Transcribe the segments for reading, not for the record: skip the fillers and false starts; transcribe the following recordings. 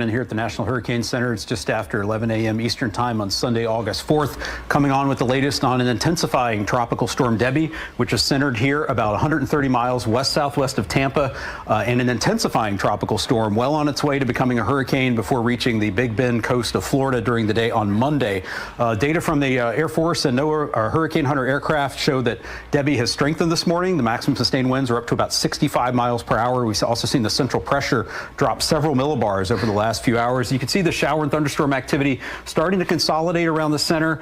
And here at the National Hurricane Center, it's just after 11 a.m. Eastern Time on Sunday, August 4th, coming on with the latest on an intensifying tropical storm Debby, which is centered here about 130 miles west-southwest of Tampa, and an intensifying tropical storm well on its way to becoming a hurricane before reaching the Big Bend coast of Florida during the day on Monday. Data from the Air Force and NOAA Hurricane Hunter aircraft show that Debby has strengthened this morning. The maximum sustained winds are up to about 65 miles per hour. We've also seen the central pressure drop several millibars over the last few hours. You can see the shower and thunderstorm activity starting to consolidate around the center.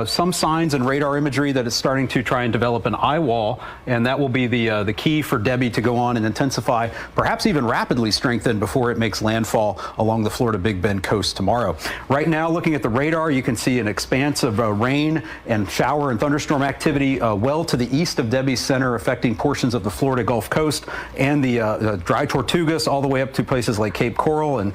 Some signs and radar imagery that it's starting to try and develop an eye wall, and that will be the key for Debby to go on and intensify, perhaps even rapidly strengthen before it makes landfall along the Florida Big Bend coast tomorrow. Right now, looking at the radar, you can see an expanse of rain and shower and thunderstorm activity well to the east of Debby's center, affecting portions of the Florida Gulf Coast and the dry Tortugas all the way up to places like Cape Coral and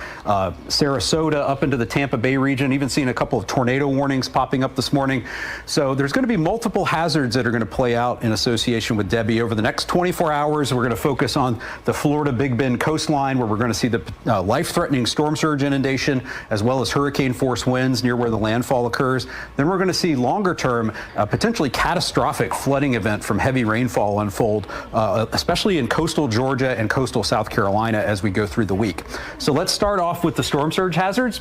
Sarasota up into the Tampa Bay region, even seeing a couple of tornado warnings popping up this morning. So there's going to be multiple hazards that are going to play out in association with Debby over the next 24 hours. We're going to focus on the Florida Big Bend coastline, where we're going to see the life-threatening storm surge inundation, as well as hurricane force winds near where the landfall occurs. Then we're going to see longer-term, potentially catastrophic flooding event from heavy rainfall unfold, especially in coastal Georgia and coastal South Carolina as we go through the week. So let's start off with the storm surge hazards.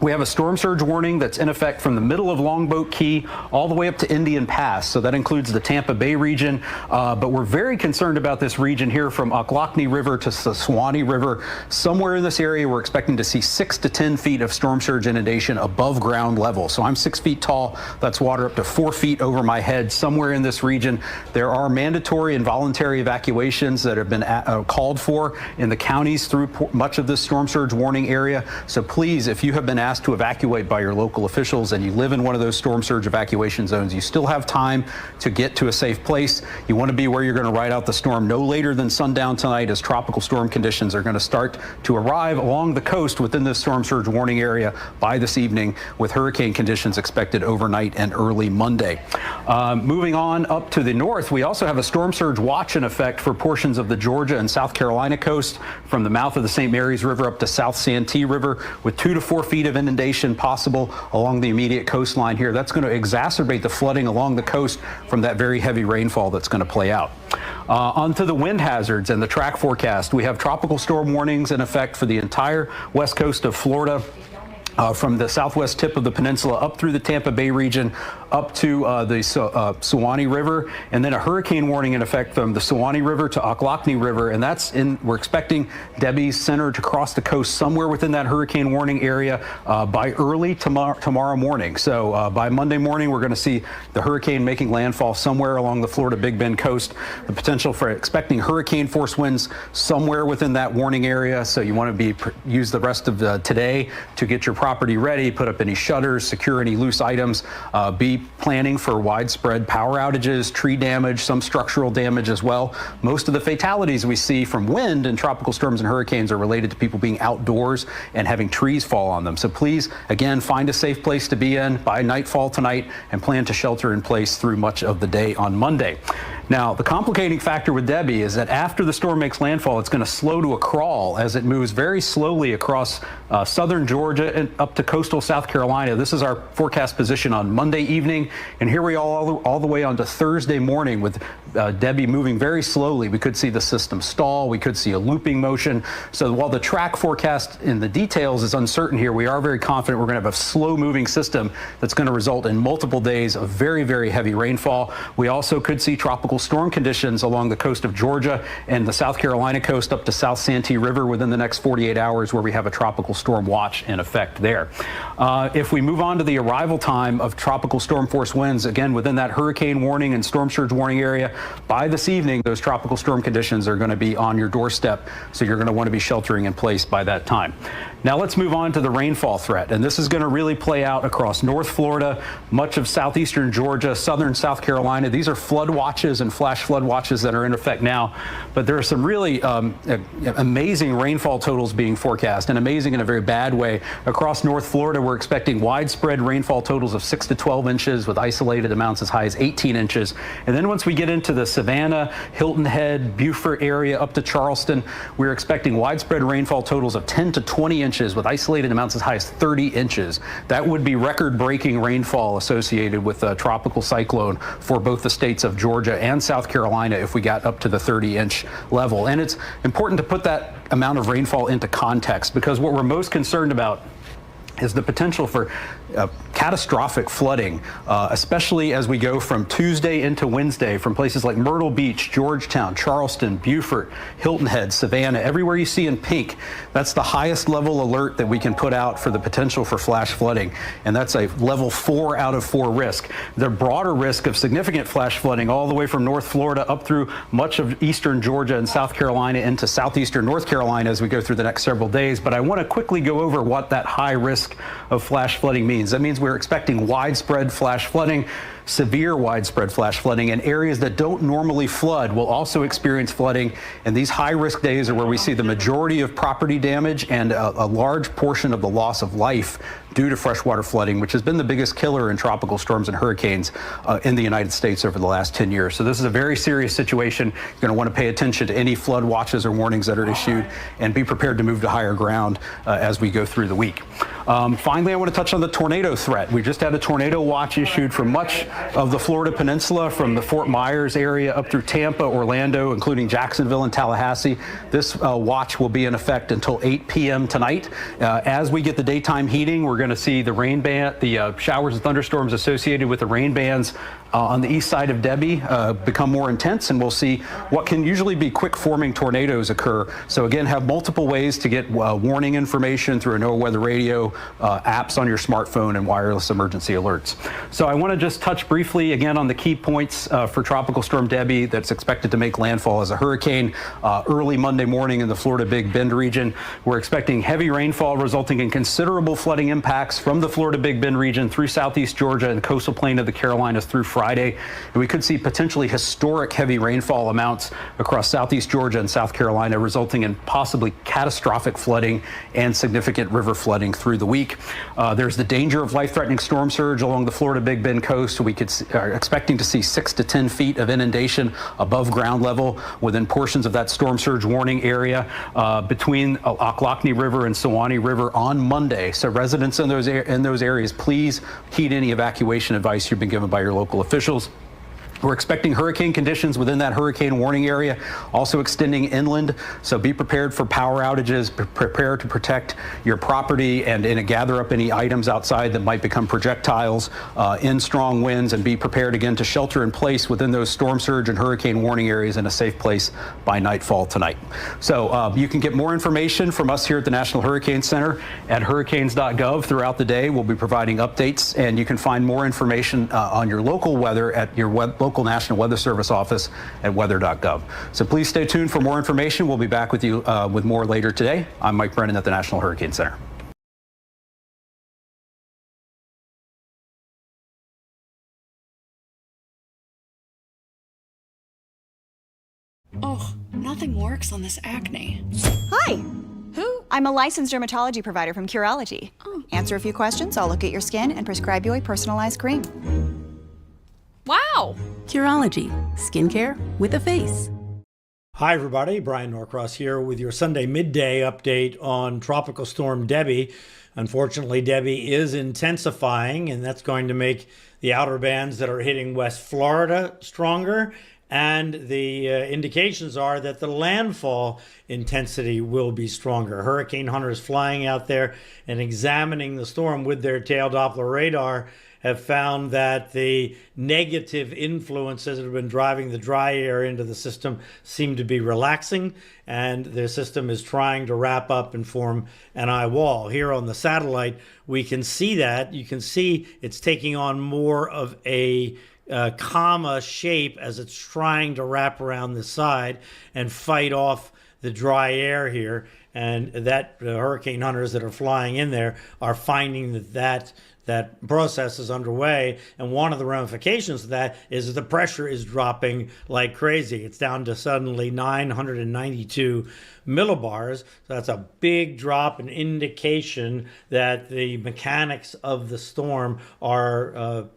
We have a storm surge warning that's in effect from the middle of Longboat Key all the way up to Indian Pass. So that includes the Tampa Bay region. But we're very concerned about this region here from Ocklawahnee River to the Suwannee River. Somewhere in this area, we're expecting to see 6 to 10 feet of storm surge inundation above ground level. So I'm 6 feet tall. That's water up to 4 feet over my head. Somewhere in this region, there are mandatory and voluntary evacuations that have been called for in the counties through much of this storm surge warning area. So please, if you have been asked to evacuate by your local officials and you live in one of those storm surge evacuation zones, you still have time to get to a safe place. You want to be where you're going to ride out the storm no later than sundown tonight, as tropical storm conditions are going to start to arrive along the coast within this storm surge warning area by this evening, with hurricane conditions expected overnight and early Monday. Moving on up to the north, we also have a storm surge watch in effect for portions of the Georgia and South Carolina coast, from the mouth of the St. Mary's River up to South Santee River, with 2 to 4 feet of inundation possible along the immediate coastline here. That's going to exacerbate the flooding along the coast from that very heavy rainfall that's going to play out. Onto the wind hazards and the track forecast. We have tropical storm warnings in effect for the entire west coast of Florida, from the southwest tip of the peninsula up through the Tampa Bay region up to the Suwannee River, and then a hurricane warning in effect from the Suwannee River to Ocklawahnee River, and we're expecting Debby's center to cross the coast somewhere within that hurricane warning area by early tomorrow morning. So by Monday morning, we're going to see the hurricane making landfall somewhere along the Florida Big Bend coast. The potential for expecting hurricane force winds somewhere within that warning area. So you want to use the rest of today to get your property ready, put up any shutters, secure any loose items, be planning for widespread power outages, tree damage, some structural damage as well. Most of the fatalities we see from wind and tropical storms and hurricanes are related to people being outdoors and having trees fall on them. So please, again, find a safe place to be in by nightfall tonight and plan to shelter in place through much of the day on Monday. Now, the complicating factor with Debby is that after the storm makes landfall, it's going to slow to a crawl as it moves very slowly across southern Georgia and up to coastal South Carolina. This is our forecast position on Monday evening, and here we are all the way on to Thursday morning with Debby moving very slowly. We could see the system stall. We could see a looping motion. So while the track forecast in the details is uncertain here, we are very confident we're going to have a slow-moving system that's going to result in multiple days of very, very heavy rainfall. We also could see tropical storm conditions along the coast of Georgia and the South Carolina coast up to South Santee River within the next 48 hours, where we have a tropical storm watch in effect there. If we move on to the arrival time of tropical storm force winds, again, within that hurricane warning and storm surge warning area, by this evening, those tropical storm conditions are going to be on your doorstep, so you're going to want to be sheltering in place by that time. Now let's move on to the rainfall threat, and this is going to really play out across North Florida, much of southeastern Georgia, southern South Carolina. These are flood watches and flash flood watches that are in effect now, but there are some really amazing rainfall totals being forecast, and amazing in a very bad way. Across North Florida, we're expecting widespread rainfall totals of 6 to 12 inches with isolated amounts as high as 18 inches. And then once we get into to the Savannah, Hilton Head, Beaufort area up to Charleston. We're expecting widespread rainfall totals of 10 to 20 inches with isolated amounts as high as 30 inches. That would be record-breaking rainfall associated with a tropical cyclone for both the states of Georgia and South Carolina if we got up to the 30-inch level. And it's important to put that amount of rainfall into context, because what we're most concerned about is the potential for catastrophic flooding, especially as we go from Tuesday into Wednesday from places like Myrtle Beach, Georgetown, Charleston, Beaufort, Hilton Head, Savannah, everywhere you see in pink. That's the highest level alert that we can put out for the potential for flash flooding, and that's a level 4 out of 4 risk. The broader risk of significant flash flooding all the way from North Florida up through much of eastern Georgia and South Carolina into southeastern North Carolina as we go through the next several days. But I want to quickly go over what that high risk of flash flooding means. That means we're expecting widespread flash flooding, severe widespread flash flooding, and areas that don't normally flood will also experience flooding. And these high-risk days are where we see the majority of property damage and a large portion of the loss of life due to freshwater flooding, which has been the biggest killer in tropical storms and hurricanes in the United States over the last 10 years. So this is a very serious situation. You're going to want to pay attention to any flood watches or warnings that are issued and be prepared to move to higher ground as we go through the week. Finally, I want to touch on the tornado threat. We just had a tornado watch issued for much of the Florida Peninsula, from the Fort Myers area up through Tampa, Orlando, including Jacksonville and Tallahassee. This watch will be in effect until 8 p.m. tonight. As we get the daytime heating, we're going to see the rain band, the showers and thunderstorms associated with the rain bands on the east side of Debby become more intense, and we'll see what can usually be quick forming tornadoes occur. So again, have multiple ways to get warning information through a NOAA weather radio, apps on your smartphone, and wireless emergency alerts. So I want to just touch briefly again on the key points for Tropical Storm Debby that's expected to make landfall as a hurricane early Monday morning in the Florida Big Bend region. We're expecting heavy rainfall resulting in considerable flooding impacts from the Florida Big Bend region through southeast Georgia and the coastal plain of the Carolinas through Friday. And we could see potentially historic heavy rainfall amounts across southeast Georgia and South Carolina, resulting in possibly catastrophic flooding and significant river flooding through the week. There's the danger of life-threatening storm surge along the Florida Big Bend coast. We are expecting to see 6 to 10 feet of inundation above ground level within portions of that storm surge warning area between Ocklawahnee River and Sewanee River on Monday. So residents in those areas, please heed any evacuation advice you've been given by your local officials. We're expecting hurricane conditions within that hurricane warning area, also extending inland. So be prepared for power outages, prepare to protect your property and gather up any items outside that might become projectiles in strong winds, and be prepared again to shelter in place within those storm surge and hurricane warning areas in a safe place by nightfall tonight. So you can get more information from us here at the National Hurricane Center at hurricanes.gov throughout the day. We'll be providing updates, and you can find more information on your local weather at your local National Weather Service office at weather.gov. So please stay tuned for more information. We'll be back with you with more later today. I'm Mike Brennan at the National Hurricane Center. Oh, nothing works on this acne. Hi, Who? I'm a licensed dermatology provider from Curology. Oh. Answer a few questions, I'll look at your skin and prescribe you a personalized cream. Wow! Curology, skincare with a face. Hi everybody, Brian Norcross here with your Sunday midday update on Tropical Storm Debby. Unfortunately, Debby is intensifying, and that's going to make the outer bands that are hitting West Florida stronger, and the indications are that the landfall intensity will be stronger. Hurricane hunters flying out there and examining the storm with their tail Doppler radar have found that the negative influences that have been driving the dry air into the system seem to be relaxing, and the system is trying to wrap up and form an eye wall. Here on the satellite, we can see that. You can see it's taking on more of a comma shape as it's trying to wrap around the side and fight off the dry air here. And that hurricane hunters that are flying in there are finding that that process is underway. And one of the ramifications of that is that the pressure is dropping like crazy. It's down to suddenly 992 millibars. So that's a big drop, an indication that the mechanics of the storm are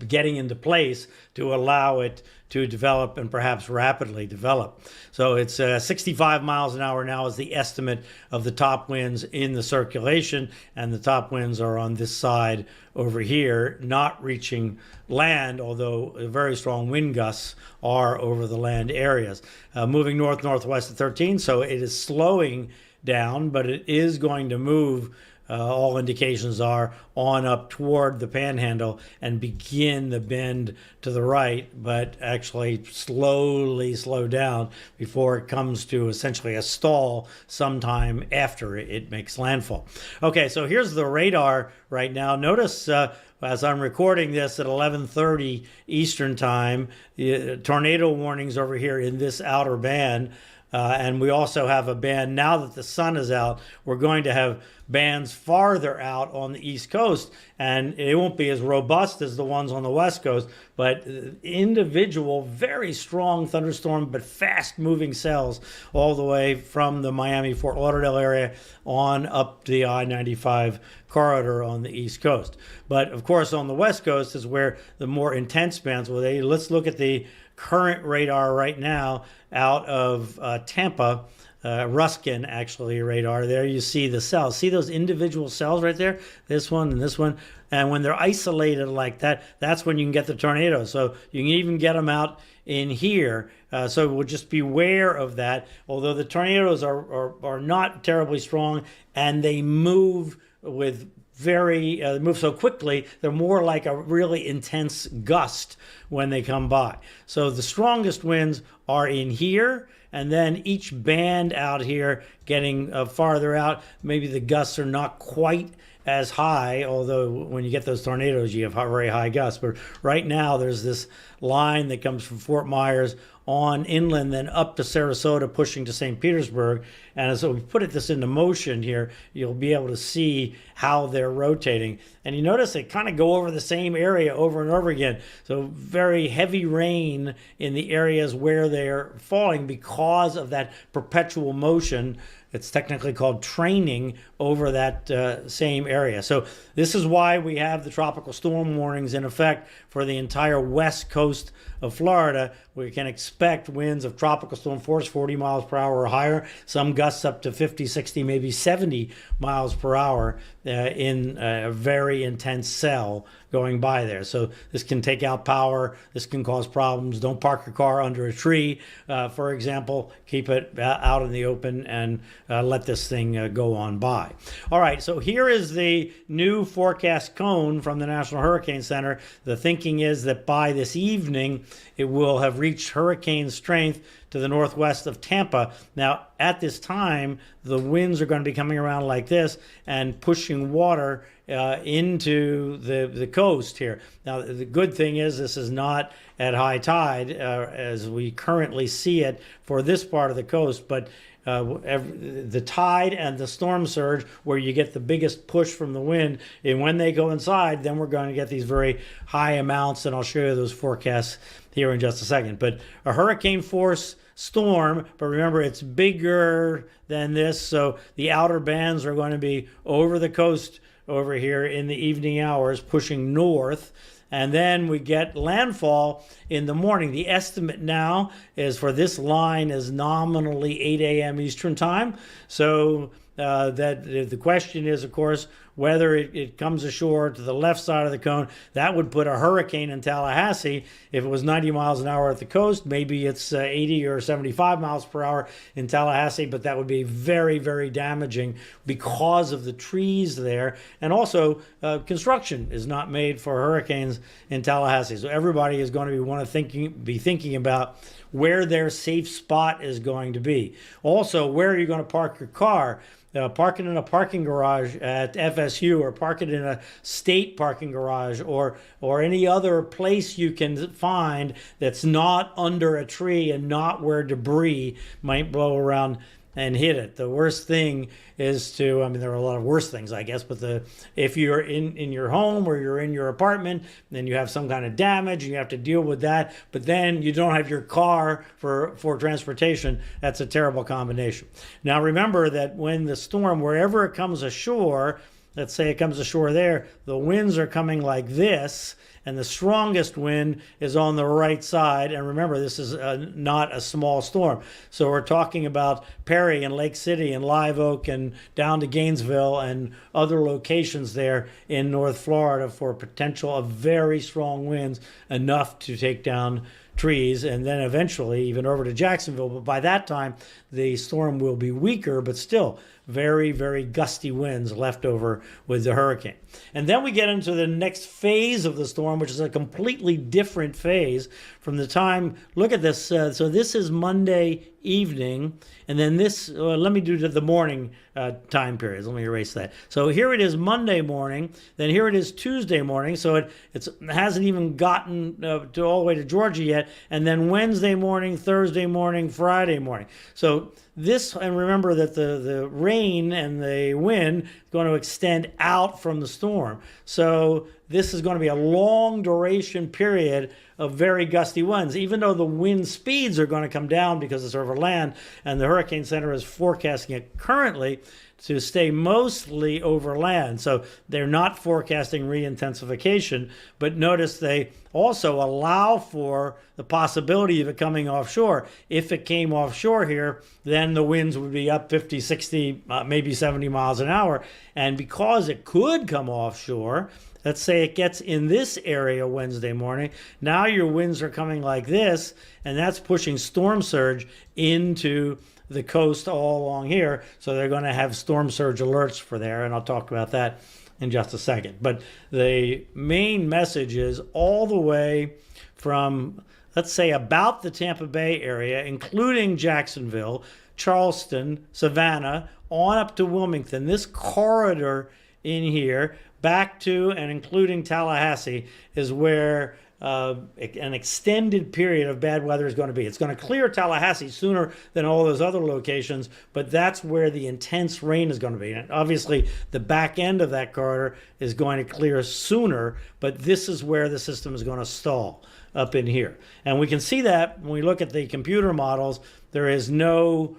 getting into place to allow it to develop and perhaps rapidly develop. So it's 65 miles an hour now is the estimate of the top winds in the circulation, and the top winds are on this side over here, not reaching land, although very strong wind gusts are over the land areas. Moving north-northwest at 13, so it is slowing down, but it is going to move, all indications are, on up toward the panhandle and begin the bend to the right, but actually slowly slow down before it comes to essentially a stall sometime after it makes landfall. Okay, so here's the radar right now. Notice as I'm recording this at 11:30 Eastern time, tornado warnings over here in this outer band. And we also have a band, now that the sun is out, we're going to have bands farther out on the East Coast, and it won't be as robust as the ones on the West Coast, but individual, very strong thunderstorm, but fast moving cells all the way from the Miami-Fort Lauderdale area on up the I-95 corridor on the East Coast. But of course, on the West Coast is where the more intense bands will be. Let's look at the current radar right now out of Tampa, Ruskin actually radar. There you see the cells. See those individual cells right there? This one and this one. And when they're isolated like that, that's when you can get the tornadoes. So you can even get them out in here. So we'll just beware of that. Although the tornadoes are not terribly strong, and they move with move so quickly, they're more like a really intense gust when they come by. So the strongest winds are in here, and then each band out here getting farther out, maybe the gusts are not quite as high, although when you get those tornadoes, you have very high gusts. But right now, there's this line that comes from Fort Myers on inland, then up to Sarasota, pushing to St. Petersburg. And so we put this into motion here, you'll be able to see how they're rotating. And you notice they kind of go over the same area over and over again. So very heavy rain in the areas where they're falling because of that perpetual motion. It's technically called training over that same area. So this is why we have the tropical storm warnings in effect for the entire west coast of Florida. We can expect winds of tropical storm force 40 miles per hour or higher, some gusts up to 50, 60, maybe 70 miles per hour in a very intense cell going by there. So this can take out power. This can cause problems. Don't park your car under a tree, for example. Keep it out in the open and let this thing go on by. All right, so here is the new forecast cone from the National Hurricane Center. The thinking is that by this evening, it will have reached hurricane strength to the northwest of Tampa. Now, at this time, the winds are going to be coming around like this and pushing water into the coast here. Now, the good thing is this is not at high tide as we currently see it for this part of the coast, but the tide and the storm surge, where you get the biggest push from the wind, and when they go inside, then we're going to get these very high amounts, and I'll show you those forecasts here in just a second. But a hurricane force storm, but remember it's bigger than this, so the outer bands are going to be over the coast over here in the evening hours, pushing north. And then we get landfall in the morning. The estimate now is for this line is nominally 8 a.m. Eastern time. So that the question is, of course, whether it comes ashore to the left side of the cone. That would put a hurricane in Tallahassee. If it was 90 miles an hour at the coast, maybe it's 80 or 75 miles per hour in Tallahassee, but that would be very, very damaging because of the trees there. And also, construction is not made for hurricanes in Tallahassee. So everybody is going to be thinking about where their safe spot is going to be. Also, where are you going to park your car? Park it in a parking garage at FSU, or park it in a state parking garage, or any other place you can find that's not under a tree and not where debris might blow around and hit it. The worst thing is to, I mean, there are a lot of worse things, I guess, but if you're in your home or you're in your apartment, then you have some kind of damage and you have to deal with that, but then you don't have your car for transportation. That's a terrible combination. Now remember that when the storm, wherever it comes ashore, let's say it comes ashore there, the winds are coming like this, and the strongest wind is on the right side. And remember, this is not a small storm. So we're talking about Perry and Lake City and Live Oak and down to Gainesville and other locations there in North Florida for potential of very strong winds, enough to take down trees, and then eventually even over to Jacksonville. But by that time, the storm will be weaker, but still very, very gusty winds left over with the hurricane. And then we get into the next phase of the storm, which is a completely different phase from the time. Look at this. So this is Monday evening, and then this, let me do the morning time periods. Let me erase that. So here it is Monday morning, then here it is Tuesday morning. So it hasn't even gotten to all the way to Georgia yet, and then Wednesday morning, Thursday morning, Friday morning. So this, and remember that the rain and the wind is going to extend out from the storm. So this is going to be a long duration period of very gusty winds, even though the wind speeds are going to come down because it's over land, and the Hurricane Center is forecasting it currently to stay mostly over land. So they're not forecasting re-intensification, but notice they also allow for the possibility of it coming offshore. If it came offshore here, then the winds would be up 50, 60, maybe 70 miles an hour. And because it could come offshore, let's say it gets in this area Wednesday morning, now your winds are coming like this, and that's pushing storm surge into the coast all along here. So they're going to have storm surge alerts for there, and I'll talk about that in just a second. But the main message is all the way from, let's say, about the Tampa Bay area, including Jacksonville, Charleston, Savannah, on up to Wilmington, this corridor in here, back to and including Tallahassee, is where an extended period of bad weather is going to be. It's going to clear Tallahassee sooner than all those other locations, but that's where the intense rain is going to be. And obviously, the back end of that corridor is going to clear sooner, but this is where the system is going to stall, up in here. And we can see that when we look at the computer models. There is no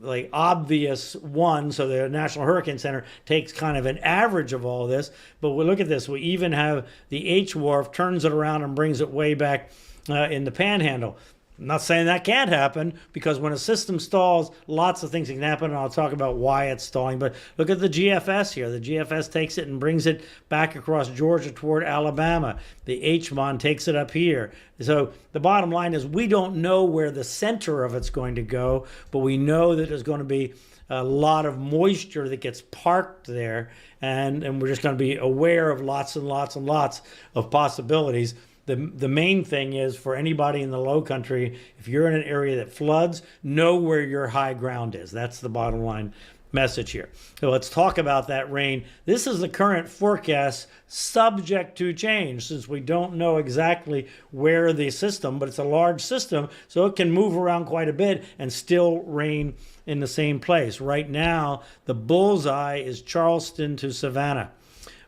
like obvious one, so the National Hurricane Center takes kind of an average of all this. But we look at this, we even have the H-Wharf turns it around and brings it way back in the Panhandle. I'm not saying that can't happen, because when a system stalls, lots of things can happen, and I'll talk about why it's stalling. But look at the GFS here. The GFS takes it and brings it back across Georgia toward Alabama. The HMON takes it up here. So the bottom line is we don't know where the center of it's going to go, but we know that there's going to be a lot of moisture that gets parked there, and we're just going to be aware of lots and lots and lots of possibilities. The main thing is, for anybody in the low country, if you're in an area that floods, know where your high ground is. That's the bottom line message here. So let's talk about that rain. This is the current forecast, subject to change, since we don't know exactly where the system, but it's a large system, so it can move around quite a bit and still rain in the same place. Right now, the bullseye is Charleston to Savannah,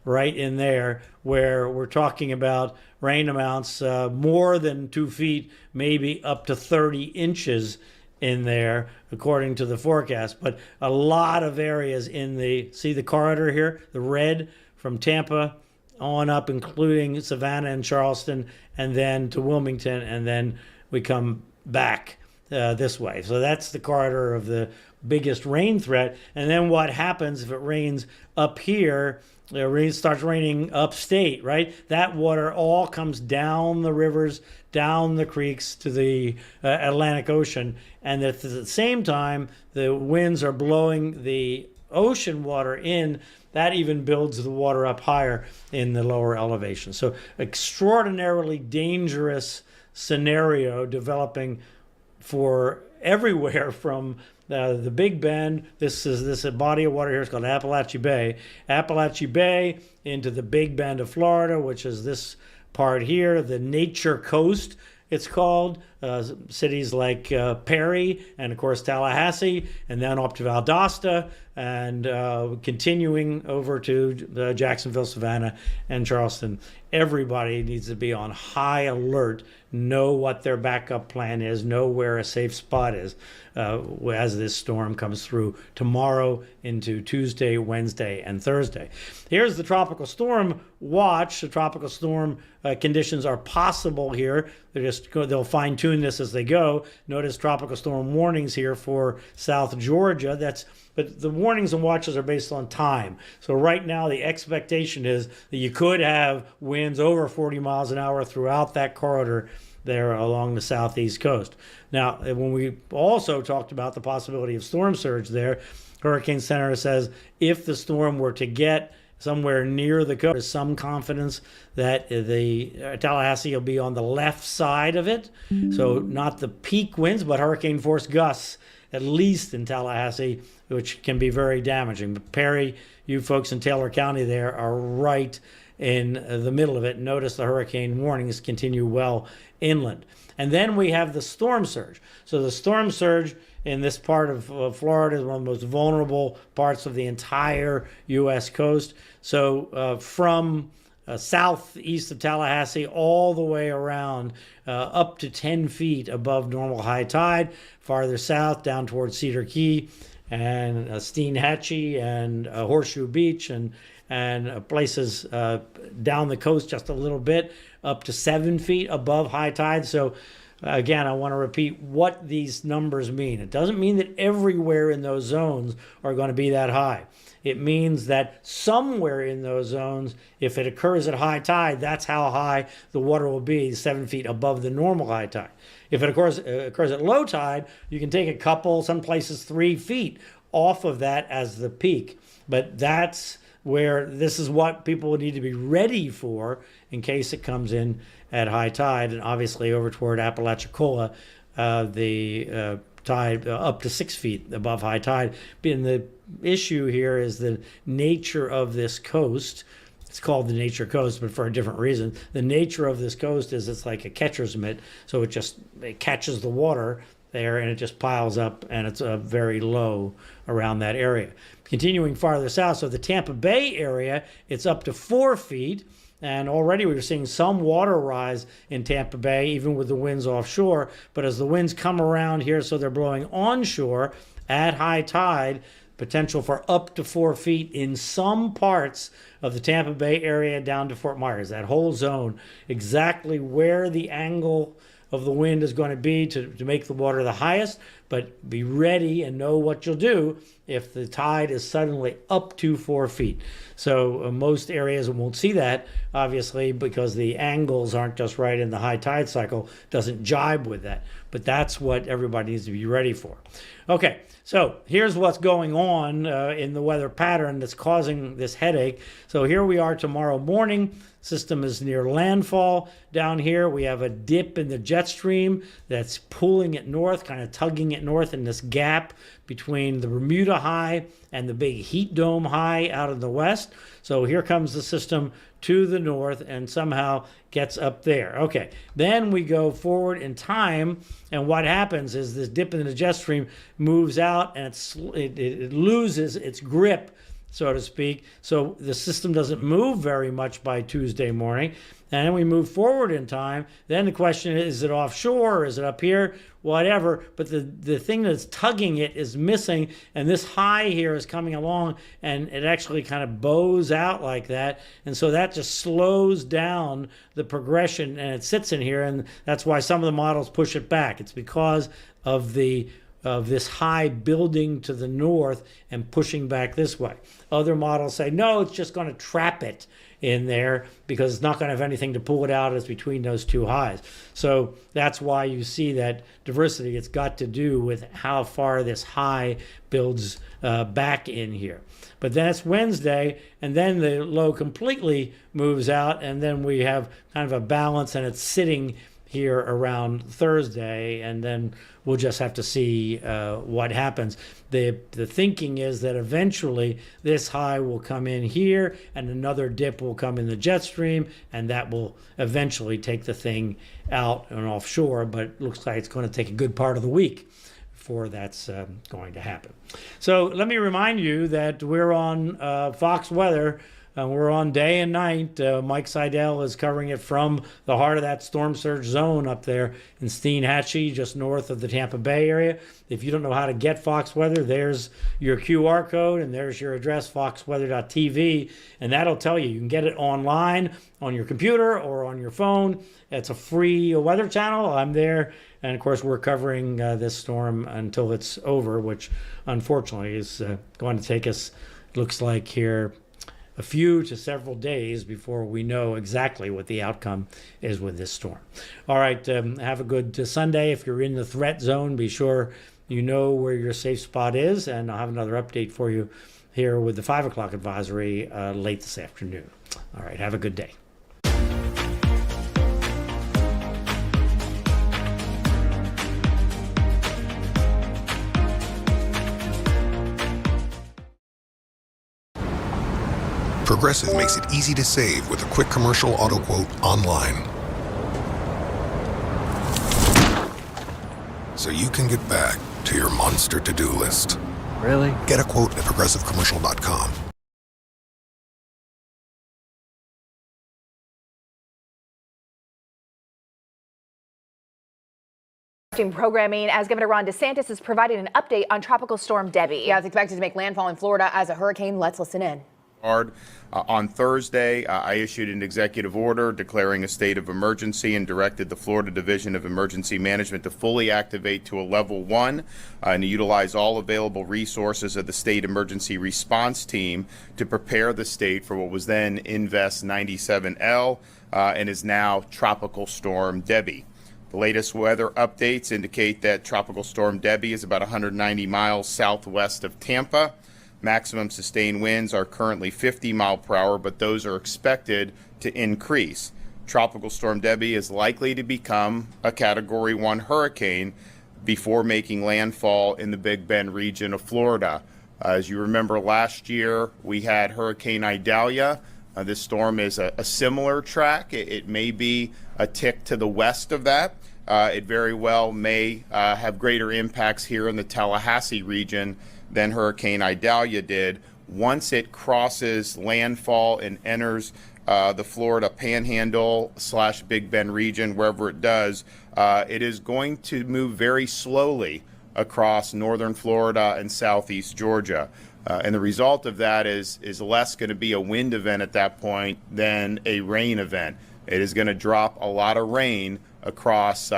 right in there, where we're talking about rain amounts more than 2 feet, maybe up to 30 inches in there, according to the forecast. But a lot of areas in see the corridor here, the red from Tampa on up, including Savannah and Charleston, and then to Wilmington, and then we come back this way. So that's the corridor of the biggest rain threat. And then what happens if it rains up here? It starts raining upstate, right? That water all comes down the rivers, down the creeks to the Atlantic Ocean. And at the same time, the winds are blowing the ocean water in. That even builds the water up higher in the lower elevation. So extraordinarily dangerous scenario developing for everywhere from the Big Bend. This body of water here is called Appalachia Bay into the Big Bend of Florida, which is this part here, the Nature Coast, it's called, cities like Perry and, of course, Tallahassee, and then up to Valdosta, and continuing over to Jacksonville, Savannah, and Charleston. Everybody needs to be on high alert, know what their backup plan is, know where a safe spot is as this storm comes through tomorrow into Tuesday, Wednesday, and Thursday. Here's the tropical storm watch. The tropical storm conditions are possible here. They'll fine-tune this as they go. Notice tropical storm warnings here for South Georgia. But the warnings and watches are based on time. So right now the expectation is that you could have winds over 40 miles an hour throughout that corridor there along the southeast coast. Now, when we also talked about the possibility of storm surge there, Hurricane Center says if the storm were to get somewhere near the coast, there's some confidence that the Tallahassee will be on the left side of it. So not the peak winds, but hurricane force gusts, at least in Tallahassee, which can be very damaging. But Perry, you folks in Taylor County there are right in the middle of it. Notice the hurricane warnings continue well inland. And then we have the storm surge. So the storm surge in this part of Florida is one of the most vulnerable parts of the entire U.S. coast. So from southeast of Tallahassee all the way around up to 10 feet above normal high tide, farther south down towards Cedar Key and Steinhatchee and Horseshoe Beach and places down the coast just a little bit, up to 7 feet above high tide. So again, I want to repeat what these numbers mean. It doesn't mean that everywhere in those zones are going to be that high. It means that somewhere in those zones, if it occurs at high tide, that's how high the water will be, 7 feet above the normal high tide. If it occurs at low tide, you can take a couple, some places 3 feet off of that as the peak. But that's where this is what people need to be ready for in case it comes in at high tide. And obviously over toward Apalachicola, the tide up to 6 feet above high tide. And the issue here is the nature of this coast. It's called the Nature Coast, but for a different reason. The nature of this coast is it's like a catcher's mitt, so it catches the water there and it just piles up, and it's very low around that area. Continuing farther south, so the Tampa Bay area, it's up to 4 feet. And already we're seeing some water rise in Tampa Bay, even with the winds offshore. But as the winds come around here, so they're blowing onshore at high tide, potential for up to 4 feet in some parts of the Tampa Bay area down to Fort Myers. That whole zone, exactly where the angle of the wind is going to be to make the water the highest. But be ready and know what you'll do if the tide is suddenly up to 4 feet. So most areas won't see that, obviously, because the angles aren't just right in the high tide cycle, doesn't jibe with that. But that's what everybody needs to be ready for. Okay, so here's what's going on in the weather pattern that's causing this headache. So here we are tomorrow morning. System is near landfall. Down here we have a dip in the jet stream that's pulling it north, kind of tugging it north in this gap between the Bermuda high and the big heat dome high out in the west. So here comes the system to the north and somehow gets up there. Okay, then we go forward in time, and what happens is this dip in the jet stream moves out and it loses its grip, so to speak. So the system doesn't move very much by Tuesday morning. And then we move forward in time. Then the question is it offshore? Or is it up here? Whatever. But the thing that's tugging it is missing. And this high here is coming along, and it actually kind of bows out like that. And so that just slows down the progression, and it sits in here. And that's why some of the models push it back. It's because of this high building to the north and pushing back this way. Other models say, no, it's just going to trap it in there because it's not going to have anything to pull it out as between those two highs. So that's why you see that diversity. It's got to do with how far this high builds back in here. But that's Wednesday, and then the low completely moves out, and then we have kind of a balance, and it's sitting here around Thursday, and then we'll just have to see what happens. The thinking is that eventually this high will come in here and another dip will come in the jet stream, and that will eventually take the thing out and offshore, but it looks like it's going to take a good part of the week before that's going to happen. So let me remind you that we're on Fox Weather. We're on day and night. Mike Seidel is covering it from the heart of that storm surge zone up there in Steinhatchee, just north of the Tampa Bay area. If you don't know how to get Fox Weather, there's your QR code and there's your address, foxweather.tv, and that'll tell you. You can get it online on your computer or on your phone. It's a free weather channel. I'm there, and of course we're covering this storm until it's over, which unfortunately is going to take us, looks like here, a few to several days before we know exactly what the outcome is with this storm. All right, have a good Sunday. If you're in the threat zone, be sure you know where your safe spot is, and I'll have another update for you here with the 5 o'clock advisory late this afternoon. All right, have a good day. Progressive makes it easy to save with a quick commercial auto quote online. So you can get back to your monster to-do list. Really? Get a quote at progressivecommercial.com. Programming as Governor Ron DeSantis has provided an update on Tropical Storm Debby. Yeah, it's expected to make landfall in Florida as a hurricane. Let's listen in. On Thursday, I issued an executive order declaring a state of emergency and directed the Florida Division of Emergency Management to fully activate to a level 1 and to utilize all available resources of the state emergency response team to prepare the state for what was then Invest 97L and is now Tropical Storm Debby. The latest weather updates indicate that Tropical Storm Debby is about 190 miles southwest of Tampa. Maximum sustained winds are currently 50 miles per hour, but those are expected to increase. Tropical Storm Debby is likely to become a Category 1 hurricane before making landfall in the Big Bend region of Florida. As you remember, last year we had Hurricane Idalia. This storm is a similar track. It may be a tick to the west of that. It very well may have greater impacts here in the Tallahassee region than Hurricane Idalia did. Once it crosses landfall and enters the Florida Panhandle / Big Bend region, wherever it does, it is going to move very slowly across northern Florida and southeast Georgia. And the result of that is less going to be a wind event at that point than a rain event. It is going to drop a lot of rain across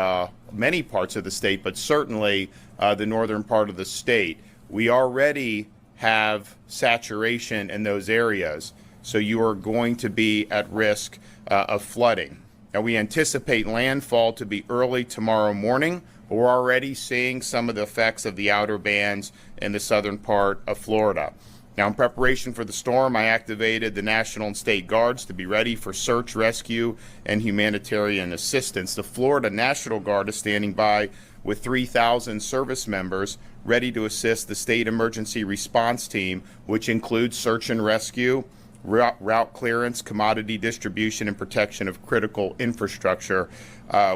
many parts of the state, but certainly the northern part of the state. We already have saturation in those areas, so you are going to be at risk of flooding. Now, we anticipate landfall to be early tomorrow morning, but we're already seeing some of the effects of the outer bands in the southern part of Florida. Now, in preparation for the storm, I activated the National and State Guards to be ready for search, rescue, and humanitarian assistance. The Florida National Guard is standing by with 3,000 service members ready to assist the state emergency response team, which includes search and rescue, route clearance, commodity distribution, and protection of critical infrastructure.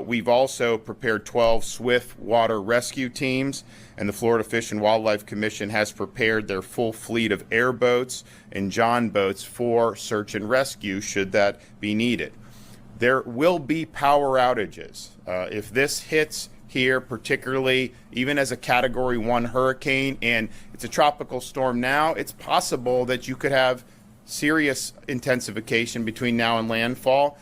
We've also prepared 12 swift water rescue teams, and the Florida Fish and Wildlife Commission has prepared their full fleet of airboats and John boats for search and rescue should that be needed. There will be power outages. If this hits here, particularly even as a Category 1 hurricane, and it's a tropical storm now, it's possible that you could have serious intensification between now and landfall.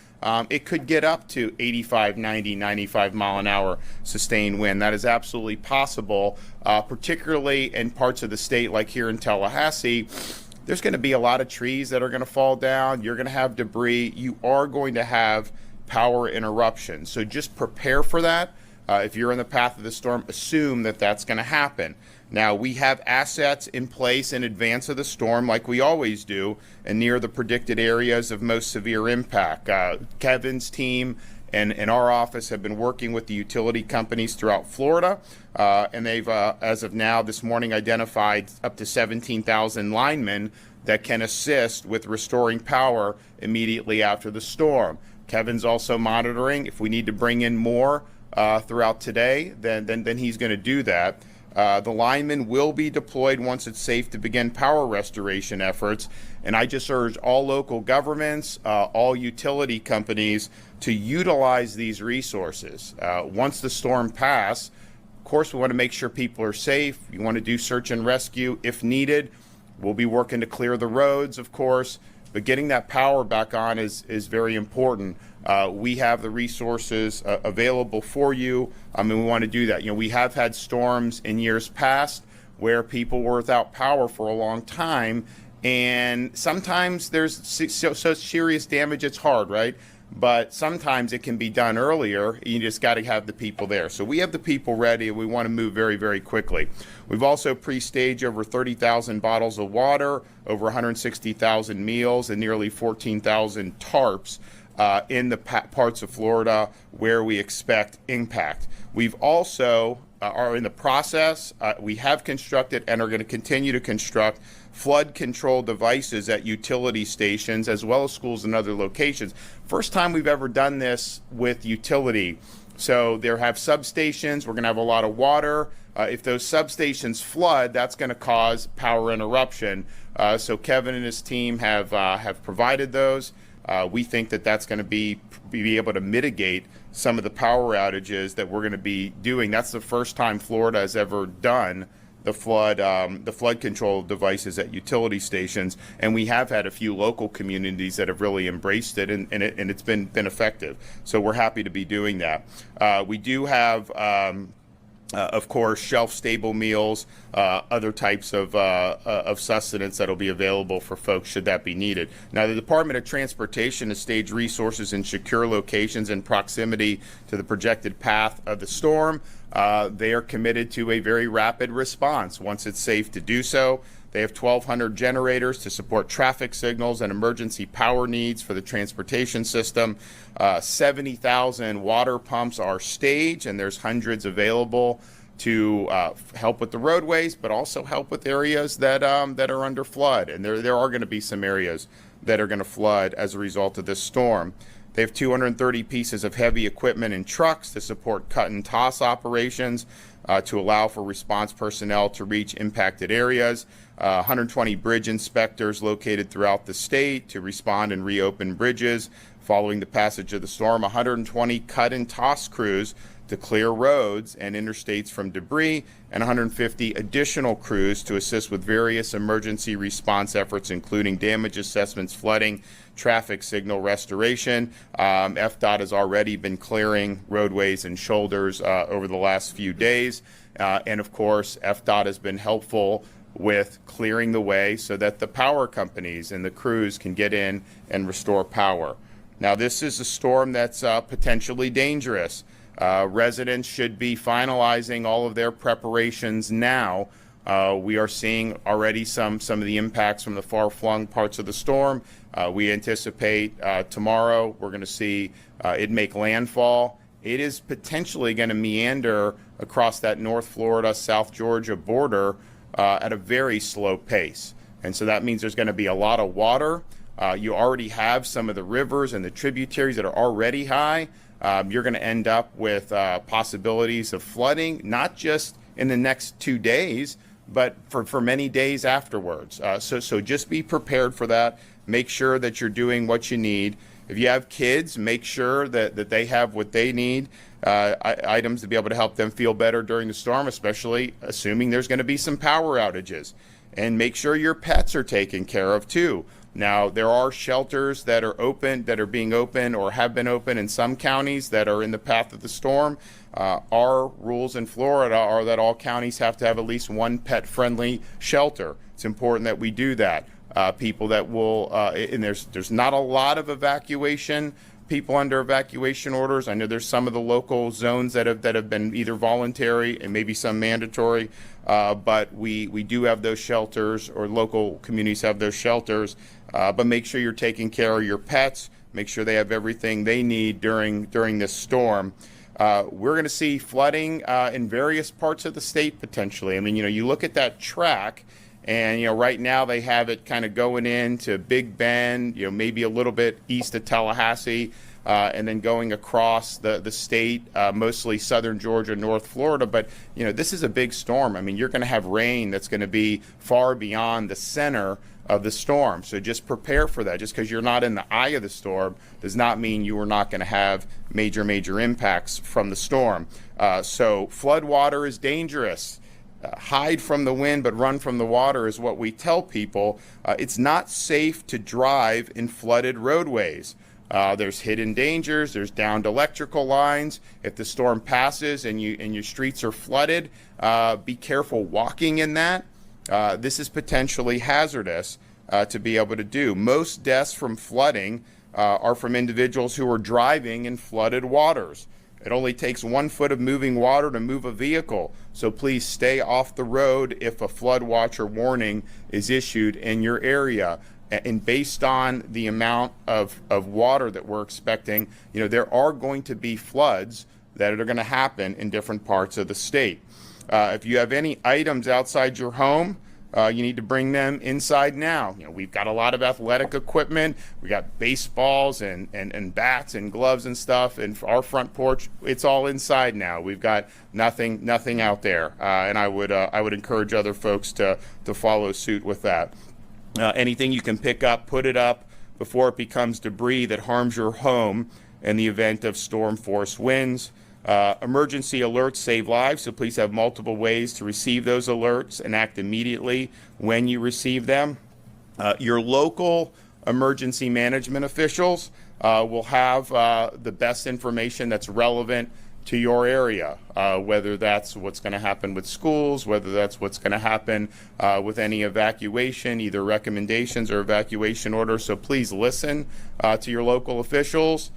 It could get up to 85, 90, 95 mile an hour sustained wind. That is absolutely possible, particularly in parts of the state like here in Tallahassee. There's going to be a lot of trees that are going to fall down. You're going to have debris. You are going to have power interruptions. So just prepare for that. If you're in the path of the storm, assume that that's going to happen. Now, we have assets in place in advance of the storm, like we always do, and near the predicted areas of most severe impact. Kevin's team and our office have been working with the utility companies throughout Florida, and they've, as of now, this morning, identified up to 17,000 linemen that can assist with restoring power immediately after the storm. Kevin's also monitoring. If we need to bring in more throughout today, then he's going to do that. The linemen will be deployed once it's safe to begin power restoration efforts. And I just urge all local governments, all utility companies to utilize these resources. Once the storm passes, of course, we want to make sure people are safe. You want to do search and rescue if needed. We'll be working to clear the roads, of course, but getting that power back on is very important. We have the resources available for you, and we want to do that. You know, we have had storms in years past where people were without power for a long time, and sometimes there's so serious damage it's hard, right? But sometimes it can be done earlier. You just got to have the people there. So we have the people ready, and we want to move very, very quickly. We've also pre-staged over 30,000 bottles of water, over 160,000 meals, and nearly 14,000 tarps in the parts of Florida where we expect impact. We've also are in the process. We have constructed and are going to continue to construct flood control devices at utility stations as well as schools and other locations. First time we've ever done this with utility. So there have substations. We're going to have a lot of water. If those substations flood, that's going to cause power interruption. So Kevin and his team have provided those. We think that that's going to be able to mitigate some of the power outages that we're going to be doing. That's the first time Florida has ever done the flood control devices at utility stations, and we have had a few local communities that have really embraced it, and it's been effective. So we're happy to be doing that. We do have, of course, shelf-stable meals, other types of sustenance that will be available for folks should that be needed. Now, the Department of Transportation has staged resources in secure locations in proximity to the projected path of the storm. They are committed to a very rapid response once it's safe to do so. They have 1,200 generators to support traffic signals and emergency power needs for the transportation system. 70,000 water pumps are staged, and there's hundreds available to help with the roadways, but also help with areas that are under flood. And there are going to be some areas that are going to flood as a result of this storm. They have 230 pieces of heavy equipment and trucks to support cut and toss operations to allow for response personnel to reach impacted areas. 120 bridge inspectors located throughout the state to respond and reopen bridges following the passage of the storm. 120 cut and toss crews to clear roads and interstates from debris, and 150 additional crews to assist with various emergency response efforts, including damage assessments, flooding, traffic signal restoration. FDOT has already been clearing roadways and shoulders over the last few days. And of course, FDOT has been helpful with clearing the way so that the power companies and the crews can get in and restore power. Now, this is a storm that's potentially dangerous. Residents should be finalizing all of their preparations now. We are seeing already some of the impacts from the far-flung parts of the storm. We anticipate tomorrow we're going to see it make landfall. It is potentially going to meander across that North Florida, South Georgia border at a very slow pace. And so that means there's going to be a lot of water. You already have some of the rivers and the tributaries that are already high. You're going to end up with possibilities of flooding, not just in the next 2 days, but for many days afterwards. So just be prepared for that. Make sure that you're doing what you need. If you have kids, make sure that they have what they need, items to be able to help them feel better during the storm, especially assuming there's going to be some power outages. And make sure your pets are taken care of too. Now, there are shelters that are open, that are being open or have been open in some counties that are in the path of the storm. Our rules in Florida are that all counties have to have at least one pet-friendly shelter. It's important that we do that. People that will, and there's not a lot of evacuation, people under evacuation orders. I know there's some of the local zones that have been either voluntary and maybe some mandatory, but we do have those shelters, or local communities have those shelters. But make sure you're taking care of your pets. make sure they have everything they need during this storm. We're going to see flooding in various parts of the state potentially. I mean, you look at that track, and right now they have it kind of going into Big Bend, maybe a little bit east of Tallahassee, and then going across the state, mostly southern Georgia, North Florida. But this is a big storm. I mean, you're going to have rain that's going to be far beyond the center of the storm. So just prepare for that. Just because you're not in the eye of the storm does not mean you are not going to have major impacts from the storm. So flood water is dangerous. Hide from the wind, but run from the water is what we tell people. It's not safe to drive in flooded roadways. There's hidden dangers. There's downed electrical lines. If the storm passes and your streets are flooded, be careful walking in that. This is potentially hazardous to be able to do. Most deaths from flooding are from individuals who are driving in flooded waters. It only takes 1 foot of moving water to move a vehicle, so please stay off the road if a flood watch or warning is issued in your area. And based on the amount of water that we're expecting, there are going to be floods that are going to happen in different parts of the state. If you have any items outside your home, you need to bring them inside now. We've got a lot of athletic equipment. We got baseballs and bats and gloves and stuff. And our front porch, it's all inside now. We've got nothing out there. And I would encourage other folks to follow suit with that. Anything you can pick up, put it up before it becomes debris that harms your home in the event of storm force winds. Emergency alerts save lives, so please have multiple ways to receive those alerts and act immediately when you receive them. Your local emergency management officials will have the best information that's relevant to your area, whether that's what's going to happen with schools, whether that's what's going to happen with any evacuation, either recommendations or evacuation orders. So please listen to your local officials,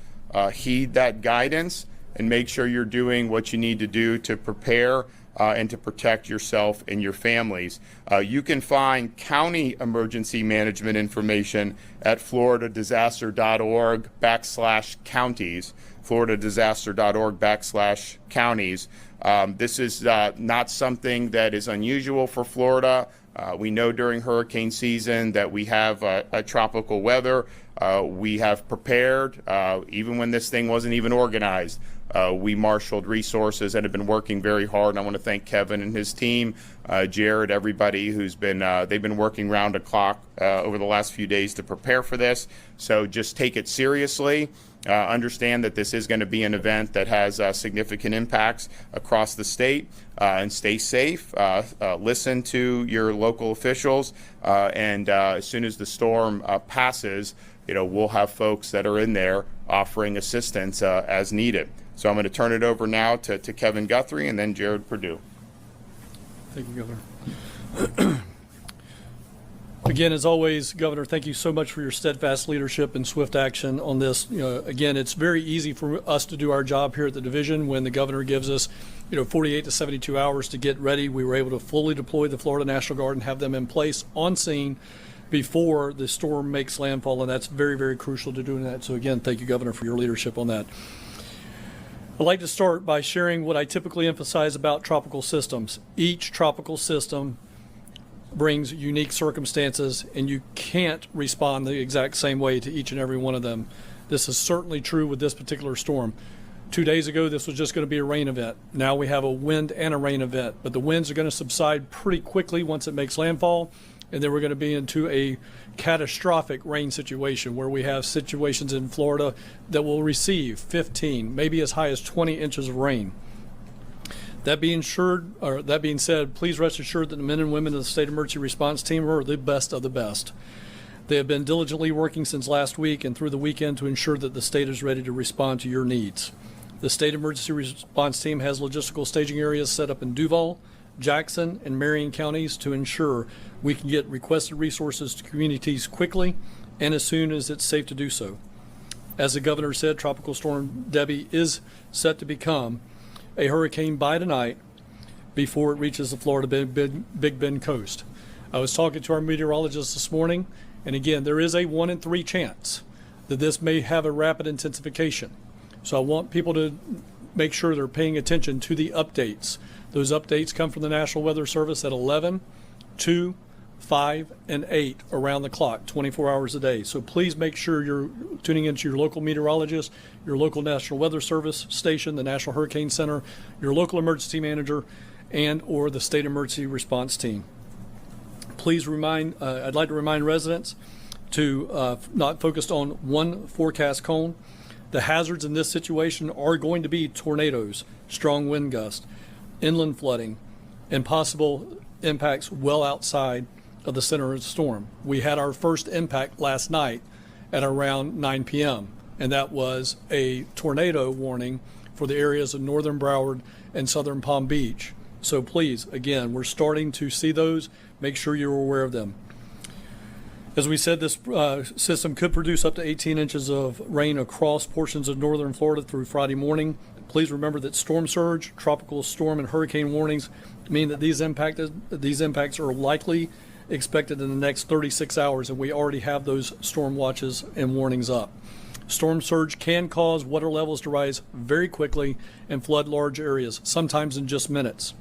heed that guidance, and make sure you're doing what you need to do to prepare and to protect yourself and your families. You can find county emergency management information at floridadisaster.org/counties, floridadisaster.org/counties. This is not something that is unusual for Florida. We know during hurricane season that we have tropical weather. We have prepared, even when this thing wasn't even organized. We marshaled resources and have been working very hard. And I want to thank Kevin and his team, Jared, everybody who's been, they've been working round the clock over the last few days to prepare for this. So just take it seriously. Understand that this is going to be an event that has significant impacts across the state, and stay safe. Listen to your local officials, and as soon as the storm passes, we'll have folks that are in there offering assistance as needed. So I'm going to turn it over now to Kevin Guthrie and then Jared Perdue. Thank you, Governor. Again, as always, Governor, thank you so much for your steadfast leadership and swift action on this. Again, it's very easy for us to do our job here at the division when the governor gives us 48 to 72 hours to get ready. We were able to fully deploy the Florida National Guard and have them in place on scene before the storm makes landfall, and that's very, very crucial to doing that. So again, thank you, Governor, for your leadership on that. I'd like to start by sharing what I typically emphasize about tropical systems. Each tropical system brings unique circumstances, and you can't respond the exact same way to each and every one of them. This is certainly true with this particular storm. 2 days ago, this was just going to be a rain event. Now we have a wind and a rain event, but the winds are going to subside pretty quickly once it makes landfall, and then we're going to be into a catastrophic rain situation where we have situations in Florida that will receive 15, maybe as high as 20 inches of rain. That being said, please rest assured that the men and women of the State Emergency Response Team are the best of the best. They have been diligently working since last week and through the weekend to ensure that the state is ready to respond to your needs. The State Emergency Response Team has logistical staging areas set up in Duval, Jackson, and Marion counties to ensure we can get requested resources to communities quickly and as soon as it's safe to do so. As the governor said, Tropical Storm Debby is set to become a hurricane by tonight before it reaches the Florida Big Bend coast. I was talking to our meteorologist this morning, and again, there is a 1 in 3 chance that this may have a rapid intensification. So I want people to make sure they're paying attention to the updates. Those updates come from the National Weather Service at 11, 2, 5, and 8 around the clock, 24 hours a day. So please make sure you're tuning into your local meteorologist, your local National Weather Service station, the National Hurricane Center, your local emergency manager, and or the state emergency response team. Please I'd like to remind residents to not focus on one forecast cone. The hazards in this situation are going to be tornadoes, strong wind gusts, inland flooding, and possible impacts well outside of the center of the storm. We had our first impact last night at around 9 p.m., and that was a tornado warning for the areas of northern Broward and southern Palm Beach. So please, again, we're starting to see those. Make sure you're aware of them. As we said, this system could produce up to 18 inches of rain across portions of northern Florida through Friday morning. Please remember that storm surge, tropical storm, and hurricane warnings mean that these impacts are likely expected in the next 36 hours, and we already have those storm watches and warnings up. Storm surge can cause water levels to rise very quickly and flood large areas, sometimes in just minutes.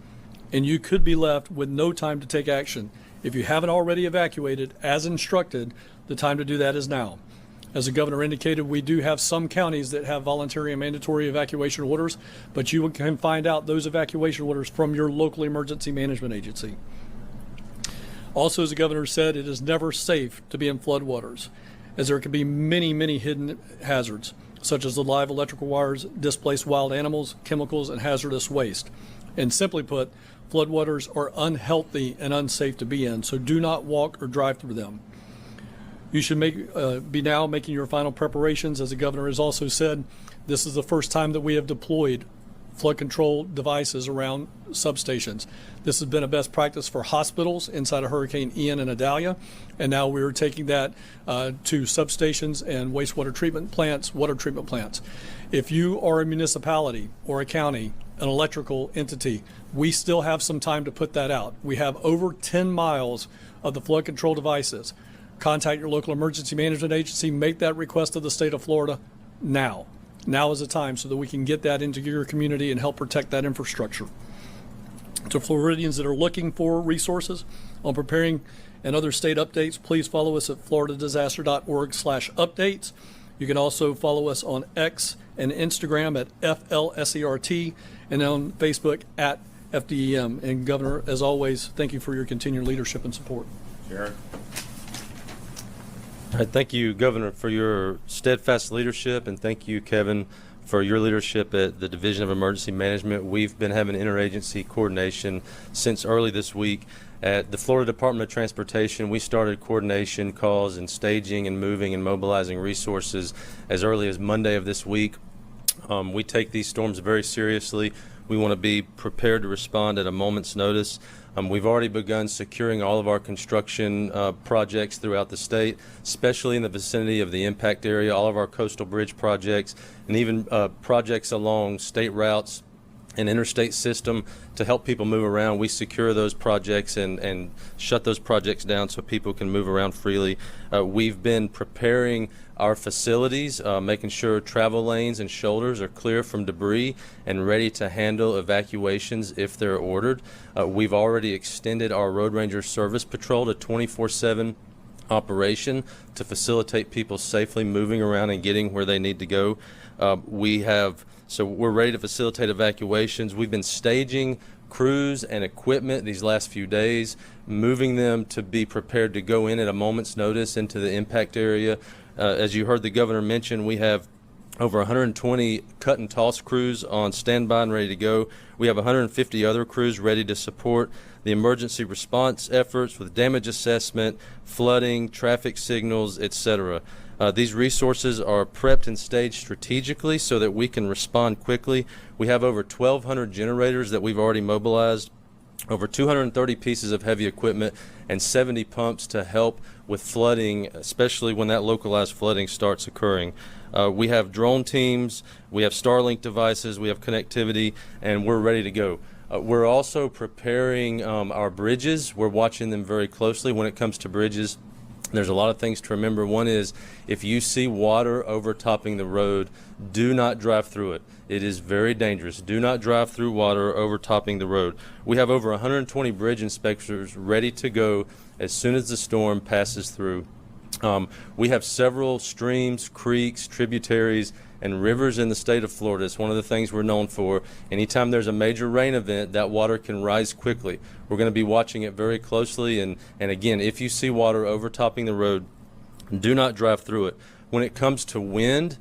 And you could be left with no time to take action. If you haven't already evacuated as instructed, the time to do that is now. As the governor indicated, we do have some counties that have voluntary and mandatory evacuation orders, but you can find out those evacuation orders from your local emergency management agency. Also, as the governor said, it is never safe to be in floodwaters, as there can be many, many hidden hazards, such as the live electrical wires, displaced wild animals, chemicals, and hazardous waste. And simply put, floodwaters are unhealthy and unsafe to be in, so do not walk or drive through them. You should be now making your final preparations. As the governor has also said, this is the first time that we have deployed flood control devices around substations. This has been a best practice for hospitals inside of Hurricane Ian and Idalia, and now we're taking that to substations and wastewater treatment plants, water treatment plants. If you are a municipality or a county, an electrical entity, we still have some time to put that out. We have over 10 miles of the flood control devices. Contact your local emergency management agency, make that request of the state of Florida now. Now is the time so that we can get that into your community and help protect that infrastructure. To Floridians that are looking for resources on preparing and other state updates, please follow us at floridadisaster.org/updates. You can also follow us on X and Instagram at FLSERT and on Facebook at FDEM. And Governor, as always, thank you for your continued leadership and support. Sharon. All right, thank you, Governor, for your steadfast leadership, and thank you, Kevin, for your leadership at the Division of Emergency Management. We've been having interagency coordination since early this week. At the Florida Department of Transportation, we started coordination calls and staging and moving and mobilizing resources as early as Monday of this week. We take these storms very seriously. We want to be prepared to respond at a moment's notice. We've already begun securing all of our construction projects throughout the state, especially in the vicinity of the impact area, all of our coastal bridge projects, and even projects along state routes and interstate system to help people move around. We secure those projects and shut those projects down so people can move around freely. We've been preparing our facilities, making sure travel lanes and shoulders are clear from debris and ready to handle evacuations if they're ordered. We've already extended our Road Ranger Service Patrol to 24/7 operation to facilitate people safely moving around and getting where they need to go. So we're ready to facilitate evacuations. We've been staging crews and equipment these last few days, moving them to be prepared to go in at a moment's notice into the impact area. As you heard the governor mention, we have over 120 cut and toss crews on standby and ready to go. We have 150 other crews ready to support the emergency response efforts with damage assessment, flooding, traffic signals, etc. These resources are prepped and staged strategically so that we can respond quickly. We have over 1,200 generators that we've already mobilized, over 230 pieces of heavy equipment, and 70 pumps to help with flooding, especially when that localized flooding starts occurring. We have drone teams, we have Starlink devices, we have connectivity, and we're ready to go. We're also preparing our bridges. We're watching them very closely when it comes to bridges. There's a lot of things to remember. One is, if you see water overtopping the road, do not drive through it. It is very dangerous. Do not drive through water overtopping the road. We have over 120 bridge inspectors ready to go as soon as the storm passes through. We have several streams, creeks, tributaries, and rivers in the state of Florida. It's one of the things we're known for. Anytime there's a major rain event, that water can rise quickly. We're going to be watching it very closely, and again, if you see water overtopping the road, do not drive through it. When it comes to wind,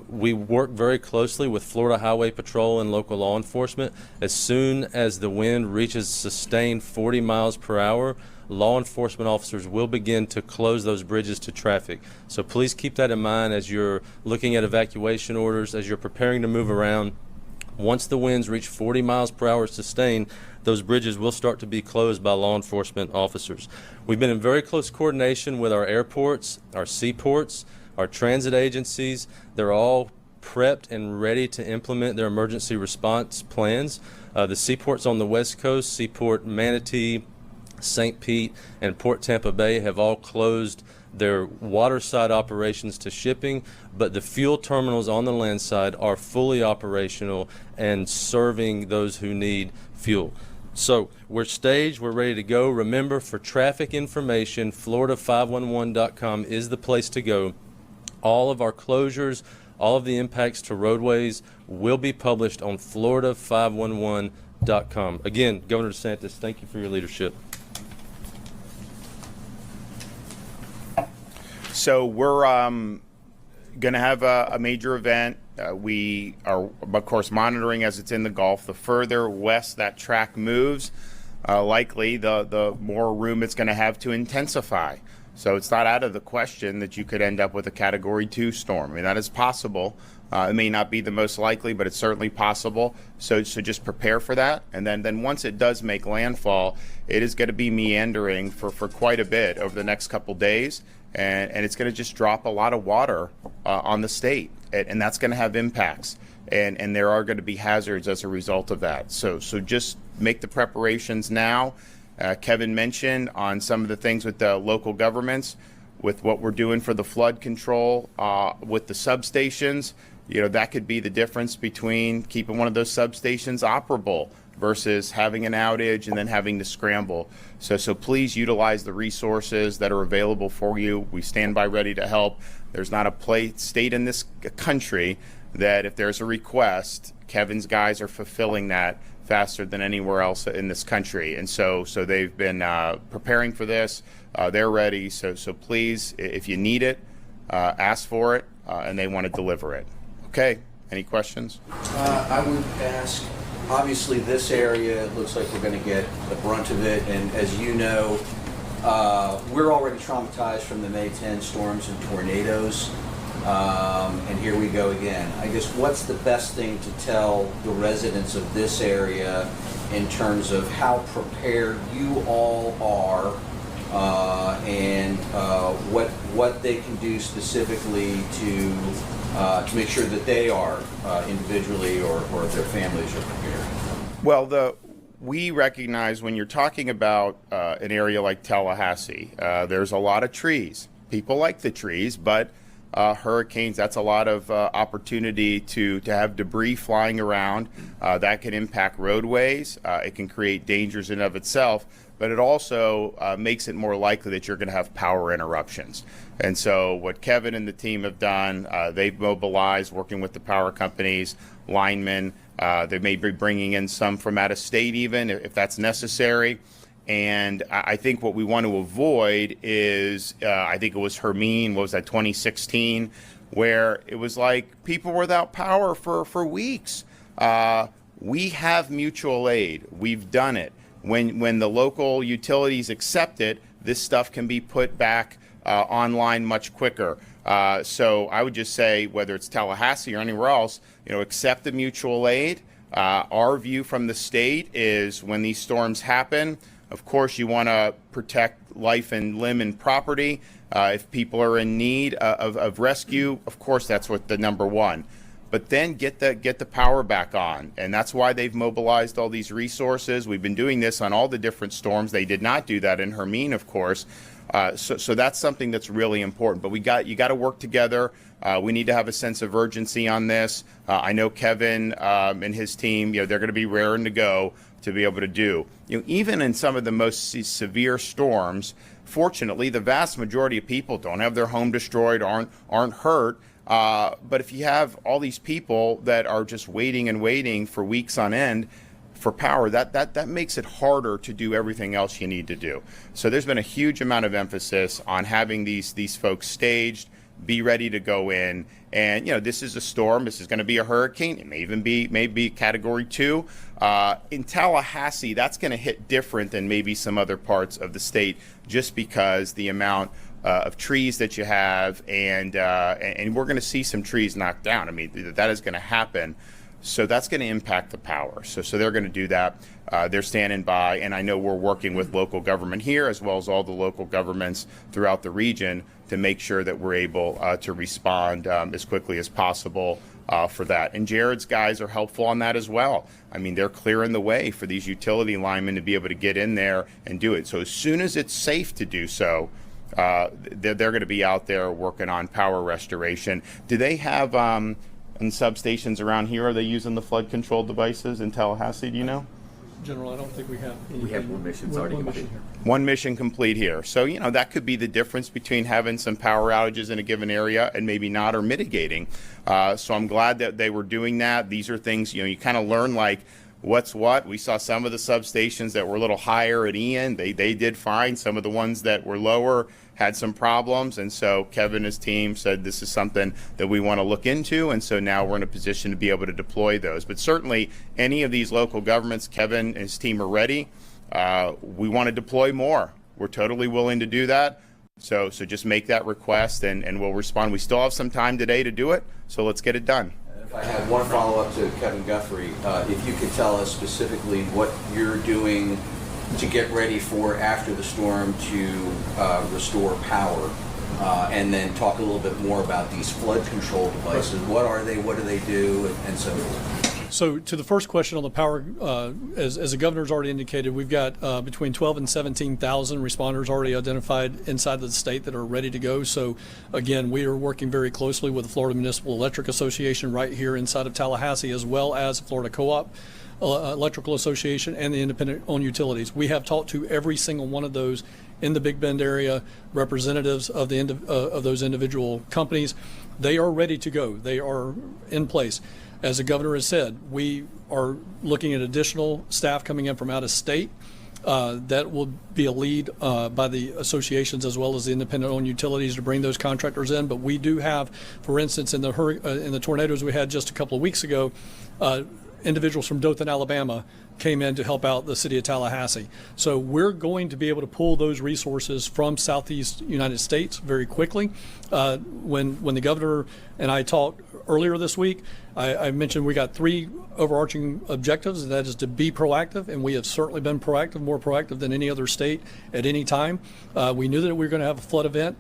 we work very closely with Florida Highway Patrol and local law enforcement. As soon as the wind reaches sustained 40 miles per hour, law enforcement officers will begin to close those bridges to traffic. So please keep that in mind as you're looking at evacuation orders, as you're preparing to move around. Once the winds reach 40 miles per hour sustained, those bridges will start to be closed by law enforcement officers. We've been in very close coordination with our airports, our seaports, our transit agencies. They're all prepped and ready to implement their emergency response plans. The seaports on the West Coast, Seaport Manatee, St. Pete, and Port Tampa Bay have all closed their waterside operations to shipping, but the fuel terminals on the land side are fully operational and serving those who need fuel. So we're staged, we're ready to go. Remember, for traffic information, Florida511.com is the place to go. All of our closures, all of the impacts to roadways will be published on Florida511.com. Again, Governor DeSantis, thank you for your leadership. So we're going to have a major event. We are, of course, monitoring as it's in the Gulf. The further west that track moves, likely the more room it's going to have to intensify. So it's not out of the question that you could end up with a Category 2 storm. I mean, that is possible. It may not be the most likely, but it's certainly possible. So just prepare for that. And then once it does make landfall, it is going to be meandering for quite a bit over the next couple days. And it's going to just drop a lot of water on the state. And that's going to have impacts. And there are going to be hazards as a result of that. So just make the preparations now. Kevin mentioned on some of the things with the local governments, with what we're doing for the flood control, with the substations. You know, that could be the difference between keeping one of those substations operable versus having an outage and then having to scramble. So please utilize the resources that are available for you. We stand by ready to help. There's not a state in this country that if there's a request, Kevin's guys are fulfilling that faster than anywhere else in this country. And so they've been preparing for this. They're ready. So please, if you need it, ask for it, and they want to deliver it. Okay, any questions? I would ask, obviously this area, it looks like we're going to get the brunt of it, and as you know, we're already traumatized from the May 10 storms and tornadoes, and here we go again. I guess what's the best thing to tell the residents of this area in terms of how prepared you all are, and what they can do specifically to make sure that they are individually or their families are prepared? Well, we recognize when you're talking about an area like Tallahassee, there's a lot of trees. People like the trees, but hurricanes, that's a lot of opportunity to have debris flying around. That can impact roadways. It can create dangers in of itself, but it also makes it more likely that you're going to have power interruptions. And so what Kevin and the team have done, they've mobilized, working with the power companies, linemen. They may be bringing in some from out of state even, if that's necessary. And I think what we want to avoid is, I think it was Hermine, what was that, 2016, where it was like people were without power for weeks. We have mutual aid. We've done it. When the local utilities accept it, this stuff can be put back online much quicker. So I would just say, whether it's Tallahassee or anywhere else, accept the mutual aid. Our view from the state is when these storms happen, of course, you want to protect life and limb and property. If people are in need of rescue, of course, that's what the number one. But then get the power back on. And that's why they've mobilized all these resources. We've been doing this on all the different storms. They did not do that in Hermine, of course. So that's something that's really important. But you got to work together. We need to have a sense of urgency on this. I know Kevin and his team, they're going to be raring to go to be able to do. Even in some of the most severe storms, fortunately, the vast majority of people don't have their home destroyed, aren't hurt. But if you have all these people that are just waiting and waiting for weeks on end for power, that makes it harder to do everything else you need to do. So there's been a huge amount of emphasis on having these folks staged, be ready to go in. And this is a storm. This is going to be a hurricane. It may even be Category 2. In Tallahassee, that's going to hit different than maybe some other parts of the state, just because the amount of trees that you have, and we're going to see some trees knocked down. I mean, that is going to happen. So that's going to impact the power. So they're going to do that. They're standing by, and I know we're working with local government here as well as all the local governments throughout the region to make sure that we're able to respond as quickly as possible for that. And Jared's guys are helpful on that as well. I mean, they're clearing the way for these utility linemen to be able to get in there and do it. So as soon as it's safe to do so, they're going to be out there working on power restoration. Do they have in substations around here, are they using the flood control devices in Tallahassee? Do you know? General, I don't think we have. We have one mission already complete. One mission complete here. So, that could be the difference between having some power outages in a given area and maybe not, or mitigating. So I'm glad that they were doing that. These are things, you kind of learn, like, what's what. We saw some of the substations that were a little higher at Ian. They did fine. Some of the ones that were lower had some problems. And so Kevin and his team said this is something that we want to look into. And so now we're in a position to be able to deploy those. But certainly any of these local governments, Kevin and his team are ready. We want to deploy more. We're totally willing to do that. So just make that request and we'll respond. We still have some time today to do it. So let's get it done. If I have one follow-up to Kevin Guthrie, if you could tell us specifically what you're doing to get ready for after the storm to restore power, and then talk a little bit more about these flood control devices. What are they? What do they do? And so forth. So to the first question on the power, as the governor's already indicated, we've got between 12 and 17,000 responders already identified inside the state that are ready to go. So again, we are working very closely with the Florida Municipal Electric Association right here inside of Tallahassee, as well as Florida Co-op Electrical Association and the independent-owned utilities. We have talked to every single one of those in the Big Bend area, representatives of of those individual companies. They are ready to go. They are in place. As the governor has said, we are looking at additional staff coming in from out of state. That will be a lead by the associations as well as the independent-owned utilities to bring those contractors in. But we do have, for instance, in the tornadoes we had just a couple of weeks ago, individuals from Dothan, Alabama came in to help out the city of Tallahassee. So we're going to be able to pull those resources from Southeast United States very quickly. When the governor and I talked earlier this week, I mentioned we got 3 overarching objectives, and that is to be proactive, and we have certainly been proactive, more proactive than any other state at any time. We knew that we were going to have a flood event.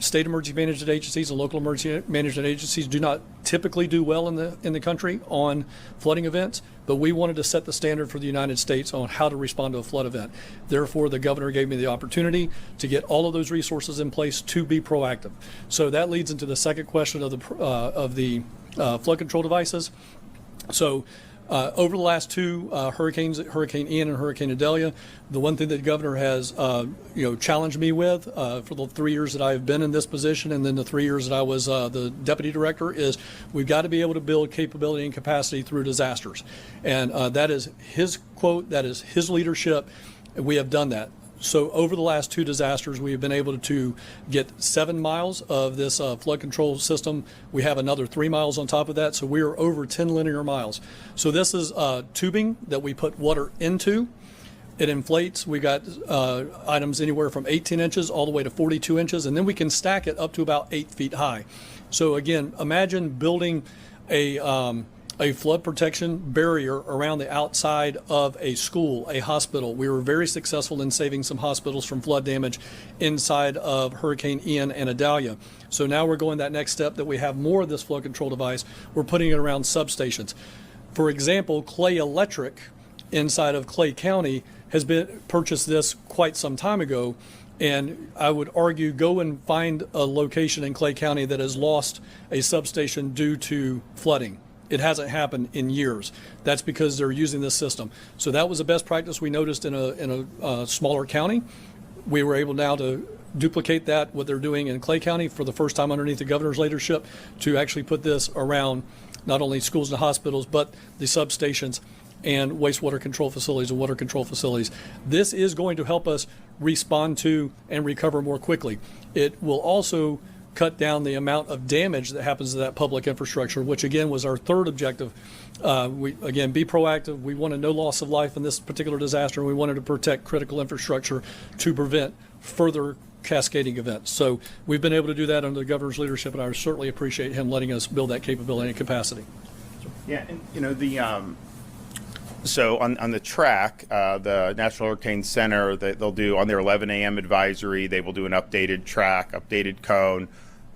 State emergency management agencies and local emergency management agencies do not typically do well in the country on flooding events, but we wanted to set the standard for the United States on how to respond to a flood event. Therefore, the governor gave me the opportunity to get all of those resources in place to be proactive. So that leads into the second question of the flood control devices. So over the last 2 hurricanes, Hurricane Ian and Hurricane Idalia, the one thing that the governor has challenged me with for the 3 years that I've been in this position, and then the 3 years that I was the deputy director, is we've got to be able to build capability and capacity through disasters. And that is his quote, that is his leadership, and we have done that. So over the last 2 disasters, we have been able to get 7 miles of this flood control system. We have another 3 miles on top of that, so we are over 10 linear miles. So this is tubing that we put water into. It inflates. We got items anywhere from 18 inches all the way to 42 inches, and then we can stack it up to about 8 feet high. So again, imagine building a flood protection barrier around the outside of a school, a hospital. We were very successful in saving some hospitals from flood damage inside of Hurricane Ian and Idalia. So now we're going that next step, that we have more of this flood control device. We're putting it around substations. For example, Clay Electric inside of Clay County has been purchased this quite some time ago. And I would argue go and find a location in Clay County that has lost a substation due to flooding. It hasn't happened in years. That's because they're using this system. So that was the best practice we noticed in a smaller county. We were able now to duplicate that, what they're doing in Clay County for the first time underneath the governor's leadership, to actually put this around not only schools and hospitals, but the substations and wastewater control facilities and water control facilities. This is going to help us respond to and recover more quickly. It will also cut down the amount of damage that happens to that public infrastructure, which again was our third objective. We again, be proactive. We wanted no loss of life in this particular disaster, and we wanted to protect critical infrastructure to prevent further cascading events. So we've been able to do that under the governor's leadership, and I certainly appreciate him letting us build that capability and capacity. Yeah, and you know, the so on the track, the National Hurricane Center, they'll do on their 11 a.m. advisory, they will do an updated track, updated cone,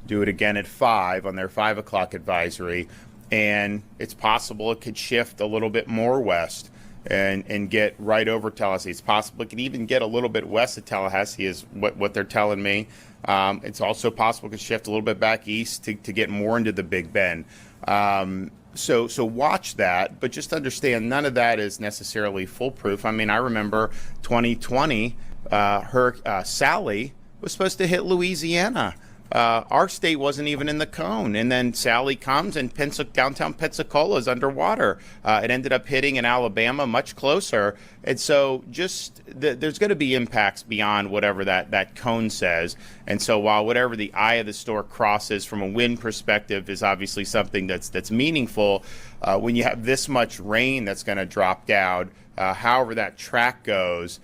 do it again at 5 on their 5 o'clock advisory, and it's possible it could shift a little bit more west and get right over Tallahassee. It's possible it could even get a little bit west of Tallahassee, is what they're telling me. It's also possible it could shift a little bit back east to get more into the Big Bend. So watch that, but just understand none of that is necessarily foolproof. I mean, I remember 2020, Sally was supposed to hit Louisiana. Our state wasn't even in the cone, and then Sally comes and downtown Pensacola is underwater. It ended up hitting in Alabama much closer, and so just there's going to be impacts beyond whatever that cone says. And so while whatever the eye of the storm crosses from a wind perspective is obviously something that's meaningful, when you have this much rain that's going to drop down, however that track goes,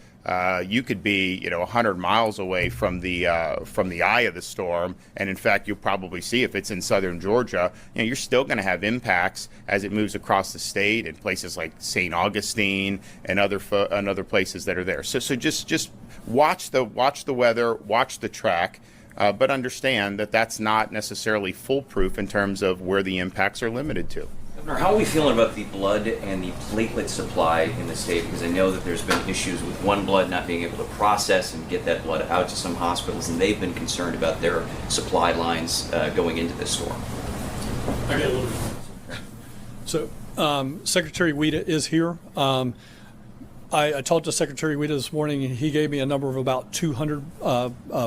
you could be, 100 miles away from the eye of the storm, and in fact, you'll probably see if it's in southern Georgia, you're still going to have impacts as it moves across the state in places like St. Augustine and other places that are there. So just watch the weather, watch the track, but understand that that's not necessarily foolproof in terms of where the impacts are limited to. Governor, how are we feeling about the blood and the platelet supply in the state? Because I know that there's been issues with OneBlood not being able to process and get that blood out to some hospitals, and they've been concerned about their supply lines going into this storm. So Secretary Weta is here. I talked to Secretary Weta this morning, and he gave me a number of about 200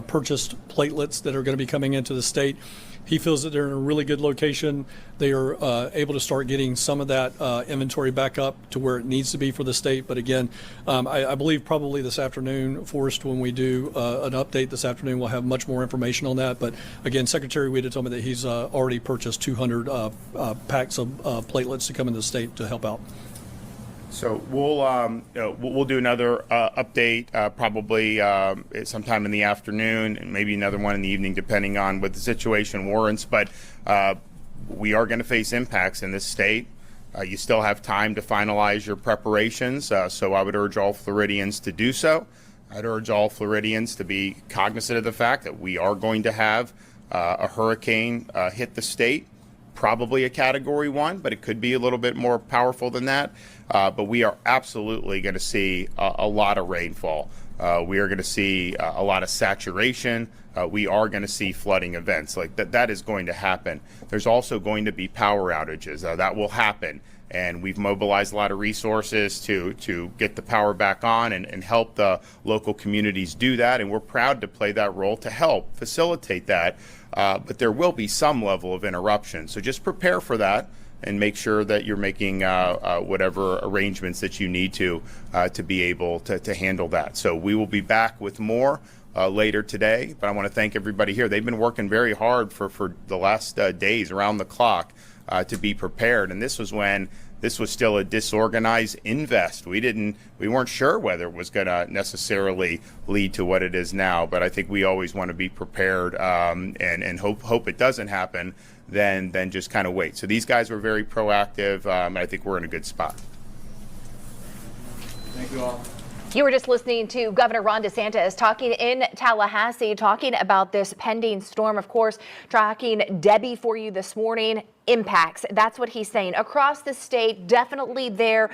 purchased platelets that are going to be coming into the state. He feels that they're in a really good location. They are able to start getting some of that inventory back up to where it needs to be for the state. But again, I believe probably this afternoon, Forrest, when we do an update this afternoon, we'll have much more information on that. But again, Secretary Weta told me that he's already purchased 200 packs of platelets to come into the state to help out. So we'll do another update probably sometime in the afternoon, and maybe another one in the evening, depending on what the situation warrants. But we are going to face impacts in this state. You still have time to finalize your preparations, so I would urge all Floridians to do so. I'd urge all Floridians to be cognizant of the fact that we are going to have a hurricane hit the state. Probably a Category 1, but it could be a little bit more powerful than that. But we are absolutely going to see a lot of rainfall. We are going to see a lot of saturation. We are going to see flooding events. Like that is going to happen. There's also going to be power outages. That will happen. And we've mobilized a lot of resources to get the power back on and help the local communities do that. And we're proud to play that role to help facilitate that. But there will be some level of interruption. So just prepare for that and make sure that you're making whatever arrangements that you need to be able to handle that. So we will be back with more later today. But I want to thank everybody here. They've been working very hard for the last days around the clock to be prepared. And this was when this was still a disorganized invest. We weren't sure whether it was going to necessarily lead to what it is now, but I think we always want to be prepared and hope it doesn't happen, then just kind of wait. So these guys were very proactive, and I think we're in a good spot. Thank you all. You were just listening to Governor Ron DeSantis talking in Tallahassee, talking about this pending storm, of course, tracking Debby for you this morning. impacts. That's what he's saying. Across the state, definitely there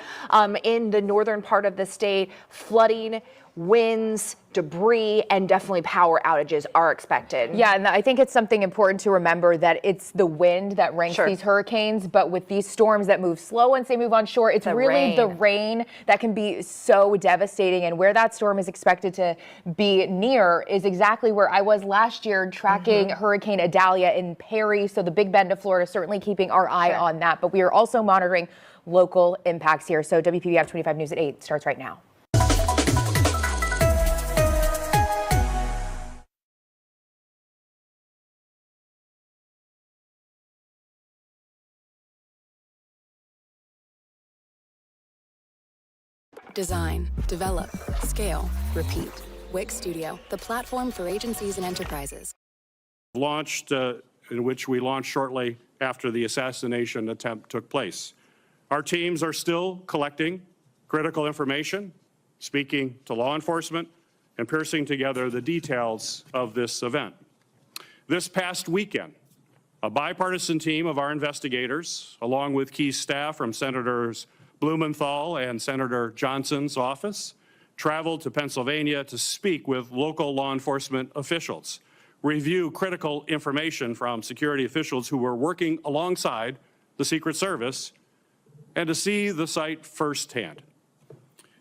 in the northern part of the state, flooding, winds, debris, and definitely power outages are expected. Yeah, and I think it's something important to remember that it's the wind that ranks these hurricanes, but with these storms that move slow once they move on shore, it's really the rain that can be so devastating. And where that storm is expected to be near is exactly where I was last year tracking Hurricane Idalia in Perry. So the Big Bend of Florida, certainly keeping our eye on that. But we are also monitoring local impacts here. So WPBF 25 News at 8 starts right now. Design, develop, scale, repeat. Wix Studio, the platform for agencies and enterprises. In which we launched shortly after the assassination attempt took place. Our teams are still collecting critical information, speaking to law enforcement, and piecing together the details of this event. This past weekend, a bipartisan team of our investigators, along with key staff from Senators Blumenthal and Senator Johnson's office, traveled to Pennsylvania to speak with local law enforcement officials, review critical information from security officials who were working alongside the Secret Service, and to see the site firsthand.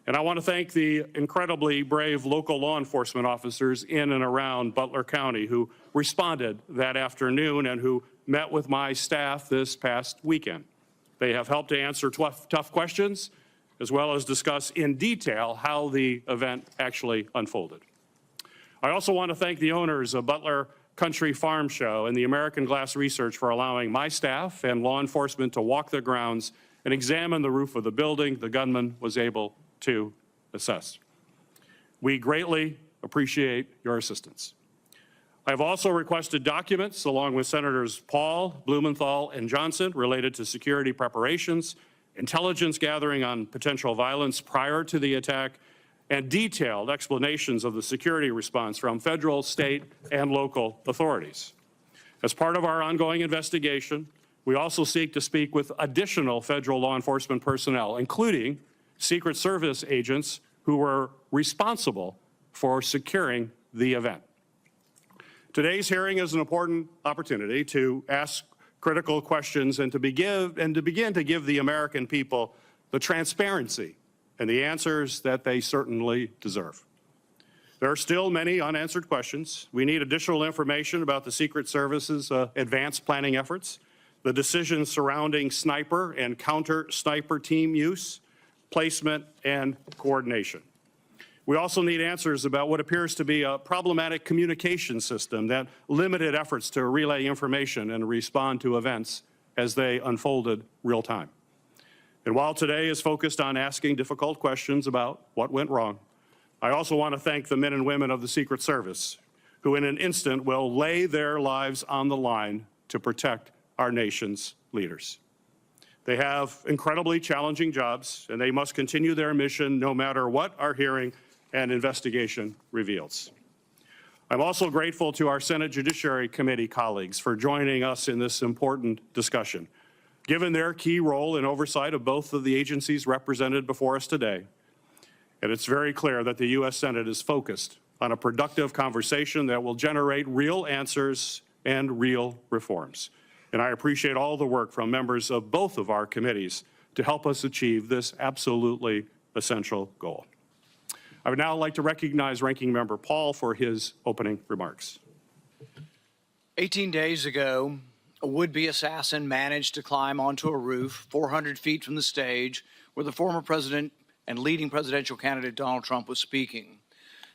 And I want to thank the incredibly brave local law enforcement officers in and around Butler County who responded that afternoon and who met with my staff this past weekend. They have helped to answer tough questions, as well as discuss in detail how the event actually unfolded. I also want to thank the owners of Butler Country Farm Show and the American Glass Research for allowing my staff and law enforcement to walk the grounds and examine the roof of the building the gunman was able to assess. We greatly appreciate your assistance. I've also requested documents along with Senators Paul, Blumenthal, and Johnson related to security preparations, intelligence gathering on potential violence prior to the attack, and detailed explanations of the security response from federal, state, and local authorities. As part of our ongoing investigation, we also seek to speak with additional federal law enforcement personnel, including Secret Service agents who were responsible for securing the event. Today's hearing is an important opportunity to ask critical questions and to begin to give the American people the transparency and the answers that they certainly deserve. There are still many unanswered questions. We need additional information about the Secret Service's advanced planning efforts, the decisions surrounding sniper and counter-sniper team use, placement, and coordination. We also need answers about what appears to be a problematic communication system that limited efforts to relay information and respond to events as they unfolded real time. And while today is focused on asking difficult questions about what went wrong, I also want to thank the men and women of the Secret Service who in an instant will lay their lives on the line to protect our nation's leaders. They have incredibly challenging jobs, and they must continue their mission no matter what our hearing and investigation reveals. I'm also grateful to our Senate Judiciary Committee colleagues for joining us in this important discussion. Given their key role in oversight of both of the agencies represented before us today, and it's very clear that the U.S. Senate is focused on a productive conversation that will generate real answers and real reforms. And I appreciate all the work from members of both of our committees to help us achieve this absolutely essential goal. I would now like to recognize Ranking Member Paul for his opening remarks. 18 days ago, a would-be assassin managed to climb onto a roof 400 feet from the stage where the former president and leading presidential candidate Donald Trump was speaking.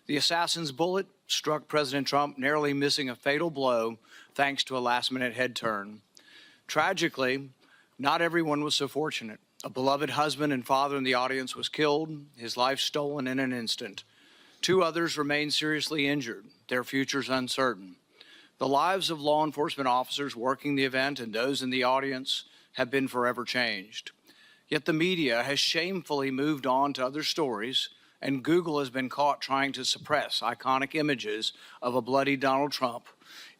The assassin's bullet struck President Trump, narrowly missing a fatal blow thanks to a last-minute head turn. Tragically, not everyone was so fortunate. A beloved husband and father in the audience was killed, his life stolen in an instant. 2 others remain seriously injured, their futures uncertain. The lives of law enforcement officers working the event and those in the audience have been forever changed. Yet the media has shamefully moved on to other stories, and Google has been caught trying to suppress iconic images of a bloody Donald Trump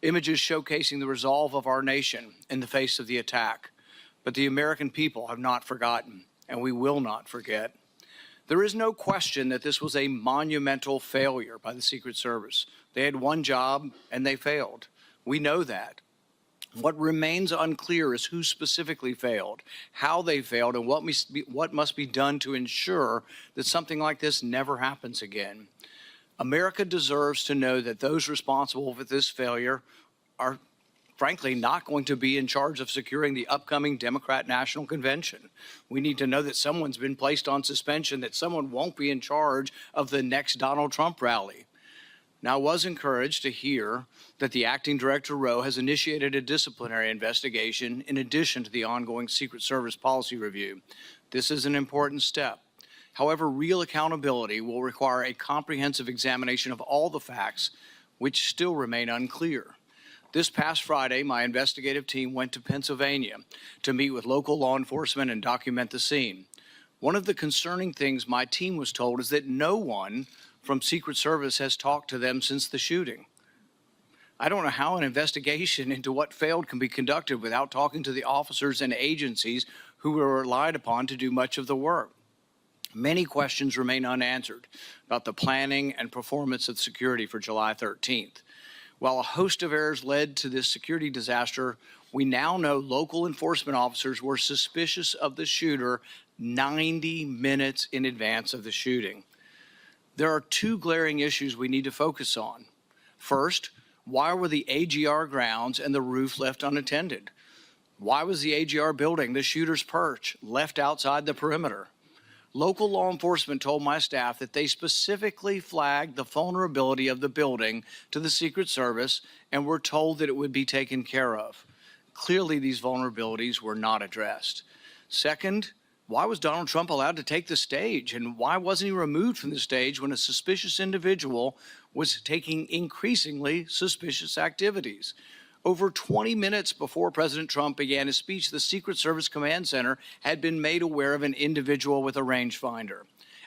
images showcasing the resolve of our nation in the face of the attack. But the American people have not forgotten, and we will not forget. There is no question that this was a monumental failure by the Secret Service. They had one job, and they failed. We know that. What remains unclear is who specifically failed, how they failed, and what must be done to ensure that something like this never happens again. America deserves to know that those responsible for this failure are, frankly, not going to be in charge of securing the upcoming Democrat National Convention. We need to know that someone's been placed on suspension, that someone won't be in charge of the next Donald Trump rally. Now, I was encouraged to hear that the acting director, Rowe, has initiated a disciplinary investigation in addition to the ongoing Secret Service policy review. This is an important step. However, real accountability will require a comprehensive examination of all the facts, which still remain unclear. This past Friday, my investigative team went to Pennsylvania to meet with local law enforcement and document the scene. One of the concerning things my team was told is that no one from Secret Service has talked to them since the shooting. I don't know how an investigation into what failed can be conducted without talking to the officers and agencies who were relied upon to do much of the work. Many questions remain unanswered about the planning and performance of security for July 13th. While a host of errors led to this security disaster, we now know local enforcement officers were suspicious of the shooter 90 minutes in advance of the shooting. There are two glaring issues we need to focus on. First, why were the AGR grounds and the roof left unattended? Why was the AGR building, the shooter's perch, left outside the perimeter? Local law enforcement told my staff that they specifically flagged the vulnerability of the building to the Secret Service and were told that it would be taken care of. Clearly, these vulnerabilities were not addressed. Second, why was Donald Trump allowed to take the stage, and why wasn't he removed from the stage when a suspicious individual was taking increasingly suspicious activities? Over 20 minutes before President Trump began his speech, the Secret Service Command Center had been made aware of an individual with a rangefinder.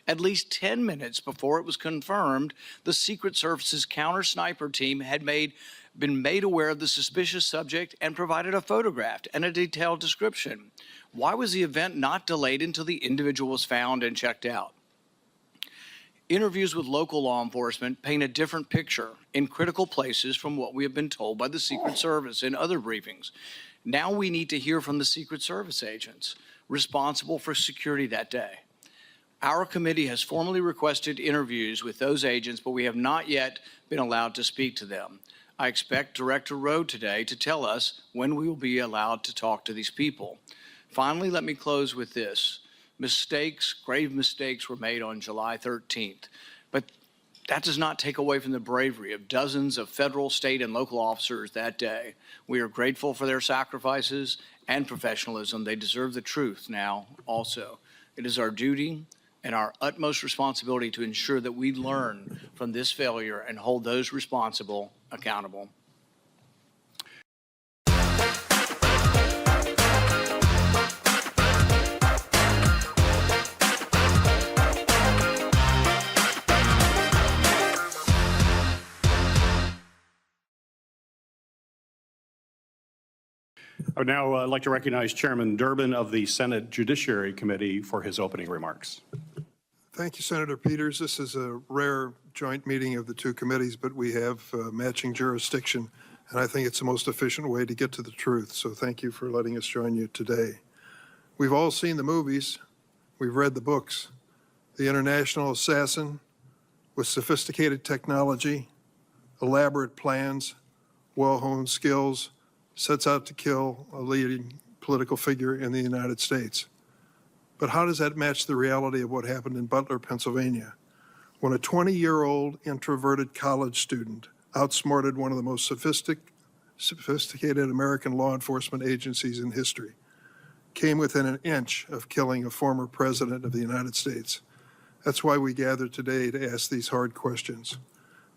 At least 10 minutes before it was confirmed, the Secret Service's counter-sniper team had been made aware of the suspicious subject and provided a photograph and a detailed description. Why was the event not delayed until the individual was found and checked out? Interviews with local law enforcement paint a different picture in critical places from what we have been told by the Secret Service in other briefings. Now we need to hear from the Secret Service agents responsible for security that day. Our committee has formally requested interviews with those agents, but we have not yet been allowed to speak to them. I expect Director Rowe today to tell us when we will be allowed to talk to these people. Finally, let me close with this. Grave mistakes were made on July 13th, but that does not take away from the bravery of dozens of federal, state, and local officers that day. We are grateful for their sacrifices and professionalism. They deserve the truth now also. It is our duty and our utmost responsibility to ensure that we learn from this failure and hold those responsible accountable. I would now like to recognize Chairman Durbin of the Senate Judiciary Committee for his opening remarks. Thank you, Senator Peters. This is a rare joint meeting of the two committees, but we have matching jurisdiction, and I think it's the most efficient way to get to the truth. So thank you for letting us join you today. We've all seen the movies. We've read the books. The international assassin with sophisticated technology, elaborate plans, well-honed skills, sets out to kill a leading political figure in the United States. But how does that match the reality of what happened in Butler, Pennsylvania, when a 20-year-old introverted college student outsmarted one of the most sophisticated American law enforcement agencies in history, came within an inch of killing a former president of the United States? That's why we gathered today to ask these hard questions.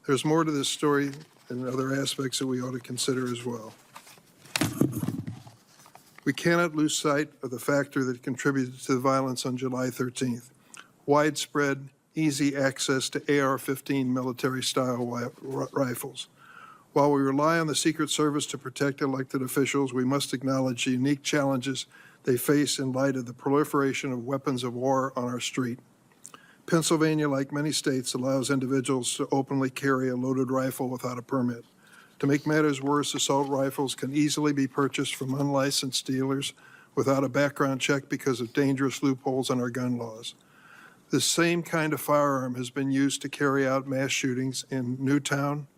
There's more to this story and other aspects that we ought to consider as well. We cannot lose sight of the factor that contributed to the violence on July 13th. Widespread, easy access to AR-15 military-style rifles. While we rely on the Secret Service to protect elected officials, we must acknowledge the unique challenges they face in light of the proliferation of weapons of war on our street. Pennsylvania, like many states, allows individuals to openly carry a loaded rifle without a permit. To make matters worse, assault rifles can easily be purchased from unlicensed dealers without a background check because of dangerous loopholes in our gun laws. This same kind of firearm has been used to carry out mass shootings in Newtown,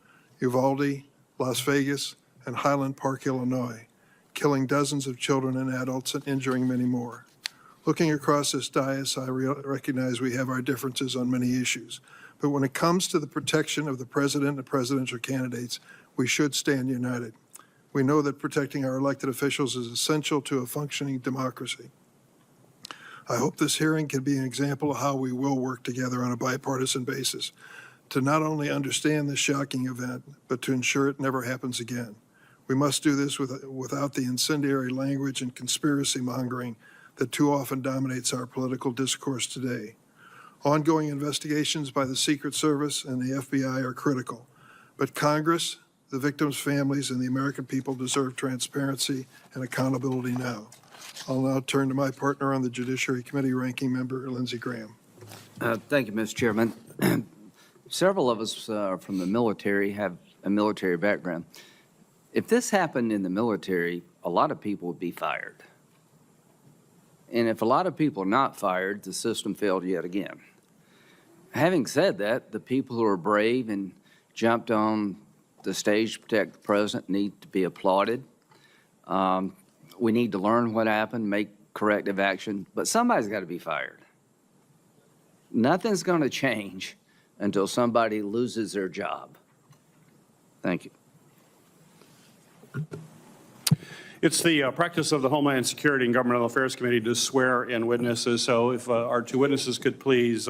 Uvalde, Las Vegas, and Highland Park, Illinois, killing dozens of children and adults and injuring many more. Looking across this dais, I recognize we have our differences on many issues. But when it comes to the protection of the president and presidential candidates, we should stand united. We know that protecting our elected officials is essential to a functioning democracy. I hope this hearing can be an example of how we will work together on a bipartisan basis to not only understand this shocking event, but to ensure it never happens again. We must do this without the incendiary language and conspiracy mongering that too often dominates our political discourse today. Ongoing investigations by the Secret Service and the FBI are critical, but Congress, the victims' families, and the American people deserve transparency and accountability now. I'll now turn to my partner on the Judiciary Committee, Ranking Member Lindsey Graham. Thank you, Mr. Chairman. Several of us from the military have a military background. If this happened in the military, a lot of people would be fired. And if a lot of people are not fired, the system failed yet again. Having said that, the people who are brave and jumped on the stage to protect the president need to be applauded. We need to learn what happened, make corrective action, but somebody's got to be fired. Nothing's going to change until somebody loses their job. Thank you. It's the practice of the Homeland Security and Governmental Affairs Committee to swear in witnesses. So if our two witnesses could please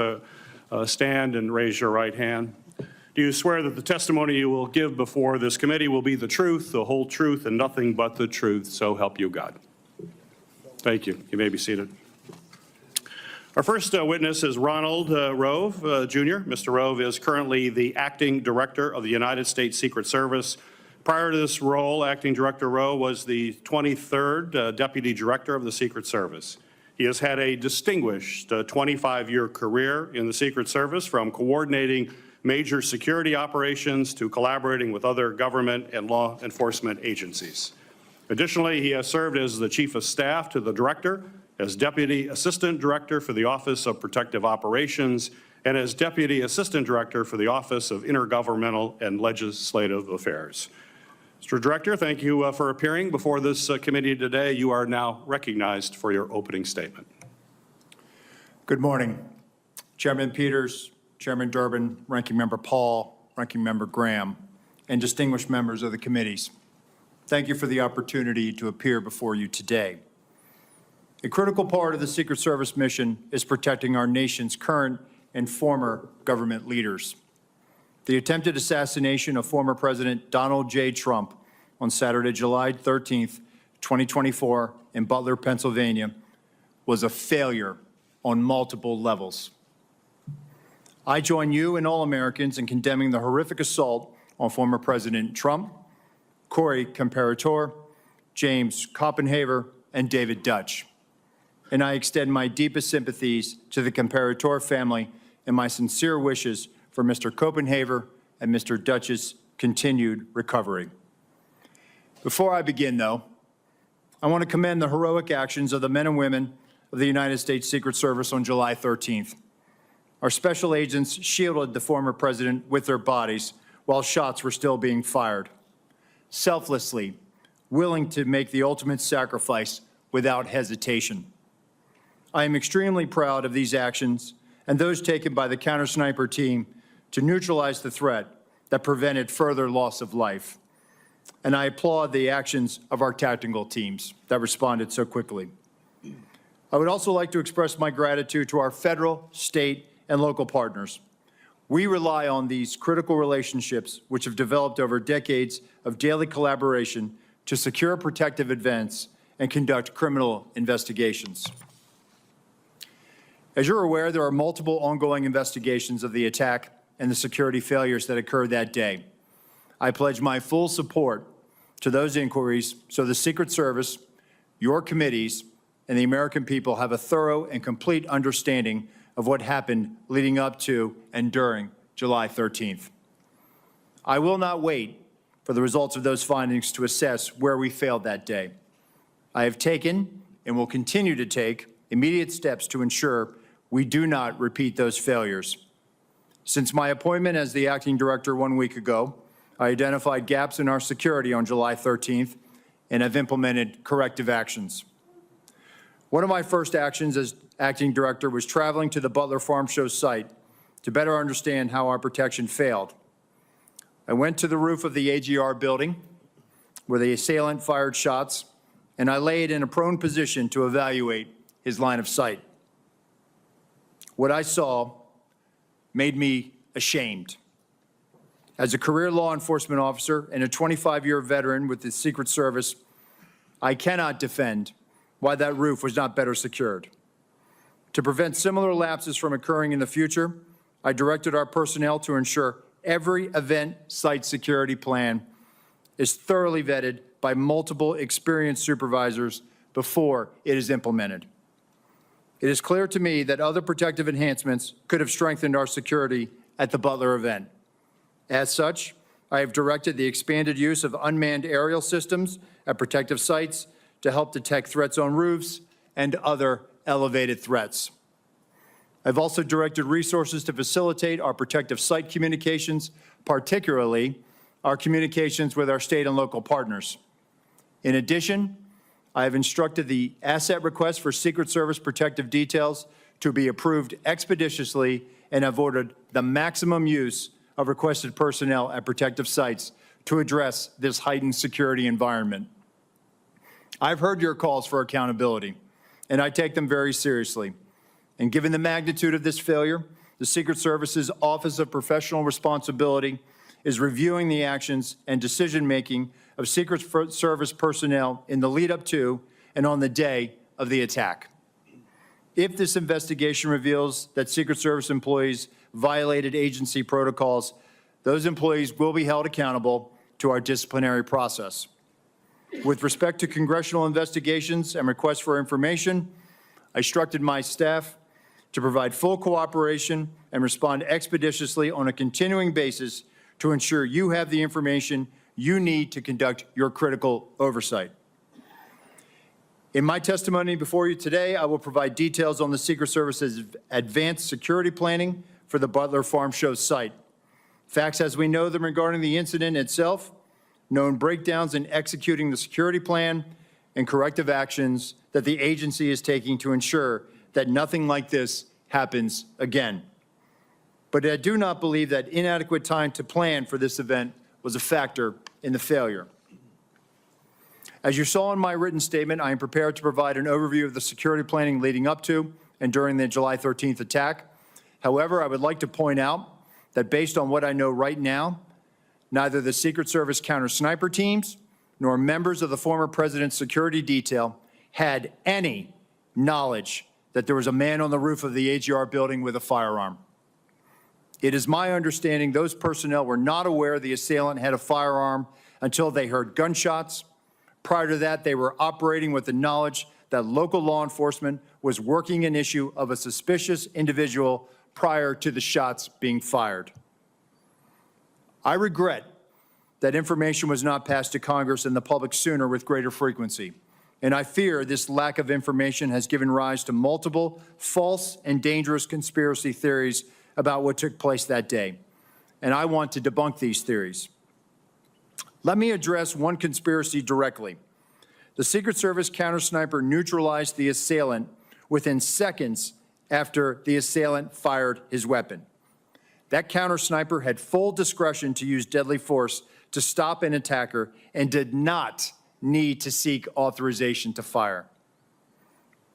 stand and raise your right hand. Do you swear that the testimony you will give before this committee will be the truth, the whole truth, and nothing but the truth, so help you God? Thank you. You may be seated. Our first witness is Ronald Rove, Jr. Mr. Rove is currently the Acting Director of the United States Secret Service. Prior to this role, Acting Director Rove was the 23rd Deputy Director of the Secret Service. He has had a distinguished 25-year career in the Secret Service, from coordinating major security operations to collaborating with other government and law enforcement agencies. Additionally, he has served as the Chief of Staff to the Director, as Deputy Assistant Director for the Office of Protective Operations, and as Deputy Assistant Director for the Office of Intergovernmental and Legislative Affairs. Mr. Director, thank you for appearing before this committee today. You are now recognized for your opening statement. Good morning. Chairman Peters, Chairman Durbin, Ranking Member Paul, Ranking Member Graham, and distinguished members of the committees. Thank you for the opportunity to appear before you today. A critical part of the Secret Service mission is protecting our nation's current and former government leaders. The attempted assassination of former President Donald J. Trump on Saturday, July 13th, 2024, in Butler, Pennsylvania, was a failure on multiple levels. I join you and all Americans in condemning the horrific assault on former President Trump, Corey Comparator, James Copenhaver, and David Dutch. And I extend my deepest sympathies to the Comparator family and my sincere wishes for Mr. Copenhaver and Mr. Dutch's continued recovery. Before I begin, though, I want to commend the heroic actions of the men and women of the United States Secret Service on July 13th. Our special agents shielded the former president with their bodies while shots were still being fired, selflessly, willing to make the ultimate sacrifice without hesitation. I am extremely proud of these actions and those taken by the counter-sniper team to neutralize the threat that prevented further loss of life. And I applaud the actions of our tactical teams that responded so quickly. I would also like to express my gratitude to our federal, state, and local partners. We rely on these critical relationships, which have developed over decades of daily collaboration to secure protective events and conduct criminal investigations. As you're aware, there are multiple ongoing investigations of the attack and the security failures that occurred that day. I pledge my full support to those inquiries so the Secret Service, your committees, and the American people have a thorough and complete understanding of what happened leading up to and during July 13th. I will not wait for the results of those findings to assess where we failed that day. I have taken and will continue to take immediate steps to ensure we do not repeat those failures. Since my appointment as the acting director 1 week ago, I identified gaps in our security on July 13th and have implemented corrective actions. One of my first actions as acting director was traveling to the Butler Farm Show site to better understand how our protection failed. I went to the roof of the AGR building where the assailant fired shots, and I laid in a prone position to evaluate his line of sight. What I saw made me ashamed. As a career law enforcement officer and a 25-year veteran with the Secret Service, I cannot defend why that roof was not better secured. To prevent similar lapses from occurring in the future, I directed our personnel to ensure every event site security plan is thoroughly vetted by multiple experienced supervisors before it is implemented. It is clear to me that other protective enhancements could have strengthened our security at the Butler event. As such, I have directed the expanded use of unmanned aerial systems at protective sites to help detect threats on roofs and other elevated threats. I've also directed resources to facilitate our protective site communications, particularly our communications with our state and local partners. In addition, I have instructed the asset request for Secret Service protective details to be approved expeditiously and have ordered the maximum use of requested personnel at protective sites to address this heightened security environment. I've heard your calls for accountability, and I take them very seriously. And given the magnitude of this failure, the Secret Service's Office of Professional Responsibility is reviewing the actions and decision-making of Secret Service personnel in the lead up to and on the day of the attack. If this investigation reveals that Secret Service employees violated agency protocols, those employees will be held accountable to our disciplinary process. With respect to congressional investigations and requests for information, I instructed my staff to provide full cooperation and respond expeditiously on a continuing basis to ensure you have the information you need to conduct your critical oversight. In my testimony before you today, I will provide details on the Secret Service's advanced security planning for the Butler Farm Show site. Facts as we know them regarding the incident itself, known breakdowns in executing the security plan, and corrective actions that the agency is taking to ensure that nothing like this happens again. But I do not believe that inadequate time to plan for this event was a factor in the failure. As you saw in my written statement, I am prepared to provide an overview of the security planning leading up to and during the July 13th attack. However, I would like to point out that based on what I know right now, neither the Secret Service counter-sniper teams nor members of the former president's security detail had any knowledge that there was a man on the roof of the AGR building with a firearm. It is my understanding those personnel were not aware the assailant had a firearm until they heard gunshots. Prior to that, they were operating with the knowledge that local law enforcement was working an issue of a suspicious individual prior to the shots being fired. I regret that information was not passed to Congress and the public sooner with greater frequency. And I fear this lack of information has given rise to multiple false and dangerous conspiracy theories about what took place that day. And I want to debunk these theories. Let me address one conspiracy directly. The Secret Service counter-sniper neutralized the assailant within seconds after the assailant fired his weapon. That counter-sniper had full discretion to use deadly force to stop an attacker and did not need to seek authorization to fire.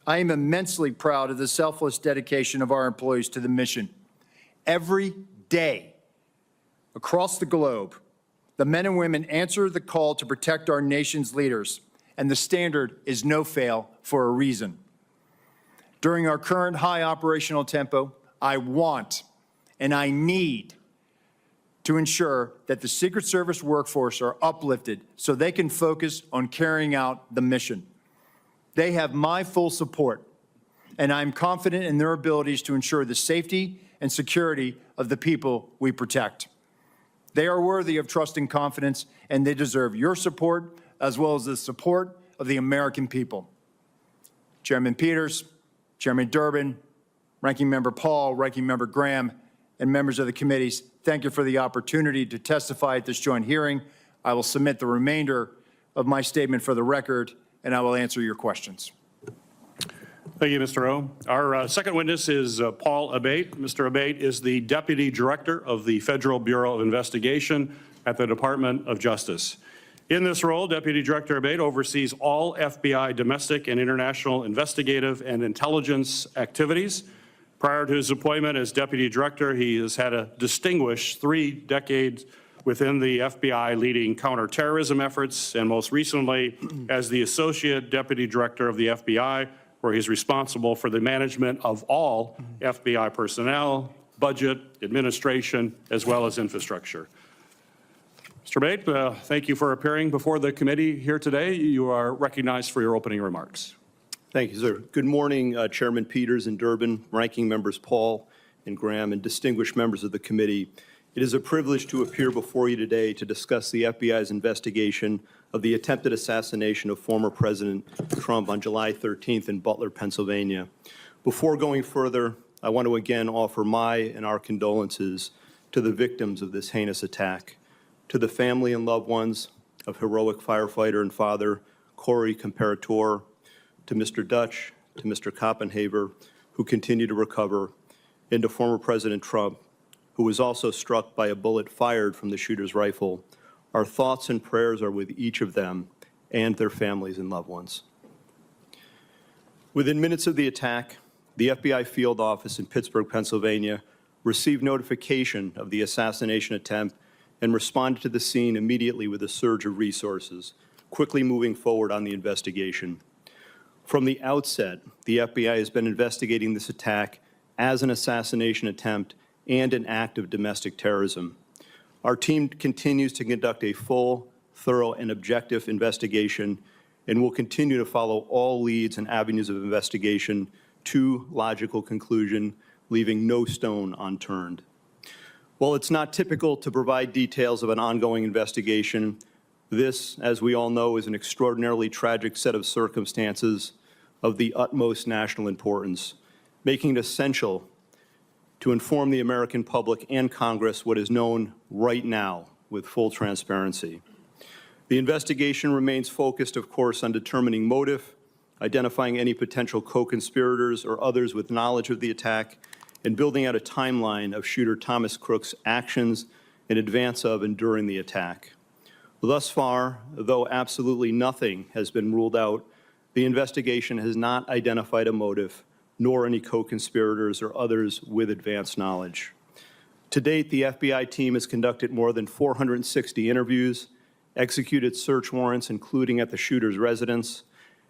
I am immensely proud of the selfless dedication of our employees to the mission. Every day across the globe, the men and women answer the call to protect our nation's leaders, and the standard is no fail for a reason. During our current high operational tempo, I want and I need to ensure that the Secret Service workforce are uplifted so they can focus on carrying out the mission. They have my full support, and I'm confident in their abilities to ensure the safety and security of the people we protect. They are worthy of trust and confidence, and they deserve your support as well as the support of the American people. Chairman Peters, Chairman Durbin, Ranking Member Paul, Ranking Member Graham, and members of the committees, thank you for the opportunity to testify at this joint hearing. I will submit the remainder of my statement for the record, and I will answer your questions. Thank you, Mr. O. Our second witness is Paul Abate. Mr. Abate is the Deputy Director of the Federal Bureau of Investigation at the Department of Justice. In this role, Deputy Director Abate oversees all FBI domestic and international investigative and intelligence activities. Prior to his appointment as Deputy Director, he has had a distinguished 3 decades within the FBI leading counterterrorism efforts, and most recently as the Associate Deputy Director of the FBI, where he's responsible for the management of all FBI personnel, budget, administration, as well as infrastructure. Mr. Abate, thank you for appearing before the committee here today. You are recognized for your opening remarks. Thank you, sir. Good morning, Chairman Peters and Durbin, Ranking Members Paul and Graham, and distinguished members of the committee. It is a privilege to appear before you today to discuss the FBI's investigation of the attempted assassination of former President Trump on July 13th in Butler, Pennsylvania. Before going further, I want to again offer my and our condolences to the victims of this heinous attack, to the family and loved ones of heroic firefighter and father Corey Comparator, to Mr. Dutch, to Mr. Koppenhaver, who continue to recover, and to former President Trump, who was also struck by a bullet fired from the shooter's rifle. Our thoughts and prayers are with each of them and their families and loved ones. Within minutes of the attack, the FBI field office in Pittsburgh, Pennsylvania, received notification of the assassination attempt and responded to the scene immediately with a surge of resources, quickly moving forward on the investigation. From the outset, the FBI has been investigating this attack as an assassination attempt and an act of domestic terrorism. Our team continues to conduct a full, thorough, and objective investigation and will continue to follow all leads and avenues of investigation to logical conclusion, leaving no stone unturned. While it's not typical to provide details of an ongoing investigation, this, as we all know, is an extraordinarily tragic set of circumstances of the utmost national importance, making it essential to inform the American public and Congress what is known right now with full transparency. The investigation remains focused, of course, on determining motive, identifying any potential co-conspirators or others with knowledge of the attack, and building out a timeline of shooter Thomas Crook's actions in advance of and during the attack. Thus far, though absolutely nothing has been ruled out, the investigation has not identified a motive, nor any co-conspirators or others with advanced knowledge. To date, the FBI team has conducted more than 460 interviews, executed search warrants, including at the shooter's residence,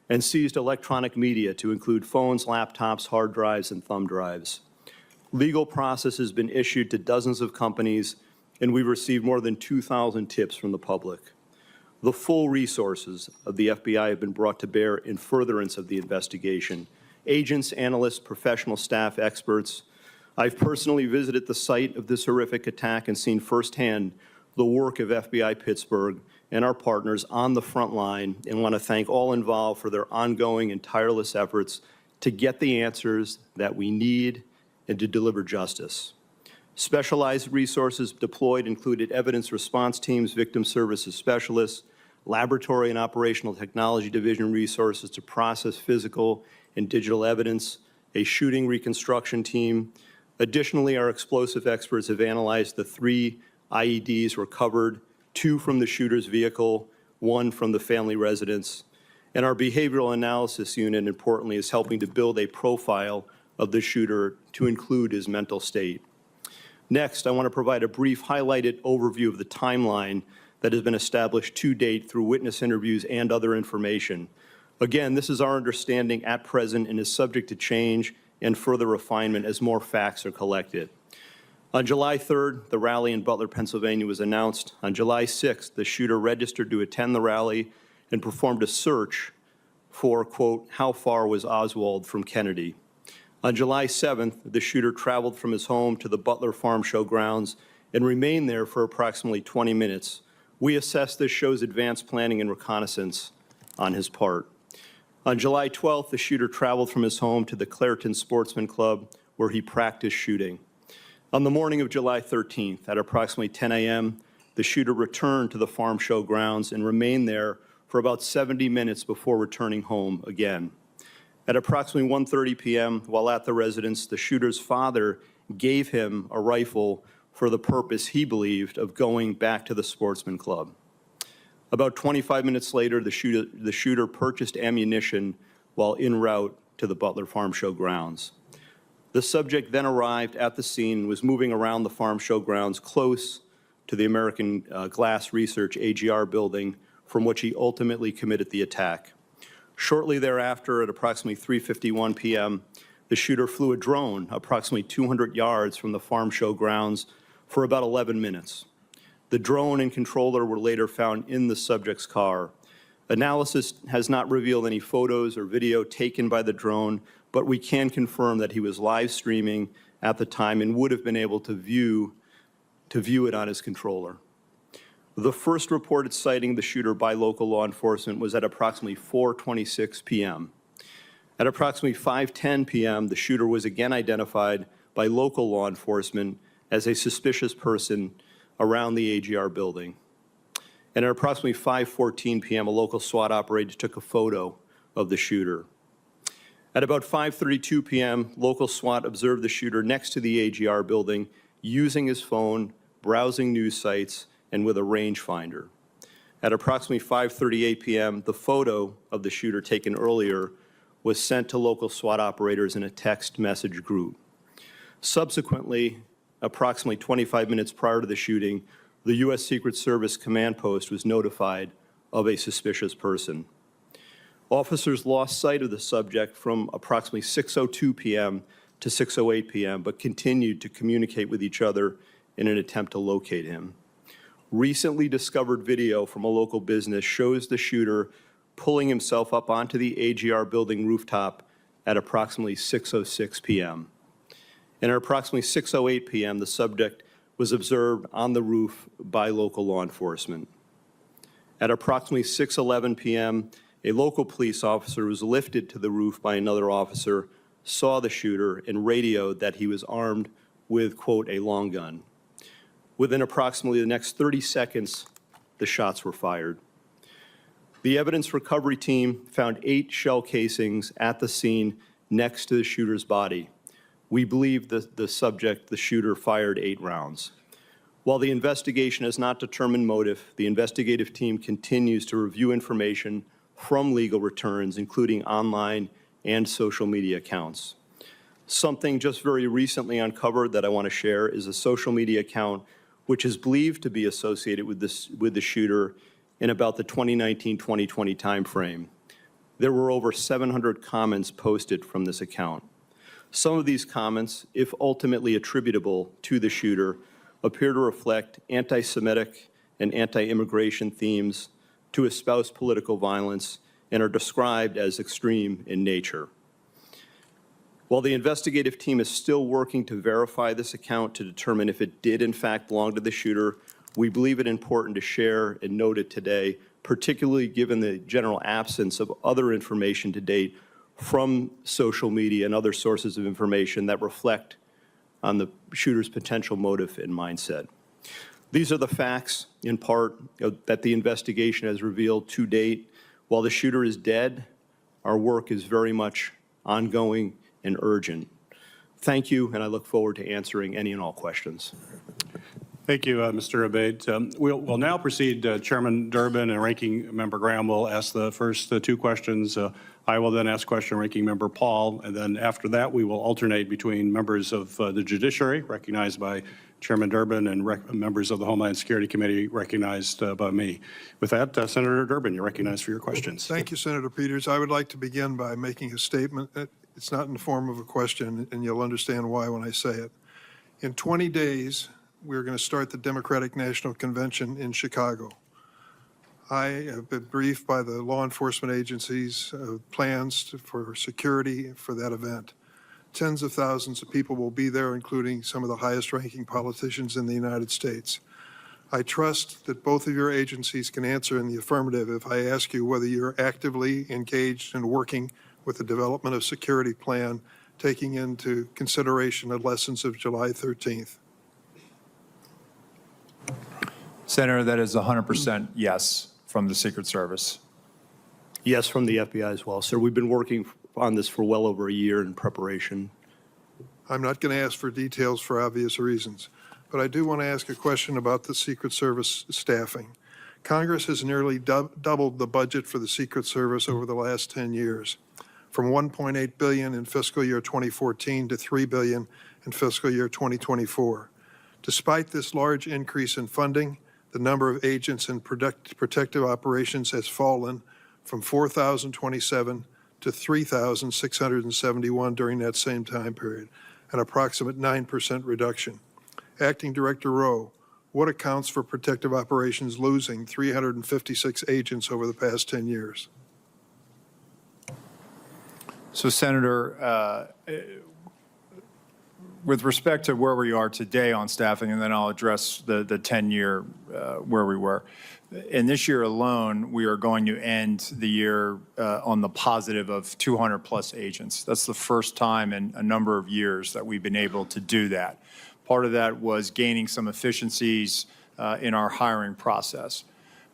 and seized electronic media to include phones, laptops, hard drives, and thumb drives. Legal process has been issued to dozens of companies, and we've received more than 2,000 tips from the public. The full resources of the FBI have been brought to bear in furtherance of the investigation. Agents, analysts, professional staff, experts. I've personally visited the site of this horrific attack and seen firsthand the work of FBI Pittsburgh and our partners on the front line, and want to thank all involved for their ongoing and tireless efforts to get the answers that we need and to deliver justice. Specialized resources deployed included evidence response teams, victim services specialists, laboratory and operational technology division resources to process physical and digital evidence, a shooting reconstruction team. Additionally, our explosive experts have analyzed the 3 IEDs recovered, 2 from the shooter's vehicle, 1 from the family residence. And our behavioral analysis unit, importantly, is helping to build a profile of the shooter to include his mental state. Next, I want to provide a brief highlighted overview of the timeline that has been established to date through witness interviews and other information. Again, this is our understanding at present and is subject to change and further refinement as more facts are collected. On July 3rd, the rally in Butler, Pennsylvania was announced. On July 6th, the shooter registered to attend the rally and performed a search for, quote, how far was Oswald from Kennedy? On July 7th, the shooter traveled from his home to the Butler Farm Show grounds and remained there for approximately 20 minutes. We assess this shows advanced planning and reconnaissance on his part. On July 12th, the shooter traveled from his home to the Clairton Sportsman Club, where he practiced shooting. On the morning of July 13th, at approximately 10 a.m., the shooter returned to the farm show grounds and remained there for about 70 minutes before returning home again. At approximately 1:30 p.m., while at the residence, the shooter's father gave him a rifle for the purpose, he believed, of going back to the Sportsman Club. About 25 minutes later, the shooter purchased ammunition while en route to the Butler Farm Show grounds. The subject then arrived at the scene and was moving around the farm show grounds close to the American Glass Research AGR building, from which he ultimately committed the attack. Shortly thereafter, at approximately 3:51 p.m., the shooter flew a drone approximately 200 yards from the farm show grounds for about 11 minutes. The drone and controller were later found in the subject's car. Analysis has not revealed any photos or video taken by the drone, but we can confirm that he was live streaming at the time and would have been able to view it on his controller. The first reported sighting of the shooter by local law enforcement was at approximately 4:26 p.m. At approximately 5:10 p.m., the shooter was again identified by local law enforcement as a suspicious person around the AGR building. And at approximately 5:14 p.m., a local SWAT operator took a photo of the shooter. At about 5:32 p.m., local SWAT observed the shooter next to the AGR building using his phone, browsing news sites, and with a rangefinder. At approximately 5:38 p.m., the photo of the shooter taken earlier was sent to local SWAT operators in a text message group. Subsequently, approximately 25 minutes prior to the shooting, the U.S. Secret Service command post was notified of a suspicious person. Officers lost sight of the subject from approximately 6:02 p.m. to 6:08 p.m., but continued to communicate with each other in an attempt to locate him. Recently discovered video from a local business shows the shooter pulling himself up onto the AGR building rooftop at approximately 6:06 p.m. And at approximately 6:08 p.m., the subject was observed on the roof by local law enforcement. At approximately 6:11 p.m., a local police officer was lifted to the roof by another officer, saw the shooter, and radioed that he was armed with, quote, a long gun. Within approximately the next 30 seconds, the shots were fired. The evidence recovery team found 8 shell casings at the scene next to the shooter's body. We believe the subject, the shooter, fired 8 rounds. While the investigation has not determined motive, the investigative team continues to review information from legal returns, including online and social media accounts. Something just very recently uncovered that I want to share is a social media account which is believed to be associated with the shooter in about the 2019-2020 timeframe. There were over 700 comments posted from this account. Some of these comments, if ultimately attributable to the shooter, appear to reflect anti-Semitic and anti-immigration themes, to espouse political violence, and are described as extreme in nature. While the investigative team is still working to verify this account to determine if it did in fact belong to the shooter, we believe it important to share and note it today, particularly given the general absence of other information to date from social media and other sources of information that reflect on the shooter's potential motive and mindset. These are the facts, in part, that the investigation has revealed to date. While the shooter is dead, our work is very much ongoing and urgent. Thank you, and I look forward to answering any and all questions. Thank you, Mr. Abate. We'll now proceed. Chairman Durbin and Ranking Member Graham will ask the first 2 questions. I will then ask question Ranking Member Paul, and then after that we will alternate between members of the judiciary, recognized by Chairman Durbin, and members of the Homeland Security Committee, recognized by me. With that, Senator Durbin, you're recognized for your questions. Thank you, Senator Peters. I would like to begin by making a statement that it's not in the form of a question, and you'll understand why when I say it. In 20 days, we're going to start the Democratic National Convention in Chicago. I have been briefed by the law enforcement agencies of plans for security for that event. Tens of thousands of people will be there, including some of the highest ranking politicians in the United States. I trust that both of your agencies can answer in the affirmative if I ask you whether you're actively engaged in working with the development of security plan, taking into consideration the lessons of July 13th. Senator, that is 100% yes from the Secret Service. Yes, from the FBI as well. Sir, we've been working on this for well over a year in preparation. I'm not going to ask for details for obvious reasons, but I do want to ask a question about the Secret Service staffing. Congress has nearly doubled the budget for the Secret Service over the last 10 years, from $1.8 billion in fiscal year 2014 to $3 billion in fiscal year 2024. Despite this large increase in funding, the number of agents in protective operations has fallen from 4,027 to 3,671 during that same time period, an approximate 9% reduction. Acting Director Rowe, what accounts for protective operations losing 356 agents over the past 10 years? So, Senator, with respect to where we are today on staffing, and then I'll address the 10-year where we were. In this year alone, we are going to end the year on the positive of 200 plus agents. That's the first time in a number of years that we've been able to do that. Part of that was gaining some efficiencies in our hiring process.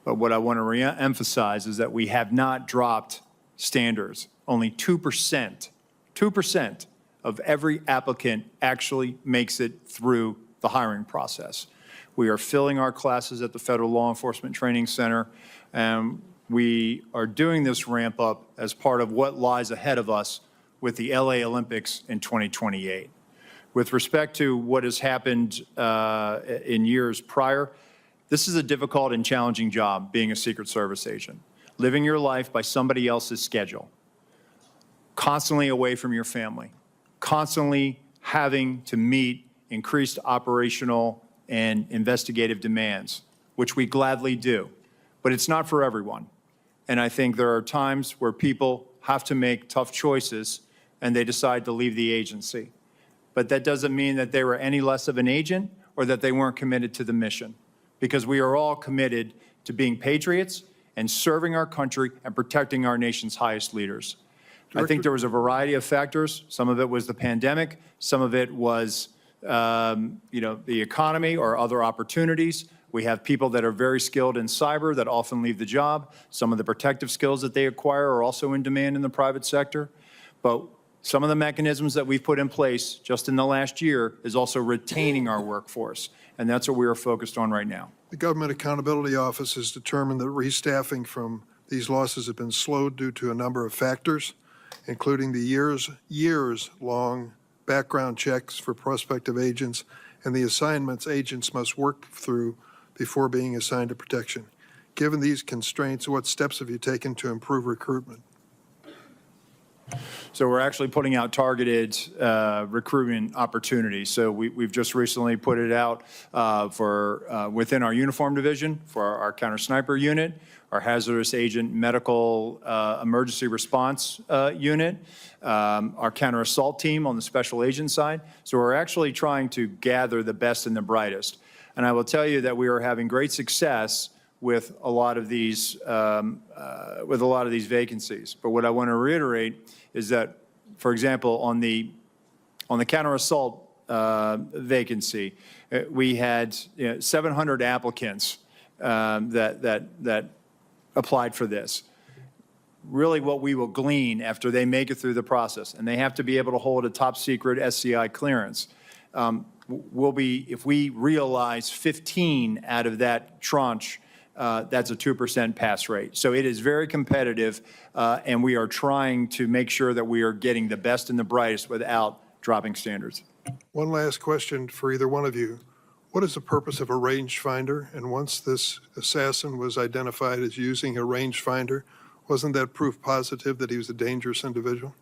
But what I want to re-emphasize is that we have not dropped standards. Only 2% of every applicant actually makes it through the hiring process. We are filling our classes at the Federal Law Enforcement Training Center, and we are doing this ramp up as part of what lies ahead of us with the LA Olympics in 2028. With respect to what has happened in years prior, this is a difficult and challenging job, being a Secret Service agent. Living your life by somebody else's schedule, constantly away from your family, constantly having to meet increased operational and investigative demands, which we gladly do. But it's not for everyone. And I think there are times where people have to make tough choices and they decide to leave the agency. But that doesn't mean that they were any less of an agent or that they weren't committed to the mission, because we are all committed to being patriots and serving our country and protecting our nation's highest leaders. I think there was a variety of factors. Some of it was the pandemic. Some of it was, the economy or other opportunities. We have people that are very skilled in cyber that often leave the job. Some of the protective skills that they acquire are also in demand in the private sector. But some of the mechanisms that we've put in place just in the last year is also retaining our workforce. And that's what we are focused on right now. The Government Accountability Office has determined that restaffing from these losses have been slowed due to a number of factors, including the years-long background checks for prospective agents and the assignments agents must work through before being assigned to protection. Given these constraints, what steps have you taken to improve recruitment? So we're actually putting out targeted recruitment opportunities. So we've just recently put it out for within our uniform division for our counter sniper unit, our hazardous agent medical emergency response unit, our counter assault team on the special agent side. So we're actually trying to gather the best and the brightest. And I will tell you that we are having great success with a lot of these vacancies. But what I want to reiterate is that, for example, on the counter assault vacancy, we had 700 applicants that applied for this. Really, what we will glean after they make it through the process, and they have to be able to hold a top secret SCI clearance, will be, if we realize 15 out of that tranche, that's a 2% pass rate. So it is very competitive, and we are trying to make sure that we are getting the best and the brightest without dropping standards. One last question for either one of you. What is the purpose of a rangefinder? And once this assassin was identified as using a rangefinder, wasn't that proof positive that he was a dangerous individual?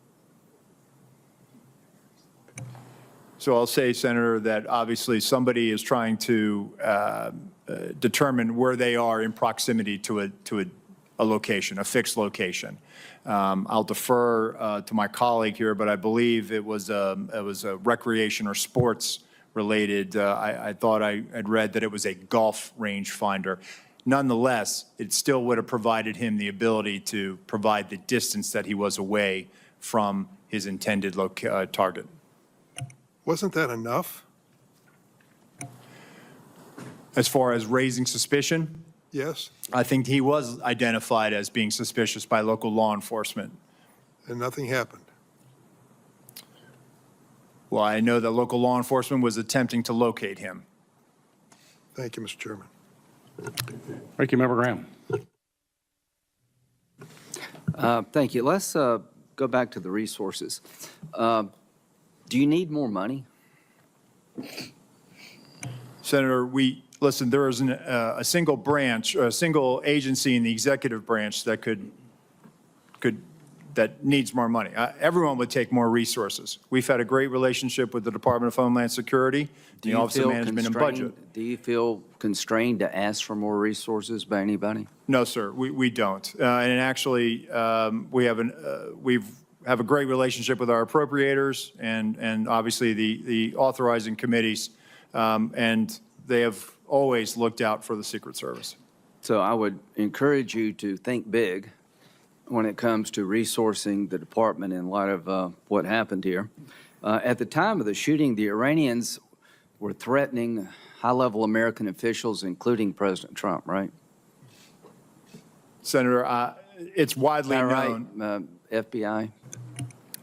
So I'll say, Senator, that obviously somebody is trying to determine where they are in proximity to a location, a fixed location. I'll defer to my colleague here, but I believe it was a recreation or sports related. I thought I had read that it was a golf range finder. Nonetheless, it still would have provided him the ability to provide the distance that he was away from his intended target. Wasn't that enough? As far as raising suspicion, Yes, I think he was identified as being suspicious by local law enforcement. and nothing happened. Well, I know that local law enforcement was attempting to locate him. Thank you, Mr. Chairman. Thank you, Member Graham. Thank you. Let's go back to the resources. Do you need more money? Senator, listen, there is a single branch, or a single agency in the executive branch that that needs more money. Everyone would take more resources. We've had a great relationship with the Department of Homeland Security, the Office of Management and Budget. Do you feel constrained to ask for more resources by anybody? No, sir, we don't. And actually, we have a great relationship with our appropriators and obviously the authorizing committees, and they have always looked out for the Secret Service. So I would encourage you to think big when it comes to resourcing the department in light of what happened here. At the time of the shooting, the Iranians were threatening high-level American officials, including President Trump, right? Senator, it's widely known. Right? FBI?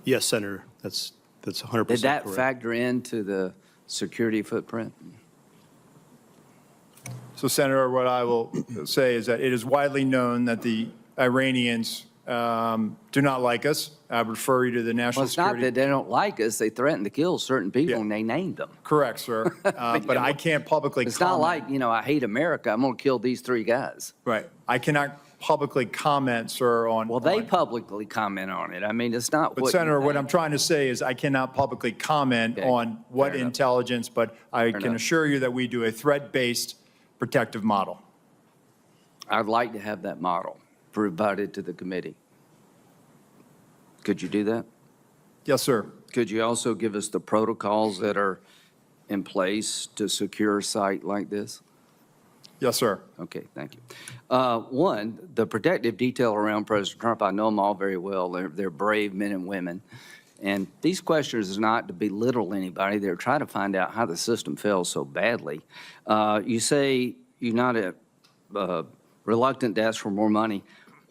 Yes, Senator, that's 100% Did that correct. factor into the security footprint? So, Senator, what I will say is that it is widely known that the Iranians do not like us. I would refer you to the National Well, it's not Security. that they don't like us. They threaten to kill certain people, and they named them. Correct, sir. But I can't publicly It's comment. not like, I hate America. I'm going to kill these 3 guys. Right. I cannot publicly comment, sir, on. Well, they publicly comment on it. I mean, it's not But what Senator, you what think. I'm trying to say is I cannot publicly comment on what Fair enough. intelligence, but I Fair can enough. assure you that we do a threat-based protective model. I'd like to have that model provided to the committee. Could you do that? Yes, sir. Could you also give us the protocols that are in place to secure a site like this? Yes, sir. Okay, thank you. One, the protective detail around President Trump, I know them all very well. They're brave men and women. And these questions is not to belittle anybody. They're trying to find out how the system fails so badly. You say you're not reluctant to ask for more money.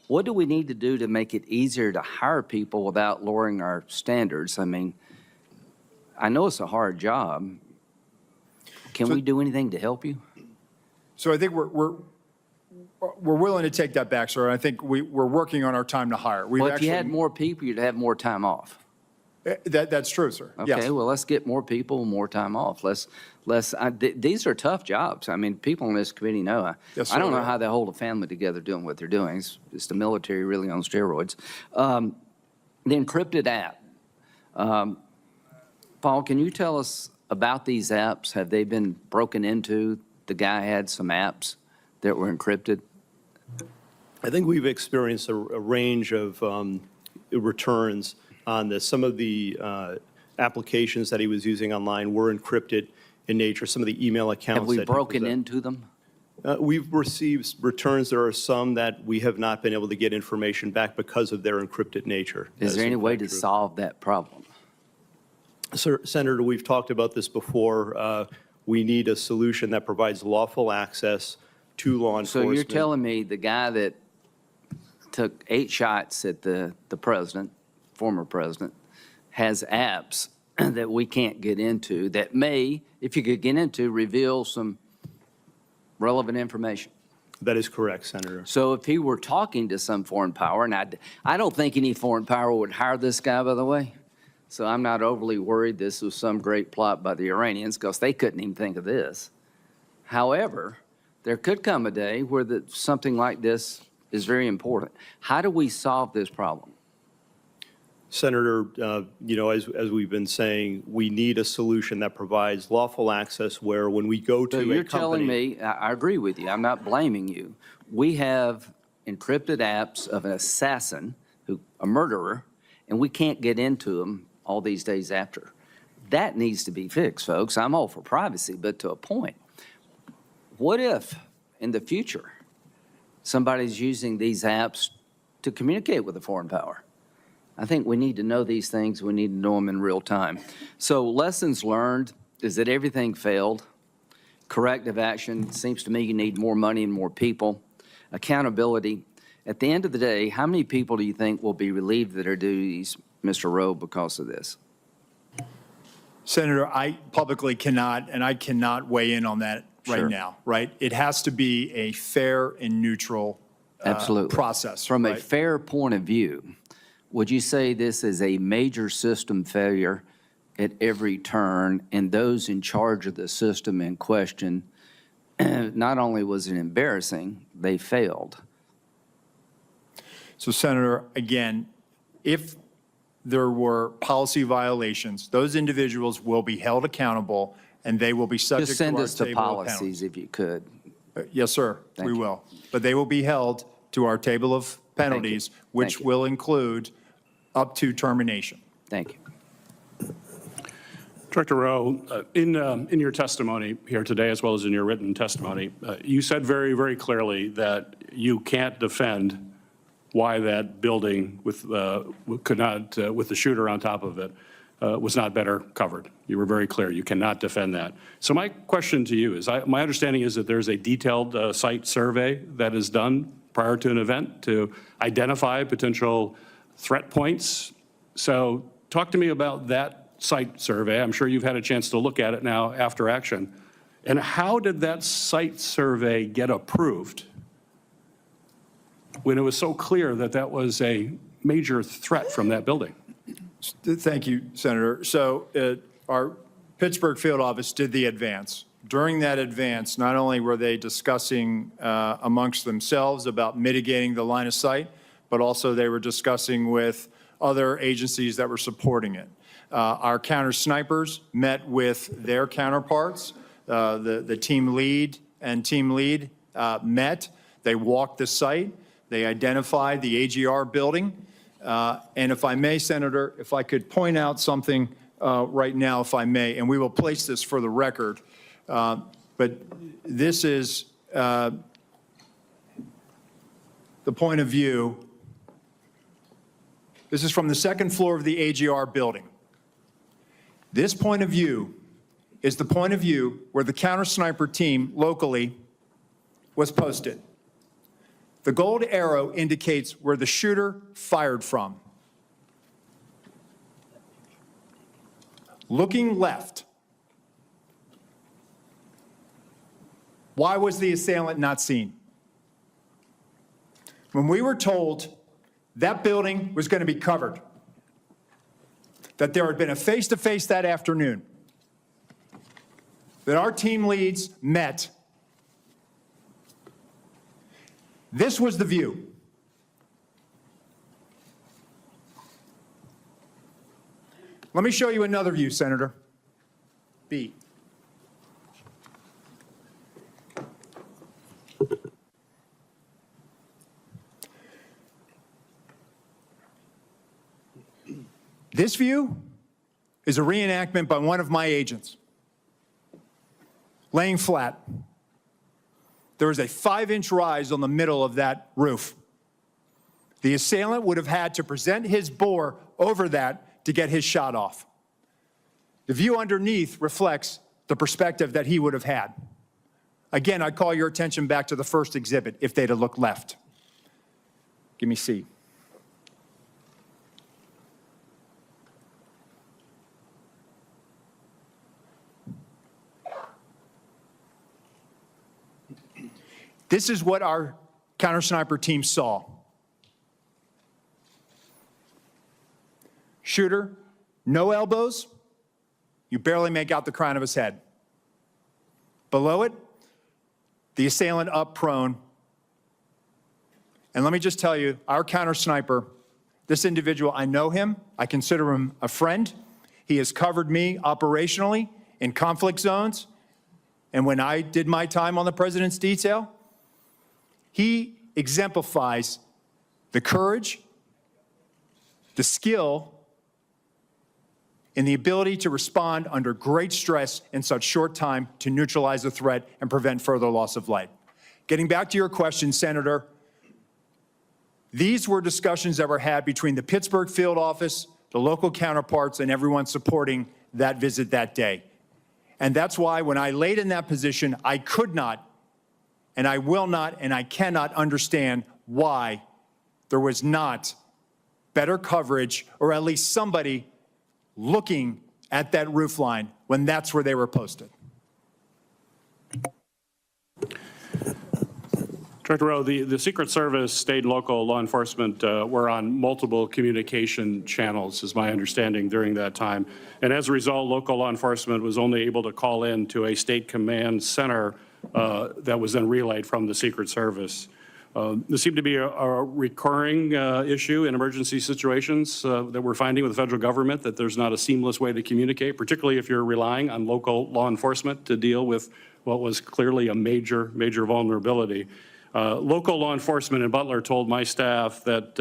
What do we need to do to make it easier to hire people without lowering our standards? I mean, I know it's a hard job. Can we do anything to help you? So I think we're willing to take that back, sir. I think we're working on our time to hire. Well, if you had more people, you'd have more time off. That's true, sir. Okay, Yes. well, let's get more people, more time off. These are tough jobs. I mean, people on this committee know. Yes, I don't sir. know how they hold a family together doing what they're doing. It's the military really on steroids. The encrypted app. Paul, can you tell us about these apps? Have they been broken into? The guy had some apps that were encrypted. I think we've experienced a range of returns on this. Some of the applications that he was using online were encrypted in nature. Some of the email accounts. Have we that he broken was, into them? We've received returns. There are some that we have not been able to get information back because of their encrypted nature. Is That there in any way fact to true. solve that problem? Sir, Senator, we've talked about this before. We need a solution that provides lawful access to law So enforcement. you're telling me the guy that took 8 shots at the president, former president, has apps that we can't get into that may, if you could get into, reveal some relevant information? That is correct, Senator. So if he were talking to some foreign power, and I don't think any foreign power would hire this guy, by the way. So I'm not overly worried this was some great plot by the Iranians because they couldn't even think of this. However, there could come a day where something like this is very important. How do we solve this problem? Senator, as we've been saying, we need a solution that provides lawful access where when we go to So a you're company. telling me, I agree with you, I'm not blaming you. We have encrypted apps of an assassin, a murderer, and we can't get into them all these days after. That needs to be fixed, folks. I'm all for privacy, but to a point. What if, in the future, somebody's using these apps to communicate with a foreign power? I think we need to know these things. We need to know them in real time. So lessons learned is that everything failed. Corrective action, seems to me you need more money and more people. Accountability. At the end of the day, how many people do you think will be relieved of their duties, Mr. Rowe, because of this? Senator, I publicly cannot, and I cannot weigh in on that right now, right? It has to be a fair and neutral process. From a fair point of view, would you say this is a major system failure at every turn, and those in charge of the system in question, not only was it embarrassing, they failed? So, Senator, again, if there were policy violations, those individuals will be held accountable, and they will be subject Just to send our us the table of policies penalties. if you could. Yes, sir, we will. But they will be held to our table of penalties, which will include up to termination. Thank you. Director Rowe, in your testimony here today, as well as in your written testimony, you said very, very clearly that you can't defend why that building with the shooter on top of it was not better covered. You were very clear. You cannot defend that. So my question to you is, my understanding is that there's a detailed site survey that is done prior to an event to identify potential threat points. So talk to me about that site survey. I'm sure you've had a chance to look at it now after action. And how did that site survey get approved when it was so clear that that was a major threat from that building? Thank you, Senator. So our Pittsburgh field office did the advance. During that advance, not only were they discussing amongst themselves about mitigating the line of sight, but also they were discussing with other agencies that were supporting it. Our counter snipers met with their counterparts. The team lead and team lead met. They walked the site. They identified the AGR building. And if I may, Senator, if I could point out something right now, if I may, and we will place this for the record, but this is the point of view. This is from the second floor of the AGR building. This point of view is the point of view where the counter sniper team locally was posted. The gold arrow indicates where the shooter fired from. Looking left, why was the assailant not seen? When we were told that building was going to be covered, that there had been a face-to-face that afternoon, that our team leads met, this was the view. Let me show you another view, Senator. B. This view is a reenactment by one of my agents, laying flat. There was a 5-inch rise on the middle of that roof. The assailant would have had to present his bore over that to get his shot off. The view underneath reflects the perspective that he would have had. Again, I call your attention back to the first exhibit, if they'd have looked left. Give me C. This is what our counter sniper team saw. Shooter, no elbows. You barely make out the crown of his head. Below it, the assailant up prone. And let me just tell you, our counter sniper This individual, I know him. I consider him a friend. He has covered me operationally in conflict zones. And when I did my time on the president's detail, he exemplifies the courage, the skill, and the ability to respond under great stress in such short time to neutralize the threat and prevent further loss of life. Getting back to your question, Senator, these were discussions that were had between the Pittsburgh field office, the local counterparts, and everyone supporting that visit that day. And that's why when I laid in that position, I could not, and I will not, and I cannot understand why there was not better coverage, or at least somebody looking at that roof line when that's where they were posted. Director Rowe, the Secret Service, state and local law enforcement were on multiple communication channels, is my understanding, during that time. And as a result, local law enforcement was only able to call in to a state command center that was then relayed from the Secret Service. This seemed to be a recurring issue in emergency situations that we're finding with the federal government, that there's not a seamless way to communicate, particularly if you're relying on local law enforcement to deal with what was clearly a major vulnerability. Local law enforcement in Butler told my staff that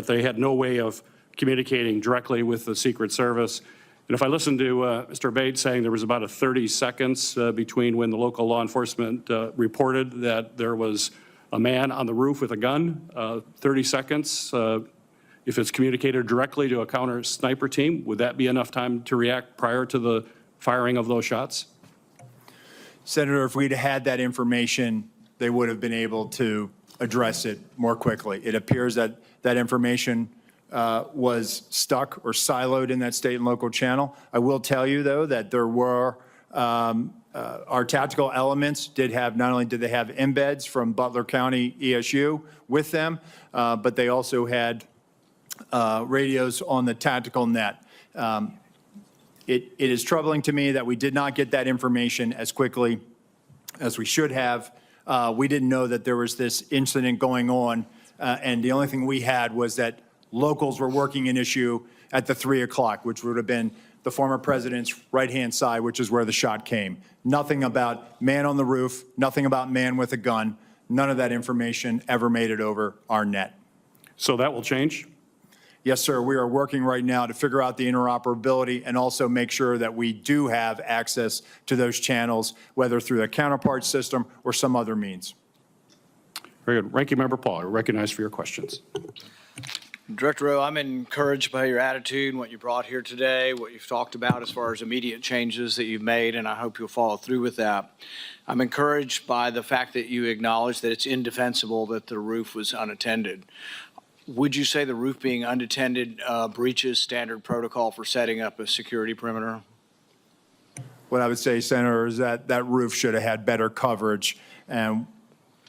they had no way of communicating directly with the Secret Service. And if I listened to Mr. Bates saying there was about 30 seconds between when the local law enforcement reported that there was a man on the roof with a gun, 30 seconds, if it's communicated directly to a counter sniper team, would that be enough time to react prior to the firing of those shots? Senator, if we'd had that information, they would have been able to address it more quickly. It appears that that information was stuck or siloed in that state and local channel. I will tell you, though, that there were our tactical elements did have, not only did they have embeds from Butler County ESU with them, but they also had radios on the tactical net. It is troubling to me that we did not get that information as quickly as we should have. We didn't know that there was this incident going on, and the only thing we had was that locals were working an issue at the 3 o'clock, which would have been the former president's right-hand side, which is where the shot came. Nothing about man on the roof, nothing about man with a gun. None of that information ever made it over our net. So that will change? Yes, sir. We are working right now to figure out the interoperability and also make sure that we do have access to those channels, whether through the counterpart system or some other means. Very good. Ranking Member Paul, you're recognized for your questions. Director Rowe, I'm encouraged by your attitude and what you brought here today, what you've talked about as far as immediate changes that you've made, and I hope you'll follow through with that. I'm encouraged by the fact that you acknowledge that it's indefensible that the roof was unattended. Would you say the roof being unattended breaches standard protocol for setting up a security perimeter? What I would say, Senator, is that that roof should have had better coverage, and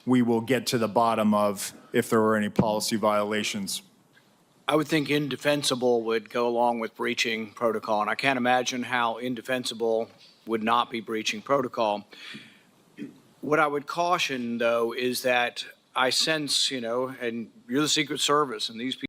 we will get to the bottom of if there were any policy violations. I would think indefensible would go along with breaching protocol, and I can't imagine how indefensible would not be breaching protocol. What I would caution, though, is that I sense, and you're the Secret Service, and these people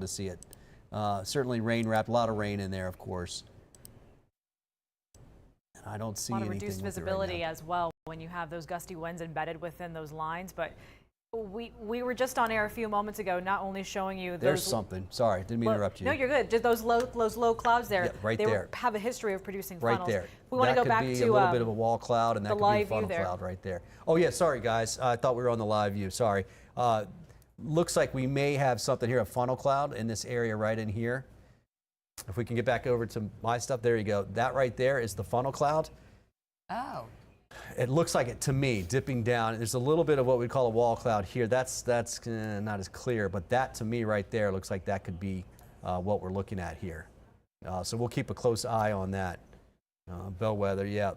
to see it. Certainly rain wrapped, a lot of rain in there, of course. And I don't see anything. A lot of reduced with it right visibility now. as well when you have those gusty winds embedded within those lines. But we were just on air a few moments ago, not only showing you those. There's something. Sorry, didn't mean to interrupt you. No, you're good. Just those low clouds there. Yeah, right they there. Have a history of producing Right funnels. there. We want to go back to that could be a little bit of a wall cloud, and that the could be a live funnel view there. cloud right there. Oh yeah, sorry guys. I thought we were on the live view. Sorry. Looks like we may have something here, a funnel cloud in this area right in here. If we can get back over to my stuff, there you go. That right there is the funnel cloud. Oh. It looks like it to me, dipping down. There's a little bit of what we call a wall cloud here. That's not as clear, but that to me right there looks like that could be what we're looking at here. So we'll keep a close eye on that. Bellwether, yeah,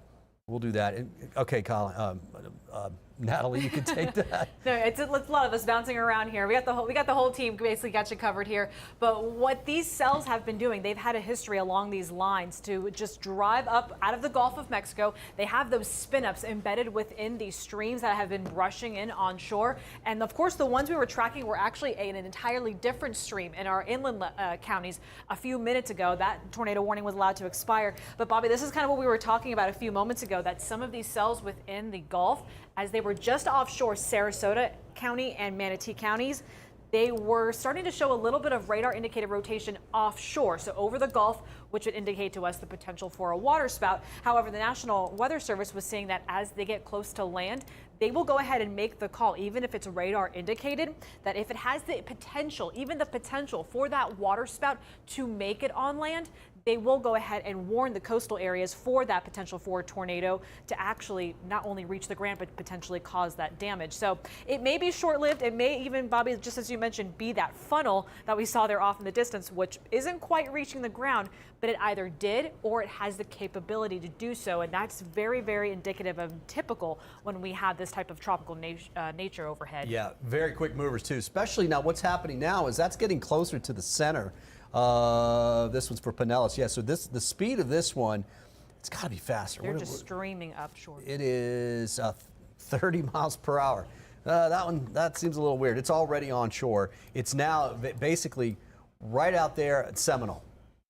we'll do that. Okay, Colin, Natalie, you can take that. No, it's a lot of us bouncing around here. We got the whole team basically got you covered here. But what these cells have been doing, they've had a history along these lines to just drive up out of the Gulf of Mexico. They have those spin-ups embedded within these streams that have been rushing in onshore. And of course, the ones we were tracking were actually an entirely different stream in our inland counties a few minutes ago. That tornado warning was allowed to expire. But Bobby, this is kind of what we were talking about a few moments ago, that some of these cells within the Gulf, as they were just offshore Sarasota County and Manatee counties, they were starting to show a little bit of radar indicated rotation offshore, so over the Gulf, which would indicate to us the potential for a water spout. However, the National Weather Service was saying that as they get close to land, they will go ahead and make the call, even if it's radar indicated, that if it has the potential, even the potential for that water spout to make it on land, they will go ahead and warn the coastal areas for that potential for a tornado to actually not only reach the ground, but potentially cause that damage. So it may be short-lived. It may even, Bobby, just as you mentioned, be that funnel that we saw there off in the distance, which isn't quite reaching the ground, but it either did or it has the capability to do so. And that's very, very indicative of typical when we have this type of tropical nature overhead. Yeah, very quick movers too, especially now what's happening now is that's getting closer to the center. This one's for Pinellas. Yeah, so the speed of this one, it's got to be faster. They're just streaming up shore. It is 30 miles per hour. That seems a little weird. It's already on shore. It's now basically right out there at Seminole.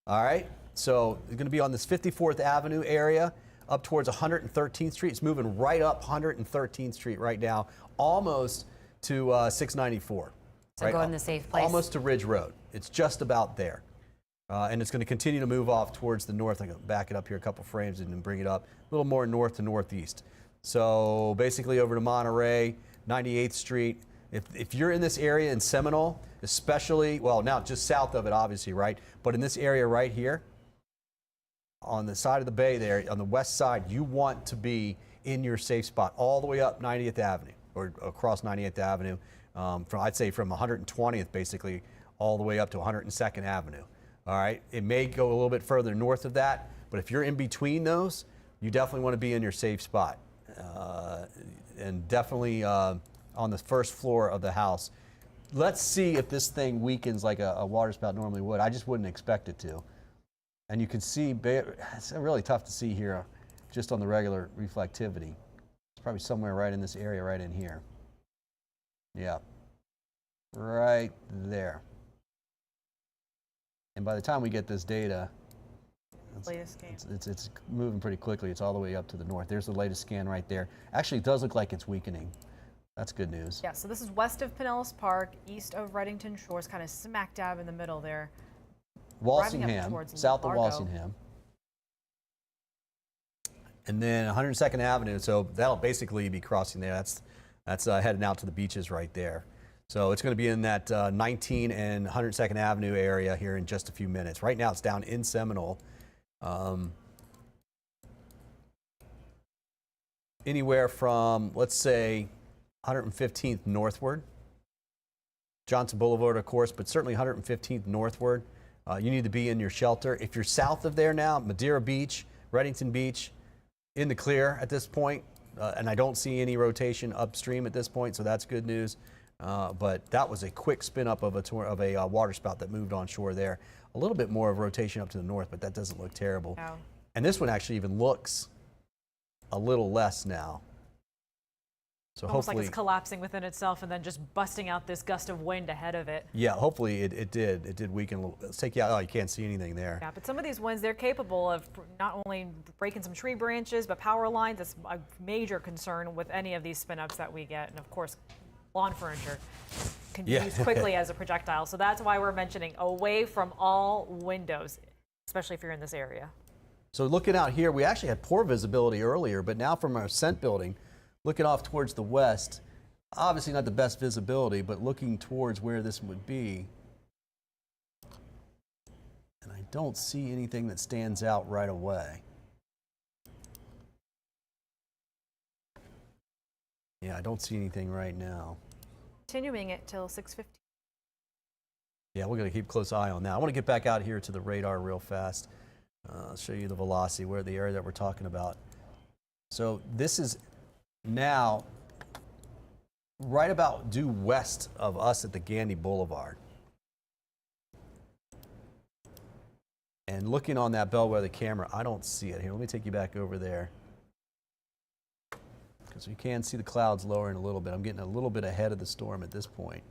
All right, so it's going to be on this 54th Avenue area up towards 113th Street. It's moving right up 113th Street right now, almost to 694. So right? go in the safe place. Almost to Ridge Road. It's just about there. And it's going to continue to move off towards the north. I'm going to back it up here a couple frames and then bring it up a little more north to northeast. So basically over to Monterey, 98th Street. If you're in this area in Seminole, especially, well, now just south of it, obviously, right? But in this area right here, on the side of the bay there, on the west side, you want to be in your safe spot all the way up 90th Avenue or across 90th Avenue. I'd say from 120th basically all the way up to 102nd Avenue. All right, it may go a little bit further north of that, but if you're in between those, you definitely want to be in your safe spot. And definitely on the first floor of the house. Let's see if this thing weakens like a water spout normally would. I just wouldn't expect it to. And you can see, it's really tough to see here just on the regular reflectivity. It's probably somewhere right in this area, right in here. Yeah, right there. And by the time we get this data, it's moving pretty quickly. It's all the way up to the north. There's the latest scan right there. Actually, it does look like it's weakening. That's good news. Yeah, so this is west of Pinellas Park, east of Reddington Shores, kind of smack dab in the middle there. Walsingham, south of Walsingham. And then 102nd Avenue, so that'll basically be crossing there. That's heading out to the beaches right there. So it's going to be in that 19 and 102nd Avenue area here in just a few minutes. Right now it's down in Seminole. Anywhere from, let's say, 115th northward. Johnson Boulevard, of course, but certainly 115th northward. You need to be in your shelter. If you're south of there now, Madeira Beach, Reddington Beach, in the clear at this point. And I don't see any rotation upstream at this point, so that's good news. But that was a quick spin up of a water spout that moved on shore there. A little bit more of rotation up to the north, but that doesn't look terrible. No. And this one actually even looks a little less now. So almost hopefully, like it's collapsing within itself and then just busting out this gust of wind ahead of it. yeah, hopefully it did weaken a little. Let's take you out. Oh, you can't see anything there. Yeah, but some of these winds, they're capable of not only breaking some tree branches, but power lines. That's a major concern with any of these spin-ups that we get. And of course, lawn furniture can be used quickly as a projectile. So that's why we're mentioning away from all windows, especially if you're in this area. So looking out here, we actually had poor visibility earlier, but now from our ascent building, looking off towards the west, obviously not the best visibility, but looking towards where this would be. And I don't see anything that stands out right away. Yeah, I don't see anything right now. Continuing it till 6:15. Yeah, we're going to keep a close eye on that. I want to get back out here to the radar real fast. I'll show you the velocity, where the area that we're talking about. So this is now right about due west of us at the Gandy Boulevard. And looking on that bellwether camera, I don't see it here. Let me take you back over there. Because you can see the clouds lowering a little bit. I'm getting a little bit ahead of the storm at this point.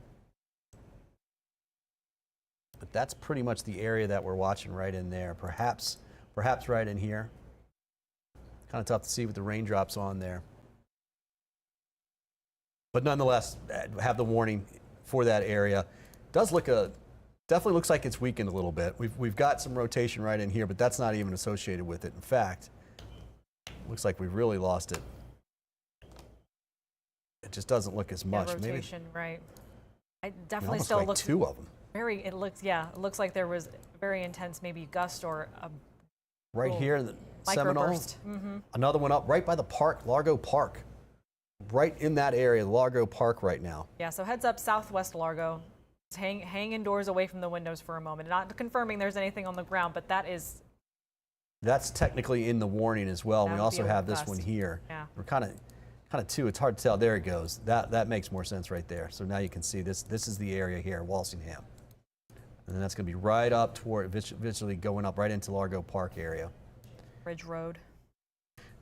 But that's pretty much the area that we're watching right in there. Perhaps right in here. Kind of tough to see with the raindrops on there. But nonetheless, have the warning for that area. Does look definitely looks like it's weakened a little bit. We've got some rotation right in here, but that's not even associated with it. In fact, looks like we've really lost it. It just doesn't look as much. Rotation, maybe, right. I definitely almost still like looks two of them. It looks like there was very intense, maybe gust or a right here in the Seminole. Mm-hmm. Another one up right by the park, Largo Park. Right in that area, Largo Park right now. Yeah, so heads up southwest Largo. Just hang indoors away from the windows for a moment. Not confirming there's anything on the ground, but that's technically in the warning as well. We also have this one here. Yeah. We're kind of two. It's hard to tell. There it goes. That makes more sense right there. So now you can see this. This is the area here, Walsingham. And then that's going to be right up toward, visually going up right into Largo Park area. Ridge Road.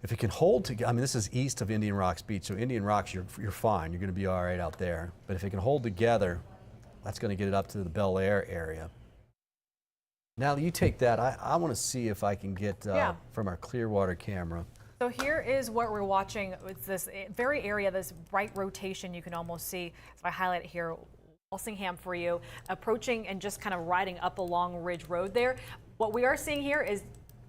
If it can hold together, I mean, this is east of Indian Rocks Beach, so Indian Rocks, you're fine. You're going to be all right out there. But if it can hold together, that's going to get it up to the Bel Air area. Now you take that. I want to see if I can get from our Clearwater camera. So here is what we're watching. It's this very area, this bright rotation you can almost see. If I highlight it here, Walsingham for you, approaching and just kind of riding up along Ridge Road there. What we are seeing here is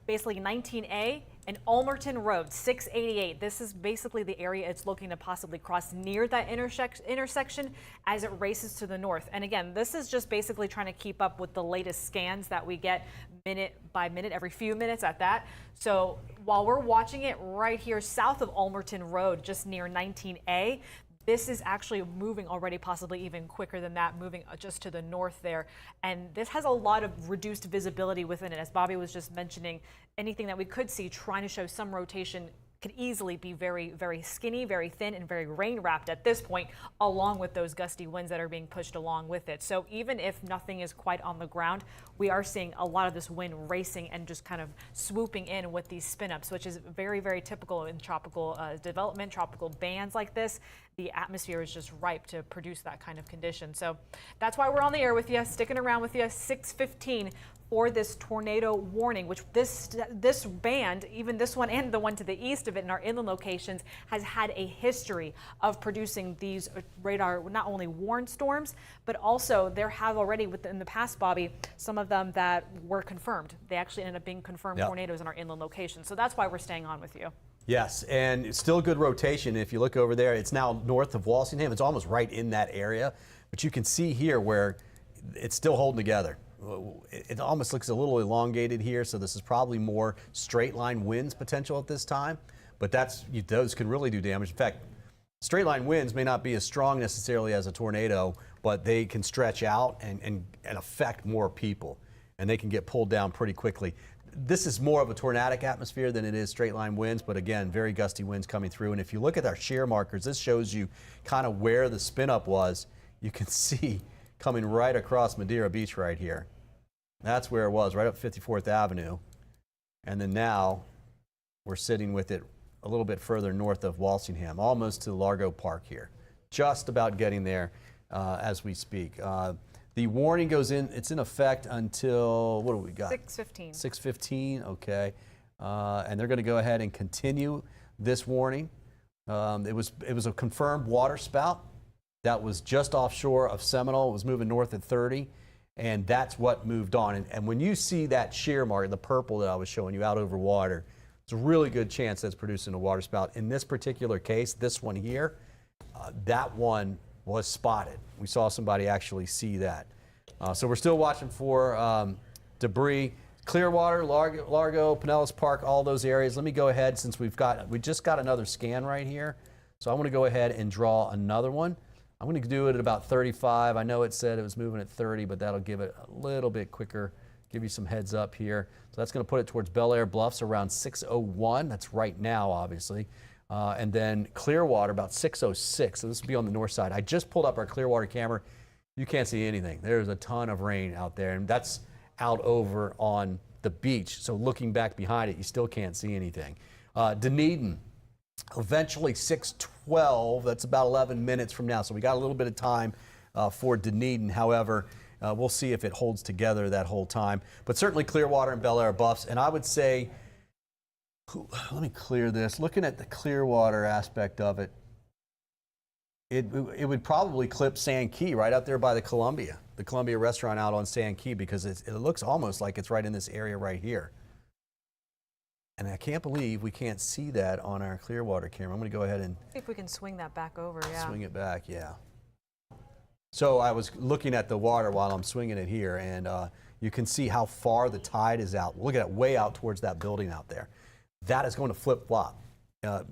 basically 19A and Ulmerton Road, 688. This is basically the area it's looking to possibly cross near that intersection as it races to the north. And again, this is just basically trying to keep up with the latest scans that we get minute by minute, every few minutes at that. So while we're watching it right here south of Ulmerton Road, just near 19A, this is actually moving already, possibly even quicker than that, moving just to the north there. And this has a lot of reduced visibility within it. As Bobby was just mentioning, anything that we could see trying to show some rotation could easily be very, very skinny, very thin, and very rain-wrapped at this point, along with those gusty winds that are being pushed along with it. So even if nothing is quite on the ground, we are seeing a lot of this wind racing and just kind of swooping in with these spin-ups, which is very, very typical in tropical development, tropical bands like this. The atmosphere is just ripe to produce that kind of condition. So that's why we're on the air with you, sticking around with you, 6:15 for this tornado warning, which this band, even this one and the one to the east of it in our inland locations, has had a history of producing these radar, not only warned storms, but also there have already within the past, Bobby, some of them that were confirmed. They actually ended up being confirmed tornadoes in our inland locations. So that's why we're staying on with you. Yes, and it's still good rotation. If you look over there, it's now north of Walsingham. It's almost right in that area, but you can see here where it's still holding together. It almost looks a little elongated here, so this is probably more straight line winds potential at this time, but those can really do damage. In fact, straight line winds may not be as strong necessarily as a tornado, but they can stretch out and affect more people, and they can get pulled down pretty quickly. This is more of a tornadic atmosphere than it is straight line winds, but again, very gusty winds coming through. And if you look at our shear markers, this shows you kind of where the spin up was. You can see coming right across Madeira Beach right here. That's where it was, right up 54th Avenue. And then now we're sitting with it a little bit further north of Walsingham, almost to Largo Park here. Just about getting there as we speak. The warning goes in, it's in effect until, what do we got? 6:15. 6:15, okay. And they're going to go ahead and continue this warning. It was a confirmed water spout that was just offshore of Seminole. It was moving north at 30, and that's what moved on. And when you see that shear mark, the purple that I was showing you out over water, it's a really good chance that's producing a water spout. In this particular case, this one here, that one was spotted. We saw somebody actually see that. So we're still watching for debris. Clearwater, Largo, Pinellas Park, all those areas. Let me go ahead, since we just got another scan right here. So I want to go ahead and draw another one. I'm going to do it at about 35. I know it said it was moving at 30, but that'll give it a little bit quicker, give you some heads up here. So that's going to put it towards Bel Air Bluffs around 6:01. That's right now, obviously. And then Clearwater about 6:06. So this will be on the north side. I just pulled up our Clearwater camera. You can't see anything. There's a ton of rain out there, and that's out over on the beach. So looking back behind it, you still can't see anything. Dunedin, eventually 6:12. That's about 11 minutes from now. So we got a little bit of time for Dunedin. However, we'll see if it holds together that whole time. But certainly Clearwater and Bel Air Bluffs. And I would say, let me clear this. Looking at the Clearwater aspect of it, it would probably clip Sand Key right out there by the Columbia restaurant out on Sand Key, because it looks almost like it's right in this area right here. And I can't believe we can't see that on our Clearwater camera. I'm going to go ahead and See if we can swing that back over, yeah. swing it back, yeah. So I was looking at the water while I'm swinging it here, and you can see how far the tide is out. Look at it, way out towards that building out there. That is going to flip-flop.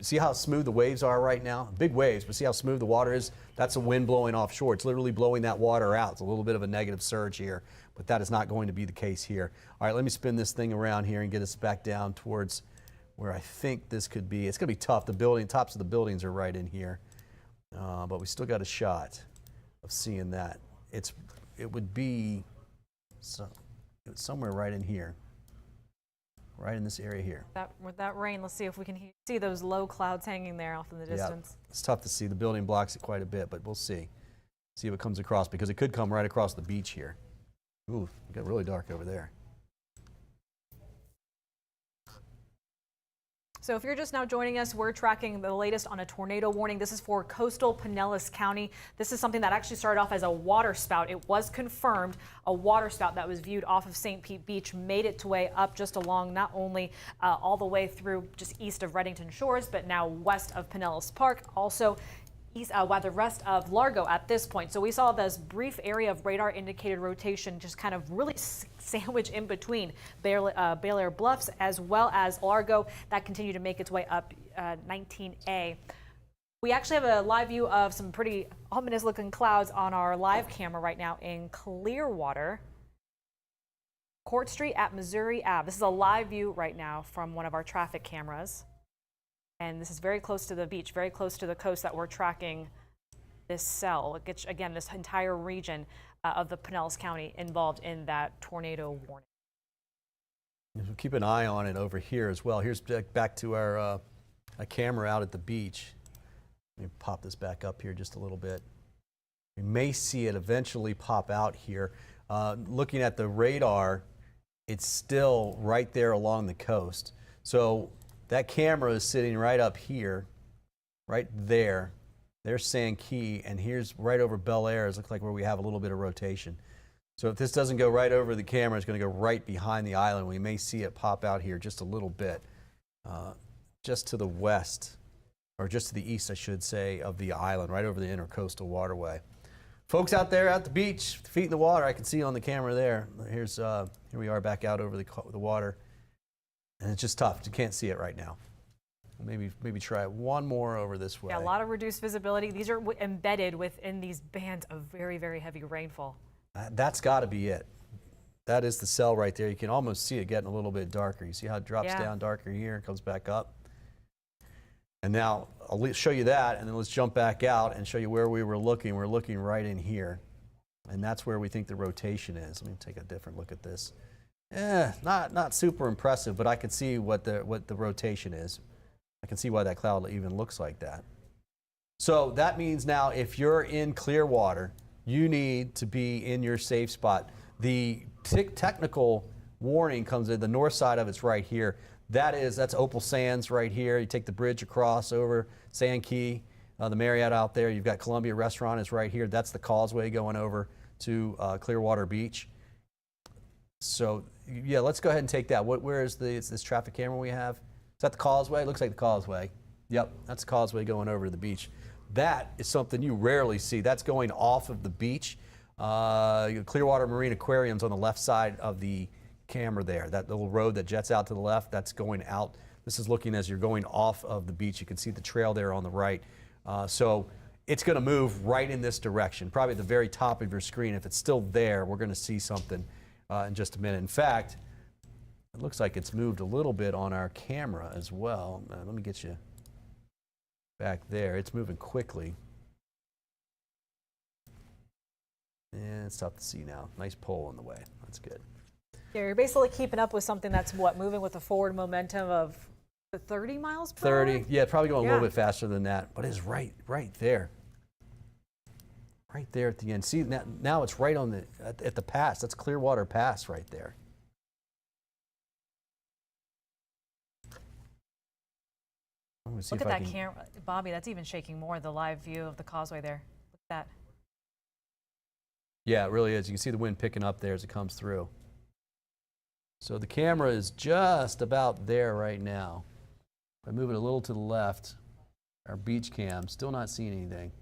See how smooth the waves are right now? Big waves, but see how smooth the water is? That's a wind blowing offshore. It's literally blowing that water out. It's a little bit of a negative surge here, but that is not going to be the case here. All right, let me spin this thing around here and get us back down towards where I think this could be. It's going to be tough. The tops of the buildings are right in here, but we still got a shot of seeing that. It would be somewhere right in here. Right in this area here. With that rain, let's see if we can see those low clouds hanging there off in the distance. Yeah, it's tough to see. The building blocks it quite a bit, but we'll see. See if it comes across, because it could come right across the beach here. Ooh, it got really dark over there. So if you're just now joining us, we're tracking the latest on a tornado warning. This is for coastal Pinellas County. This is something that actually started off as a water spout. It was confirmed a water spout that was viewed off of St. Pete Beach made its way up just along, not only all the way through just east of Reddington Shores, but now west of Pinellas Park, also east, the rest of Largo at this point. So we saw this brief area of radar indicated rotation just kind of really sandwich in between Bel Air Bluffs as well as Largo that continued to make its way up 19A. We actually have a live view of some pretty ominous looking clouds on our live camera right now in Clearwater. Court Street at Missouri Ave. This is a live view right now from one of our traffic cameras. And this is very close to the beach, very close to the coast that we're tracking this cell. It gets, again, this entire region of the Pinellas County involved in that tornado warning. We'll keep an eye on it over here as well. Here's back to our a camera out at the beach. Let me pop this back up here just a little bit. We may see it eventually pop out here. Looking at the radar, it's still right there along the coast. So that camera is sitting right up here, right there. There's Sand Key, and here's right over Bel Air. It looks like where we have a little bit of rotation. So if this doesn't go right over the camera, it's going to go right behind the island. We may see it pop out here just a little bit, just to the west, or just to the east, I should say, of the island, right over the intercoastal waterway. Folks out there at the beach, feet in the water, I can see on the camera there. Here we are back out over the water. And it's just tough. You can't see it right now. Maybe try one more over this way. Yeah, a lot of reduced visibility. These are embedded within these bands of very, very heavy rainfall. That's got to be it. That is the cell right there. You can almost see it getting a little bit darker. You see how it drops down darker here and comes back up? And now I'll show you that, and then let's jump back out and show you where we were looking. We're looking right in here, and that's where we think the rotation is. Let me take a different look at this. Not super impressive, but I can see what the rotation is. I can see why that cloud even looks like that. So that means now if you're in clear water, you need to be in your safe spot. The technical warning comes in, the north side of it's right here. That's Opal Sands right here. You take the bridge across over Sand Key, the Marriott out there. You've got Columbia Restaurant is right here. That's the causeway going over to Clearwater Beach. So yeah, let's go ahead and take that. Where is this traffic camera we have? Is that the causeway? It looks like the causeway. Yep, that's the causeway going over to the beach. That is something you rarely see. That's going off of the beach. Clearwater Marine Aquarium's on the left side of the camera there. That little road that jets out to the left, that's going out. This is looking as you're going off of the beach. You can see the trail there on the right. So it's going to move right in this direction, probably at the very top of your screen. If it's still there, we're going to see something in just a minute. In fact, it looks like it's moved a little bit on our camera as well. Let me get you back there. It's moving quickly. And it's tough to see now. Nice pole in the way. That's good. Yeah, you're basically keeping up with something that's moving with a forward momentum of 30 miles per hour? 30, yeah, probably going a little bit faster than that, but it's right there. Right there at the end. See, now it's right on at the pass. That's Clearwater Pass right there. Look at that camera, Bobby, that's even shaking more, the live view of the causeway there. Look at that. Yeah, it really is. You can see the wind picking up there as it comes through. So the camera is just about there right now. If I move it a little to the left, our beach cam, still not seeing anything.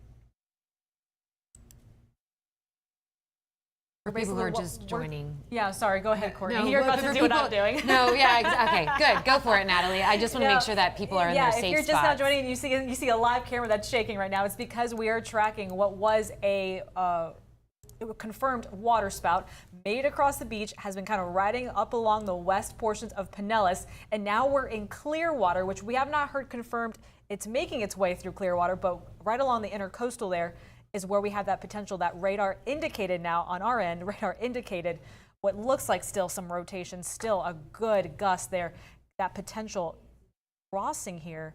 For people who are just joining. Yeah, sorry, go ahead, Courtney. No, You're about to do what I'm doing. No, yeah, okay, good. Go for it, Natalie. I just want to make sure that people are in their safe spots. Yeah, if you're just now joining and you see a live camera that's shaking right now, it's because we are tracking what was a confirmed water spout made across the beach, has been kind of riding up along the west portions of Pinellas, and now we're in Clearwater, which we have not heard confirmed it's making its way through Clearwater, but right along the intercoastal there is where we have that potential. That radar indicated now on our end, radar indicated what looks like still some rotation, still a good gust there, that potential crossing here.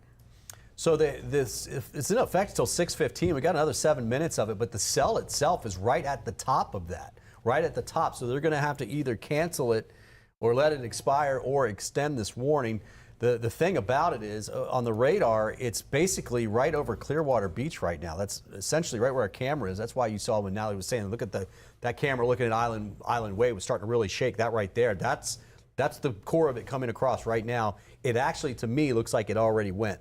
So it's in effect until 6:15. We got another 7 minutes of it, but the cell itself is right at the top of that, right at the top. So they're going to have to either cancel it or let it expire or extend this warning. The thing about it is, on the radar, it's basically right over Clearwater Beach right now. That's essentially right where our camera is. That's why you saw when Natalie was saying, look at that camera looking at Island Way was starting to really shake. That right there, that's the core of it coming across right now. It actually, to me, looks like it already went.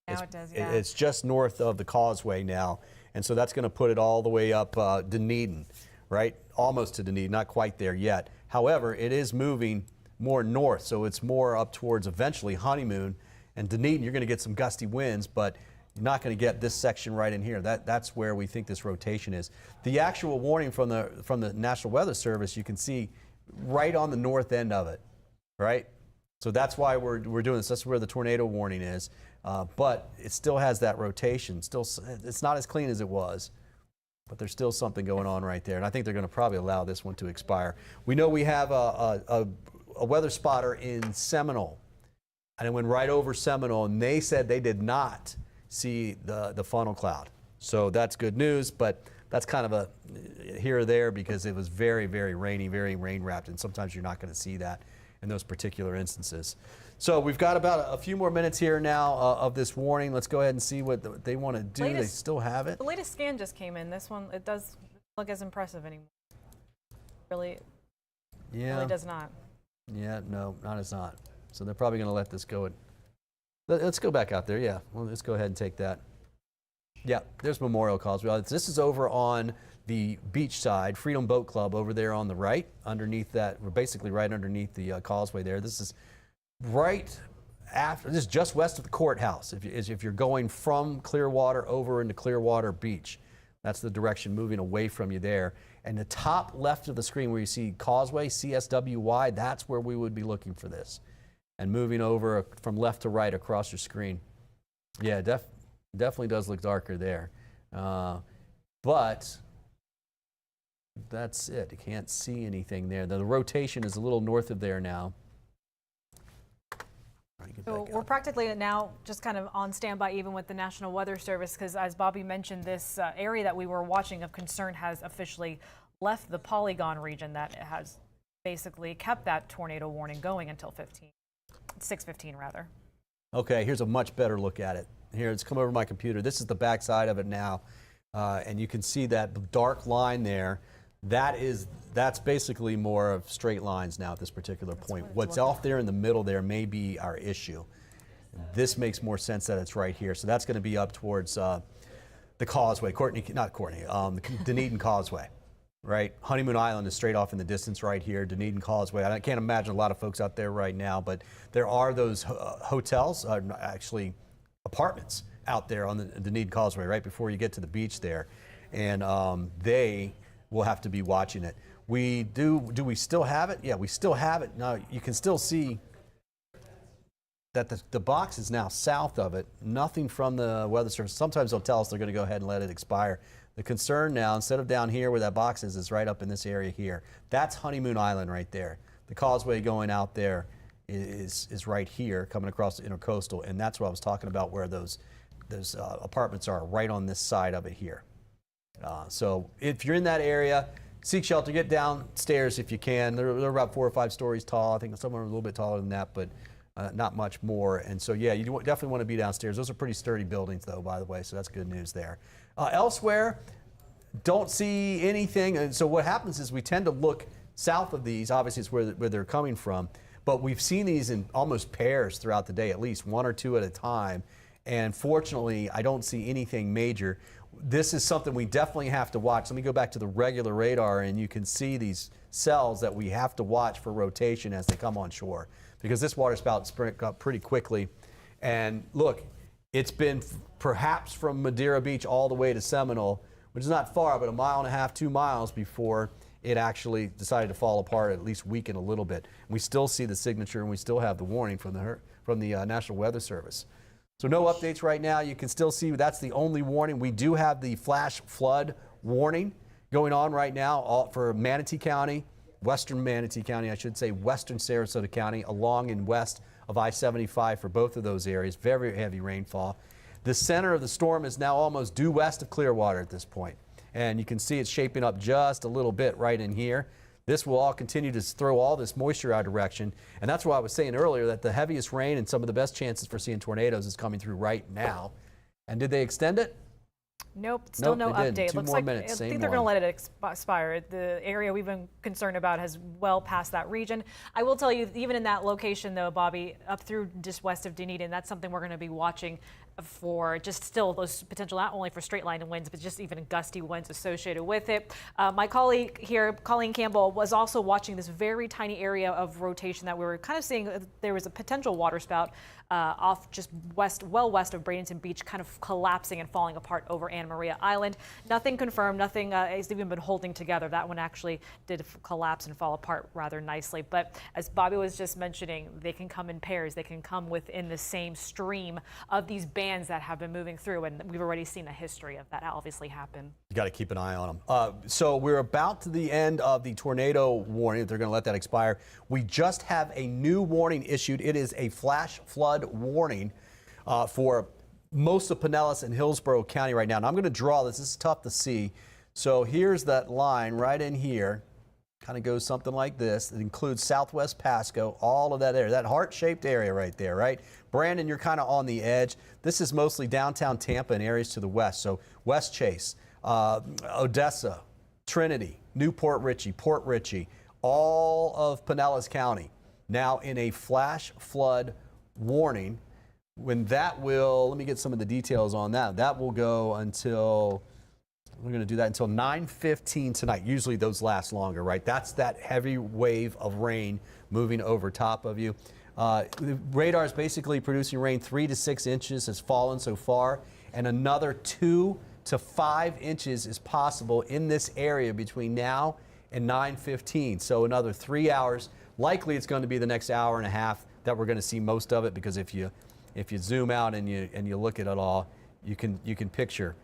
Now it does, yeah. It's just north of the causeway now, and so that's going to put it all the way up Dunedin, right? Almost to Dunedin, not quite there yet. However, it is moving more north, so it's more up towards eventually Honeymoon and Dunedin. You're going to get some gusty winds, but you're not going to get this section right in here. That's where we think this rotation is. The actual warning from the National Weather Service, you can see right on the north end of it, right? So that's why we're doing this. That's where the tornado warning is. But it still has that rotation. Still, it's not as clean as it was, but there's still something going on right there. And I think they're going to probably allow this one to expire. We know we have a weather spotter in Seminole, and it went right over Seminole, and they said they did not see the funnel cloud. So that's good news, but that's kind of a here or there because it was very, very rainy, very rain wrapped, and sometimes you're not going to see that in those particular instances. So we've got about a few more minutes here now of this warning. Let's go ahead and see what they want to do. They still have it. The latest scan just came in. This one, it does look as impressive anymore. Really does not. Yeah, no, not as not. So they're probably going to let this go. Let's go back out there. Yeah, well, let's go ahead and take that. Yeah, there's Memorial Causeway. This is over on the beach side, Freedom Boat Club over there on the right, underneath that. We're basically right underneath the causeway there. This is right after. This is just west of the courthouse. If you're going from Clearwater over into Clearwater Beach, that's the direction moving away from you there. And the top left of the screen where you see Causeway, CSWY, that's where we would be looking for this. And moving over from left to right across your screen. Yeah, definitely does look darker there. But that's it. You can't see anything there. The rotation is a little north of there now. All right, So we're practically now just kind of on standby even with the National Weather Service because as Bobby mentioned, this area that we were watching of concern has officially left the polygon region that has basically kept that tornado warning going until 6:15 rather. Okay, here's a much better look at it. Here, it's come over my computer. This is the back side of it now, and you can see that dark line there. That's basically more of straight lines now at this particular point. What's off there in the middle there may be our issue. This makes more sense that it's right here. So that's going to be up towards the causeway, the Dunedin Causeway, right? Honeymoon Island is straight off in the distance right here, Dunedin Causeway. I can't imagine a lot of folks out there right now, but there are those hotels, actually apartments out there on the Dunedin Causeway right before you get to the beach there. And they will have to be watching it. Do we still have it? Yeah, we still have it. Now you can still see that the box is now south of it. Nothing from the Weather Service. Sometimes they'll tell us they're going to go ahead and let it expire. The concern now, instead of down here where that box is right up in this area here. That's Honeymoon Island right there. The causeway going out there is right here, coming across the intercoastal, and that's what I was talking about, where those apartments are right on this side of it here. So if you're in that area, seek shelter, get downstairs if you can. They're about 4 or 5 stories tall. I think some are a little bit taller than that, but not much more. And so, yeah, you definitely want to be downstairs. Those are pretty sturdy buildings, though, by the way, so that's good news there. Elsewhere, don't see anything. And so what happens is we tend to look south of these. Obviously, it's where they're coming from. But we've seen these in almost pairs throughout the day, at least 1 or 2 at a time. And fortunately, I don't see anything major. This is something we definitely have to watch. Let me go back to the regular radar, and you can see these cells that we have to watch for rotation as they come on shore, because this water spout sprint up pretty quickly. And look, it's been perhaps from Madeira Beach all the way to Seminole, which is not far, but 1.5 miles, 2 miles before it actually decided to fall apart, at least weaken a little bit. And we still see the signature, and we still have the warning from the National Weather Service. So no updates right now. You can still see that's the only warning. We do have the flash flood warning going on right now for Manatee County, western Manatee County, I should say, western Sarasota County, along and west of I-75 for both of those areas. Very heavy rainfall. The center of the storm is now almost due west of Clearwater at this point. And you can see it's shaping up just a little bit right in here. This will all continue to throw all this moisture our direction. And that's why I was saying earlier that the heaviest rain and some of the best chances for seeing tornadoes is coming through right now. And did they extend it? Nope, still no update. Two more minutes, I think they're going to let it expire. The area we've been concerned about has well passed that region. I will tell you, even in that location, though, Bobby, up through just west of Dunedin, that's something we're going to be watching for, just still those potential, not only for straight line winds, but just even gusty winds associated with it. My colleague here, Colleen Campbell, was also watching this very tiny area of rotation that we were kind of seeing. There was a potential waterspout off just well west of Bradenton Beach, kind of collapsing and falling apart over Anna Maria Island. Nothing confirmed, nothing has even been holding together. That one actually did collapse and fall apart rather nicely. But as Bobby was just mentioning, they can come in pairs. They can come within the same stream of these bands that have been moving through, and we've already seen a history of that obviously happen. You got to keep an eye on them. So we're about to the end of the tornado warning. They're going to let that expire. We just have a new warning issued. It is a flash flood warning for most of Pinellas and Hillsborough County right now. And I'm going to draw this. This is tough to see. So here's that line right in here. Kind of goes something like this. It includes Southwest Pasco, all of that area, that heart-shaped area right there, right? Brandon, you're kind of on the edge. This is mostly downtown Tampa and areas to the west. So West Chase, Odessa, Trinity, Newport Richey, Port Richey, all of Pinellas County now in a flash flood warning. When that will, let me get some of the details on that. That will go until, we're going to do that until 9:15 tonight. Usually those last longer, right? That's that heavy wave of rain moving over top of you. The radar is basically producing rain 3 to 6 inches has fallen so far, and another 2 to 5 inches is possible in this area between now and 9:15. So another 3 hours. Likely it's going to be the next hour and a half that we're going to see most of it, because if you zoom out and you look at it all, you can picture.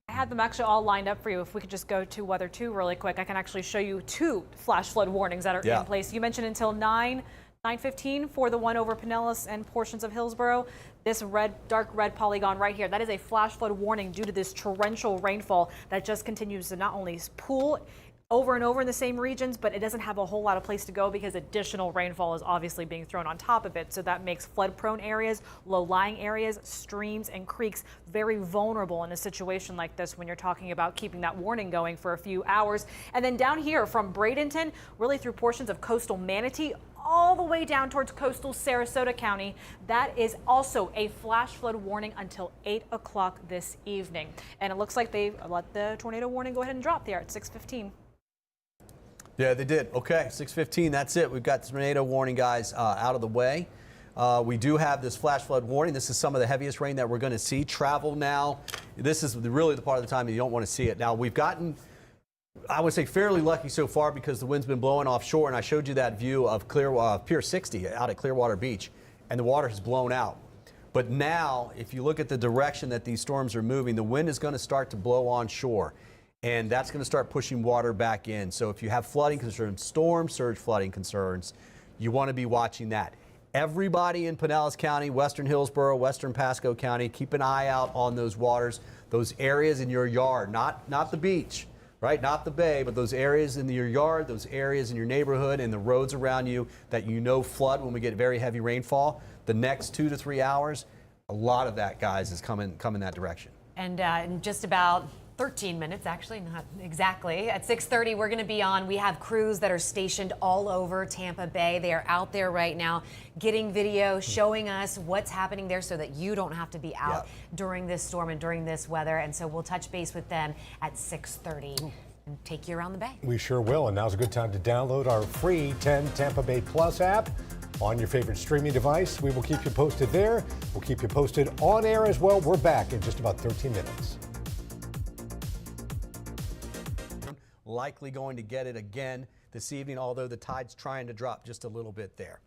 I had them actually all lined up for you. If we could just go to Weather 2 really quick, I can actually show you 2 flash flood warnings that are in place. You mentioned until 9 9:15 for the one over Pinellas and portions of Hillsborough. This dark red polygon right here, that is a flash flood warning due to this torrential rainfall that just continues to not only pool over and over in the same regions, but it doesn't have a whole lot of place to go because additional rainfall is obviously being thrown on top of it. So that makes flood-prone areas, low-lying areas, streams, and creeks very vulnerable in a situation like this when you're talking about keeping that warning going for a few hours. And then down here from Bradenton, really through portions of coastal Manatee, all the way down towards coastal Sarasota County, that is also a flash flood warning until 8 o'clock this evening. And it looks like they let the tornado warning go ahead and drop there at 6:15. Yeah, they did. Okay, 6:15, that's it. We've got the tornado warning, guys, out of the way. We do have this flash flood warning. This is some of the heaviest rain that we're going to see. Travel now. This is really the part of the time that you don't want to see it. Now, we've gotten, I would say, fairly lucky so far because the wind's been blowing offshore, and I showed you that view of Pier 60 out at Clearwater Beach, and the water has blown out. But now, if you look at the direction that these storms are moving, the wind is going to start to blow onshore. And that's going to start pushing water back in. So if you have flooding concerns, storm surge flooding concerns, you want to be watching that. Everybody in Pinellas County, Western Hillsborough, Western Pasco County, keep an eye out on those waters, those areas in your yard, not the beach, right? Not the bay, but those areas in your yard, those areas in your neighborhood and the roads around you that you know flood when we get very heavy rainfall. The next 2 to 3 hours, a lot of that, guys, is coming that direction. And in just about 13 minutes, actually, not exactly. At 6:30, we're going to be on. We have crews that are stationed all over Tampa Bay. They are out there right now getting video, showing us what's happening there so that you don't have to be out during this storm and during this weather. And so we'll touch base with them at 6:30 and take you around the bay. We sure will. And now's a good time to download our free 10 Tampa Bay Plus app on your favorite streaming device. We will keep you posted there. We'll keep you posted on air as well. We're back in just about 13 minutes. Likely going to get it again this evening, although the tide's trying to drop just a little bit there.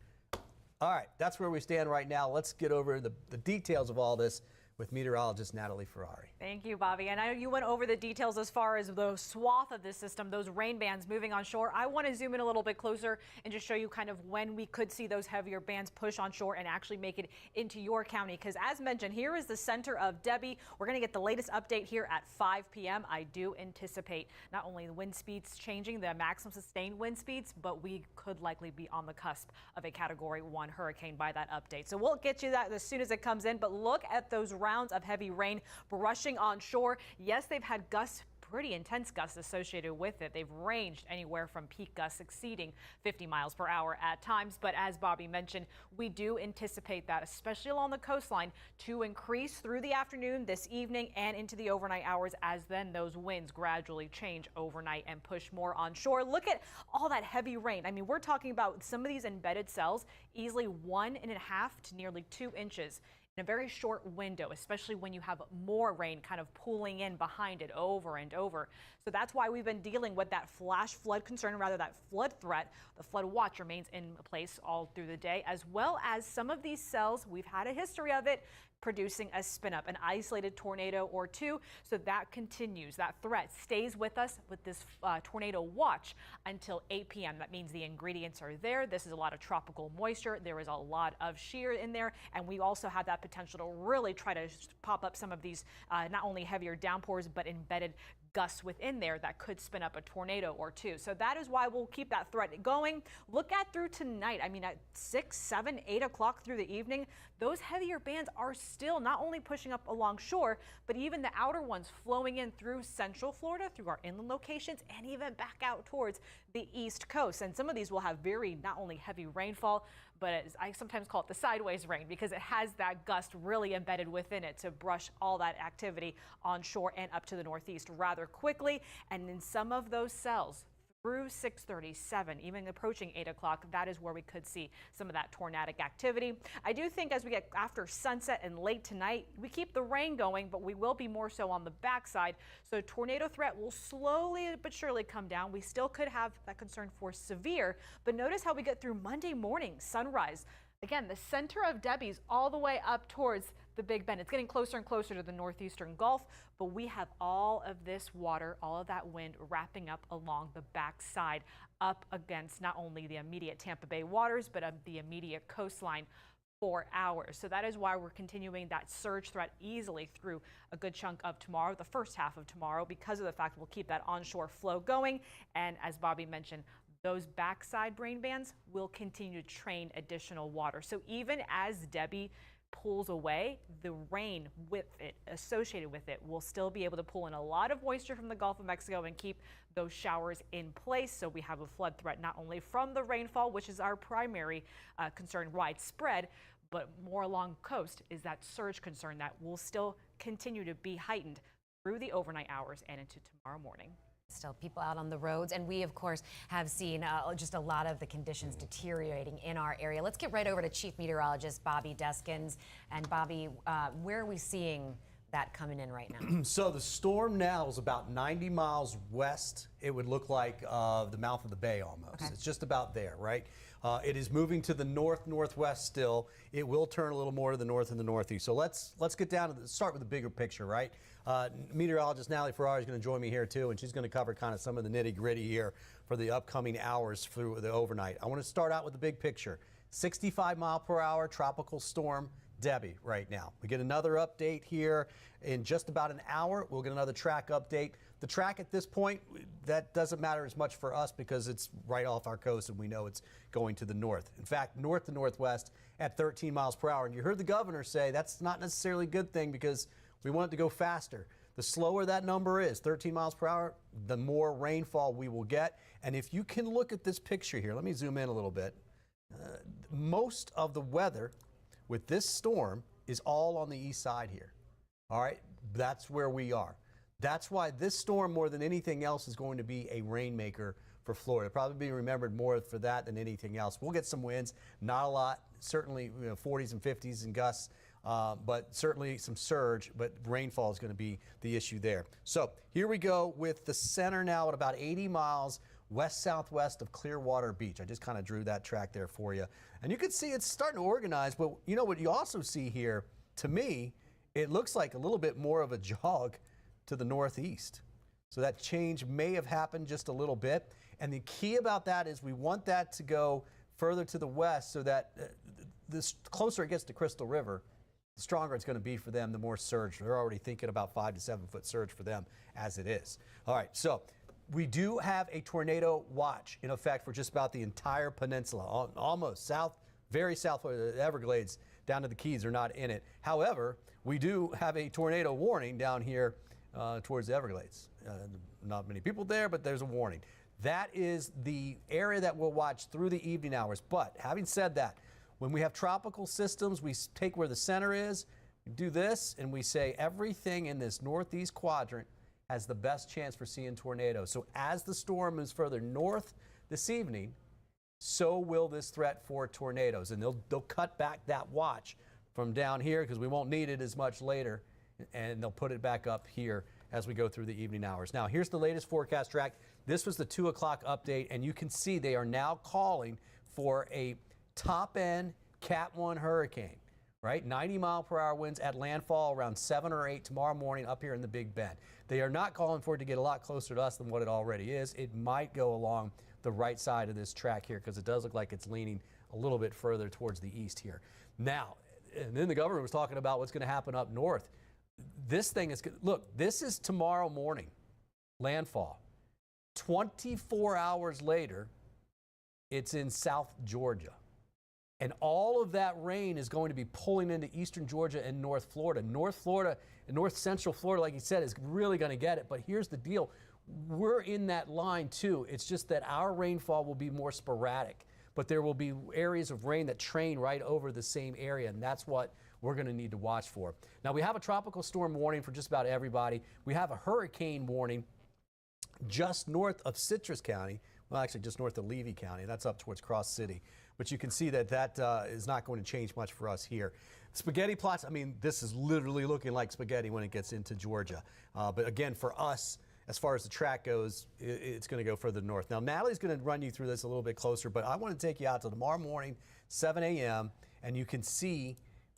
All right, that's where we stand right now. Let's get over the details of all this with meteorologist Natalie Ferrari. Thank you, Bobby. And I know you went over the details as far as the swath of this system, those rain bands moving on shore. I want to zoom in a little bit closer and just show you kind of when we could see those heavier bands push on shore and actually make it into your county. Because as mentioned, here is the center of Debby. We're going to get the latest update here at 5 p.m. I do anticipate not only the wind speeds changing, the maximum sustained wind speeds, but we could likely be on the cusp of a Category 1 hurricane by that update. So we'll get you that as soon as it comes in. But look at those rounds of heavy rain brushing on shore. Yes, they've had gusts, pretty intense gusts associated with it. They've ranged anywhere from peak gusts exceeding 50 miles per hour at times. But as Bobby mentioned, we do anticipate that, especially along the coastline, to increase through the afternoon, this evening, and into the overnight hours as then those winds gradually change overnight and push more on shore. Look at all that heavy rain. I mean, we're talking about some of these embedded cells, easily 1.5 to nearly 2 inches. In a very short window, especially when you have more rain kind of pooling in behind it over and over. So that's why we've been dealing with that flash flood concern, rather that flood threat. The flood watch remains in place all through the day, as well as some of these cells, we've had a history of it, producing a spin up, an isolated tornado or two. So that continues. That threat stays with us with this tornado watch until 8 p.m. That means the ingredients are there. This is a lot of tropical moisture. There is a lot of shear in there. And we also have that potential to really try to pop up some of these not only heavier downpours, but embedded gusts within there that could spin up a tornado or two. So that is why we'll keep that threat going. Look at through tonight. I mean, at 6, 7, 8 o'clock through the evening, those heavier bands are still not only pushing up along shore, but even the outer ones flowing in through central Florida, through our inland locations, and even back out towards the east coast. And some of these will have very not only heavy rainfall, but as I sometimes call it the sideways rain, because it has that gust really embedded within it to brush all that activity on shore and up to the northeast rather quickly. And in some of those cells, through 6:37, even approaching 8 o'clock, that is where we could see some of that tornadic activity. I do think as we get after sunset and late tonight, we keep the rain going, but we will be more so on the backside. So tornado threat will slowly but surely come down. We still could have that concern for severe, but notice how we get through Monday morning, sunrise. Again, the center of Debby's all the way up towards the Big Bend. It's getting closer and closer to the northeastern Gulf, but we have all of this water, all of that wind wrapping up along the backside, up against not only the immediate Tampa Bay waters, but the immediate coastline for hours. So that is why we're continuing that surge threat easily through a good chunk of tomorrow, the first half of tomorrow, because of the fact we'll keep that onshore flow going. And as Bobby mentioned, those backside rain bands will continue to train additional water. So even as Debby pulls away, the rain with it, associated with it, will still be able to pull in a lot of moisture from the Gulf of Mexico and keep those showers in place. So we have a flood threat not only from the rainfall, which is our primary concern widespread, but more along coast is that surge concern that will still continue to be heightened through the overnight hours and into tomorrow morning. Still people out on the roads, and we of course have seen just a lot of the conditions deteriorating in our area. Let's get right over to Chief Meteorologist Bobby Deskins. And Bobby, where are we seeing that coming in right now? So the storm now is about 90 miles west. It would look like the mouth of the bay almost. Okay. It's just about there, right? It is moving to the northwest still. It will turn a little more to the north and the northeast. So let's get down to start with the bigger picture, right? Meteorologist Natalie Ferrari is going to join me here too, and she's going to cover kind of some of the nitty-gritty here for the upcoming hours through the overnight. I want to start out with the big picture. 65-mile-per-hour tropical storm Debby right now. We get another update here in just about an hour. We'll get another track update. The track at this point, that doesn't matter as much for us because it's right off our coast and we know it's going to the north. In fact, north to northwest at 13 miles per hour. And you heard the governor say that's not necessarily a good thing because we want it to go faster. The slower that number is, 13 miles per hour, the more rainfall we will get. And if you can look at this picture here, let me zoom in a little bit. Most of the weather with this storm is all on the east side here. All right, that's where we are. That's why this storm, more than anything else, is going to be a rainmaker for Florida. Probably be remembered more for that than anything else. We'll get some winds, not a lot, certainly 40s and 50s and gusts, but certainly some surge, but rainfall is going to be the issue there. So here we go with the center now at about 80 miles west-southwest of Clearwater Beach. I just kind of drew that track there for you. And you can see it's starting to organize, but you know what you also see here, to me, it looks like a little bit more of a jog to the northeast. So that change may have happened just a little bit. And the key about that is we want that to go further to the west so that the closer it gets to Crystal River, the stronger it's going to be for them, the more surge. They're already thinking about 5 to 7 foot surge for them as it is. All right, so we do have a tornado watch in effect for just about the entire peninsula, almost south, very south, the Everglades down to the Keys are not in it. However, we do have a tornado warning down here towards the Everglades. Not many people there, but there's a warning. That is the area that we'll watch through the evening hours. But having said that, when we have tropical systems, we take where the center is, we do this, and we say everything in this northeast quadrant has the best chance for seeing tornadoes. So as the storm moves further north this evening, so will this threat for tornadoes. And they'll cut back that watch from down here because we won't need it as much later, and they'll put it back up here as we go through the evening hours. Now, here's the latest forecast track. This was the 2 o'clock update, and you can see they are now calling for a top-end Cat 1 hurricane. Right? 90-mile-per-hour winds at landfall around 7 or 8 tomorrow morning up here in the Big Bend. They are not calling for it to get a lot closer to us than what it already is. It might go along the right side of this track here because it does look like it's leaning a little bit further towards the east here. Now, and then the governor was talking about what's going to happen up north. This thing is, look, this is tomorrow morning, landfall. 24 hours later, it's in South Georgia. And all of that rain is going to be pulling into eastern Georgia and North Florida. North Florida and north central Florida, like you said, is really going to get it. But here's the deal. We're in that line too. It's just that our rainfall will be more sporadic. But there will be areas of rain that train right over the same area. And that's what we're going to need to watch for. Now, we have a tropical storm warning for just about everybody. We have a hurricane warning just north of Citrus County. Well, actually, just north of Levy County. That's up towards Cross City. But you can see that is not going to change much for us here. Spaghetti plots, I mean, this is literally looking like spaghetti when it gets into Georgia. But again, for us, as far as the track goes, it's going to go further north. Now, Natalie's going to run you through this a little bit closer, but I want to take you out to tomorrow morning, 7 a.m., and you can see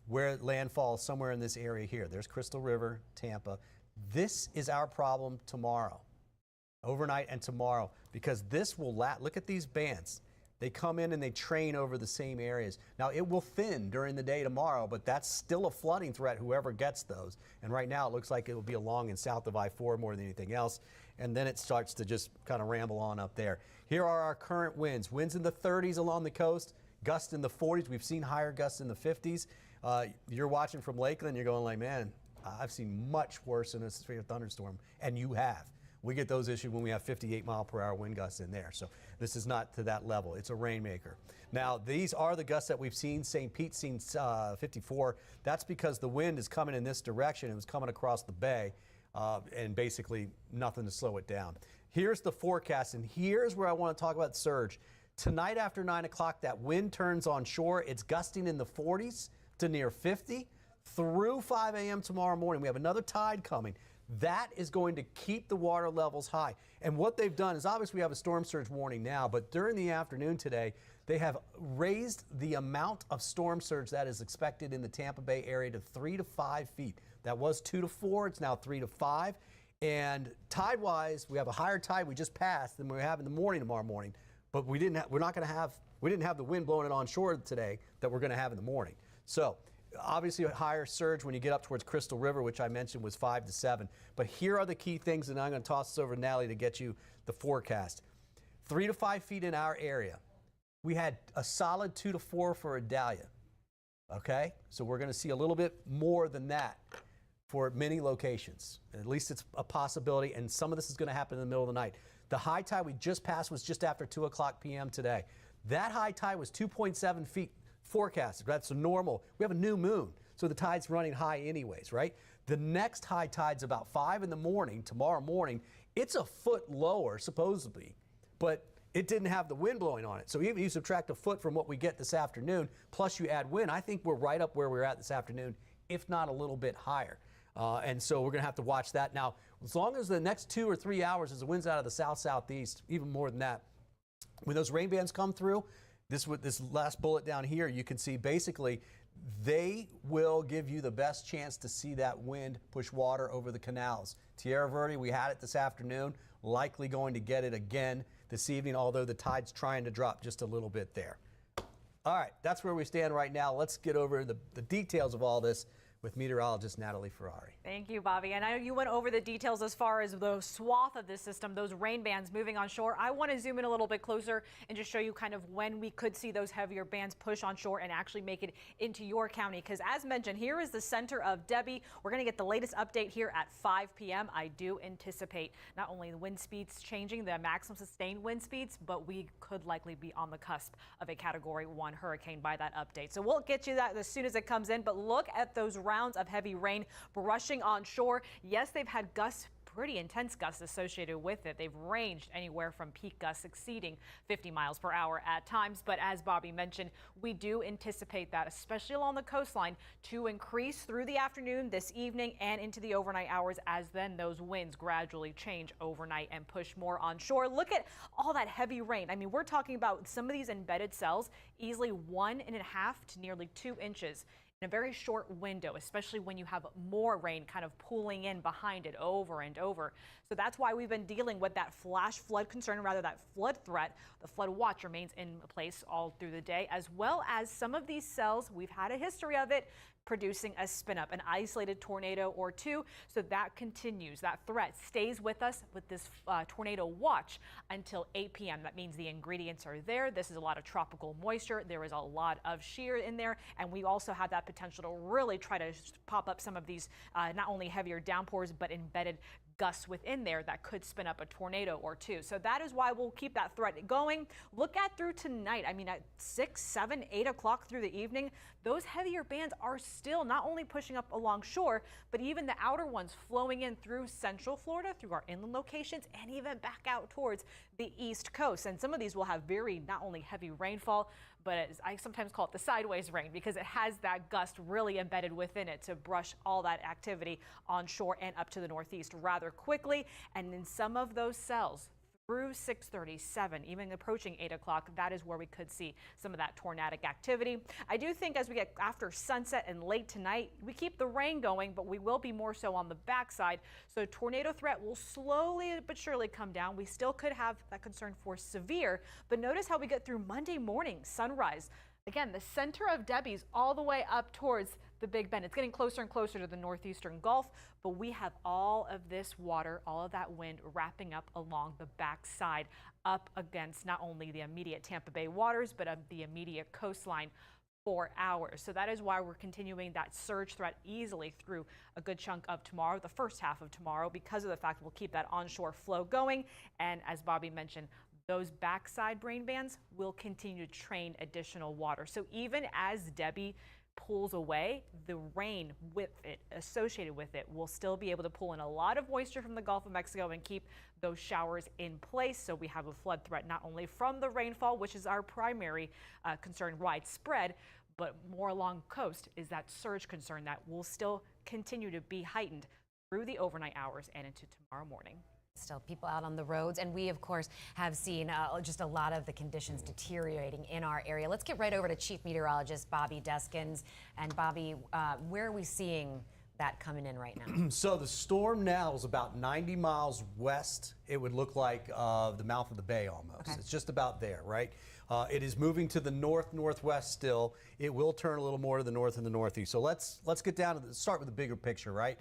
where it landfalls somewhere in this area here. There's Crystal River, Tampa. This is our problem tomorrow, overnight and tomorrow, because this will look at these bands. They come in and they train over the same areas. Now, it will thin during the day tomorrow, but that's still a flooding threat, whoever gets those. And right now, it looks like it will be along and south of I-4 more than anything else. And then it starts to just kind of ramble on up there. Here are our current winds. Winds in the 30s along the coast, gusts in the 40s. We've seen higher gusts in the 50s. You're watching from Lakeland, you're going like, man, I've seen much worse in a severe thunderstorm, and you have. We get those issued when we have 58-mile-per-hour wind gusts in there. So this is not to that level. It's a rainmaker. Now, these are the gusts that we've seen. St. Pete's seen 54. That's because the wind is coming in this direction. It was coming across the bay, and basically nothing to slow it down. Here's the forecast, and here's where I want to talk about surge. Tonight after 9 o'clock, that wind turns on shore. It's gusting in the 40s to near 50 through 5 a.m. tomorrow morning. We have another tide coming. That is going to keep the water levels high. And what they've done is, obviously we have a storm surge warning now, but during the afternoon today, they have raised the amount of storm surge that is expected in the Tampa Bay area to 3 to 5 feet. That was 2 to 4, it's now 3 to 5. And tide-wise, we have a higher tide we just passed than we have in the morning tomorrow morning, but we didn't have the wind blowing it on shore today that we're going to have in the morning. So obviously a higher surge when you get up towards Crystal River, which I mentioned was 5 to 7. But here are the key things, and I'm going to toss this over to Natalie to get you the forecast. 3 to 5 feet in our area. We had a solid 2 to 4 for Idalia. Okay? So we're going to see a little bit more than that for many locations. At least it's a possibility, and some of this is going to happen in the middle of the night. The high tide we just passed was just after 2 o'clock p.m. today. That high tide was 2.7 feet. Forecasted. That's normal. We have a new moon, so the tide's running high anyways, right? The next high tide's about 5 in the morning, tomorrow morning. It's a foot lower, supposedly, but it didn't have the wind blowing on it. So even you subtract a foot from what we get this afternoon, plus you add wind, I think we're right up where we're at this afternoon, if not a little bit higher. And so we're going to have to watch that. Now, as long as the next 2 or 3 hours as the wind's out of the south-southeast, even more than that, when those rain bands come through, this last bullet down here, you can see basically they will give you the best chance to see that wind push water over the canals. Tierra Verde, we had it this afternoon, likely going to get it again this evening, although the tide's trying to drop just a little bit there. All right, that's where we stand right now. Let's get over the details of all this with meteorologist Natalie Ferrari. Thank you, Bobby. And I know you went over the details as far as the swath of this system, those rain bands moving on shore. I want to zoom in a little bit closer and just show you kind of when we could see those heavier bands push on shore and actually make it into your county. Because as mentioned, here is the center of Debby. We're going to get the latest update here at 5 p.m. I do anticipate not only the wind speeds changing, the maximum sustained wind speeds, but we could likely be on the cusp of a Category 1 hurricane by that update. So we'll get you that as soon as it comes in. But look at those rounds of heavy rain brushing on shore. Yes, they've had gusts, pretty intense gusts associated with it. They've ranged anywhere from peak gusts exceeding 50 miles per hour at times. But as Bobby mentioned, we do anticipate that, especially along the coastline, to increase through the afternoon, this evening, and into the overnight hours, as then those winds gradually change overnight and push more on shore. Look at all that heavy rain. I mean, we're talking about some of these embedded cells easily 1.5 to nearly 2 inches in a very short window, especially when you have more rain kind of pooling in behind it over and over. So that's why we've been dealing with that flash flood concern, rather that flood threat. The flood watch remains in place all through the day, as well as some of these cells, we've had a history of it, producing a spin up, an isolated tornado or two. So that continues. That threat stays with us with this tornado watch until 8 p.m. That means the ingredients are there. This is a lot of tropical moisture. There is a lot of shear in there. And we also have that potential to really try to pop up some of these not only heavier downpours, but embedded gusts within there that could spin up a tornado or two. So that is why we'll keep that threat going. Look at through tonight. I mean, at 6, 7, 8 o'clock through the evening, those heavier bands are still not only pushing up along shore, but even the outer ones flowing in through central Florida, through our inland locations, and even back out towards the east coast. And some of these will have very not only heavy rainfall, but as I sometimes call it the sideways rain, because it has that gust really embedded within it to brush all that activity on shore and up to the northeast rather quickly. And in some of those cells, through 6:37, even approaching 8 o'clock, that is where we could see some of that tornadic activity. I do think as we get after sunset and late tonight, we keep the rain going, but we will be more so on the backside. So tornado threat will slowly but surely come down. We still could have that concern for severe, but notice how we get through Monday morning, sunrise. Again, the center of Debby's all the way up towards the Big Bend. It's getting closer and closer to the northeastern Gulf, but we have all of this water, all of that wind wrapping up along the backside, up against not only the immediate Tampa Bay waters, but the immediate coastline for hours. So that is why we're continuing that surge threat easily through a good chunk of tomorrow, the first half of tomorrow, because of the fact we'll keep that onshore flow going. And as Bobby mentioned, those backside rain bands will continue to train additional water. So even as Debby pulls away, the rain with it, associated with it, will still be able to pull in a lot of moisture from the Gulf of Mexico and keep those showers in place. So we have a flood threat not only from the rainfall, which is our primary concern widespread, but more along coast is that surge concern that will still continue to be heightened through the overnight hours and into tomorrow morning. Still people out on the roads, and we of course have seen just a lot of the conditions deteriorating in our area. Let's get right over to Chief Meteorologist Bobby Deskins. And Bobby, where are we seeing that coming in right now? So the storm now is about 90 miles west. It would look like the mouth of the bay almost. Okay. It's just about there, right? It is moving to the northwest still. It will turn a little more to the north and the northeast. So let's get down to start with the bigger picture, right?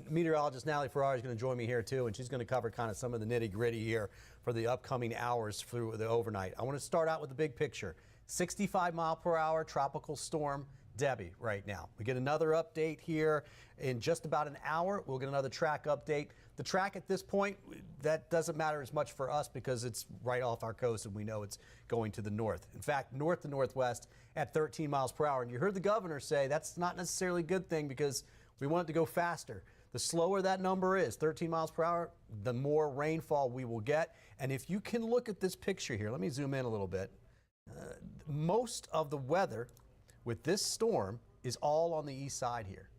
Meteorologist Natalie Ferrari is going to join me here too, and she's going to cover kind of some of the nitty gritty here for the upcoming hours through the overnight. I want to start out with the big picture. 65 mile per hour tropical storm Debby right now. We get another update here in just about an hour. We'll get another track update. The track at this point, that doesn't matter as much for us because it's right off our coast and we know it's going to the north. In fact, north to northwest at 13 miles per hour. And you heard the governor say that's not necessarily a good thing because we want it to go faster. The slower that number is, 13 miles per hour, the more rainfall we will get. And if you can look at this picture here, let me zoom in a little bit. Most of the weather with this storm is all on the east side here.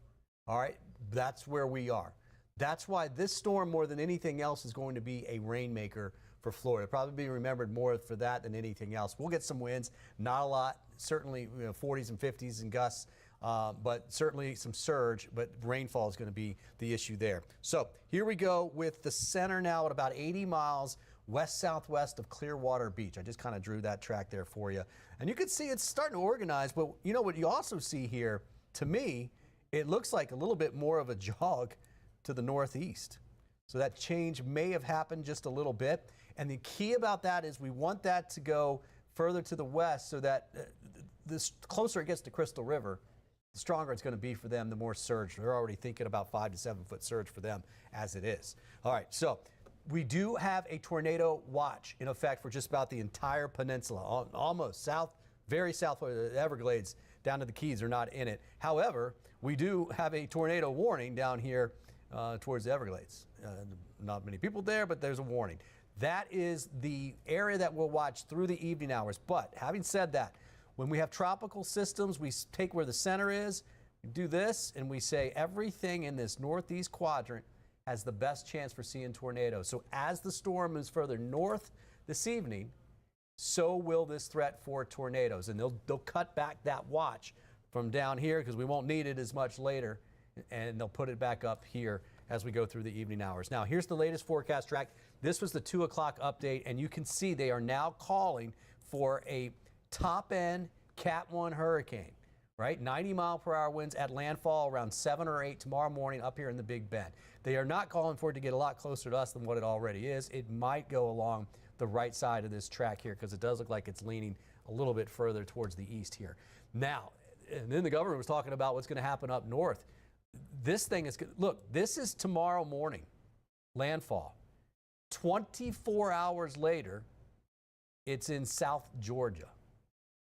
All right, that's where we are. That's why this storm, more than anything else, is going to be a rainmaker for Florida. Probably be remembered more for that than anything else. We'll get some winds, not a lot, certainly 40s and 50s and gusts, but certainly some surge, but rainfall is going to be the issue there. So here we go with the center now at about 80 miles west-southwest of Clearwater Beach. I just kind of drew that track there for you. And you can see it's starting to organize, but you know what you also see here, to me, it looks like a little bit more of a jog to the northeast. So that change may have happened just a little bit. And the key about that is we want that to go further to the west so that the closer it gets to Crystal River, the stronger it's going to be for them, the more surge. They're already thinking about 5 to 7 foot surge for them as it is. All right, so we do have a tornado watch in effect for just about the entire peninsula, almost south, very south of the Everglades down to the Keys are not in it. However, we do have a tornado warning down here towards the Everglades. Not many people there, but there's a warning. That is the area that we'll watch through the evening hours. But having said that, when we have tropical systems, we take where the center is, we do this, and we say everything in this northeast quadrant has the best chance for seeing tornadoes. So as the storm moves further north this evening, so will this threat for tornadoes. And they'll cut back that watch from down here because we won't need it as much later. And they'll put it back up here as we go through the evening hours. Now, here's the latest forecast track. This was the 2 o'clock update, and you can see they are now calling for a top-end Cat 1 hurricane. Right? 90 mile per hour winds at landfall around 7 or 8 tomorrow morning up here in the Big Bend. They are not calling for it to get a lot closer to us than what it already is. It might go along the right side of this track here because it does look like it's leaning a little bit further towards the east here. Now, and then the governor was talking about what's going to happen up north. This thing is, look, this is tomorrow morning, landfall. 24 hours later, it's in South Georgia.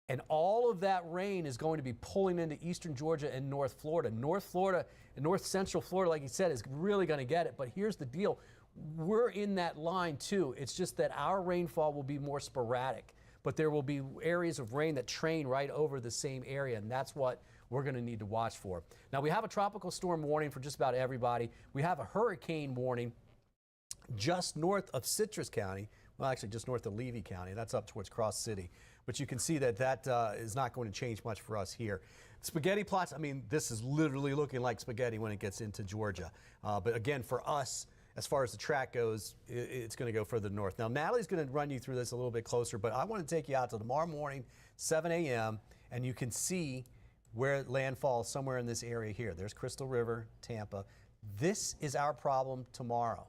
And all of that rain is going to be pulling into eastern Georgia and North Florida. North Florida and north central Florida, like you said, is really going to get it. But here's the deal. We're in that line too. It's just that our rainfall will be more sporadic. But there will be areas of rain that train right over the same area. And that's what we're going to need to watch for. Now, we have a tropical storm warning for just about everybody. We have a hurricane warning just north of Citrus County, well, actually just north of Levy County. That's up towards Cross City. But you can see that that is not going to change much for us here. Spaghetti plots, I mean, this is literally looking like spaghetti when it gets into Georgia. But again, for us, as far as the track goes, it's going to go further north. Now, Natalie's going to run you through this a little bit closer, but I want to take you out to tomorrow morning, 7 a.m., and you can see where it landfalls somewhere in this area here. There's Crystal River, Tampa. This is our problem tomorrow,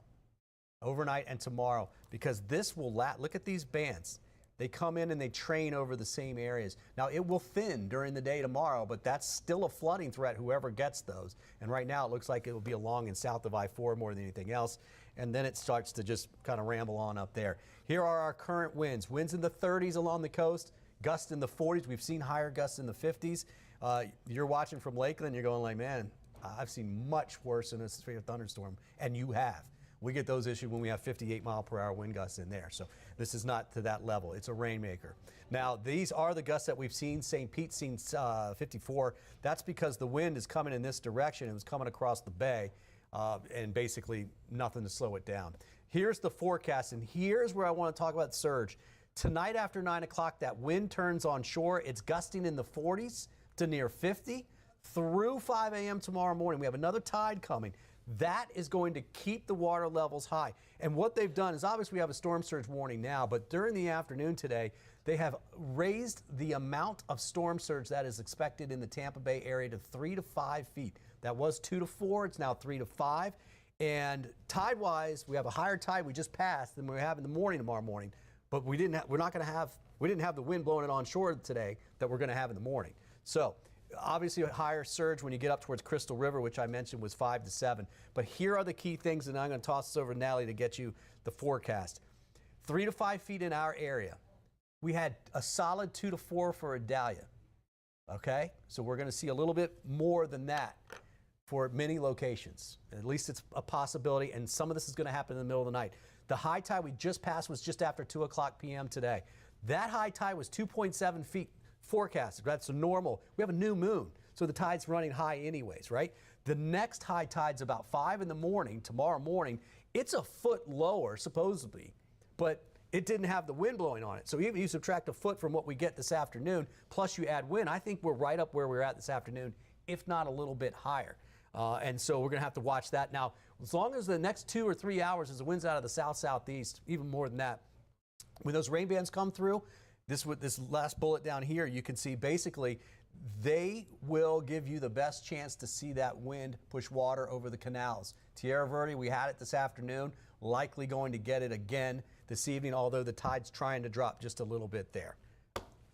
overnight and tomorrow, because this will look at these bands. They come in and they train over the same areas. Now, it will thin during the day tomorrow, but that's still a flooding threat, whoever gets those. And right now, it looks like it will be along and south of I-4 more than anything else. And then it starts to just kind of ramble on up there. Here are our current winds. Winds in the 30s along the coast, gusts in the 40s. We've seen higher gusts in the 50s. You're watching from Lakeland, you're going like, man, I've seen much worse in a severe thunderstorm, and you have. We get those issued when we have 58-mile-per-hour wind gusts in there. So this is not to that level. It's a rainmaker. Now, these are the gusts that we've seen. St. Pete's seen 54. That's because the wind is coming in this direction. It was coming across the bay, and basically nothing to slow it down. Here's the forecast, and here's where I want to talk about surge. Tonight after 9 o'clock, that wind turns on shore. It's gusting in the 40s to near 50 through 5 a.m. tomorrow morning. We have another tide coming. That is going to keep the water levels high. And what they've done is, obviously we have a storm surge warning now, but during the afternoon today, they have raised the amount of storm surge that is expected in the Tampa Bay area to 3 to 5 feet. That was 2 to 4, it's now 3 to 5. And tide-wise, we have a higher tide we just passed than we have in the morning tomorrow morning, but we didn't have the wind blowing it on shore today that we're going to have in the morning. So obviously a higher surge when you get up towards Crystal River, which I mentioned was 5 to 7. But here are the key things, and I'm going to toss this over to Natalie to get you the forecast. 3 to 5 feet in our area. We had a solid 2 to 4 for Idalia. Okay? So we're going to see a little bit more than that for many locations. At least it's a possibility, and some of this is going to happen in the middle of the night. The high tide we just passed was just after 2 o'clock p.m. today. That high tide was 2.7 feet. Forecasted. That's normal. We have a new moon, so the tide's running high anyways, right? The next high tide's about 5 in the morning, tomorrow morning. It's a foot lower, supposedly, but it didn't have the wind blowing on it. So even you subtract a foot from what we get this afternoon, plus you add wind, I think we're right up where we're at this afternoon, if not a little bit higher. And so we're going to have to watch that. Now, as long as the next 2 or 3 hours as the wind's out of the south-southeast, even more than that, when those rain bands come through, this last bullet down here, you can see basically they will give you the best chance to see that wind push water over the canals. Tierra Verde, we had it this afternoon, likely going to get it again this evening, although the tide's trying to drop just a little bit there.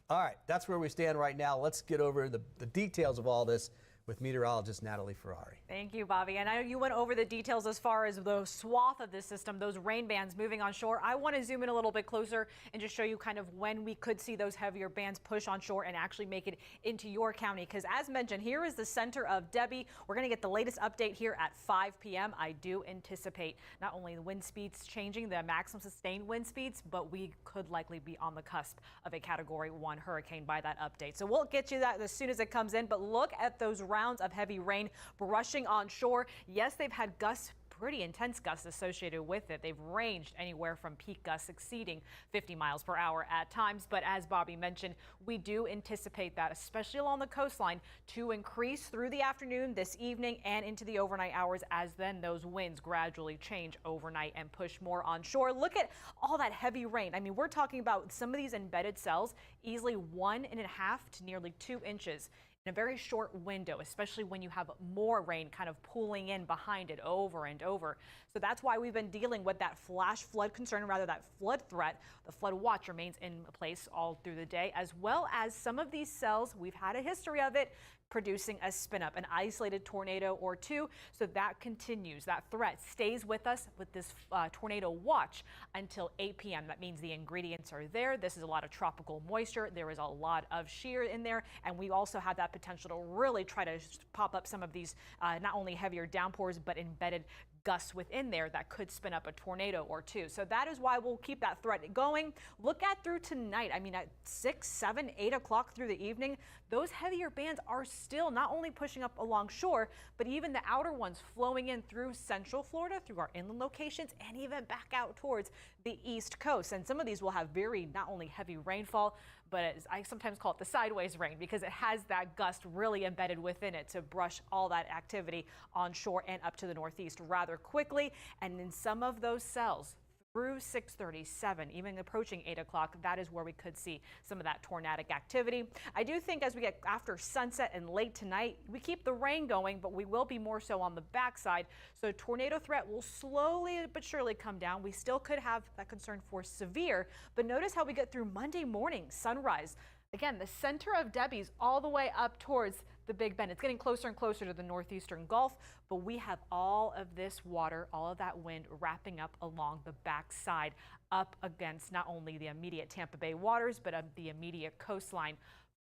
All right, that's where we stand right now. Let's get over the details of all this with meteorologist Natalie Ferrari. Thank you, Bobby. And I know you went over the details as far as the swath of this system, those rain bands moving on shore. I want to zoom in a little bit closer and just show you kind of when we could see those heavier bands push on shore and actually make it into your county. Because as mentioned, here is the center of Debby. We're going to get the latest update here at 5 p.m. I do anticipate not only the wind speeds changing, the maximum sustained wind speeds, but we could likely be on the cusp of a Category 1 hurricane by that update. So we'll get you that as soon as it comes in. But look at those rounds of heavy rain brushing on shore. Yes, they've had gusts, pretty intense gusts associated with it. They've ranged anywhere from peak gusts exceeding 50 miles per hour at times. But as Bobby mentioned, we do anticipate that, especially along the coastline, to increase through the afternoon, this evening, and into the overnight hours as then those winds gradually change overnight and push more on shore. Look at all that heavy rain. I mean, we're talking about some of these embedded cells easily 1.5 to nearly 2 inches. In a very short window, especially when you have more rain kind of pooling in behind it over and over. So that's why we've been dealing with that flash flood concern, rather that flood threat. The flood watch remains in place all through the day, as well as some of these cells, we've had a history of it, producing a spin up, an isolated tornado or two. So that continues. That threat stays with us with this tornado watch until 8 p.m. That means the ingredients are there. This is a lot of tropical moisture. There is a lot of shear in there. And we also have that potential to really try to pop up some of these not only heavier downpours, but embedded gusts within there that could spin up a tornado or two. So that is why we'll keep that threat going. Look at through tonight. I mean, at 6, 7, 8 o'clock through the evening, those heavier bands are still not only pushing up along shore, but even the outer ones flowing in through central Florida, through our inland locations, and even back out towards the east coast. And some of these will have very not only heavy rainfall, but as I sometimes call it the sideways rain, because it has that gust really embedded within it to brush all that activity onshore and up to the northeast rather quickly. And in some of those cells, through 6:37, even approaching 8 o'clock, that is where we could see some of that tornadic activity. I do think as we get after sunset and late tonight, we keep the rain going, but we will be more so on the backside. So tornado threat will slowly but surely come down. We still could have that concern for severe, but notice how we get through Monday morning, sunrise. Again, the center of Debby's all the way up towards the Big Bend. It's getting closer and closer to the northeastern Gulf, but we have all of this water, all of that wind wrapping up along the backside up against not only the immediate Tampa Bay waters, but the immediate coastline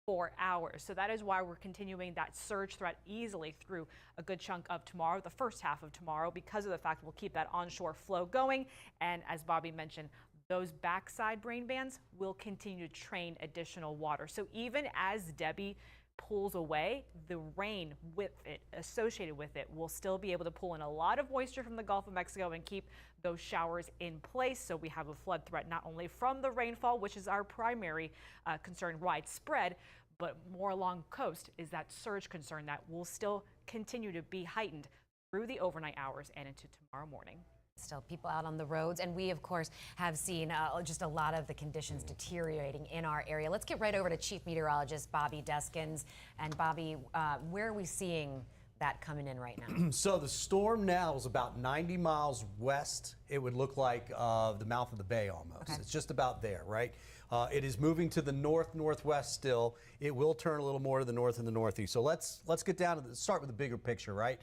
for hours. So that is why we're continuing that surge threat easily through a good chunk of tomorrow, the first half of tomorrow, because of the fact we'll keep that onshore flow going. And as Bobby mentioned, those backside rain bands will continue to train additional water. So even as Debby pulls away, the rain with it, associated with it, will still be able to pull in a lot of moisture from the Gulf of Mexico and keep those showers in place. So we have a flood threat not only from the rainfall, which is our primary concern widespread, but more along coast is that surge concern that will still continue to be heightened through the overnight hours and into tomorrow morning. Still people out on the roads, and we of course have seen just a lot of the conditions deteriorating in our area. Let's get right over to Chief Meteorologist Bobby Deskins. And Bobby, where are we seeing that coming in right now? So the storm now is about 90 miles west. It would look like the mouth of the bay almost. Okay. It's just about there, right? It is moving to the northwest still. It will turn a little more to the north and the northeast. So let's get down to start with the bigger picture, right?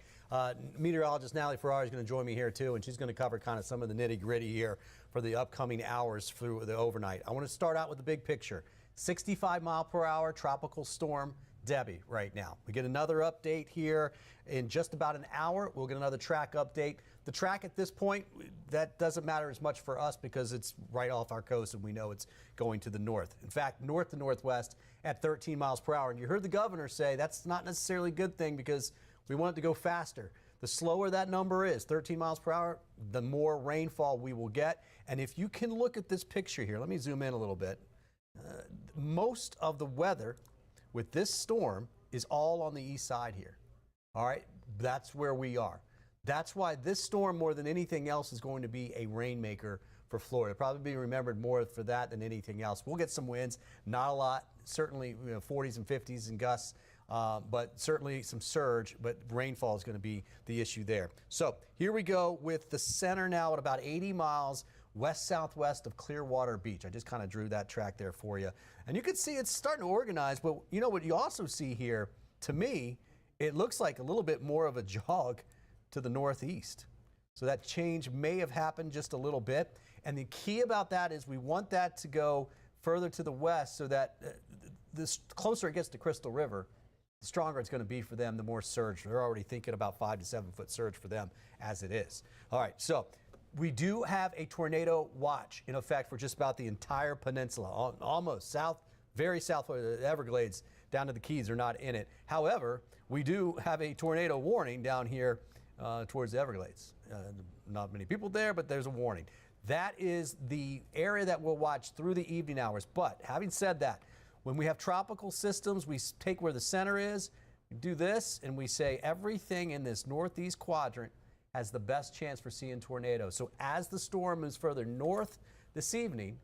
Meteorologist Natalie Ferrari is going to join me here too, and she's going to cover kind of some of the nitty gritty here for the upcoming hours through the overnight. I want to start out with the big picture. 65-mile-per-hour tropical storm Debby right now. We get another update here in just about an hour. We'll get another track update. The track at this point, that doesn't matter as much for us because it's right off our coast and we know it's going to the north. In fact, north to northwest at 13 miles per hour. And you heard the governor say that's not necessarily a good thing because we want it to go faster. The slower that number is, 13 miles per hour, the more rainfall we will get. And if you can look at this picture here, let me zoom in a little bit. Most of the weather with this storm is all on the east side here. All right, that's where we are. That's why this storm, more than anything else, is going to be a rainmaker for Florida. Probably be remembered more for that than anything else. We'll get some winds, not a lot, certainly 40s and 50s and gusts, but certainly some surge, but rainfall is going to be the issue there. So here we go with the center now at about 80 miles west-southwest of Clearwater Beach. I just kind of drew that track there for you. And you can see it's starting to organize, but you know what you also see here, to me, it looks like a little bit more of a jog to the northeast. So that change may have happened just a little bit. And the key about that is we want that to go further to the west so that the closer it gets to Crystal River, the stronger it's going to be for them, the more surge. They're already thinking about 5 to 7 foot surge for them as it is. All right, so we do have a tornado watch in effect for just about the entire peninsula, almost south, very south of the Everglades down to the Keys are not in it. However, we do have a tornado warning down here towards the Everglades. Not many people there, but there's a warning. That is the area that we'll watch through the evening hours. But having said that, when we have tropical systems, we take where the center is, we do this, and we say everything in this northeast quadrant has the best chance for seeing tornadoes. So as the storm moves further north this evening,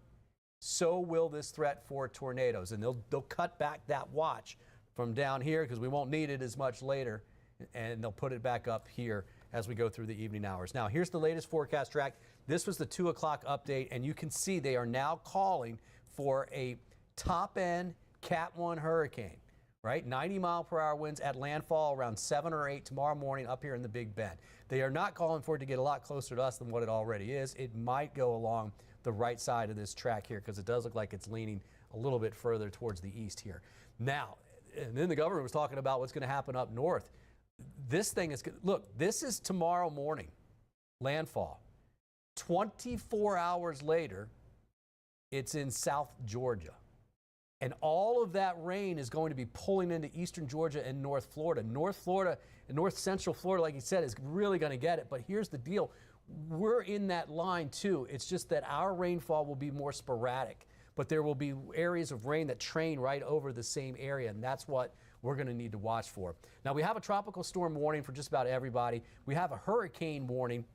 so will this threat for tornadoes. And they'll cut back that watch from down here because we won't need it as much later, and they'll put it back up here as we go through the evening hours. Now, here's the latest forecast track. This was the 2 o'clock update, and you can see they are now calling for a top-end Cat 1 hurricane. Right? 90-mile-per-hour winds at landfall around 7 or 8 tomorrow morning up here in the Big Bend. They are not calling for it to get a lot closer to us than what it already is. It might go along the right side of this track here because it does look like it's leaning a little bit further towards the east here. Now, and then the governor was talking about what's going to happen up north. This thing is, look, this is tomorrow morning, landfall. 24 hours later, it's in South Georgia. And all of that rain is going to be pulling into eastern Georgia and North Florida. North Florida and north central Florida, like you said, is really going to get it. But here's the deal. we're in that line too. It's just that our rainfall will be more sporadic, but there will be areas of rain that train right over the same area, and that's what we're going to need to watch for. Now, we have a tropical storm warning for just about everybody. We have a hurricane warning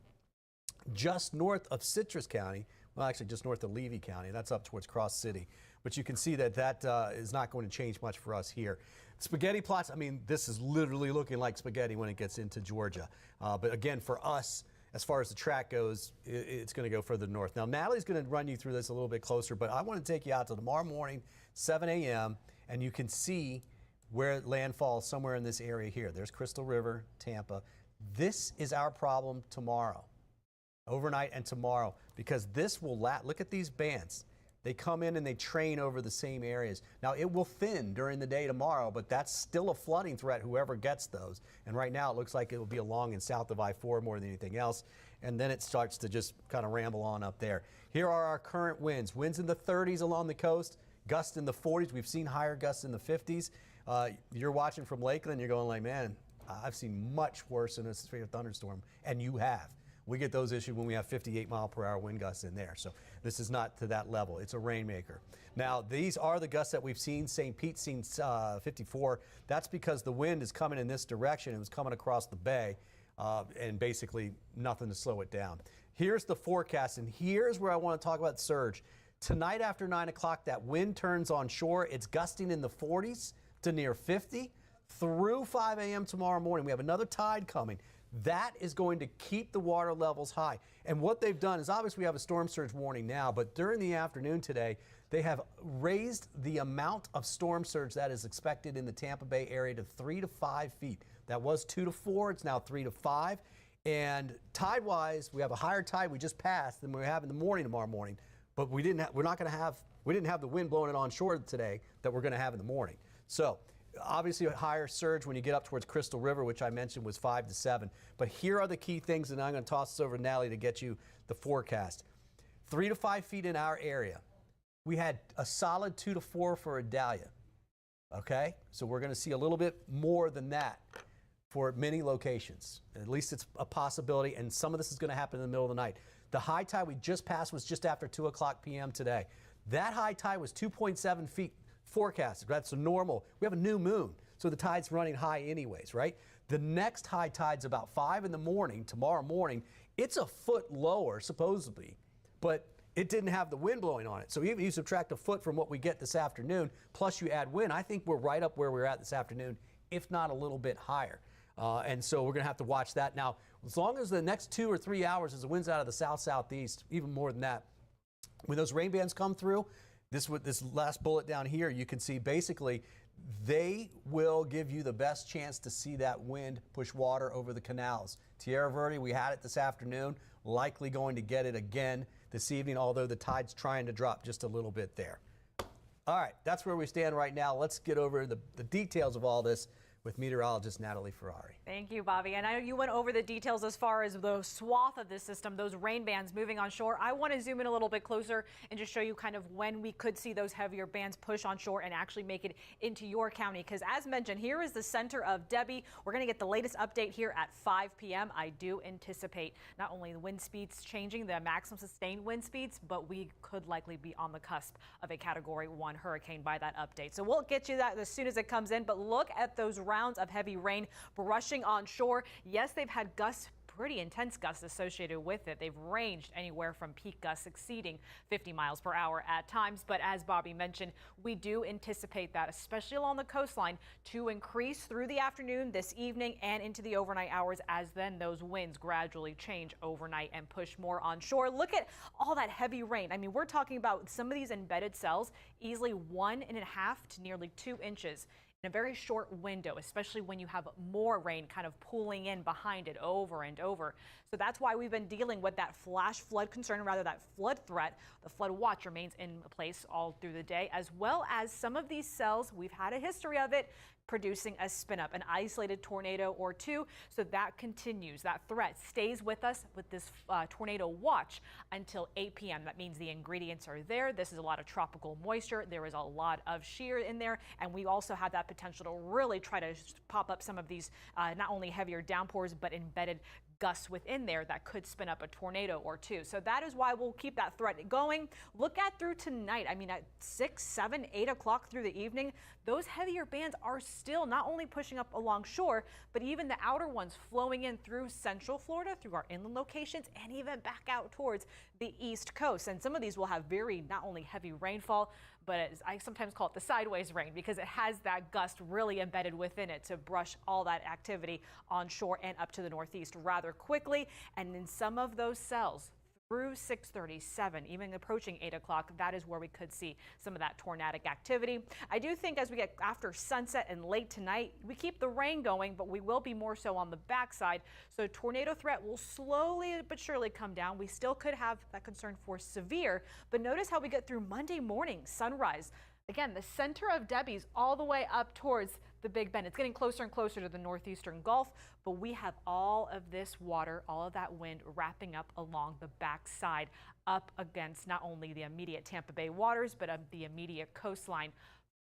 just north of Citrus County, well, actually just north of Levy County. That's up towards Cross City. But you can see that is not going to change much for us here. Spaghetti plots, I mean, this is literally looking like spaghetti when it gets into Georgia. But again, for us, as far as the track goes, it's going to go further north. Now, Natalie's going to run you through this a little bit closer, but I want to take you out to tomorrow morning, 7 a.m., and you can see where it landfalls somewhere in this area here. There's Crystal River, Tampa. This is our problem tomorrow, overnight and tomorrow, because this will look at these bands. They come in and they train over the same areas. Now, it will thin during the day tomorrow, but that's still a flooding threat, whoever gets those. And right now, it looks like it will be along and south of I-4 more than anything else. And then it starts to just kind of ramble on up there. Here are our current winds. Winds in the 30s along the coast, gusts in the 40s. We've seen higher gusts in the 50s. You're watching from Lakeland, you're going like, man, I've seen much worse in a severe thunderstorm, and you have. We get those issued when we have 58-mile-per-hour wind gusts in there. So this is not to that level. It's a rainmaker. Now, these are the gusts that we've seen. St. Pete's seen 54. That's because the wind is coming in this direction. It was coming across the bay, and basically nothing to slow it down. Here's the forecast, and here's where I want to talk about surge. Tonight after 9 o'clock, that wind turns on shore. It's gusting in the 40s to near 50 through 5 a.m. tomorrow morning. We have another tide coming. That is going to keep the water levels high. And what they've done is, obviously we have a storm surge warning now, but during the afternoon today, they have raised the amount of storm surge that is expected in the Tampa Bay area to 3 to 5 feet. That was 2 to 4, it's now 3 to 5. And tide-wise, we have a higher tide we just passed than we have in the morning tomorrow morning, but we didn't have the wind blowing it on shore today that we're going to have in the morning. So obviously a higher surge when you get up towards Crystal River, which I mentioned was 5 to 7. But here are the key things, and I'm going to toss this over to Natalie to get you the forecast. 3 to 5 feet in our area. We had a solid 2 to 4 for Idalia. Okay? So we're going to see a little bit more than that for many locations. At least it's a possibility, and some of this is going to happen in the middle of the night. The high tide we just passed was just after 2 o'clock p.m. today. That high tide was 2.7 feet. Forecasted. That's a normal. We have a new moon, so the tide's running high anyways, right? The next high tide's about 5 in the morning, tomorrow morning. It's a foot lower, supposedly, but it didn't have the wind blowing on it. So even if you subtract a foot from what we get this afternoon, plus you add wind, I think we're right up where we're at this afternoon, if not a little bit higher. And so we're going to have to watch that. Now, as long as the next 2 or 3 hours as the wind's out of the south-southeast, even more than that, when those rain bands come through, this last bullet down here, you can see basically they will give you the best chance to see that wind push water over the canals. Tierra Verde, we had it this afternoon, likely going to get it again this evening, although the tide's trying to drop just a little bit there. All right, that's where we stand right now. Let's get over the details of all this with meteorologist Natalie Ferrari. Thank you, Bobby. And I know you went over the details as far as the swath of this system, those rain bands moving on shore. I want to zoom in a little bit closer and just show you kind of when we could see those heavier bands push on shore and actually make it into your county. Because as mentioned, here is the center of Debby. We're going to get the latest update here at 5 p.m. I do anticipate not only the wind speeds changing, the maximum sustained wind speeds, but we could likely be on the cusp of a Category 1 hurricane by that update. So we'll get you that as soon as it comes in. But look at those rounds of heavy rain brushing on shore. Yes, they've had gusts, pretty intense gusts associated with it. They've ranged anywhere from peak gusts exceeding 50 miles per hour at times. But as Bobby mentioned, we do anticipate that, especially along the coastline, to increase through the afternoon, this evening, and into the overnight hours, as then those winds gradually change overnight and push more on shore. Look at all that heavy rain. I mean, we're talking about some of these embedded cells easily 1.5 to nearly 2 inches. In a very short window, especially when you have more rain kind of pooling in behind it over and over. So that's why we've been dealing with that flash flood concern, or rather that flood threat. The flood watch remains in place all through the day, as well as some of these cells, we've had a history of it, producing a spin up, an isolated tornado or two. So that continues. That threat stays with us with this tornado watch until 8 p.m. That means the ingredients are there. This is a lot of tropical moisture. There is a lot of shear in there. And we also have that potential to really try to pop up some of these not only heavier downpours, but embedded gusts within there that could spin up a tornado or two. So that is why we'll keep that threat going. Look at through tonight. I mean, at 6, 7, 8 o'clock through the evening, those heavier bands are still not only pushing up along shore, but even the outer ones flowing in through central Florida, through our inland locations, and even back out towards the east coast. And some of these will have very not only heavy rainfall, but as I sometimes call it the sideways rain, because it has that gust really embedded within it to brush all that activity on shore and up to the northeast rather quickly. And in some of those cells, through 6:37, even approaching 8 o'clock, that is where we could see some of that tornadic activity. I do think as we get after sunset and late tonight, we keep the rain going, but we will be more so on the backside. So tornado threat will slowly but surely come down. We still could have that concern for severe, but notice how we get through Monday morning, sunrise. Again, the center of Debby's all the way up towards the Big Bend. It's getting closer and closer to the northeastern Gulf, but we have all of this water, all of that wind wrapping up along the backside up against not only the immediate Tampa Bay waters, but the immediate coastline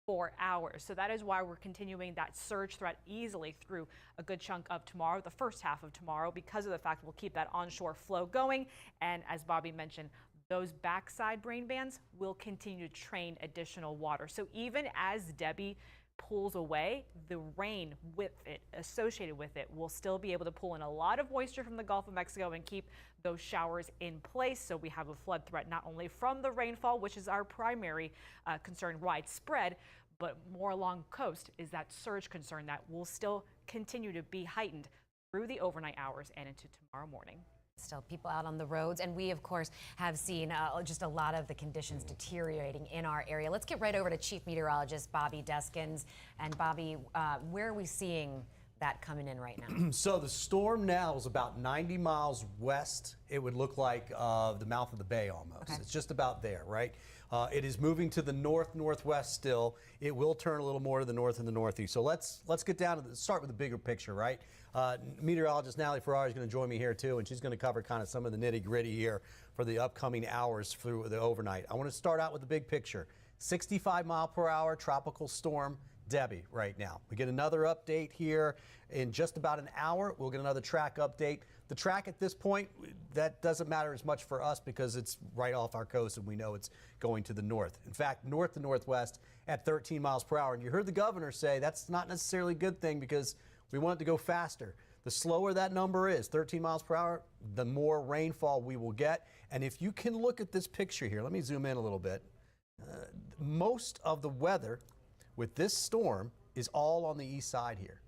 for hours. So that is why we're continuing that surge threat easily through a good chunk of tomorrow, the first half of tomorrow, because of the fact we'll keep that onshore flow going. And as Bobby mentioned, those backside rain bands will continue to train additional water. So even as Debby pulls away, the rain with it, associated with it, will still be able to pull in a lot of moisture from the Gulf of Mexico and keep those showers in place. So we have a flood threat not only from the rainfall, which is our primary concern widespread, but more along coast is that surge concern that will still continue to be heightened through the overnight hours and into tomorrow morning. Still people out on the roads, and we of course have seen just a lot of the conditions deteriorating in our area. Let's get right over to Chief Meteorologist Bobby Deskins. And Bobby, where are we seeing that coming in right now? So the storm now is about 90 miles west. It would look like the mouth of the bay almost. Okay. It's just about there, right? It is moving to the northwest still. It will turn a little more to the north and the northeast. So let's get down to start with the bigger picture, right? Meteorologist Natalie Ferrari is going to join me here too, and she's going to cover kind of some of the nitty gritty here for the upcoming hours through the overnight. I want to start out with the big picture. 65 mile per hour tropical storm Debby right now. We get another update here in just about an hour. We'll get another track update. The track at this point, that doesn't matter as much for us because it's right off our coast and we know it's going to the north. In fact, north to northwest at 13 miles per hour. And you heard the governor say that's not necessarily a good thing because we want it to go faster. The slower that number is, 13 miles per hour, the more rainfall we will get. And if you can look at this picture here, let me zoom in a little bit. Most of the weather with this storm is all on the east side here.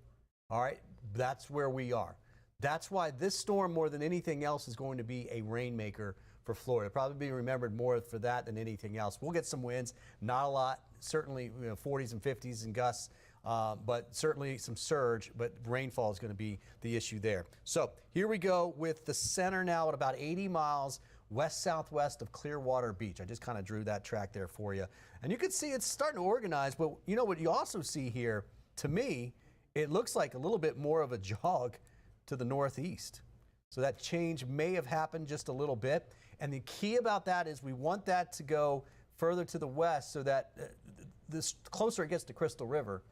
All right, that's where we are. That's why this storm, more than anything else, is going to be a rainmaker for Florida. Probably be remembered more for that than anything else. We'll get some winds, not a lot, certainly 40s and 50s and gusts, but certainly some surge, but rainfall is going to be the issue there. So here we go with the center now at about 80 miles west-southwest of Clearwater Beach. I just kind of drew that track there for you. And you can see it's starting to organize, but you know what you also see here, to me, it looks like a little bit more of a jog to the northeast. So that change may have happened just a little bit. And the key about that is we want that to go further to the west so that the closer it gets to Crystal River,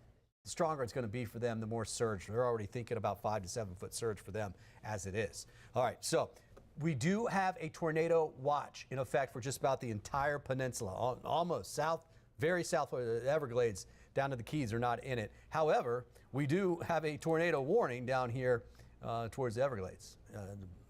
the stronger it's going to be for them, the more surge. They're already thinking about 5 to 7 foot surge for them as it is. All right, so we do have a tornado watch in effect for just about the entire peninsula, almost south, very south of the Everglades down to the Keys are not in it. However, we do have a tornado warning down here towards the Everglades.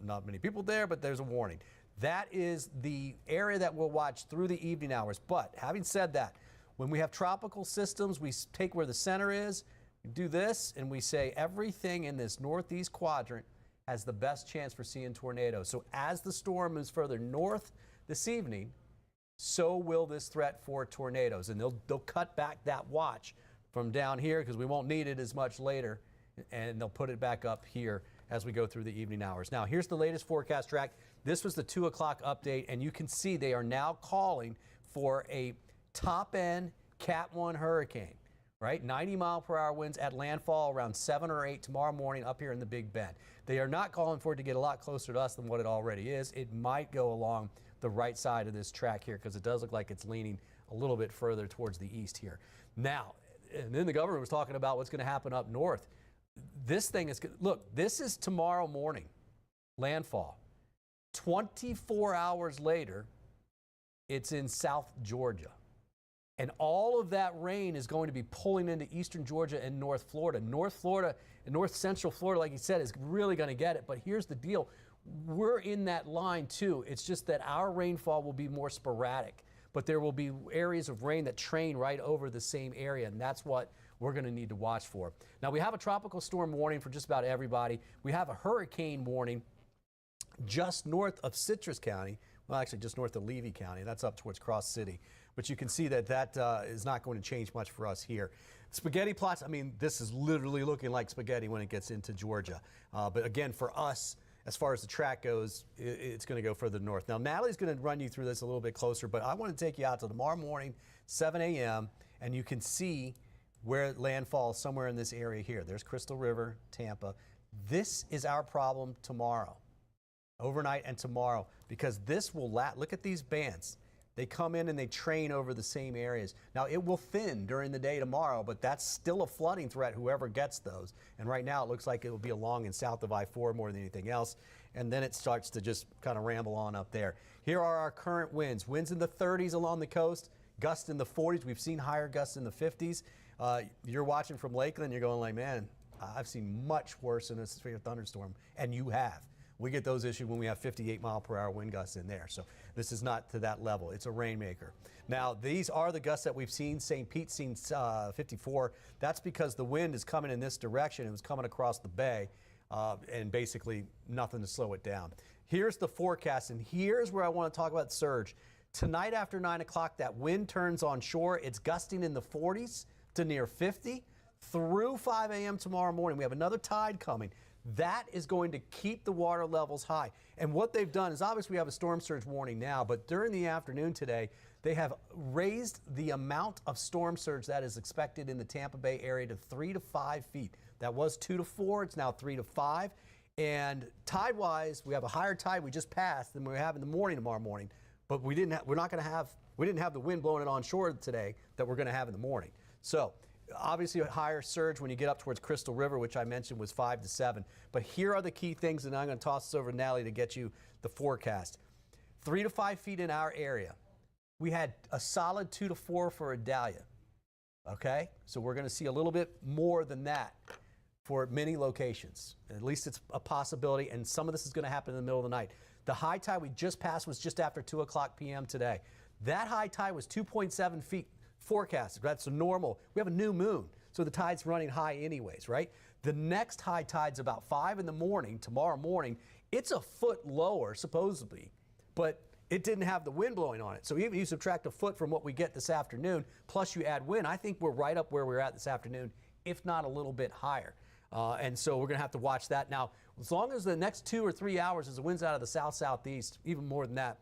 Not many people there, but there's a warning. That is the area that we'll watch through the evening hours. But having said that, when we have tropical systems, we take where the center is, we do this, and we say everything in this northeast quadrant has the best chance for seeing tornadoes. So as the storm moves further north this evening, so will this threat for tornadoes. And they'll cut back that watch from down here because we won't need it as much later, and they'll put it back up here as we go through the evening hours. Now, here's the latest forecast track. This was the 2 o'clock update, and you can see they are now calling for a top-end Cat 1 hurricane. Right? 90 mile per hour winds at landfall around 7 or 8 tomorrow morning up here in the Big Bend. They are not calling for it to get a lot closer to us than what it already is. It might go along the right side of this track here because it does look like it's leaning a little bit further towards the east here. Now, and then the governor was talking about what's going to happen up north. This thing is, look, this is tomorrow morning. landfall. 24 hours later, it's in South Georgia. And all of that rain is going to be pulling into eastern Georgia and North Florida. North Florida and North Central Florida, like you said, is really going to get it. But here's the deal. We're in that line too. It's just that our rainfall will be more sporadic. But there will be areas of rain that train right over the same area. And that's what we're going to need to watch for. Now, we have a tropical storm warning for just about everybody. We have a hurricane warning just north of Citrus County. Well, actually, just north of Levy County. That's up towards Cross City. But you can see that is not going to change much for us here. Spaghetti plots, I mean, this is literally looking like spaghetti when it gets into Georgia. But again, for us, as far as the track goes, it's going to go further north. Now, Natalie's going to run you through this a little bit closer, but I want to take you out to tomorrow morning, 7 a.m., and you can see where it landfalls somewhere in this area here. There's Crystal River, Tampa. This is our problem tomorrow. Overnight and tomorrow, because this will look at these bands. They come in and they train over the same areas. Now, it will thin during the day tomorrow, but that's still a flooding threat, whoever gets those. And right now, it looks like it will be along and south of I-4 more than anything else. And then it starts to just kind of ramble on up there. Here are our current winds. Winds in the 30s along the coast, gusts in the 40s. We've seen higher gusts in the 50s. You're watching from Lakeland, you're going like, man, I've seen much worse in a severe thunderstorm, and you have. We get those issued when we have 58-mile-per-hour wind gusts in there. So this is not to that level. It's a rainmaker. Now, these are the gusts that we've seen. St. Pete's seen 54. That's because the wind is coming in this direction. It was coming across the bay, and basically nothing to slow it down. Here's the forecast, and here's where I want to talk about surge. Tonight after 9 o'clock, that wind turns on shore. It's gusting in the 40s to near 50 through 5 a.m. tomorrow morning. We have another tide coming. That is going to keep the water levels high. And what they've done is, obviously we have a storm surge warning now, but during the afternoon today, they have raised the amount of storm surge that is expected in the Tampa Bay area to 3 to 5 feet. That was 2 to 4, it's now 3 to 5. And tide-wise, we have a higher tide we just passed than we have in the morning tomorrow morning, but we didn't have the wind blowing it on shore today that we're going to have in the morning. So obviously a higher surge when you get up towards Crystal River, which I mentioned was 5 to 7. But here are the key things, and I'm going to toss this over to Natalie to get you the forecast. 3 to 5 feet in our area. We had a solid 2 to 4 for Idalia. Okay? So we're going to see a little bit more than that for many locations. At least it's a possibility, and some of this is going to happen in the middle of the night. The high tide we just passed was just after 2 o'clock p.m. today. That high tide was 2.7 feet. Forecasted. That's normal. We have a new moon, so the tide's running high anyways, right? The next high tide's about 5 in the morning, tomorrow morning. It's a foot lower, supposedly, but it didn't have the wind blowing on it. So even you subtract a foot from what we get this afternoon, plus you add wind, I think we're right up where we're at this afternoon, if not a little bit higher. And so we're going to have to watch that. Now, as long as the next 2 or 3 hours as the wind's out of the south-southeast, even more than that,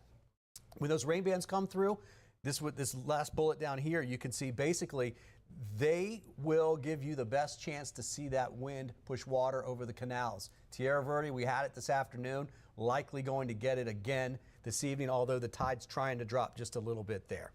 when those rain bands come through, this last bullet down here, you can see basically they will give you the best chance to see that wind push water over the canals. Tierra Verde, we had it this afternoon, likely going to get it again this evening, although the tide's trying to drop just a little bit there.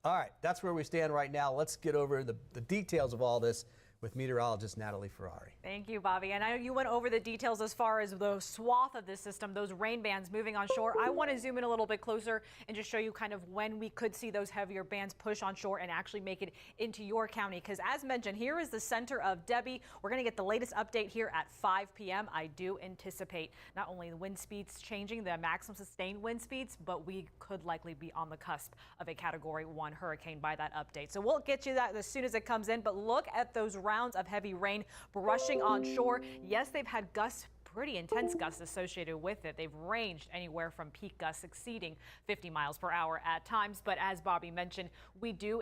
All right, that's where we stand right now. Let's get over the details of all this with meteorologist Natalie Ferrari. Thank you, Bobby. And I know you went over the details as far as the swath of this system, those rain bands moving on shore. I want to zoom in a little bit closer and just show you kind of when we could see those heavier bands push on shore and actually make it into your county. Because as mentioned, here is the center of Debby. We're going to get the latest update here at 5 p.m. I do anticipate not only the wind speeds changing, the maximum sustained wind speeds, but we could likely be on the cusp of a Category 1 hurricane by that update. So we'll get you that as soon as it comes in. But look at those rounds of heavy rain brushing on shore. Yes, they've had gusts, pretty intense gusts associated with it. They've ranged anywhere from peak gusts exceeding 50 miles per hour at times. But as Bobby mentioned, we do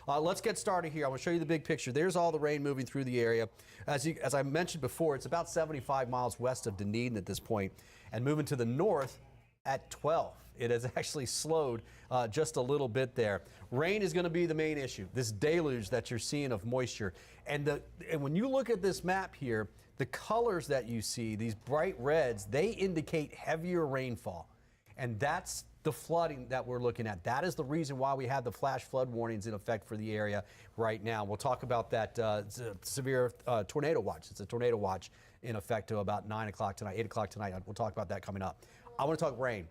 let's get started here. I want to show you the big picture. There's all the rain moving through the area. As I mentioned before, it's about 75 miles west of Dunedin at this point, and moving to the north at 12. It has actually slowed just a little bit there. Rain is going to be the main issue, this deluge that you're seeing of moisture. And when you look at this map here, the colors that you see, these bright reds, they indicate heavier rainfall. And that's the flooding that we're looking at. That is the reason why we have the flash flood warnings in effect for the area right now. We'll talk about that severe tornado watch. It's a tornado watch in effect to about 9 o'clock tonight, 8 o'clock tonight. We'll talk about that coming up. I want to talk rain.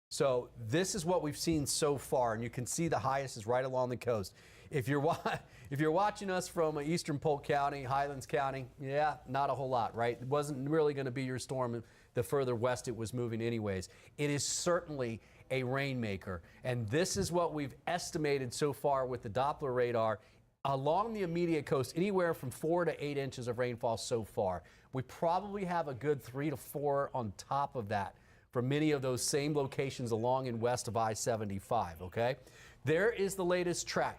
So this is what we've seen so far, and you can see the highest is right along the coast. If you're watching us from eastern Polk County, Highlands County, yeah, not a whole lot, right? It wasn't really going to be your storm the further west it was moving anyways. It is certainly a rainmaker, and this is what we've estimated so far with the Doppler radar along the immediate coast, anywhere from 4 to 8 inches of rainfall so far. We probably have a good 3 to 4 on top of that for many of those same locations along and west of I-75, okay? There is the latest track.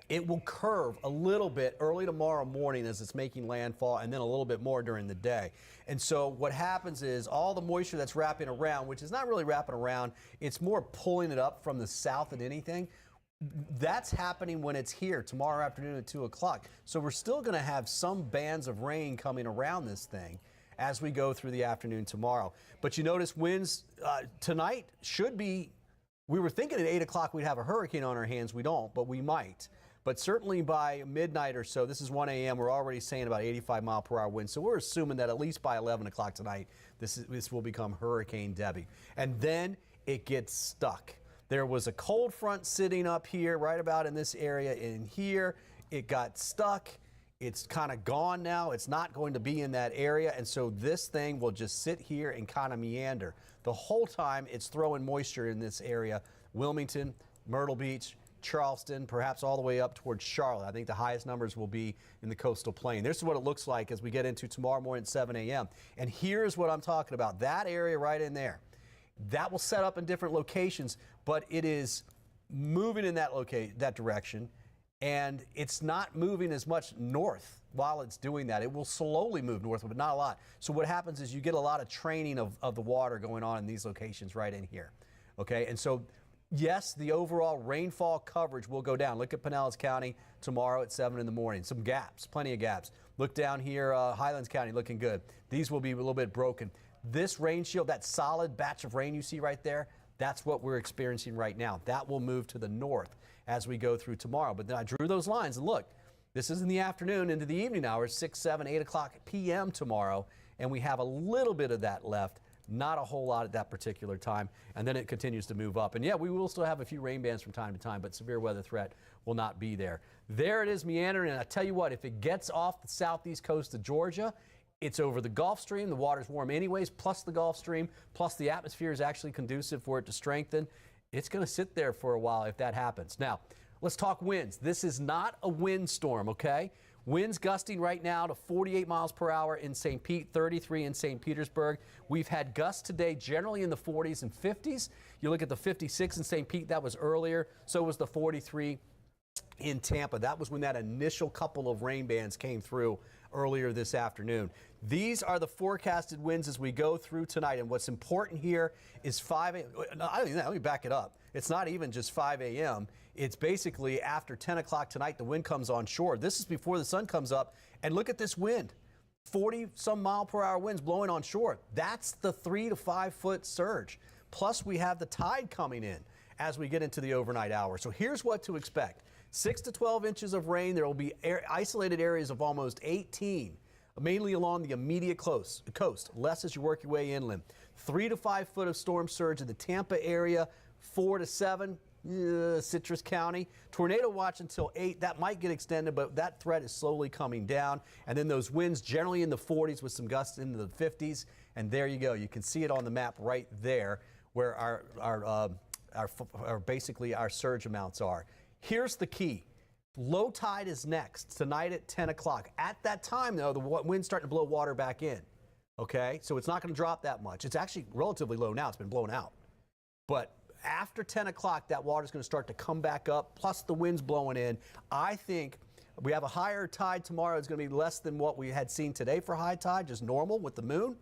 It will curve a little bit early tomorrow morning as it's making landfall, and then a little bit more during the day. And so what happens is all the moisture that's wrapping around, which is not really wrapping around, it's more pulling it up from the south than anything. That's happening when it's here tomorrow afternoon at 2 o'clock. So we're still going to have some bands of rain coming around this thing as we go through the afternoon tomorrow. But you notice winds tonight should be, we were thinking at 8 o'clock we'd have a hurricane on our hands. We don't, but we might. But certainly by midnight or so, this is 1 a.m., we're already saying about 85-mile-per-hour winds. So we're assuming that at least by 11 o'clock tonight, this will become Hurricane Debby. And then it gets stuck. There was a cold front sitting up here, right about in this area in here. It got stuck. It's kind of gone now. It's not going to be in that area. And so this thing will just sit here and kind of meander. The whole time it's throwing moisture in this area. Wilmington, Myrtle Beach, Charleston, perhaps all the way up towards Charlotte. I think the highest numbers will be in the coastal plain. This is what it looks like as we get into tomorrow morning at 7 a.m. And here's what I'm talking about. That area right in there. That will set up in different locations, but it is moving in that direction. And it's not moving as much north while it's doing that. It will slowly move north, but not a lot. So what happens is you get a lot of training of the water going on in these locations right in here. Okay, and so yes, the overall rainfall coverage will go down. Look at Pinellas County tomorrow at 7 in the morning. Some gaps, plenty of gaps. Look down here, Highlands County looking good. These will be a little bit broken. This rain shield, that solid batch of rain you see right there, that's what we're experiencing right now. That will move to the north as we go through tomorrow. But then I drew those lines, and look, this is in the afternoon into the evening hours, 6, 7, 8 o'clock p.m. tomorrow, and we have a little bit of that left. Not a whole lot at that particular time, and then it continues to move up. And yeah, we will still have a few rain bands from time to time, but severe weather threat will not be there. There it is meandering, and I tell you what, if it gets off the southeast coast of Georgia, it's over the Gulf Stream. The water's warm anyways, plus the Gulf Stream, plus the atmosphere is actually conducive for it to strengthen. It's going to sit there for a while if that happens. Now, let's talk winds. This is not a windstorm, okay? Winds gusting right now to 48 miles per hour in St. Pete, 33 in St. Petersburg. We've had gusts today generally in the 40s and 50s. You look at the 56 in St. Pete, that was earlier. So was the 43 in Tampa. That was when that initial couple of rain bands came through earlier this afternoon. These are the forecasted winds as we go through tonight. And what's important here is let me back it up. It's not even just 5 a.m. It's basically after 10 o'clock tonight, the wind comes on shore. This is before the sun comes up. And look at this wind. 40-some mile-per-hour winds blowing on shore. That's the 3 to 5 foot surge. Plus, we have the tide coming in as we get into the overnight hours. So here's what to expect. 6 to 12 inches of rain. There will be isolated areas of almost 18, mainly along the immediate coast, less as you work your way inland. 3 to 5 foot of storm surge in the Tampa area, 4 to 7, Citrus County. Tornado watch until 8. That might get extended, but that threat is slowly coming down. And then those winds generally in the 40s with some gusts into the 50s. And there you go. You can see it on the map right there where our basically our surge amounts are. Here's the key. Low tide is next tonight at 10 o'clock. At that time, though, the wind's starting to blow water back in. Okay, so it's not going to drop that much. It's actually relatively low now. It's been blown out. But after 10 o'clock, that water's going to start to come back up, plus the wind's blowing in. I think we have a higher tide tomorrow. It's going to be less than what we had seen today for high tide, just normal with the moon.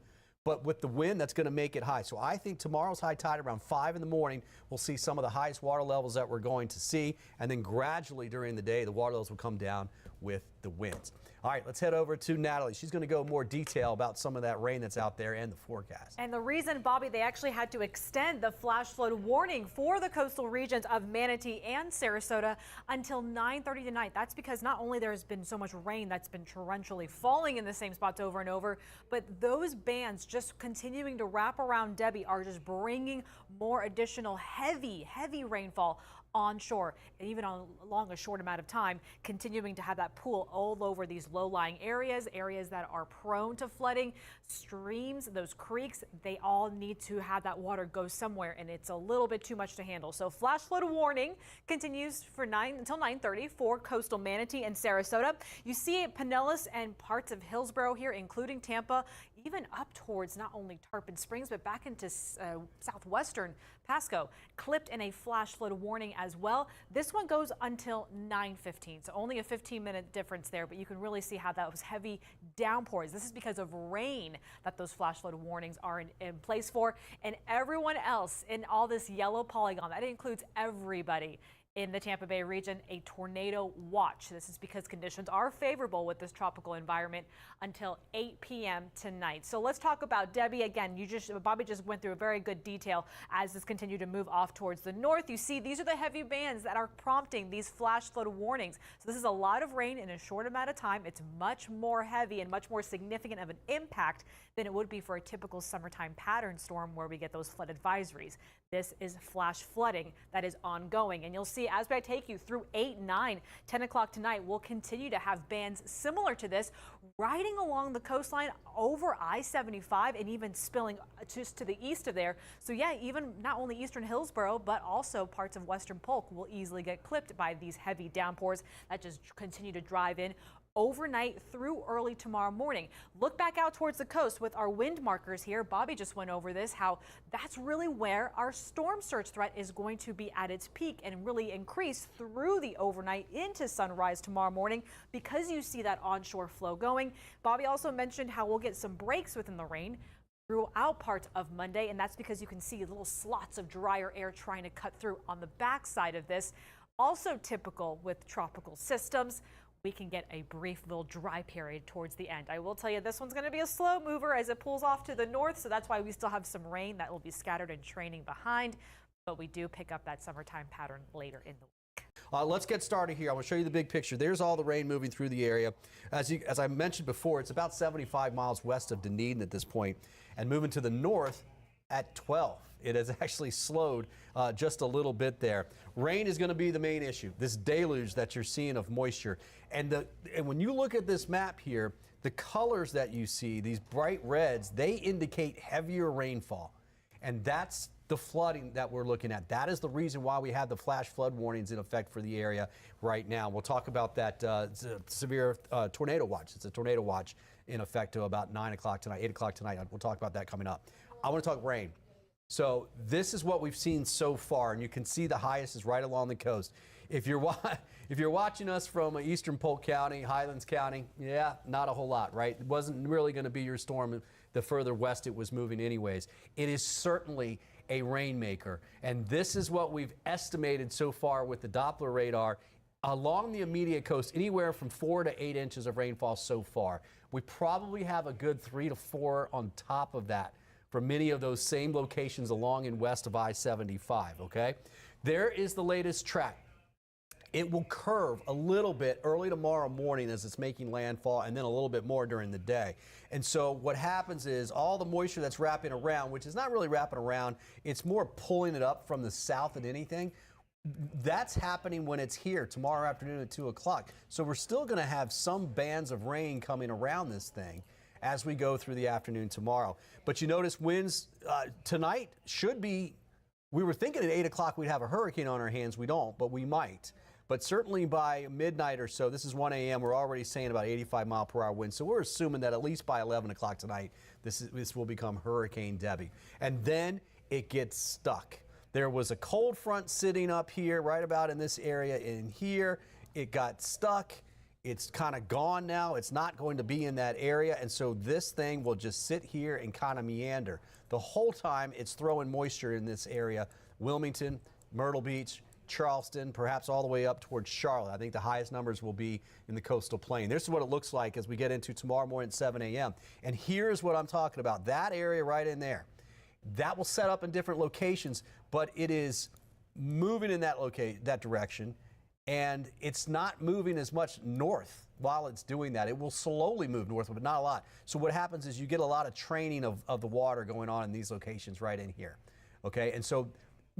But with the wind, that's going to make it high. So I think tomorrow's high tide around 5 in the morning, we'll see some of the highest water levels that we're going to see. And then gradually during the day, the water levels will come down with the winds. All right, let's head over to Natalie. She's going to go more detail about some of that rain that's out there and the forecast. And the reason, Bobby, they actually had to extend the flash flood warning for the coastal regions of Manatee and Sarasota until 9:30 tonight. That's because not only there's been so much rain that's been torrentially falling in the same spots over and over, but those bands just continuing to wrap around Debby are just bringing more additional heavy rainfall onshore, and even along a short amount of time, continuing to have that pool all over these low-lying areas that are prone to flooding. Streams, those creeks, they all need to have that water go somewhere, and it's a little bit too much to handle. So flash flood warning continues for until 9:30 for coastal Manatee and Sarasota. You see Pinellas and parts of Hillsborough here, including Tampa, even up towards not only Tarpon Springs, but back into southwestern Pasco, clipped in a flash flood warning as well. This one goes until 9:15, so only a 15-minute difference there, but you can really see how that was heavy downpours. This is because of rain that those flash flood warnings are in place for. And everyone else in all this yellow polygon, that includes everybody in the Tampa Bay region, a tornado watch. This is because conditions are favorable with this tropical environment until 8 p.m. tonight. So let's talk about Debby again. Bobby just went through a very good detail as this continued to move off towards the north. You see, these are the heavy bands that are prompting these flash flood warnings. So this is a lot of rain in a short amount of time. It's much more heavy and much more significant of an impact than it would be for a typical summertime pattern storm where we get those flood advisories. This is flash flooding that is ongoing, and you'll see as I take you through 8, 9, 10 o'clock tonight, we'll continue to have bands similar to this riding along the coastline over I-75 and even spilling just to the east of there. So yeah, even not only eastern Hillsborough, but also parts of western Polk will easily get clipped by these heavy downpours that just continue to drive in overnight through early tomorrow morning. Look back out towards the coast with our wind markers here. Bobby just went over this, how that's really where our storm surge threat is going to be at its peak and really increase through the overnight into sunrise tomorrow morning because you see that onshore flow going. Bobby also mentioned how we'll get some breaks within the rain throughout parts of Monday, and that's because you can see little slots of drier air trying to cut through on the backside of this. Also typical with tropical systems, we can get a brief little dry period towards the end. I will tell you this one's going to be a slow mover as it pulls off to the north, so that's why we still have some rain that will be scattered and training behind, but we do pick up that summertime pattern later in the week. Let's get started here. I'm going to show you the big picture. There's all the rain moving through the area. As I mentioned before, it's about 75 miles west of Dunedin at this point, and moving to the north at 12. It has actually slowed just a little bit there. Rain is going to be the main issue, this deluge that you're seeing of moisture. And when you look at this map here, the colors that you see, these bright reds, they indicate heavier rainfall. And that's the flooding that we're looking at. That is the reason why we have the flash flood warnings in effect for the area right now. We'll talk about that severe tornado watch. It's a tornado watch in effect to about 9 o'clock tonight, 8 o'clock tonight. We'll talk about that coming up. I want to talk rain. So this is what we've seen so far, and you can see the highest is right along the coast. If you're watching us from eastern Polk County, Highlands County, yeah, not a whole lot, right? It wasn't really going to be your storm the further west it was moving anyways. It is certainly a rainmaker, and this is what we've estimated so far with the Doppler radar. Along the immediate coast, anywhere from 4 to 8 inches of rainfall so far. We probably have a good 3 to 4 on top of that for many of those same locations along and west of I-75, okay? There is the latest track. It will curve a little bit early tomorrow morning as it's making landfall, and then a little bit more during the day. And so what happens is all the moisture that's wrapping around, which is not really wrapping around, it's more pulling it up from the south than anything. That's happening when it's here tomorrow afternoon at 2 o'clock. So we're still going to have some bands of rain coming around this thing as we go through the afternoon tomorrow. But you notice winds tonight should be, we were thinking at 8 o'clock we'd have a hurricane on our hands. We don't, but we might. But certainly by midnight or so, this is 1 a.m., we're already saying about 85 mile per hour winds. So we're assuming that at least by 11 o'clock tonight, this will become Hurricane Debby. And then it gets stuck. There was a cold front sitting up here, right about in this area in here. It got stuck. It's kind of gone now. It's not going to be in that area. And so this thing will just sit here and kind of meander. The whole time it's throwing moisture in this area. Wilmington, Myrtle Beach, Charleston, perhaps all the way up towards Charlotte. I think the highest numbers will be in the coastal plain. This is what it looks like as we get into tomorrow morning at 7 a.m. And here's what I'm talking about. That area right in there, that will set up in different locations, but it is moving in that direction, and it's not moving as much north while it's doing that. It will slowly move north, but not a lot. So what happens is you get a lot of training of the water going on in these locations right in here. Okay, and so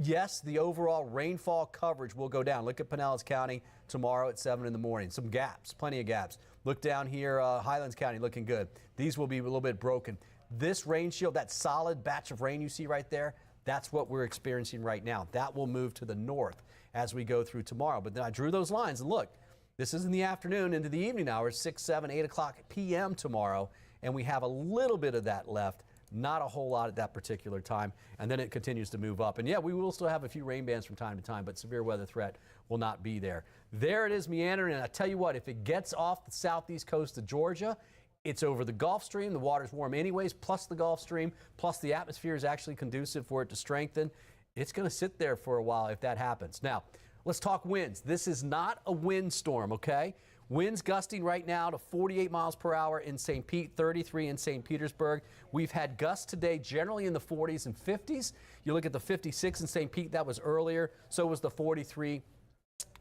yes, the overall rainfall coverage will go down. Look at Pinellas County tomorrow at 7 in the morning. Some gaps, plenty of gaps. Look down here, Highlands County looking good. These will be a little bit broken. This rain shield, that solid batch of rain you see right there, that's what we're experiencing right now. That will move to the north as we go through tomorrow. But then I drew those lines, and look, this is in the afternoon into the evening hours, 6, 7, 8 o'clock p.m. tomorrow, and we have a little bit of that left. Not a whole lot at that particular time, and then it continues to move up. And yeah, we will still have a few rain bands from time to time, but severe weather threat will not be there. There it is meandering, and I tell you what, if it gets off the southeast coast of Georgia, it's over the Gulf Stream. The water's warm anyways, plus the Gulf Stream, plus the atmosphere is actually conducive for it to strengthen. It's going to sit there for a while if that happens. Now, let's talk winds. This is not a windstorm, okay? Winds gusting right now to 48 miles per hour in St. Pete, 33 in St. Petersburg. We've had gusts today generally in the 40s and 50s. You look at the 56 in St. Pete, that was earlier. So was the 43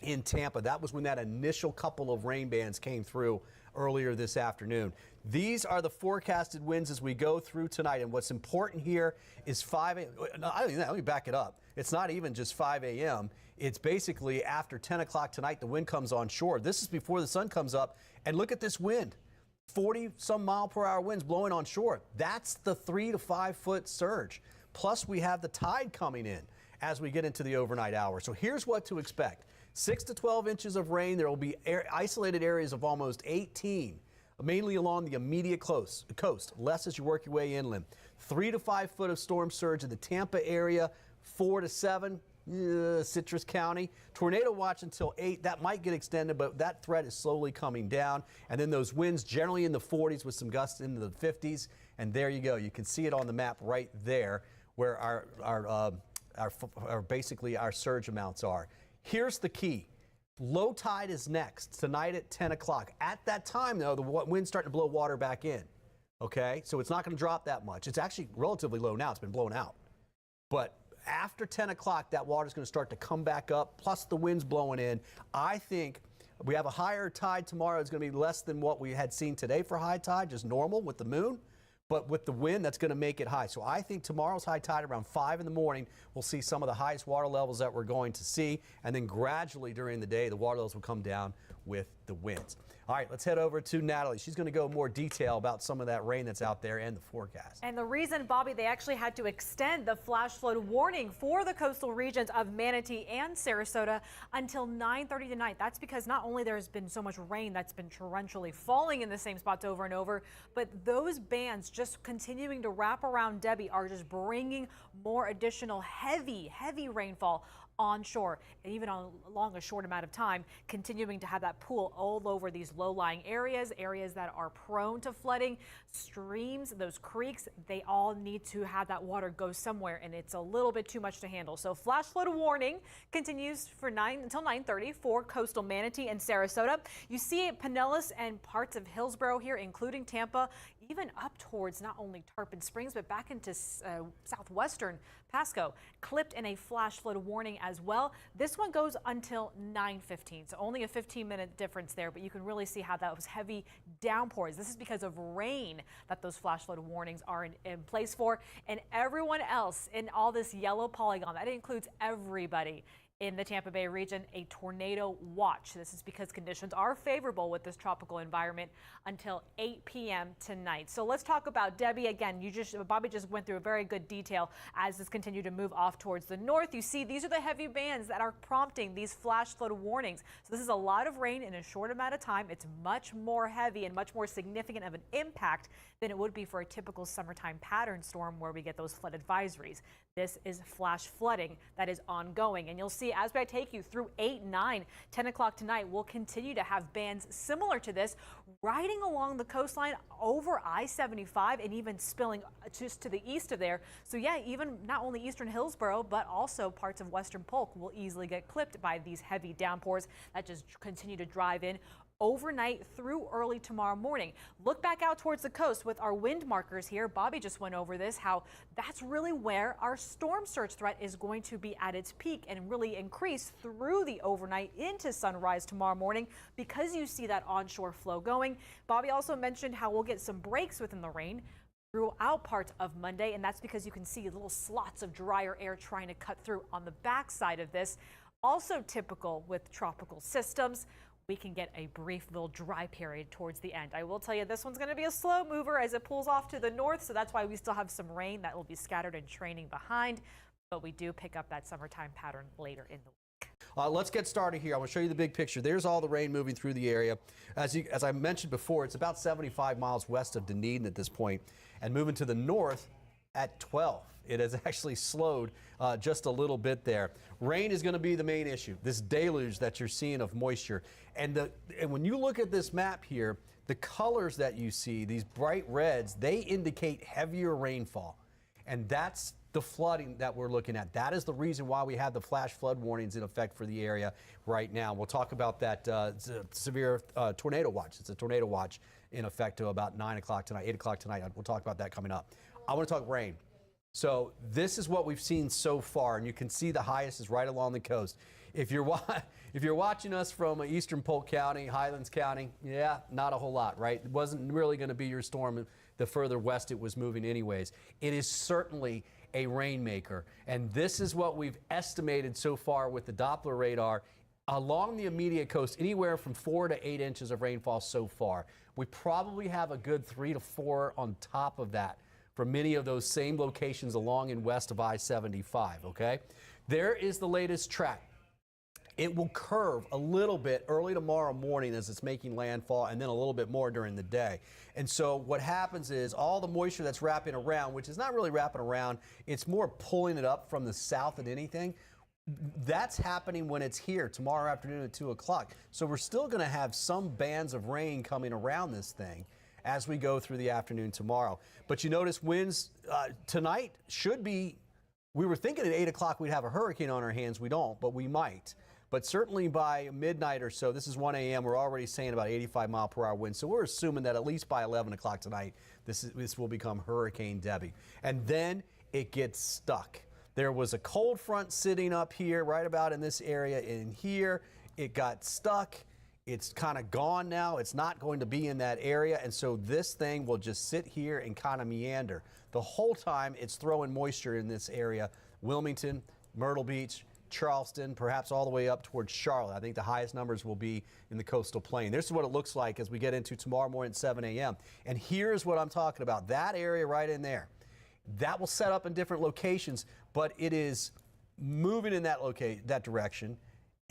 in Tampa. That was when that initial couple of rain bands came through earlier this afternoon. These are the forecasted winds as we go through tonight. And what's important here is 5 a.m. Let me back it up. It's not even just 5 a.m. It's basically after 10 o'clock tonight, the wind comes on shore. This is before the sun comes up. And look at this wind. 40-some mile per hour winds blowing on shore. That's the 3 to 5 foot surge. Plus, we have the tide coming in as we get into the overnight hour. So here's what to expect. 6 to 12 inches of rain. There will be isolated areas of almost 18, mainly along the immediate coast, less as you work your way inland. 3 to 5 foot of storm surge in the Tampa area, 4 to 7, Citrus County. Tornado watch until 8. That might get extended, but that threat is slowly coming down. And then those winds generally in the 40s with some gusts into the 50s. And there you go. You can see it on the map right there where basically our surge amounts are. Here's the key. Low tide is next tonight at 10 o'clock. At that time, though, the wind's starting to blow water back in. Okay, so it's not going to drop that much. It's actually relatively low now. It's been blown out. But after 10 o'clock, that water's going to start to come back up, plus the wind's blowing in. I think we have a higher tide tomorrow. It's going to be less than what we had seen today for high tide, just normal with the moon. But with the wind, that's going to make it high. So I think tomorrow's high tide around 5 in the morning, we'll see some of the highest water levels that we're going to see. And then gradually during the day, the water levels will come down with the winds. All right, let's head over to Natalie. She's going to go more detail about some of that rain that's out there and the forecast. And the reason, Bobby, they actually had to extend the flash flood warning for the coastal regions of Manatee and Sarasota until 9:30 tonight. That's because not only there's been so much rain that's been torrentially falling in the same spots over and over, but those bands just continuing to wrap around Debby are just bringing more additional heavy rainfall onshore, and even along a short amount of time, continuing to have that pool all over these low-lying areas that are prone to flooding. Streams, those creeks, they all need to have that water go somewhere, and it's a little bit too much to handle. So flash flood warning continues for until 9:30 for coastal Manatee and Sarasota. You see Pinellas and parts of Hillsborough here, including Tampa, even up towards not only Tarpon Springs, but back into southwestern Pasco, clipped in a flash flood warning as well. This one goes until 9:15, so only a 15-minute difference there, but you can really see how that was heavy downpours. This is because of rain that those flash flood warnings are in place for. And everyone else in all this yellow polygon, that includes everybody in the Tampa Bay region, a tornado watch. This is because conditions are favorable with this tropical environment until 8 p.m. tonight. So let's talk about Debby again. Bobby just went through a very good detail as this continued to move off towards the north. You see, these are the heavy bands that are prompting these flash flood warnings. So this is a lot of rain in a short amount of time. It's much more heavy and much more significant of an impact than it would be for a typical summertime pattern storm where we get those flood advisories. This is flash flooding that is ongoing. And you'll see as I take you through 8, 9, 10 o'clock tonight, we'll continue to have bands similar to this riding along the coastline over I-75 and even spilling just to the east of there. So yeah, even not only eastern Hillsborough, but also parts of western Polk will easily get clipped by these heavy downpours that just continue to drive in overnight through early tomorrow morning. Look back out towards the coast with our wind markers here. Bobby just went over this, how that's really where our storm surge threat is going to be at its peak and really increase through the overnight into sunrise tomorrow morning because you see that onshore flow going. Bobby also mentioned how we'll get some breaks within the rain throughout parts of Monday, and that's because you can see little slots of drier air trying to cut through on the backside of this. Also typical with tropical systems, we can get a brief little dry period towards the end. I will tell you this one's going to be a slow mover as it pulls off to the north, so that's why we still have some rain that will be scattered and training behind, but we do pick up that summertime pattern later in the week. Let's get started here. I want to show you the big picture. There's all the rain moving through the area. As I mentioned before, it's about 75 miles west of Dunedin at this point, and moving to the north at 12. It has actually slowed just a little bit there. Rain is going to be the main issue, this deluge that you're seeing of moisture. And when you look at this map here, the colors that you see, these bright reds, they indicate heavier rainfall. And that's the flooding that we're looking at. That is the reason why we have the flash flood warnings in effect for the area right now. We'll talk about that severe tornado watch. It's a tornado watch in effect to about 9 o'clock tonight, 8 o'clock tonight. We'll talk about that coming up. I want to talk rain. So this is what we've seen so far, and you can see the highest is right along the coast. If you're watching us from eastern Polk County, Highlands County, yeah, not a whole lot, right? It wasn't really going to be your storm the further west it was moving anyways. It is certainly a rainmaker, and this is what we've estimated so far with the Doppler radar along the immediate coast, anywhere from 4 to 8 inches of rainfall so far. We probably have a good 3 to 4 on top of that for many of those same locations along and west of I-75, okay? There is the latest track. It will curve a little bit early tomorrow morning as it's making landfall, and then a little bit more during the day. And so what happens is all the moisture that's wrapping around, which is not really wrapping around, it's more pulling it up from the south than anything. That's happening when it's here tomorrow afternoon at 2 o'clock. So we're still going to have some bands of rain coming around this thing as we go through the afternoon tomorrow. But you notice winds tonight should be, we were thinking at 8 o'clock we'd have a hurricane on our hands. We don't, but we might. But certainly by midnight or so, this is 1 a.m., we're already saying about 85-mile-per-hour winds. So we're assuming that at least by 11 o'clock tonight, this will become Hurricane Debby. And then it gets stuck. There was a cold front sitting up here, right about in this area in here. It got stuck. It's kind of gone now. It's not going to be in that area. And so this thing will just sit here and kind of meander. The whole time it's throwing moisture in this area. Wilmington, Myrtle Beach, Charleston, perhaps all the way up towards Charlotte. I think the highest numbers will be in the coastal plain. This is what it looks like as we get into tomorrow morning at 7 a.m. And here's what I'm talking about. That area right in there. That will set up in different locations, but it is moving in that direction.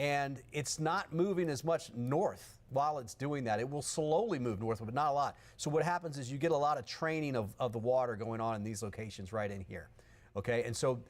And it's not moving as much north while it's doing that. It will slowly move north, but not a lot. So what happens is you get a lot of training of the water going on in these locations right in here. Okay, and so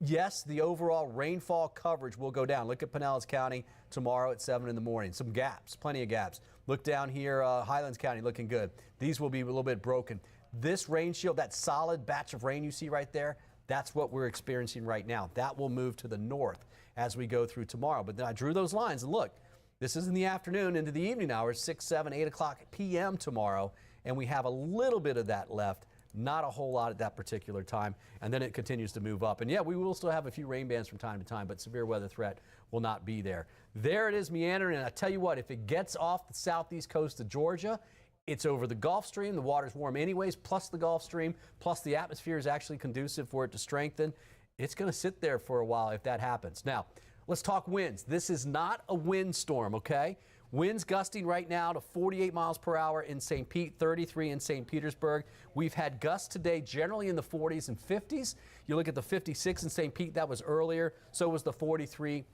yes, the overall rainfall coverage will go down. Look at Pinellas County tomorrow at 7 in the morning. Some gaps, plenty of gaps. Look down here, Highlands County looking good. These will be a little bit broken. This rain shield, that solid batch of rain you see right there, that's what we're experiencing right now. That will move to the north as we go through tomorrow. But then I drew those lines, and look, this is in the afternoon into the evening hours, 6, 7, 8 o'clock p.m. tomorrow, and we have a little bit of that left. Not a whole lot at that particular time, and then it continues to move up. And yeah, we will still have a few rain bands from time to time, but severe weather threat will not be there. There it is meandering, and I tell you what, if it gets off the southeast coast of Georgia, it's over the Gulf Stream. The water's warm anyways, plus the Gulf Stream, plus the atmosphere is actually conducive for it to strengthen. It's going to sit there for a while if that happens. Now, let's talk winds. This is not a windstorm, okay? Winds gusting right now to 48 miles per hour in St. Pete, 33 in St. Petersburg. We've had gusts today generally in the 40s and 50s. You look at the 56 in St. Pete, that was earlier. So was the 43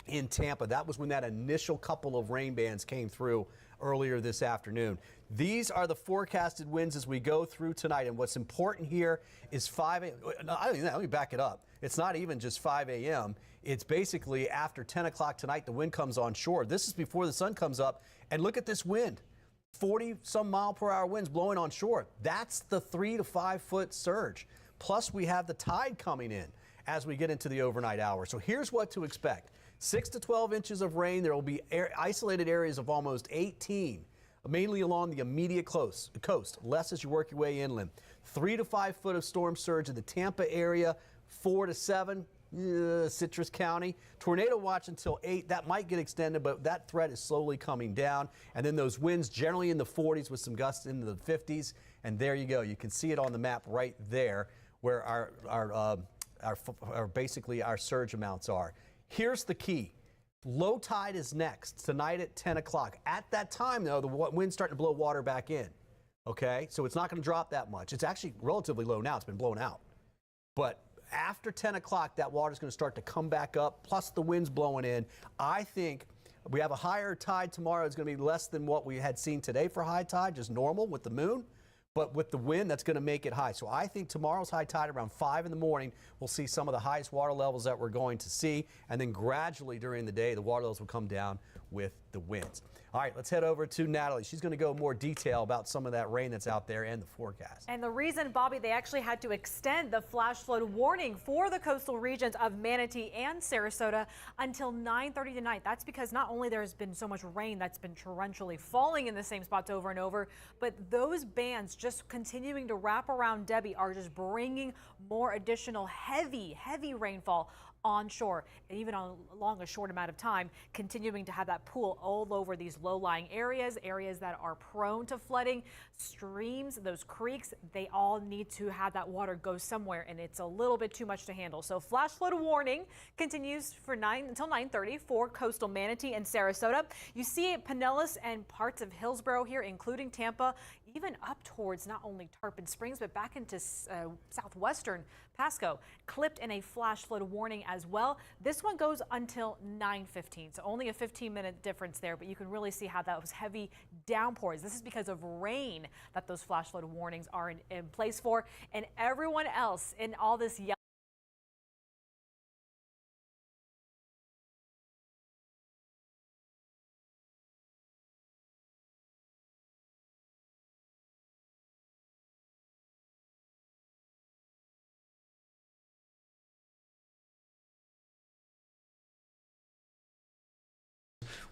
in Tampa. That was when that initial couple of rain bands came through earlier this afternoon. These are the forecasted winds as we go through tonight. And what's important here is 5 a.m. Let me back it up. It's not even just 5 a.m. It's basically after 10 o'clock tonight, the wind comes on shore. This is before the sun comes up. And look at this wind. 40-some mile-per-hour winds blowing on shore. That's the 3 to 5 foot surge. Plus, we have the tide coming in as we get into the overnight hours. So here's what to expect. 6 to 12 inches of rain. There will be isolated areas of almost 18, mainly along the immediate coast, less as you work your way inland. 3 to 5 foot of storm surge in the Tampa area, 4 to 7. Citrus County. Tornado watch until 8. That might get extended, but that threat is slowly coming down. And then those winds generally in the 40s with some gusts into the 50s. And there you go. You can see it on the map right there where our basically our surge amounts are. Here's the key. Low tide is next tonight at 10 o'clock. At that time, though, the wind's starting to blow water back in. Okay, so it's not going to drop that much. It's actually relatively low now. It's been blown out. But after 10 o'clock, that water is going to start to come back up, plus the wind's blowing in. I think we have a higher tide tomorrow. It's going to be less than what we had seen today for high tide, just normal with the moon. But with the wind, that's going to make it high. So I think tomorrow's high tide around 5 in the morning, we'll see some of the highest water levels that we're going to see. And then gradually during the day, the water levels will come down with the winds. All right, let's head over to Natalie. She's going to go more detail about some of that rain that's out there and the forecast. And the reason, Bobby, they actually had to extend the flash flood warning for the coastal regions of Manatee and Sarasota until 9:30 tonight. That's because not only there's been so much rain that's been torrentially falling in the same spots over and over, but those bands just continuing to wrap around Debby are just bringing more additional heavy rainfall onshore, and even along a short amount of time, continuing to have that pool all over these low-lying areas that are prone to flooding. Streams, those creeks, they all need to have that water go somewhere, and it's a little bit too much to handle. So flash flood warning continues for until 9:30 for coastal Manatee and Sarasota. You see Pinellas and parts of Hillsborough here, including Tampa, even up towards not only Tarpon Springs, but back into southwestern Pasco, clipped in a flash flood warning as well. This one goes until 9:15, so only a 15-minute difference there, but you can really see how that was heavy downpours. This is because of rain that those flash flood warnings are in place for, and everyone else in all this yellow.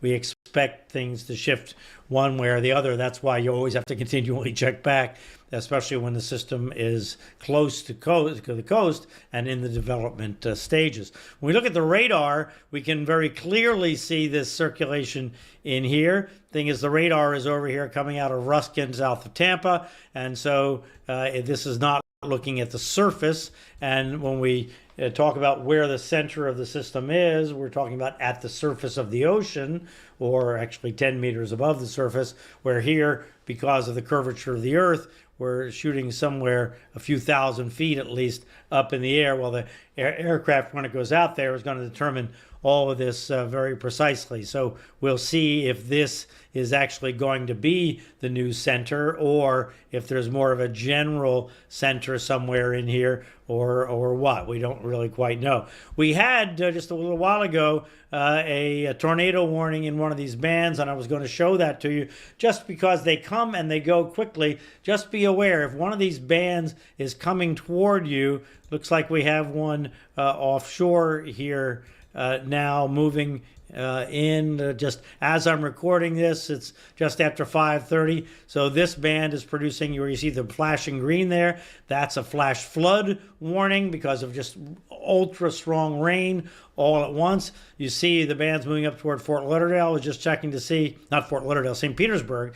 We expect things to shift one way or the other. That's why you always have to continually check back, especially when the system is close to the coast and in the development stages. When we look at the radar, we can very clearly see this circulation in here. Thing is, the radar is over here coming out of Ruskin, south of Tampa, and so this is not looking at the surface. And when we talk about where the center of the system is, we're talking about at the surface of the ocean, or actually 10 meters above the surface, where here, because of the curvature of the Earth, we're shooting somewhere a few thousand feet at least up in the air. Well, the aircraft, when it goes out there, is going to determine all of this very precisely. So we'll see if this is actually going to be the new center, or if there's more of a general center somewhere in here, or what. We don't really quite know. We had just a little while ago a tornado warning in one of these bands, and I was going to show that to you just because they come and they go quickly. Just be aware, if one of these bands is coming toward you, looks like we have one offshore here now moving in just as I'm recording this. It's just after 5:30. So this band is producing, where you see the flashing green there, that's a flash flood warning because of just ultra strong rain all at once. You see the band's moving up toward Fort Lauderdale. I was just checking to see, not Fort Lauderdale, St. Petersburg,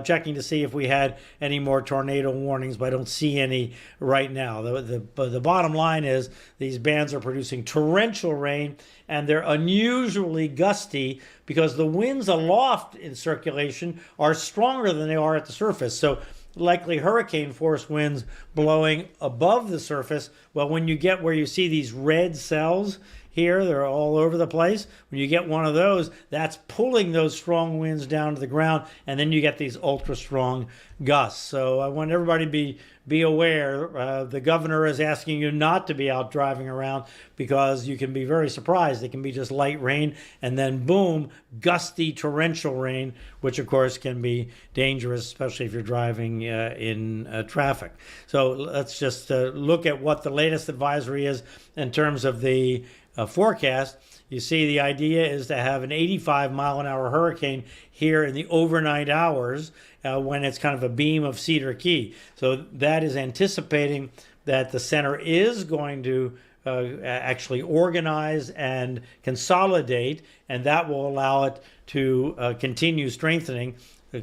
checking to see if we had any more tornado warnings, but I don't see any right now. The bottom line is these bands are producing torrential rain, and they're unusually gusty because the winds aloft in circulation are stronger than they are at the surface. So likely hurricane force winds blowing above the surface. Well, when you get where you see these red cells here. They're all over the place. When you get one of those, that's pulling those strong winds down to the ground, and then you get these ultra strong gusts. So I want everybody to be aware. The governor is asking you not to be out driving around because you can be very surprised. It can be just light rain and then boom, gusty torrential rain, which of course can be dangerous, especially if you're driving in traffic. So let's just look at what the latest advisory is in terms of the forecast. You see, the idea is to have an 85-mile-an-hour hurricane here in the overnight hours when it's kind of a beam of Cedar Key. So that is anticipating that the center is going to actually organize and consolidate, and that will allow it to continue strengthening. I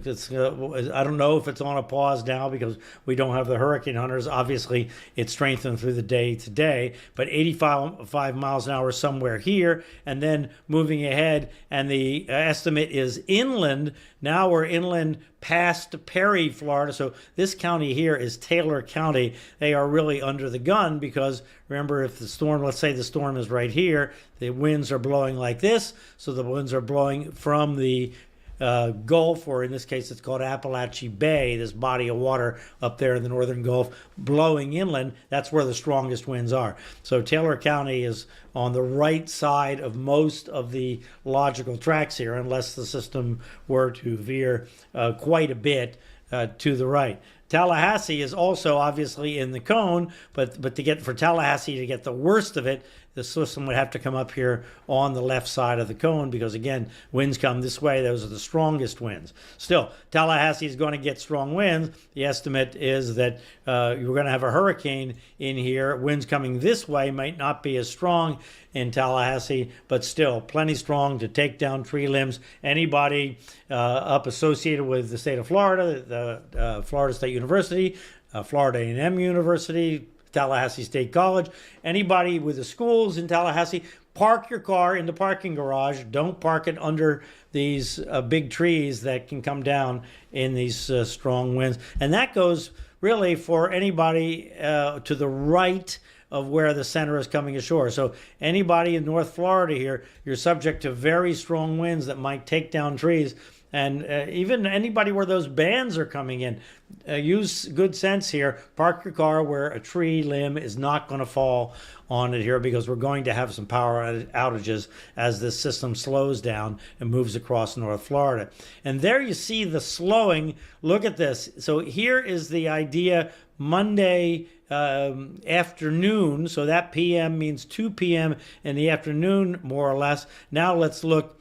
don't know if it's on a pause now because we don't have the hurricane hunters. Obviously, it's strengthened through the day today, but 85 miles an hour somewhere here, and then moving ahead, and the estimate is inland. Now we're inland past Perry, Florida. So this county here is Taylor County. They are really under the gun because remember, if the storm, let's say the storm is right here, the winds are blowing like this. So the winds are blowing from the Gulf, or in this case it's called Appalachia Bay, this body of water up there in the northern Gulf, blowing inland. That's where the strongest winds are. So Taylor County is on the right side of most of the logical tracks here, unless the system were to veer quite a bit to the right. Tallahassee is also obviously in the cone, but to get for Tallahassee to get the worst of it, the system would have to come up here on the left side of the cone because, again, winds come this way. Those are the strongest winds. Still, Tallahassee is going to get strong winds. The estimate is that you're going to have a hurricane in here. Winds coming this way might not be as strong in Tallahassee, but still plenty strong to take down tree limbs. Anybody up associated with the state of Florida, the Florida State University, Florida A&M University, Tallahassee State College, anybody with the schools in Tallahassee, park your car in the parking garage. Don't park it under these big trees that can come down in these strong winds. And that goes really for anybody to the right of where the center is coming ashore. So anybody in North Florida here, you're subject to very strong winds that might take down trees. And even anybody where those bands are coming in, use good sense here. Park your car where a tree limb is not going to fall on it here, because we're going to have some power outages as this system slows down and moves across North Florida. And there you see the slowing. Look at this. So here is the idea Monday afternoon. So that PM means 2 p.m. in the afternoon, more or less. Now let's look.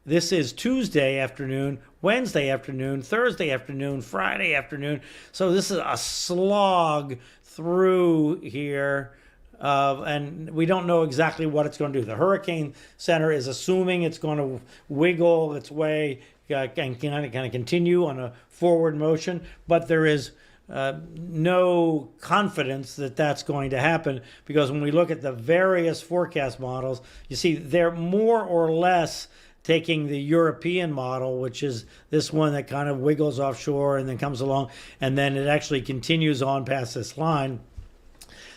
This is Tuesday afternoon, Wednesday afternoon, Thursday afternoon, Friday afternoon. So this is a slog through here. And we don't know exactly what it's going to do. The Hurricane Center is assuming it's going to wiggle its way and kind of continue on a forward motion, but there is no confidence that that's going to happen, because when we look at the various forecast models, you see they're more or less taking the European model, which is this one that kind of wiggles offshore and then comes along, and then it actually continues on past this line.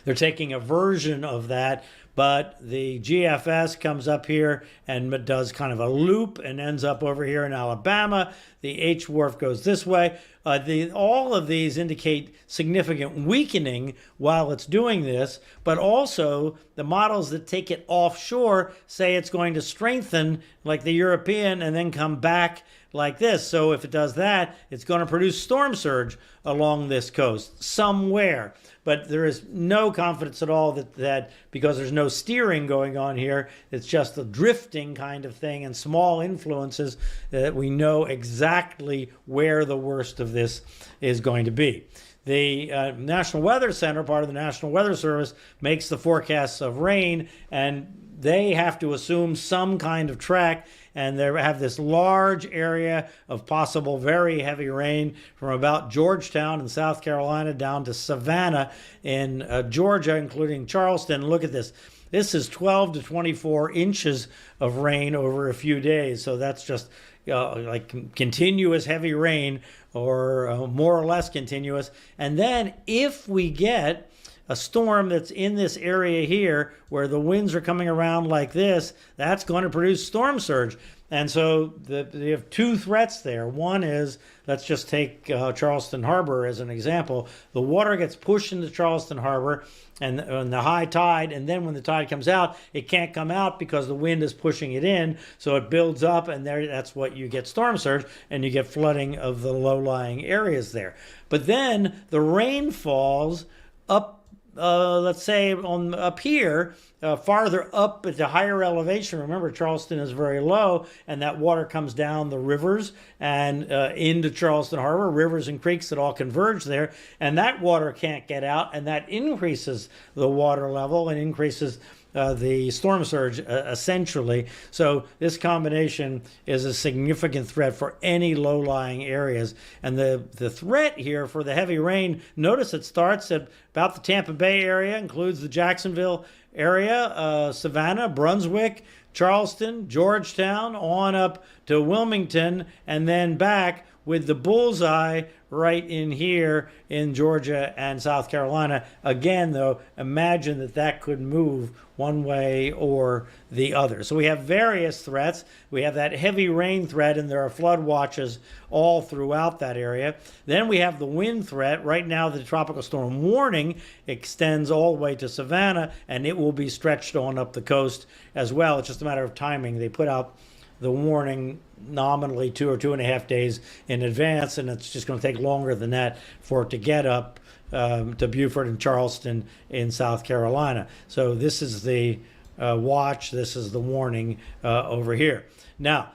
They're taking a version of that, but the GFS comes up here and does kind of a loop and ends up over here in Alabama. The H-Wharf goes this way. All of these indicate significant weakening while it's doing this, but also the models that take it offshore say it's going to strengthen like the European and then come back like this. So if it does that, it's going to produce storm surge along this coast somewhere. But there is no confidence at all that because there's no steering going on here, it's just a drifting kind of thing and small influences, that we know exactly where the worst of this is going to be. The National Weather Center, part of the National Weather Service, makes the forecasts of rain, and they have to assume some kind of track, and they have this large area of possible very heavy rain from about Georgetown in South Carolina down to Savannah in Georgia, including Charleston. Look at this. This is 12 to 24 inches of rain over a few days. So that's just like continuous heavy rain, or more or less continuous. And then if we get a storm that's in this area here where the winds are coming around like this, that's going to produce storm surge. And so you have two threats there. One is, let's just take Charleston Harbor as an example. The water gets pushed into Charleston Harbor and the high tide, and then when the tide comes out, it can't come out because the wind is pushing it in, so it builds up, and that's what you get storm surge, and you get flooding of the low-lying areas there. But then the rain falls up, let's say up here, farther up at the higher elevation. Remember, Charleston is very low, and that water comes down the rivers and into Charleston Harbor, rivers and creeks that all converge there, and that water can't get out, and that increases the water level and increases the storm surge essentially. So this combination is a significant threat for any low-lying areas. And the threat here for the heavy rain, notice it starts at about the Tampa Bay area, includes the Jacksonville area, Savannah, Brunswick, Charleston, Georgetown, on up to Wilmington, and then back with the bullseye right in here in Georgia and South Carolina. Again, though, imagine that could move one way or the other. So we have various threats. We have that heavy rain threat, and there are flood watches all throughout that area. Then we have the wind threat. Right now, the tropical storm warning extends all the way to Savannah, and it will be stretched on up the coast as well. It's just a matter of timing. They put out the warning nominally 2 or 2.5 days in advance, and it's just going to take longer than that for it to get up to Beaufort and Charleston in South Carolina. So this is the watch, this is the warning over here. Now,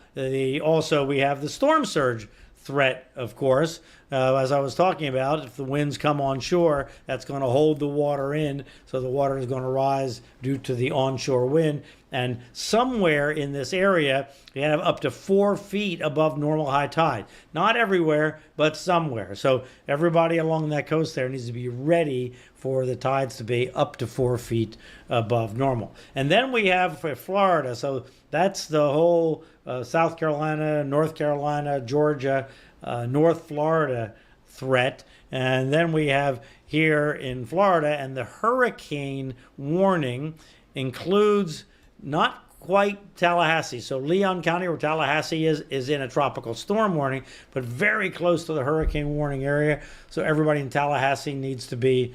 also we have the storm surge threat, of course. As I was talking about, if the winds come on shore, that's going to hold the water in, so the water is going to rise due to the onshore wind. And somewhere in this area, you have up to 4 feet above normal high tide. Not everywhere, but somewhere. So everybody along that coast there needs to be ready for the tides to be up to 4 feet above normal. And then we have for Florida, so that's the whole South Carolina, North Carolina, Georgia, North Florida threat. And then we have here in Florida, and the hurricane warning includes not quite Tallahassee. So Leon County, where Tallahassee is in a tropical storm warning, but very close to the hurricane warning area. So everybody in Tallahassee needs to be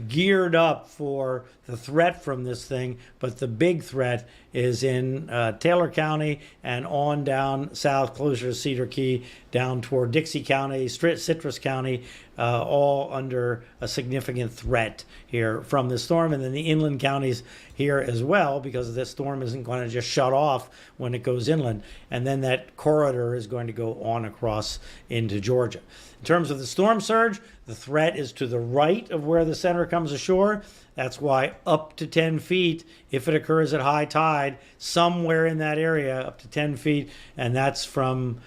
geared up for the threat from this thing. But the big threat is in Taylor County and on down south, closer to Cedar Key, down toward Dixie County, Citrus County, all under a significant threat here from this storm. And then the inland counties here as well, because this storm isn't going to just shut off when it goes inland. And then that corridor is going to go on across into Georgia. In terms of the storm surge, the threat is to the right of where the center comes ashore. That's why up to 10 feet, if it occurs at high tide, somewhere in that area, up to 10 feet, and that's from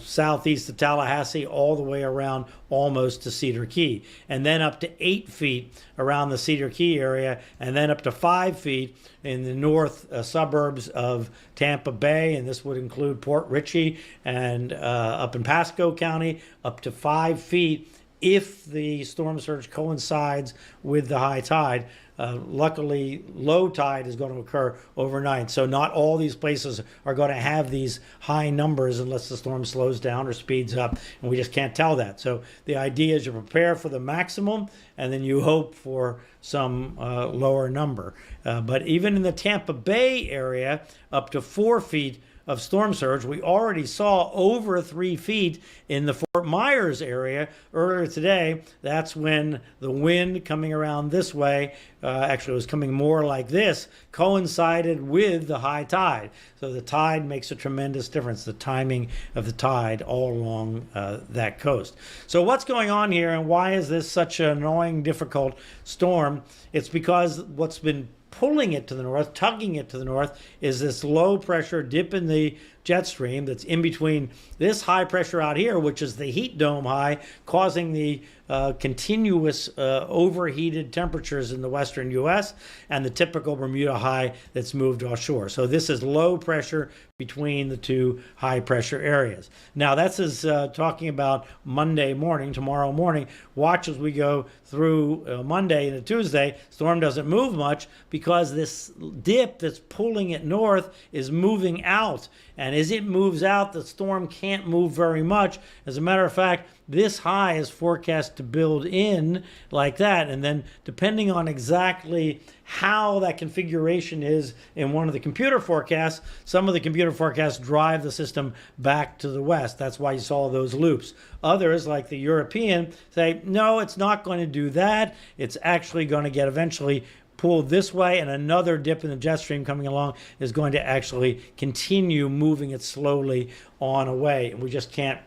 southeast of Tallahassee all the way around almost to Cedar Key, and then up to 8 feet around the Cedar Key area, and then up to 5 feet in the north suburbs of Tampa Bay, and this would include Port Richey and up in Pasco County, up to 5 feet if the storm surge coincides with the high tide. Luckily, low tide is going to occur overnight, so not all these places are going to have these high numbers unless the storm slows down or speeds up, and we just can't tell that. So the idea is you prepare for the maximum, and then you hope for some lower number. But even in the Tampa Bay area, up to 4 feet of storm surge. We already saw over 3 feet in the Fort Myers area earlier today. That's when the wind coming around this way, actually it was coming more like this, coincided with the high tide. So the tide makes a tremendous difference, the timing of the tide all along that coast. So what's going on here, and why is this such an annoying, difficult storm? It's because what's been pulling it to the north, tugging it to the north, is this low pressure dip in the jet stream that's in between this high pressure out here, which is the heat dome high, causing the continuous overheated temperatures in the western U.S. and the typical Bermuda high that's moved offshore. So this is low pressure between the two high pressure areas. Now that's talking about Monday morning, tomorrow morning. Watch as we go through Monday into Tuesday. Storm doesn't move much because this dip that's pulling it north is moving out. And as it moves out, the storm can't move very much. As a matter of fact, this high is forecast to build in like that. And then depending on exactly how that configuration is in one of the computer forecasts, some of the computer forecasts drive the system back to the west. That's why you saw those loops. Others, like the European, say, no, it's not going to do that. It's actually going to get eventually pulled this way, and another dip in the jet stream coming along is going to actually continue moving it slowly on away. And we just can't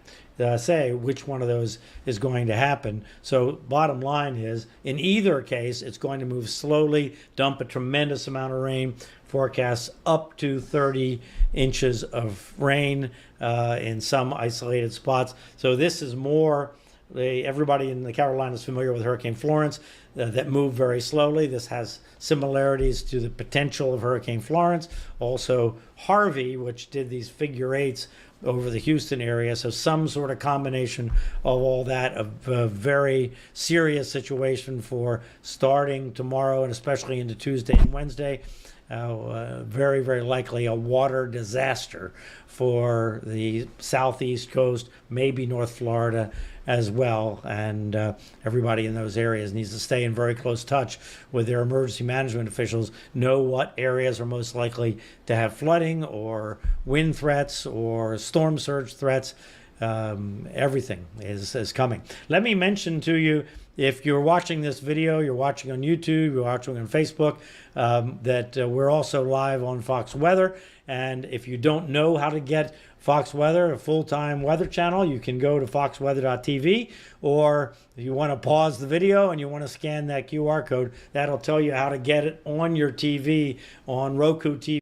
say which one of those is going to happen. So bottom line is, in either case, it's going to move slowly, dump a tremendous amount of rain, forecasts up to 30 inches of rain in some isolated spots. So this is more, everybody in the Carolinas is familiar with Hurricane Florence, that moved very slowly. This has similarities to the potential of Hurricane Florence. Also Harvey, which did these figure eights over the Houston area. So some sort of combination of all that, a very serious situation for starting tomorrow and especially into Tuesday and Wednesday. Very, very likely a water disaster for the southeast coast, maybe North Florida as well. And everybody in those areas needs to stay in very close touch with their emergency management officials, know what areas are most likely to have flooding or wind threats or storm surge threats. Everything is coming. Let me mention to you, if you're watching this video, you're watching on YouTube, you're watching on Facebook, that we're also live on Fox Weather. And if you don't know how to get Fox Weather, a full-time weather channel, you can go to foxweather.tv, or if you want to pause the video and you want to scan that QR code, that'll tell you how to get it on your TV, on Roku TV.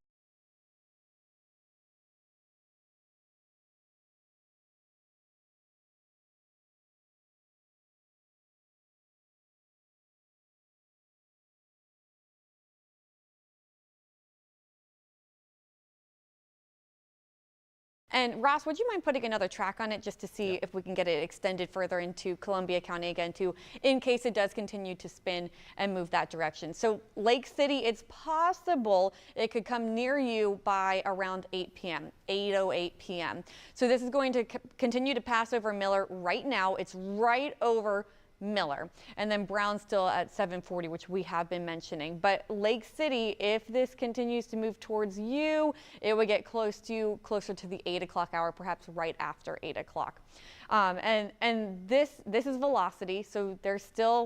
And Ross, would you mind putting another track on it just to see if we can get it extended further into Columbia County again, too, in case it does continue to spin and move that direction. So Lake City, it's possible it could come near you by around 8 p.m., 8:08 p.m. So this is going to continue to pass over Miller right now. It's right over Miller, and then Brownsville at 7:40, which we have been mentioning. But Lake City, if this continues to move towards you, it would get closer to the 8 o'clock hour, perhaps right after 8 o'clock. And this is velocity, so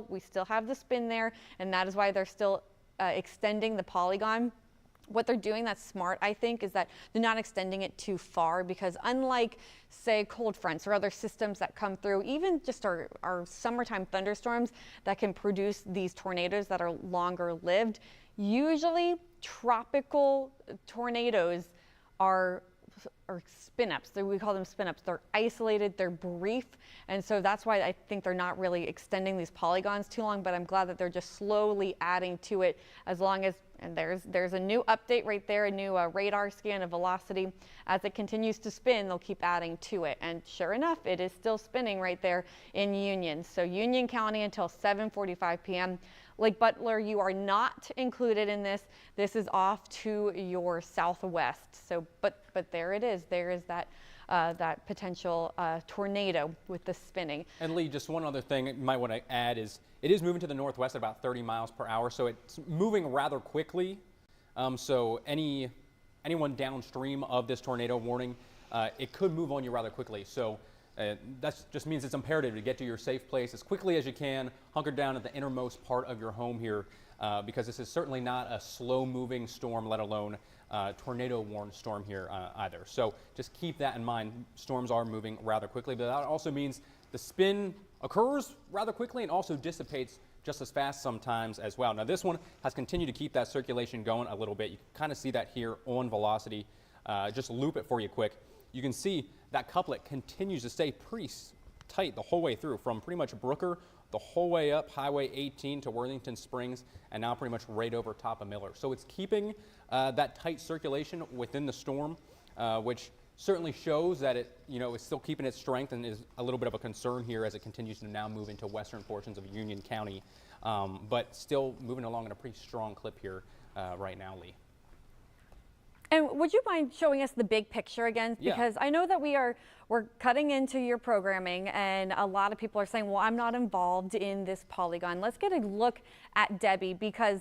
we still have the spin there, and that is why they're still extending the polygon. What they're doing that's smart, I think, is that they're not extending it too far, because unlike, say, cold fronts or other systems that come through, even just our summertime thunderstorms that can produce these tornadoes that are longer lived, usually tropical tornadoes are spin-ups. We call them spin-ups. They're isolated, they're brief, and so that's why I think they're not really extending these polygons too long, but I'm glad that they're just slowly adding to it, as long as, and there's a new update right there, a new radar scan of velocity. As it continues to spin, they'll keep adding to it, and sure enough, it is still spinning right there in Union. So Union County until 7:45 p.m. Lake Butler, you are not included in this. This is off to your southwest. So, but there it is. There is that that potential tornado with the spinning. And Lee, just one other thing you might want to add is it is moving to the northwest at about 30 miles per hour, so it's moving rather quickly. So anyone downstream of this tornado warning, it could move on you rather quickly. So that just means it's imperative to get to your safe place as quickly as you can, hunker down at the innermost part of your home here, because this is certainly not a slow-moving storm, let alone tornado-warned storm here either. So just keep that in mind. Storms are moving rather quickly, but that also means the spin occurs rather quickly and also dissipates just as fast sometimes as well. Now this one has continued to keep that circulation going a little bit. You can kind of see that here on velocity. Just loop it for you quick. You can see that couplet continues to stay pretty tight the whole way through, from pretty much Brooker the whole way up Highway 18 to Worthington Springs, and now pretty much right over top of Miller. So it's keeping that tight circulation within the storm, which certainly shows that it, is still keeping its strength and is a little bit of a concern here as it continues to now move into western portions of Union County, but still moving along at a pretty strong clip here right now, Lee. And would you mind showing us the big picture again? Yeah. Because I know that we're cutting into your programming, and a lot of people are saying, well, I'm not involved in this polygon. Let's get a look at Debby, because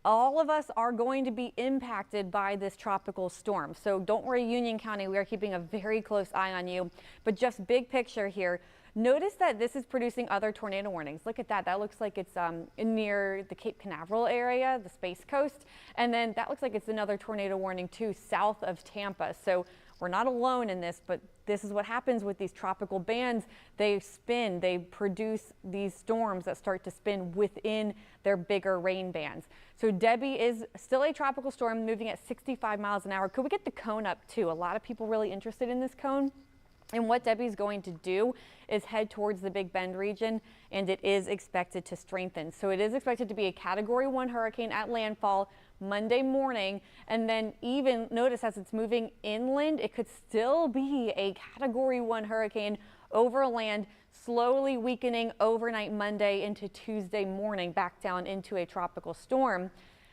all of us are going to be impacted by this tropical storm. So don't worry, Union County, we are keeping a very close eye on you. But just big picture here, notice that this is producing other tornado warnings. Look at that. That looks like it's near the Cape Canaveral area, the Space Coast. And then that looks like it's another tornado warning too, south of Tampa. So we're not alone in this, but this is what happens with these tropical bands. They spin, they produce these storms that start to spin within their bigger rain bands. So Debby is still a tropical storm moving at 65 miles an hour. Could we get the cone up too? A lot of people really interested in this cone. And what Debby's going to do is head towards the Big Bend region, and it is expected to strengthen. So it is expected to be a Category 1 hurricane at landfall Monday morning. And then even notice as it's moving inland, it could still be a Category 1 hurricane over land, slowly weakening overnight Monday into Tuesday morning, back down into a tropical storm.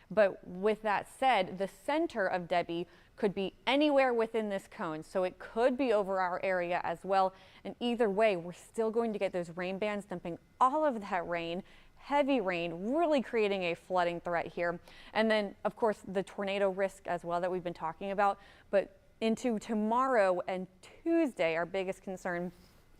But with that said, the center of Debby could be anywhere within this cone. So it could be over our area as well. And either way, we're still going to get those rain bands dumping all of that rain, heavy rain, really creating a flooding threat here. And then, of course, the tornado risk as well that we've been talking about. But into tomorrow and Tuesday, our biggest concern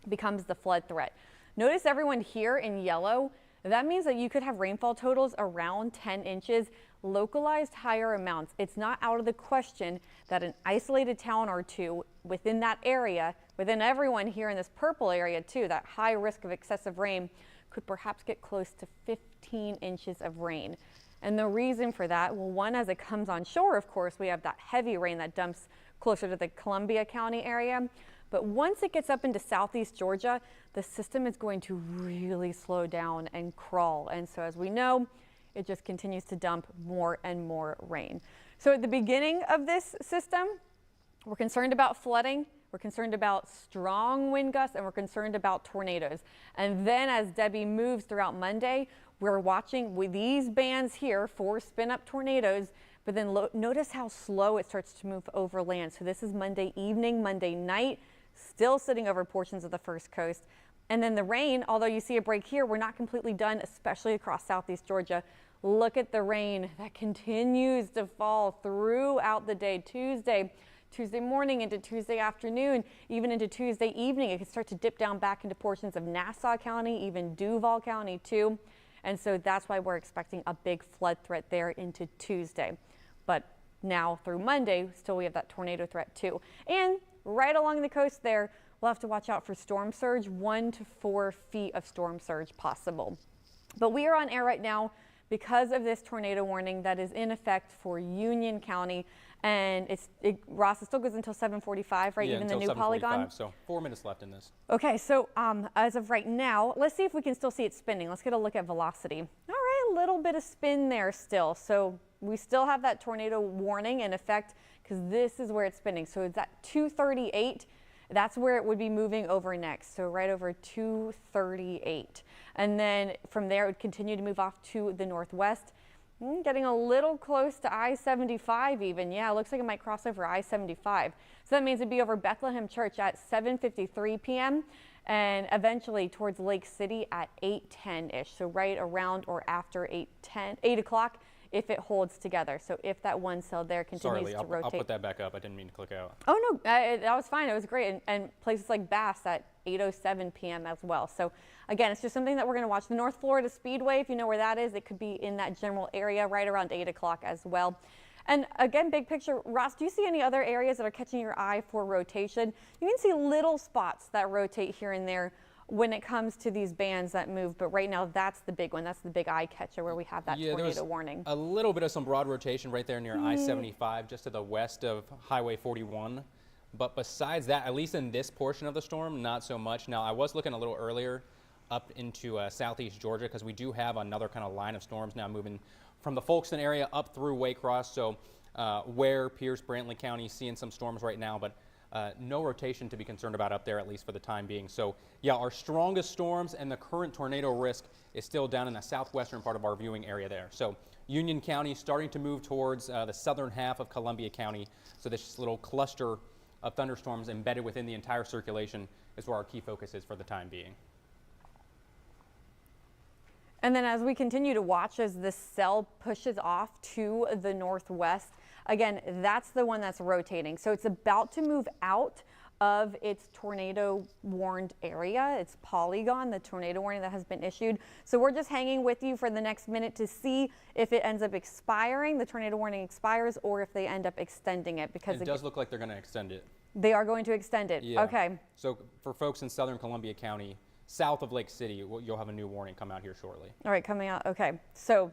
becomes the flood threat. Notice everyone here in yellow. That means that you could have rainfall totals around 10 inches, localized higher amounts. It's not out of the question that an isolated town or two within that area, within everyone here in this purple area too, that high risk of excessive rain could perhaps get close to 15 inches of rain. And the reason for that, well, one, as it comes on shore, of course, we have that heavy rain that dumps closer to the Columbia County area. But once it gets up into southeast Georgia, the system is going to really slow down and crawl. And so as we know, it just continues to dump more and more rain. So at the beginning of this system, we're concerned about flooding, we're concerned about strong wind gusts, and we're concerned about tornadoes. And then as Debby moves throughout Monday, we're watching with these bands here for spin-up tornadoes. But then notice how slow it starts to move over land. So this is Monday evening, Monday night, still sitting over portions of the first coast. And then the rain, although you see a break here, we're not completely done, especially across southeast Georgia. Look at the rain that continues to fall throughout the day. Tuesday morning into Tuesday afternoon, even into Tuesday evening. It can start to dip down back into portions of Nassau County, even Duval County too. And so that's why we're expecting a big flood threat there into Tuesday. But now through Monday, still we have that tornado threat too. And right along the coast there, we'll have to watch out for storm surge, 1 to 4 feet of storm surge possible. But we are on air right now because of this tornado warning that is in effect for Union County. And Ross, it still goes until 7:45, right? Yeah, even the until new polygon? So 4 minutes left in this. Okay, so as of right now, let's see if we can still see it spinning. Let's get a look at velocity. All right, a little bit of spin there still. So we still have that tornado warning in effect because this is where it's spinning. So it's at 238. That's where it would be moving over next. So right over 238. And then from there, it would continue to move off to the northwest. Getting a little close to I-75 even. Yeah, it looks like it might cross over I-75. So that means it'd be over Bethlehem Church at 7:53 p.m. and eventually towards Lake City at 8:10-ish. So right around or after 8 o'clock if it holds together. So if that one cell there continues to rotate. I'll put that back up. I didn't mean to click out. Oh, no, that was fine. It was great. And places like Bass at 8:07 p.m. as well. So again, it's just something that we're going to watch. The North Florida Speedway, if you know where that is, it could be in that general area right around 8 o'clock as well. And again, big picture, Ross, do you see any other areas that are catching your eye for rotation? You can see little spots that rotate here and there when it comes to these bands that move, but right now that's the big one. That's the big eye catcher where we have that tornado warning. A little bit of some broad rotation right there near I-75, just to the west of Highway 41. But besides that, at least in this portion of the storm, not so much. Now, I was looking a little earlier. up into southeast Georgia, because we do have another kind of line of storms now moving from the Folkestone area up through Waycross. So Ware, Pierce, Brantley County seeing some storms right now, but no rotation to be concerned about up there, at least for the time being. So yeah, our strongest storms and the current tornado risk is still down in the southwestern part of our viewing area there. So Union County starting to move towards the southern half of Columbia County. So this little cluster of thunderstorms embedded within the entire circulation is where our key focus is for the time being. And then as we continue to watch as this cell pushes off to the northwest, again, that's the one that's rotating. So it's about to move out of its tornado warned area, its polygon, the tornado warning that has been issued. So we're just hanging with you for the next minute to see if it ends up expiring, the tornado warning expires, or if they end up extending it. Because it does look like they're going to extend it. They are going to extend it. Yeah. Okay. So for folks in southern Columbia County, south of Lake City, you'll have a new warning come out here shortly. All right, coming out. Okay. So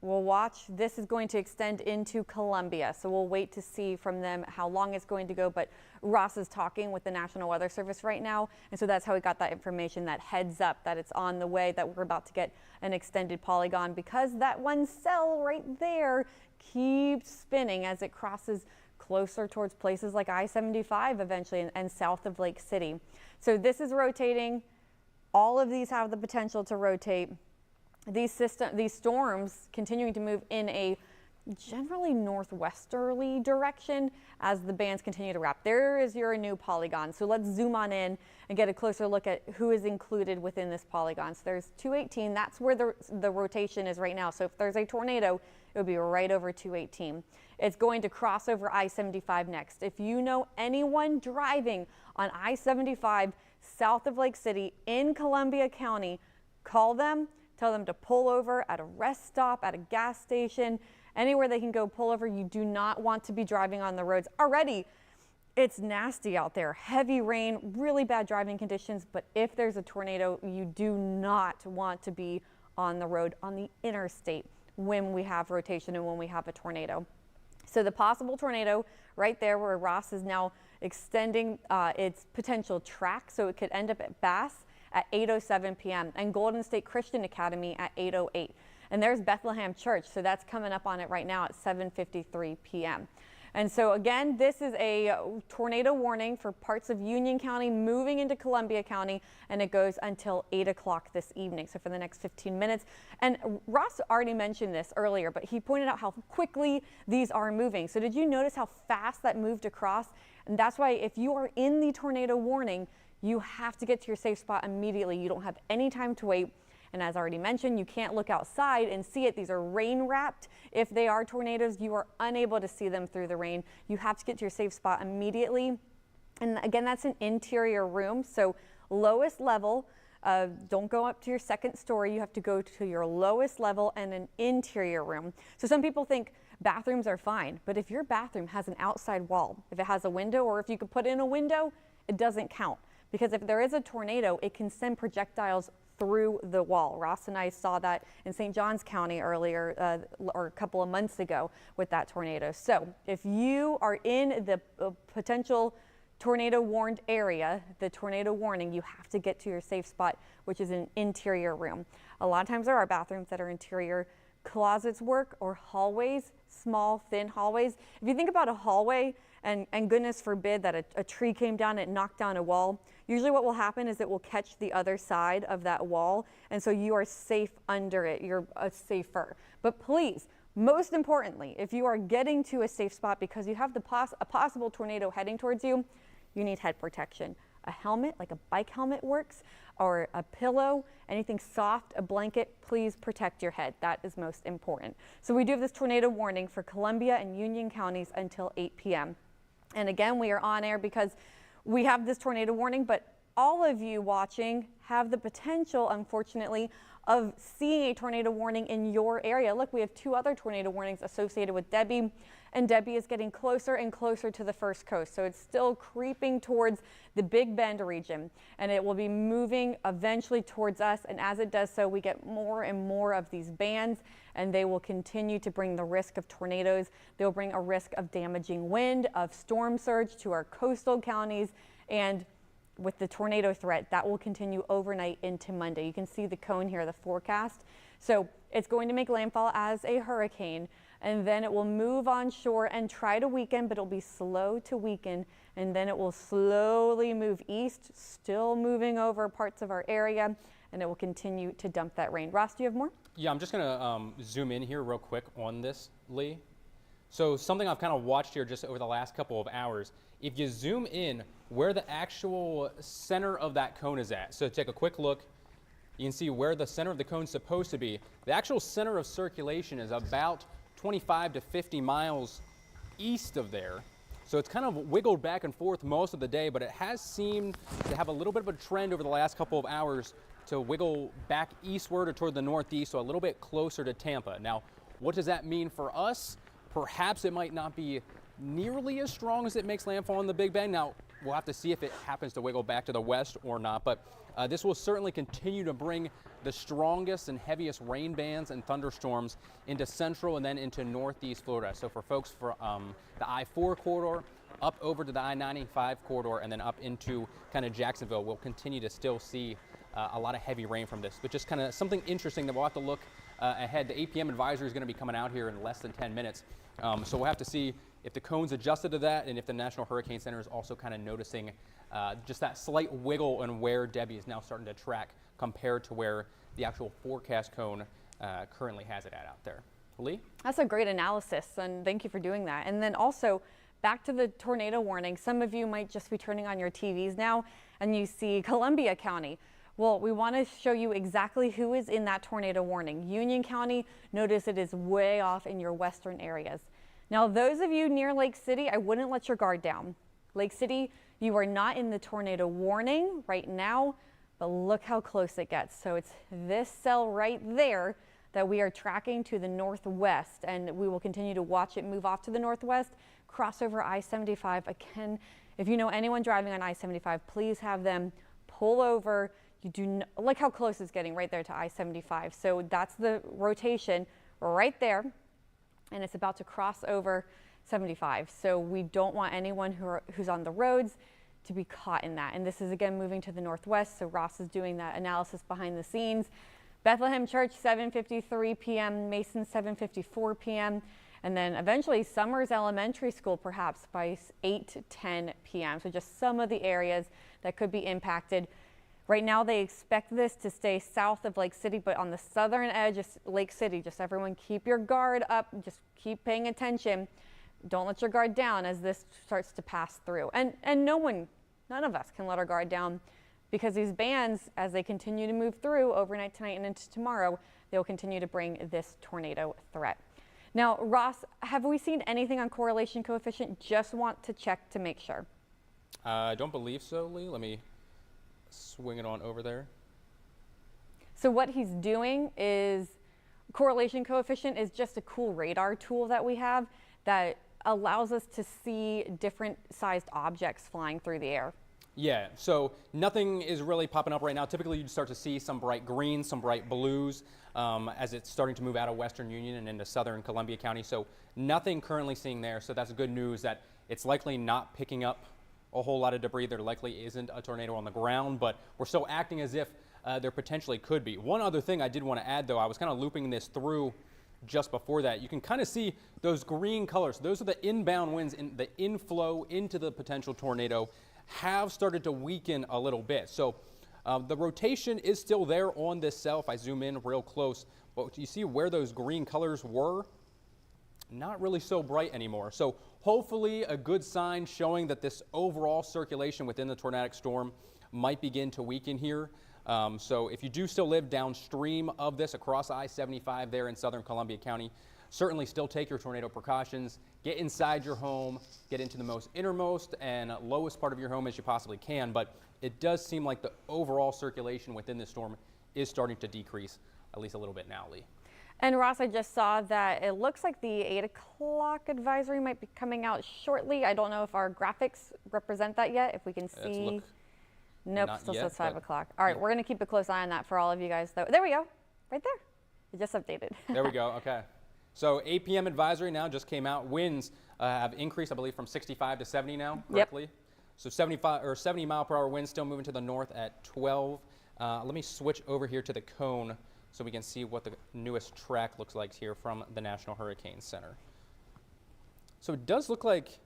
we'll watch. This is going to extend into Columbia. So we'll wait to see from them how long it's going to go. But Ross is talking with the National Weather Service right now. And so that's how we got that information, that heads up that it's on the way, that we're about to get an extended polygon, because that one cell right there keeps spinning as it crosses closer towards places like I-75 eventually and south of Lake City. So this is rotating. All of these have the potential to rotate. These storms continuing to move in a generally northwesterly direction as the bands continue to wrap. There is your new polygon. So let's zoom on in and get a closer look at who is included within this polygon. So there's 218. That's where the rotation is right now. So if there's a tornado, it would be right over 218. It's going to cross over I-75 next. If you know anyone driving on I-75 south of Lake City in Columbia County, call them. Tell them to pull over at a rest stop, at a gas station, anywhere they can go pull over. You do not want to be driving on the roads. Already, it's nasty out there. Heavy rain, really bad driving conditions. But if there's a tornado, you do not want to be on the road, on the interstate, when we have rotation and when we have a tornado. So the possible tornado right there where Ross is now extending its potential track, so it could end up at Bass at 8:07 p.m. and Golden State Christian Academy at 8:08. And there's Bethlehem Church, so that's coming up on it right now at 7:53 p.m. And so again, this is a tornado warning for parts of Union County moving into Columbia County, and it goes until 8 o'clock this evening, so for the next 15 minutes. And Ross already mentioned this earlier, but he pointed out how quickly these are moving. So did you notice how fast that moved across? And that's why if you are in the tornado warning, you have to get to your safe spot immediately. You don't have any time to wait. And as already mentioned, you can't look outside and see it. These are rain wrapped. If they are tornadoes, you are unable to see them through the rain. You have to get to your safe spot immediately. And again, that's an interior room. So lowest level, don't go up to your second story. You have to go to your lowest level and an interior room. So some people think bathrooms are fine, but if your bathroom has an outside wall, if it has a window, or if you could put in a window, it doesn't count. Because if there is a tornado, it can send projectiles through the wall. Ross and I saw that in St. Johns County earlier, or a couple of months ago with that tornado. So if you are in the potential tornado warned area, the tornado warning, you have to get to your safe spot, which is an interior room. A lot of times there are bathrooms that are interior. Closets work, or hallways, small, thin hallways. If you think about a hallway, and goodness forbid that a tree came down and knocked down a wall, usually what will happen is it will catch the other side of that wall, and so you are safe under it. You're safer. But please, most importantly, if you are getting to a safe spot because you have a possible tornado heading towards you, you need head protection. A helmet, like a bike helmet works, or a pillow, anything soft, a blanket, please protect your head. That is most important. So we do have this tornado warning for Columbia and Union counties until 8 p.m. And again, we are on air because we have this tornado warning, but all of you watching have the potential, unfortunately, of seeing a tornado warning in your area. Look, we have 2 other tornado warnings associated with Debby, and Debby is getting closer and closer to the first coast. So it's still creeping towards the Big Bend region, and it will be moving eventually towards us. And as it does so, we get more and more of these bands, and they will continue to bring the risk of tornadoes. They'll bring a risk of damaging wind, of storm surge to our coastal counties, and with the tornado threat, that will continue overnight into Monday. You can see the cone here, the forecast. So it's going to make landfall as a hurricane, and then it will move onshore and try to weaken, but it'll be slow to weaken, and then it will slowly move east, still moving over parts of our area, and it will continue to dump that rain. Ross, do you have more? Yeah, I'm just going to zoom in here real quick on this, Lee. So something I've kind of watched here just over the last couple of hours, if you zoom in where the actual center of that cone is at, so take a quick look, you can see where the center of the cone is supposed to be. The actual center of circulation is about 25 to 50 miles east of there. So it's kind of wiggled back and forth most of the day, but it has seemed to have a little bit of a trend over the last couple of hours to wiggle back eastward or toward the northeast, so a little bit closer to Tampa. Now, what does that mean for us? Perhaps it might not be nearly as strong as it makes landfall in the Big Bend. Now, we'll have to see if it happens to wiggle back to the west or not, but this will certainly continue to bring the strongest and heaviest rain bands and thunderstorms into central and then into northeast Florida. So for folks for the I-4 corridor, up over to the I-95 corridor, and then up into kind of Jacksonville, we'll continue to still see a lot of heavy rain from this. But just kind of something interesting that we'll have to look ahead. The APM advisory is going to be coming out here in less than 10 minutes. So we'll have to see if the cone's adjusted to that and if the National Hurricane Center is also kind of noticing just that slight wiggle and where Debby is now starting to track compared to where the actual forecast cone currently has it at out there. Lee? That's a great analysis, and thank you for doing that. And then also, back to the tornado warning, some of you might just be turning on your TVs now and you see Columbia County. Well, we want to show you exactly who is in that tornado warning. Union County, notice it is way off in your western areas. Now, those of you near Lake City, I wouldn't let your guard down. Lake City, you are not in the tornado warning right now, but look how close it gets. So it's this cell right there that we are tracking to the northwest, and we will continue to watch it move off to the northwest, cross over I-75. Again, if you know anyone driving on I-75, please have them pull over. You do not, look how close it's getting right there to I-75. So that's the rotation right there, and it's about to cross over 75. So we don't want anyone who's on the roads to be caught in that. And this is again moving to the northwest. So Ross is doing that analysis behind the scenes. Bethlehem Church 7:53 p.m., Mason 7:54 p.m., and then eventually Summers Elementary School perhaps by 8:10 p.m. So just some of the areas that could be impacted. Right now, they expect this to stay south of Lake City, but on the southern edge of Lake City, just everyone keep your guard up, just keep paying attention. Don't let your guard down as this starts to pass through. And none of us can let our guard down, because these bands, as they continue to move through overnight tonight and into tomorrow, they will continue to bring this tornado threat. Now, Ross, have we seen anything on correlation coefficient? Just want to check to make sure. I don't believe so, Lee. Let me swing it on over there. So what he's doing is, correlation coefficient is just a cool radar tool that we have that allows us to see different sized objects flying through the air. Yeah, so nothing is really popping up right now. Typically you'd start to see some bright greens, some bright blues as it's starting to move out of Western Union and into southern Columbia County. So nothing currently seeing there. So that's good news that it's likely not picking up a whole lot of debris. There likely isn't a tornado on the ground, but we're still acting as if there potentially could be. One other thing I did want to add, though, I was kind of looping this through just before that. You can kind of see those green colors. Those are the inbound winds, and the inflow into the potential tornado have started to weaken a little bit. So the rotation is still there on this cell if I zoom in real close, but you see where those green colors were? Not really so bright anymore. So hopefully a good sign showing that this overall circulation within the tornadic storm might begin to weaken here. So if you do still live downstream of this across I-75 there in southern Columbia County, certainly still take your tornado precautions. Get inside your home, get into the most innermost and lowest part of your home as you possibly can, but it does seem like the overall circulation within this storm is starting to decrease, at least a little bit now, Lee. And Ross, I just saw that it looks like the 8 o'clock advisory might be coming out shortly. I don't know if our graphics represent that yet, if we can see. Nope, still says 5 o'clock. All right, we're going to keep a close eye on that for all of you guys, though. There we go, right there. It just updated. There we go, okay. So APM advisory now just came out. Winds have increased, I believe, from 65 to 70 now, correctly? Yep. So 75 or 70 mile per hour winds still moving to the north at 12. Let me switch over here to the cone so we can see what the newest track looks like here from the National Hurricane Center. So it does look like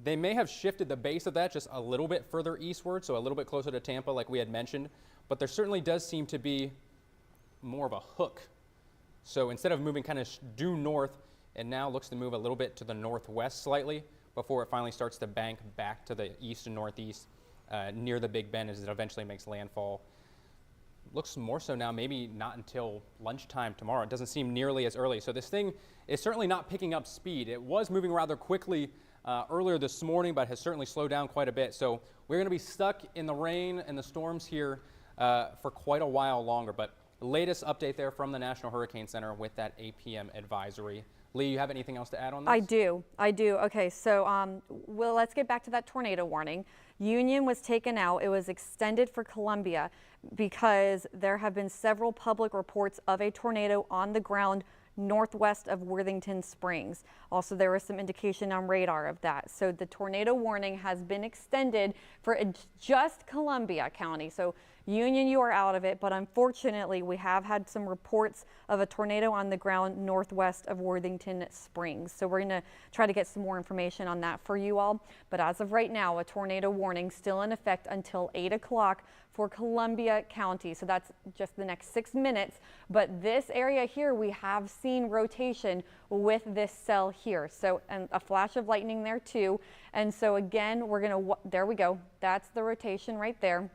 they may have shifted the base of that just a little bit further eastward, so a little bit closer to Tampa like we had mentioned, but there certainly does seem to be more of a hook. So instead of moving kind of due north, it now looks to move a little bit to the northwest slightly before it finally starts to bank back to the east and northeast near the Big Bend as it eventually makes landfall. Looks more so now, maybe not until lunchtime tomorrow. It doesn't seem nearly as early. So this thing is certainly not picking up speed. It was moving rather quickly earlier this morning, but has certainly slowed down quite a bit. So we're going to be stuck in the rain and the storms here for quite a while longer. But the latest update there from the National Hurricane Center with that 8 p.m. advisory. Lee, you have anything else to add on this? I do. Okay, so well, let's get back to that tornado warning. Union was taken out. It was extended for Columbia because there have been several public reports of a tornado on the ground northwest of Worthington Springs. Also, there was some indication on radar of that. So the tornado warning has been extended for just Columbia County. So Union, you are out of it, but unfortunately we have had some reports of a tornado on the ground northwest of Worthington Springs. So we're going to try to get some more information on that for you all. But as of right now, a tornado warning still in effect until 8 o'clock for Columbia County. So that's just the next 6 minutes. But this area here, we have seen rotation with this cell here. So, and a flash of lightning there too. And so again, we're going to, there we go. That's the rotation right there.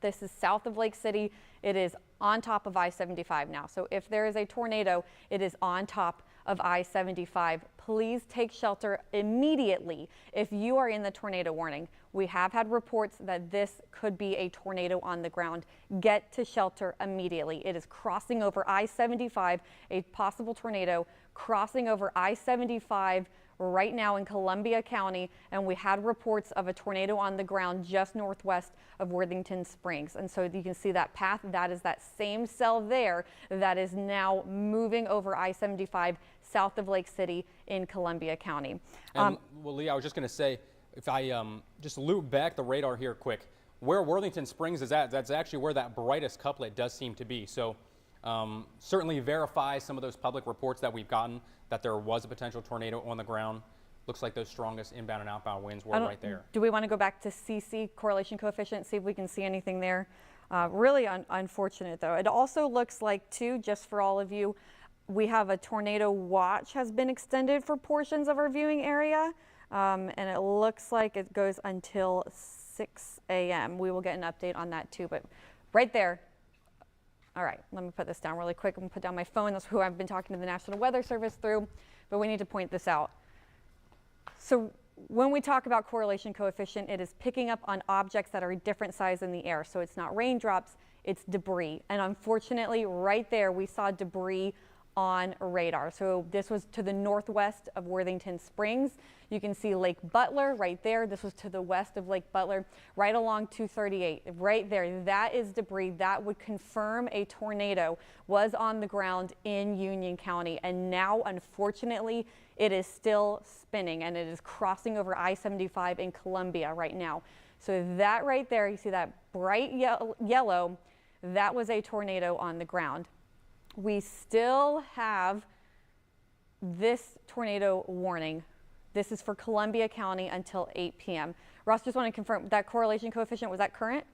This is south of Lake City. It is on top of I-75 now. So if there is a tornado, it is on top of I-75. Please take shelter immediately if you are in the tornado warning. We have had reports that this could be a tornado on the ground. Get to shelter immediately. It is crossing over I-75, a possible tornado crossing over I-75 right now in Columbia County, and we had reports of a tornado on the ground just northwest of Worthington Springs. And so you can see that path. That is that same cell there that is now moving over I-75 south of Lake City in Columbia County. Well, Lee, I was just going to say, if I just loop back the radar here quick, where Worthington Springs is at, that's actually where that brightest couplet does seem to be. So certainly verify some of those public reports that we've gotten that there was a potential tornado on the ground. Looks like those strongest inbound and outbound winds were right there. Do we want to go back to CC, correlation coefficient, see if we can see anything there? Really unfortunate though. It also looks like too, just for all of you, we have a tornado watch has been extended for portions of our viewing area. And it looks like it goes until 6 a.m. We will get an update on that too, but right there. All right, let me put this down really quick. I'm gonna put down my phone. That's who I've been talking to the National Weather Service through, but we need to point this out. So when we talk about correlation coefficient, it is picking up on objects that are a different size in the air. So it's not raindrops, it's debris. And unfortunately, right there, we saw debris on radar. So this was to the northwest of Worthington Springs. You can see Lake Butler right there. This was to the west of Lake Butler, right along 238. Right there, that is debris. That would confirm a tornado was on the ground in Union County. And now, unfortunately, it is still spinning and it is crossing over I-75 in Columbia right now. So that right there, you see that bright yellow, that was a tornado on the ground. We still have this tornado warning. This is for Columbia County until 8 p.m. Ross, just want to confirm that correlation coefficient, was that current?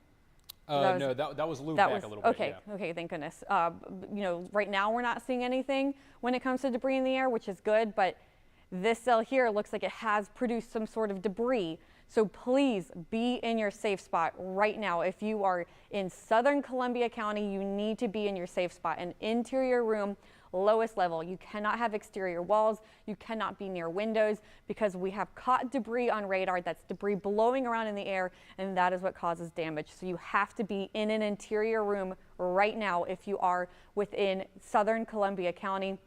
No, that was looped back a little bit. Okay, yeah. Okay, thank goodness. You know, right now we're not seeing anything when it comes to debris in the air, which is good, but this cell here looks like it has produced some sort of debris. So please be in your safe spot right now. If you are in southern Columbia County, you need to be in your safe spot. An interior room, lowest level. You cannot have exterior walls. You cannot be near windows because we have caught debris on radar. That's debris blowing around in the air, and that is what causes damage. So you have to be in an interior room right now if you are within southern Columbia County,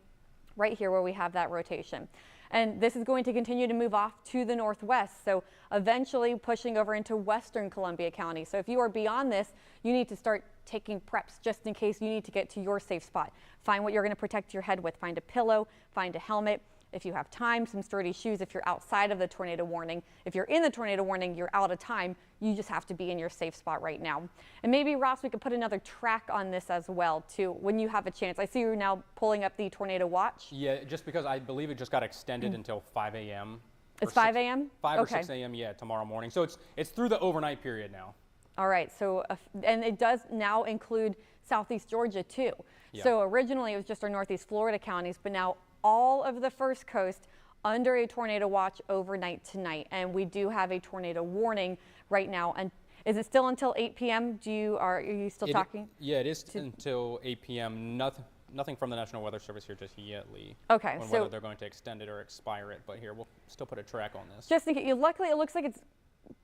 right here where we have that rotation. And this is going to continue to move off to the northwest, so eventually pushing over into western Columbia County. So if you are beyond this, you need to start taking preps just in case you need to get to your safe spot. Find what you're going to protect your head with. Find a pillow, find a helmet, if you have time, some sturdy shoes if you're outside of the tornado warning. If you're in the tornado warning, you're out of time. You just have to be in your safe spot right now. And maybe, Ross, we could put another track on this as well, too, when you have a chance. I see you're now pulling up the tornado watch. Yeah, just because I believe it just got extended until 5 a.m. It's 5 a.m.? 5 okay. or 6 a.m., yeah, tomorrow morning. So it's through the overnight period now. All right, so, and it does now include Southeast Georgia, too. Yeah. So originally it was just our Northeast Florida counties, but now all of the First Coast under a tornado watch overnight tonight. And we do have a tornado warning right now. And is it still until 8 p.m.? Are you still talking? Yeah, it is until 8 p.m. Nothing from the National Weather Service here just yet, Lee. Okay, on so whether they're going to extend it or expire it, but here, we'll still put a track on this. Just in case, luckily it looks like it's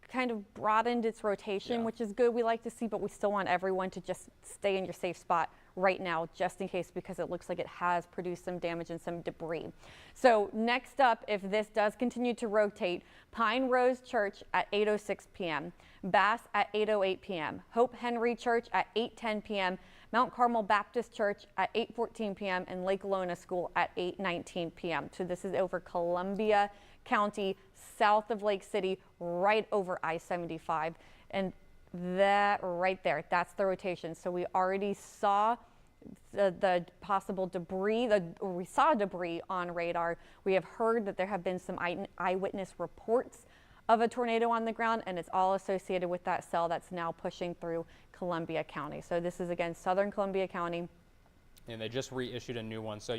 kind of broadened its rotation, which is good. We like to see, but we still want everyone to just stay in your safe spot right now, just in case, because it looks like it has produced some damage and some debris. So next up, if this does continue to rotate, Pine Rose Church at 8:06 p.m., Bass at 8:08 p.m., Hope Henry Church at 8:10 p.m., Mount Carmel Baptist Church at 8:14 p.m., and Lake Lona School at 8:19 p.m. So this is over Columbia County, south of Lake City, right over I-75. And that right there, that's the rotation. So we already saw the possible debris, we saw debris on radar. We have heard that there have been some eyewitness reports of a tornado on the ground, and it's all associated with that cell that's now pushing through Columbia County. So this is, again, southern Columbia County. And they just reissued a new one. So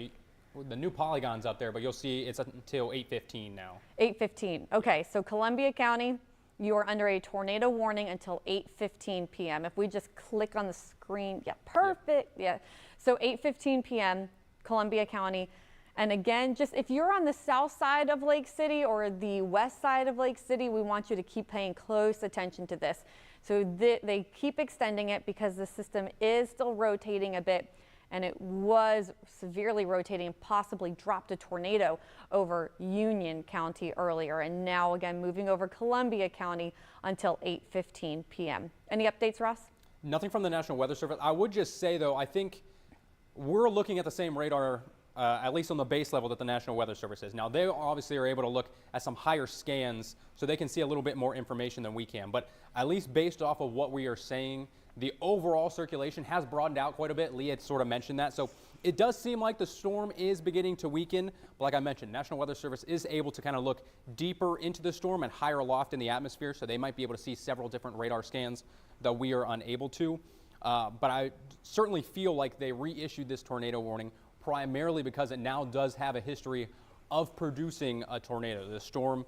the new polygon's up there, but you'll see it's until 8:15 now. 8:15. Okay, so Columbia County, you are under a tornado warning until 8:15 p.m. If we just click on the screen, yeah, perfect. Yeah. So 8:15 p.m., Columbia County. And again, just if you're on the south side of Lake City or the west side of Lake City, we want you to keep paying close attention to this. So they keep extending it because the system is still rotating a bit, and it was severely rotating, possibly dropped a tornado over Union County earlier, and now again moving over Columbia County until 8:15 p.m. Any updates, Ross? Nothing from the National Weather Service. I would just say, though, I think we're looking at the same radar, at least on the base level, that the National Weather Service is. Now, they obviously are able to look at some higher scans, so they can see a little bit more information than we can. But at least based off of what we are saying, the overall circulation has broadened out quite a bit. Lee had sort of mentioned that. So it does seem like the storm is beginning to weaken. But like I mentioned, National Weather Service is able to kind of look deeper into the storm and higher aloft in the atmosphere. So they might be able to see several different radar scans that we are unable to. But I certainly feel like they reissued this tornado warning primarily because it now does have a history of producing a tornado. The storm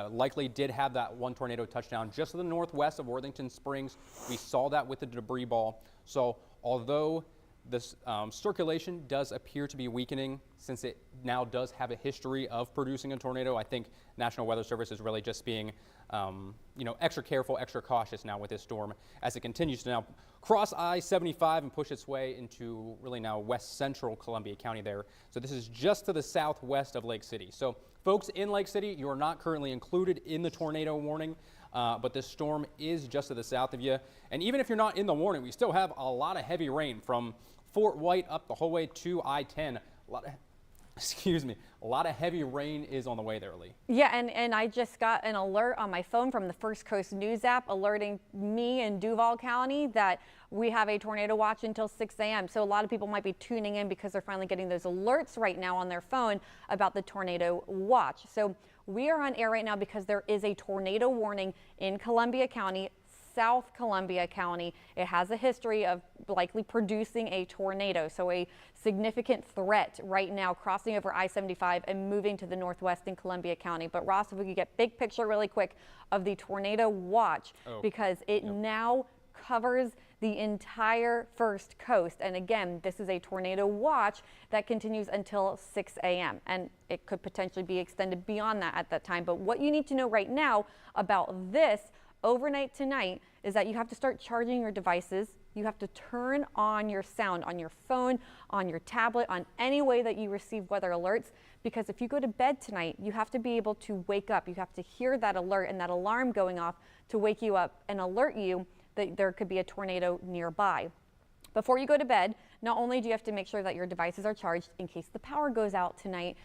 likely did have that one tornado touchdown just to the northwest of Worthington Springs. We saw that with the debris ball. So although this circulation does appear to be weakening, since it now does have a history of producing a tornado, I think National Weather Service is really just being extra careful, extra cautious now with this storm as it continues to now cross I-75 and push its way into really now west central Columbia County there. So this is just to the southwest of Lake City. So folks in Lake City, you are not currently included in the tornado warning, but this storm is just to the south of you. And even if you're not in the warning, we still have a lot of heavy rain from Fort White up the whole way to I-10. A lot of heavy rain is on the way there, Lee. Yeah, and I just got an alert on my phone from the First Coast News app alerting me in Duval County that we have a tornado watch until 6 a.m. So a lot of people might be tuning in because they're finally getting those alerts right now on their phone about the tornado watch. So we are on air right now because there is a tornado warning in Columbia County, South Columbia County. It has a history of likely producing a tornado, so a significant threat right now crossing over I-75 and moving to the northwest in Columbia County. But Ross, if we could get big picture really quick of the tornado watch, because it now covers the entire First Coast. And again, this is a tornado watch that continues until 6 a.m. and it could potentially be extended beyond that at that time. But what you need to know right now about this overnight tonight is that you have to start charging your devices. You have to turn on your sound on your phone, on your tablet, on any way that you receive weather alerts, because if you go to bed tonight, you have to be able to wake up. You have to hear that alert and that alarm going off to wake you up and alert you that there could be a tornado nearby. Before you go to bed, not only do you have to make sure that your devices are charged in case the power goes out tonight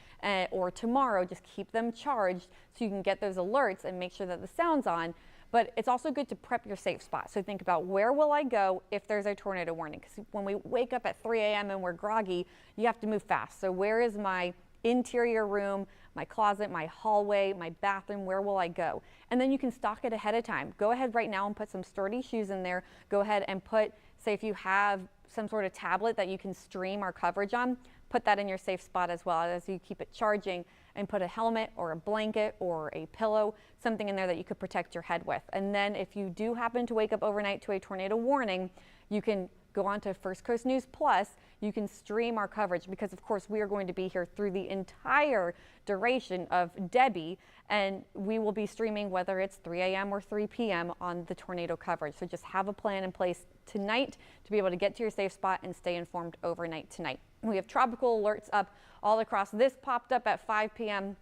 or tomorrow, just keep them charged so you can get those alerts and make sure that the sound's on. But it's also good to prep your safe spot. So think about, where will I go if there's a tornado warning? Because when we wake up at 3 a.m. and we're groggy, you have to move fast. So where is my interior room, my closet, my hallway, my bathroom? Where will I go? And then you can stock it ahead of time. Go ahead right now and put some sturdy shoes in there. Go ahead and put, say if you have some sort of tablet that you can stream our coverage on, put that in your safe spot as well as you keep it charging, and put a helmet or a blanket or a pillow, something in there that you could protect your head with. And then if you do happen to wake up overnight to a tornado warning, you can go on to First Coast News Plus. You can stream our coverage because, of course, we are going to be here through the entire duration of Debby, and we will be streaming whether it's 3 a.m. or 3 p.m. on the tornado coverage. So just have a plan in place tonight to be able to get to your safe spot and stay informed overnight tonight. We have tropical alerts up all across. This popped up at 5 p.m.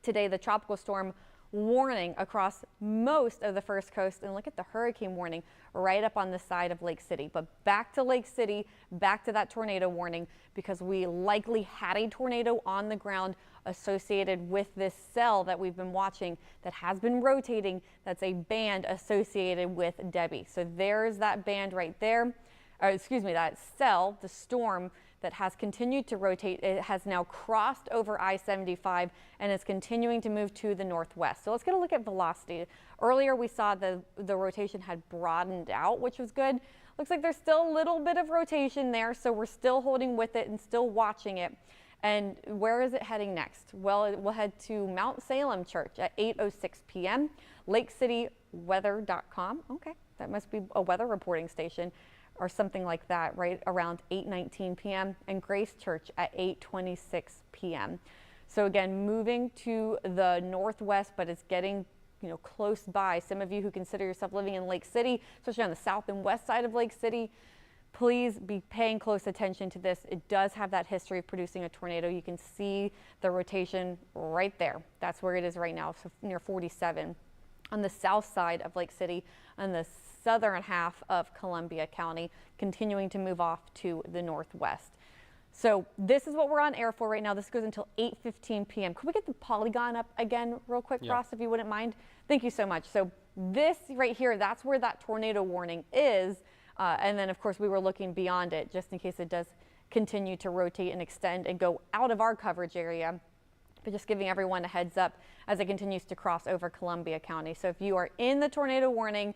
today, the tropical storm warning across most of the First Coast, and look at the hurricane warning right up on the side of Lake City. But back to Lake City, back to that tornado warning, because we likely had a tornado on the ground associated with this cell that we've been watching that has been rotating. That's a band associated with Debby. So there's that band right there, or excuse me, that cell, the storm that has continued to rotate. It has now crossed over I-75 and is continuing to move to the northwest. So let's get a look at velocity. Earlier we saw the rotation had broadened out, which was good. Looks like there's still a little bit of rotation there, so we're still holding with it and still watching it. And where is it heading next? Well, it will head to Mount Salem Church at 8:06 p.m. LakeCityWeather.com. Okay, that must be a weather reporting station or something like that, right around 8:19 p.m. and Grace Church at 8:26 p.m. So again, moving to the northwest, but it's getting close by. Some of you who consider yourself living in Lake City, especially on the south and west side of Lake City, please be paying close attention to this. It does have that history of producing a tornado. You can see the rotation right there. That's where it is right now, so near 47. On the south side of Lake City, on the southern half of Columbia County, continuing to move off to the northwest. So this is what we're on air for right now. This goes until 8:15 p.m. Could we get the polygon up again real quick, Ross, if you wouldn't mind? Thank you so much. So this right here, that's where that tornado warning is. And then, of course, we were looking beyond it just in case it does continue to rotate and extend and go out of our coverage area. But just giving everyone a heads up as it continues to cross over Columbia County. So if you are in the tornado warning,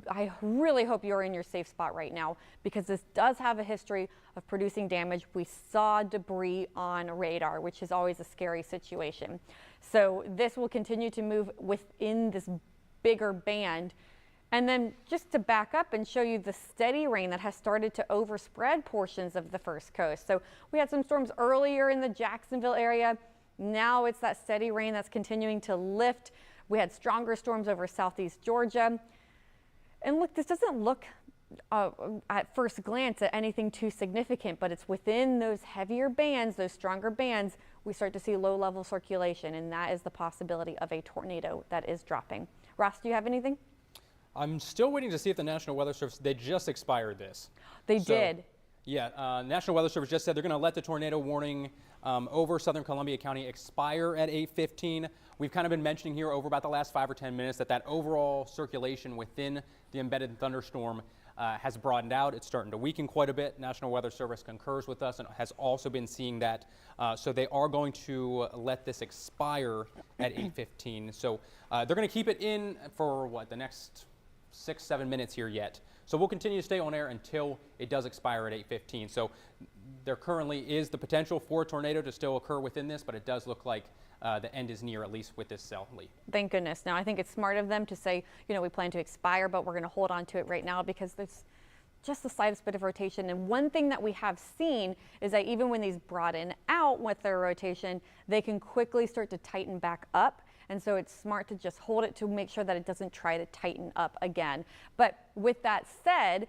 I really hope you're in your safe spot right now, because this does have a history of producing damage. We saw debris on radar, which is always a scary situation. So this will continue to move within this bigger band. And then just to back up and show you the steady rain that has started to overspread portions of the First Coast. So we had some storms earlier in the Jacksonville area. Now it's that steady rain that's continuing to lift. We had stronger storms over southeast Georgia. And look, this doesn't look at first glance at anything too significant, but it's within those heavier bands, those stronger bands, we start to see low level circulation, and that is the possibility of a tornado that is dropping. Ross, do you have anything? I'm still waiting to see if the National Weather Service, they just expired this. They did. Yeah, National Weather Service just said they're going to let the tornado warning over southern Columbia County expire at 8:15. We've kind of been mentioning here over about the last 5 or 10 minutes that overall circulation within the embedded thunderstorm has broadened out. It's starting to weaken quite a bit. National Weather Service concurs with us and has also been seeing that. So they are going to let this expire at 8:15. So they're going to keep it in for the next 6-7 minutes here yet. So we'll continue to stay on air until it does expire at 8:15. So there currently is the potential for a tornado to still occur within this, but it does look like the end is near, at least with this cell, Lee. Thank goodness. Now, I think it's smart of them to say, we plan to expire, but we're going to hold on to it right now because there's just the slightest bit of rotation. And one thing that we have seen is that even when these broaden out with their rotation, they can quickly start to tighten back up. And so it's smart to just hold it to make sure that it doesn't try to tighten up again. But with that said,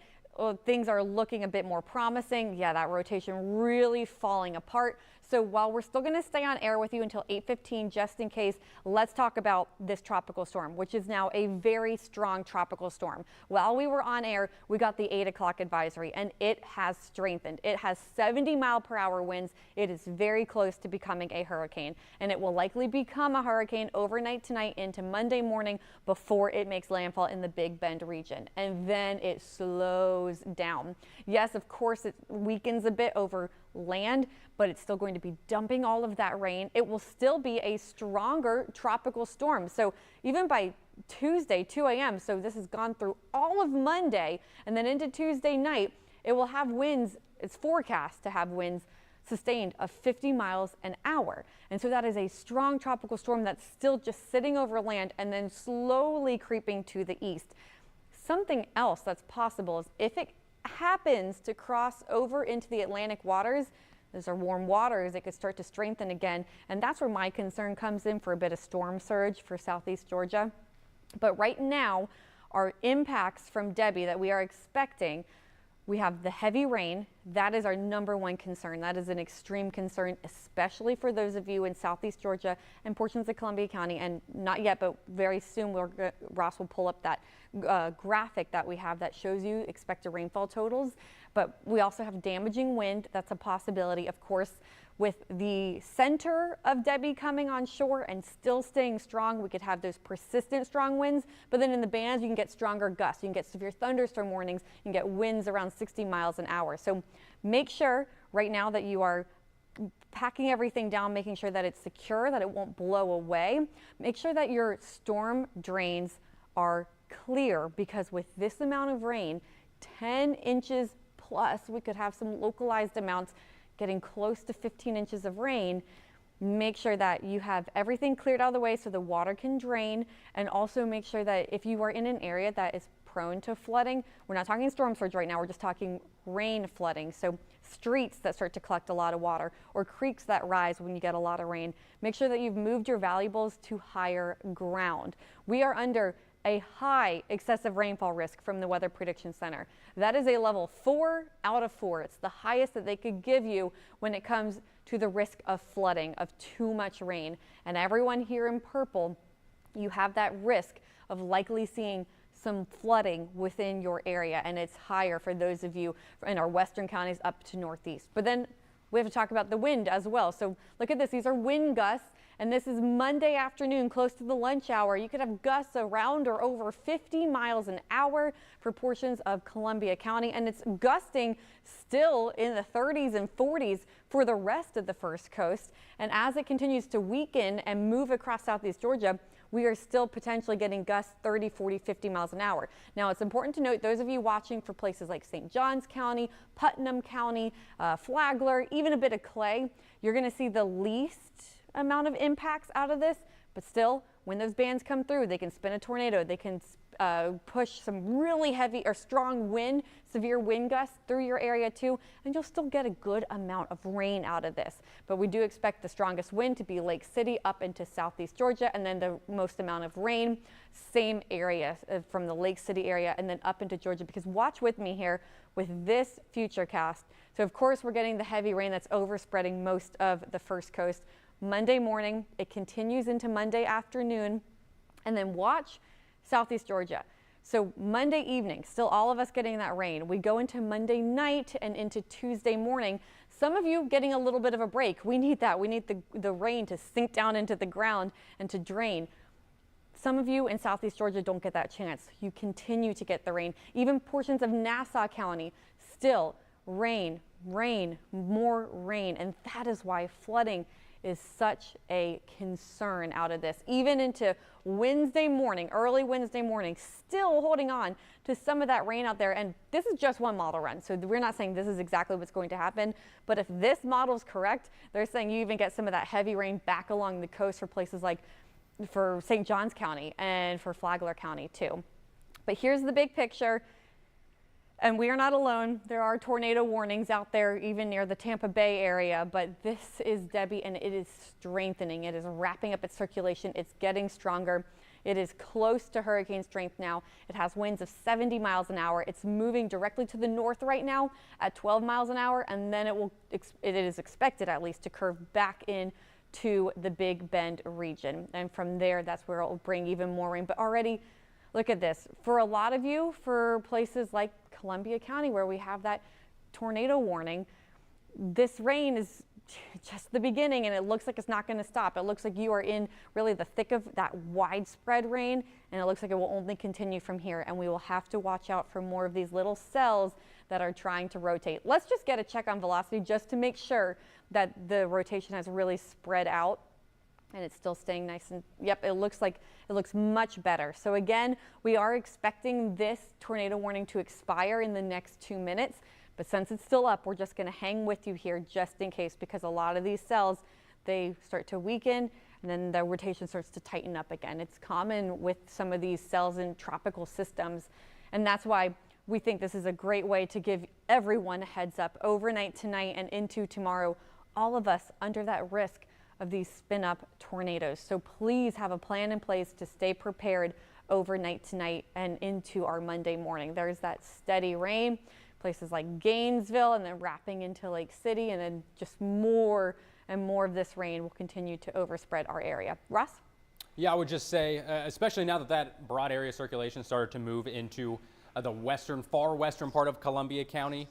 things are looking a bit more promising. Yeah, that rotation really falling apart. So while we're still going to stay on air with you until 8:15, just in case, let's talk about this tropical storm, which is now a very strong tropical storm. While we were on air, we got the 8 o'clock advisory, and it has strengthened. It has 70-mile-per-hour winds. It is very close to becoming a hurricane, and it will likely become a hurricane overnight tonight into Monday morning before it makes landfall in the Big Bend region, and then it slows down. Yes, of course, it weakens a bit over land, but it's still going to be dumping all of that rain. It will still be a stronger tropical storm. So even by Tuesday, 2 a.m., so this has gone through all of Monday and then into Tuesday night, it will have winds, it's forecast to have winds sustained of 50 miles an hour. And so that is a strong tropical storm that's still just sitting over land and then slowly creeping to the east. Something else that's possible is if it happens to cross over into the Atlantic waters, those are warm waters, it could start to strengthen again. And that's where my concern comes in for a bit of storm surge for southeast Georgia. But right now, our impacts from Debby that we are expecting, we have the heavy rain. That is our #1 concern. That is an extreme concern, especially for those of you in southeast Georgia and portions of Columbia County. And not yet, but very soon, Ross will pull up that graphic that we have that shows you expected rainfall totals. But we also have damaging wind. That's a possibility, of course. With the center of Debby coming on shore and still staying strong, we could have those persistent strong winds. But then in the bands, you can get stronger gusts. You can get severe thunderstorm warnings. You can get winds around 60 miles an hour. So make sure right now that you are packing everything down, making sure that it's secure, that it won't blow away. Make sure that your storm drains are clear, because with this amount of rain, 10 inches plus, we could have some localized amounts getting close to 15 inches of rain. Make sure that you have everything cleared out of the way so the water can drain, and also make sure that if you are in an area that is prone to flooding, we're not talking storm surge right now, we're just talking rain flooding. So streets that start to collect a lot of water or creeks that rise when you get a lot of rain. Make sure that you've moved your valuables to higher ground. We are under a high excessive rainfall risk from the Weather Prediction Center. That is a level 4 out of 4. It's the highest that they could give you when it comes to the risk of flooding, of too much rain. And everyone here in purple, you have that risk of likely seeing some flooding within your area, and it's higher for those of you in our western counties up to northeast. But then we have to talk about the wind as well. So look at this, these are wind gusts. And this is Monday afternoon, close to the lunch hour. You could have gusts around or over 50 miles an hour for portions of Columbia County. And it's gusting still in the 30s and 40s for the rest of the First Coast. And as it continues to weaken and move across southeast Georgia, we are still potentially getting gusts 30, 40, 50 miles an hour. Now, it's important to note, those of you watching for places like St. Johns County, Putnam County, Flagler, even a bit of Clay, you're going to see the least amount of impacts out of this. But still, when those bands come through, they can spin a tornado, they can push some really heavy or strong wind, severe wind gusts through your area too, and you'll still get a good amount of rain out of this. But we do expect the strongest wind to be Lake City up into southeast Georgia, and then the most amount of rain, same area from the Lake City area and then up into Georgia. Because watch with me here with this future cast. So of course we're getting the heavy rain that's overspreading most of the First Coast. Monday morning, it continues into Monday afternoon, and then watch southeast Georgia. So Monday evening, still all of us getting that rain. We go into Monday night and into Tuesday morning. Some of you getting a little bit of a break. We need that. We need the rain to sink down into the ground and to drain. Some of you in southeast Georgia don't get that chance. You continue to get the rain. Even portions of Nassau County, still rain, rain, more rain. And that is why flooding is such a concern out of this. Even into Wednesday morning, early Wednesday morning, still holding on to some of that rain out there. And this is just one model run, so we're not saying this is exactly what's going to happen. But if this model is correct, they're saying you even get some of that heavy rain back along the coast for places like for St. Johns County and for Flagler County too. But here's the big picture. And we are not alone. There are tornado warnings out there, even near the Tampa Bay area, but this is Debby, and it is strengthening. It is wrapping up its circulation. It's getting stronger. It is close to hurricane strength now. It has winds of 70 miles an hour. It's moving directly to the north right now at 12 miles an hour, and then it is expected at least to curve back in to the Big Bend region. And from there, that's where it will bring even more rain. But already, look at this. For a lot of you, for places like Columbia County, where we have that tornado warning, this rain is just the beginning, and it looks like it's not going to stop. It looks like you are in really the thick of that widespread rain, and it looks like it will only continue from here, and we will have to watch out for more of these little cells that are trying to rotate. Let's just get a check on velocity just to make sure that the rotation has really spread out and it's still staying nice, and yep, it looks much better. So again, we are expecting this tornado warning to expire in the next 2 minutes. But since it's still up, we're just going to hang with you here just in case, because a lot of these cells, they start to weaken and then the rotation starts to tighten up again. It's common with some of these cells in tropical systems, and that's why we think this is a great way to give everyone a heads up overnight tonight and into tomorrow, all of us under that risk of these spin up tornadoes. So please have a plan in place to stay prepared overnight tonight and into our Monday morning. There's that steady rain. Places like Gainesville, and then wrapping into Lake City, and then just more and more of this rain will continue to overspread our area. Ross? Yeah, I would just say, especially now that that broad area circulation started to move into the far western part of Columbia County,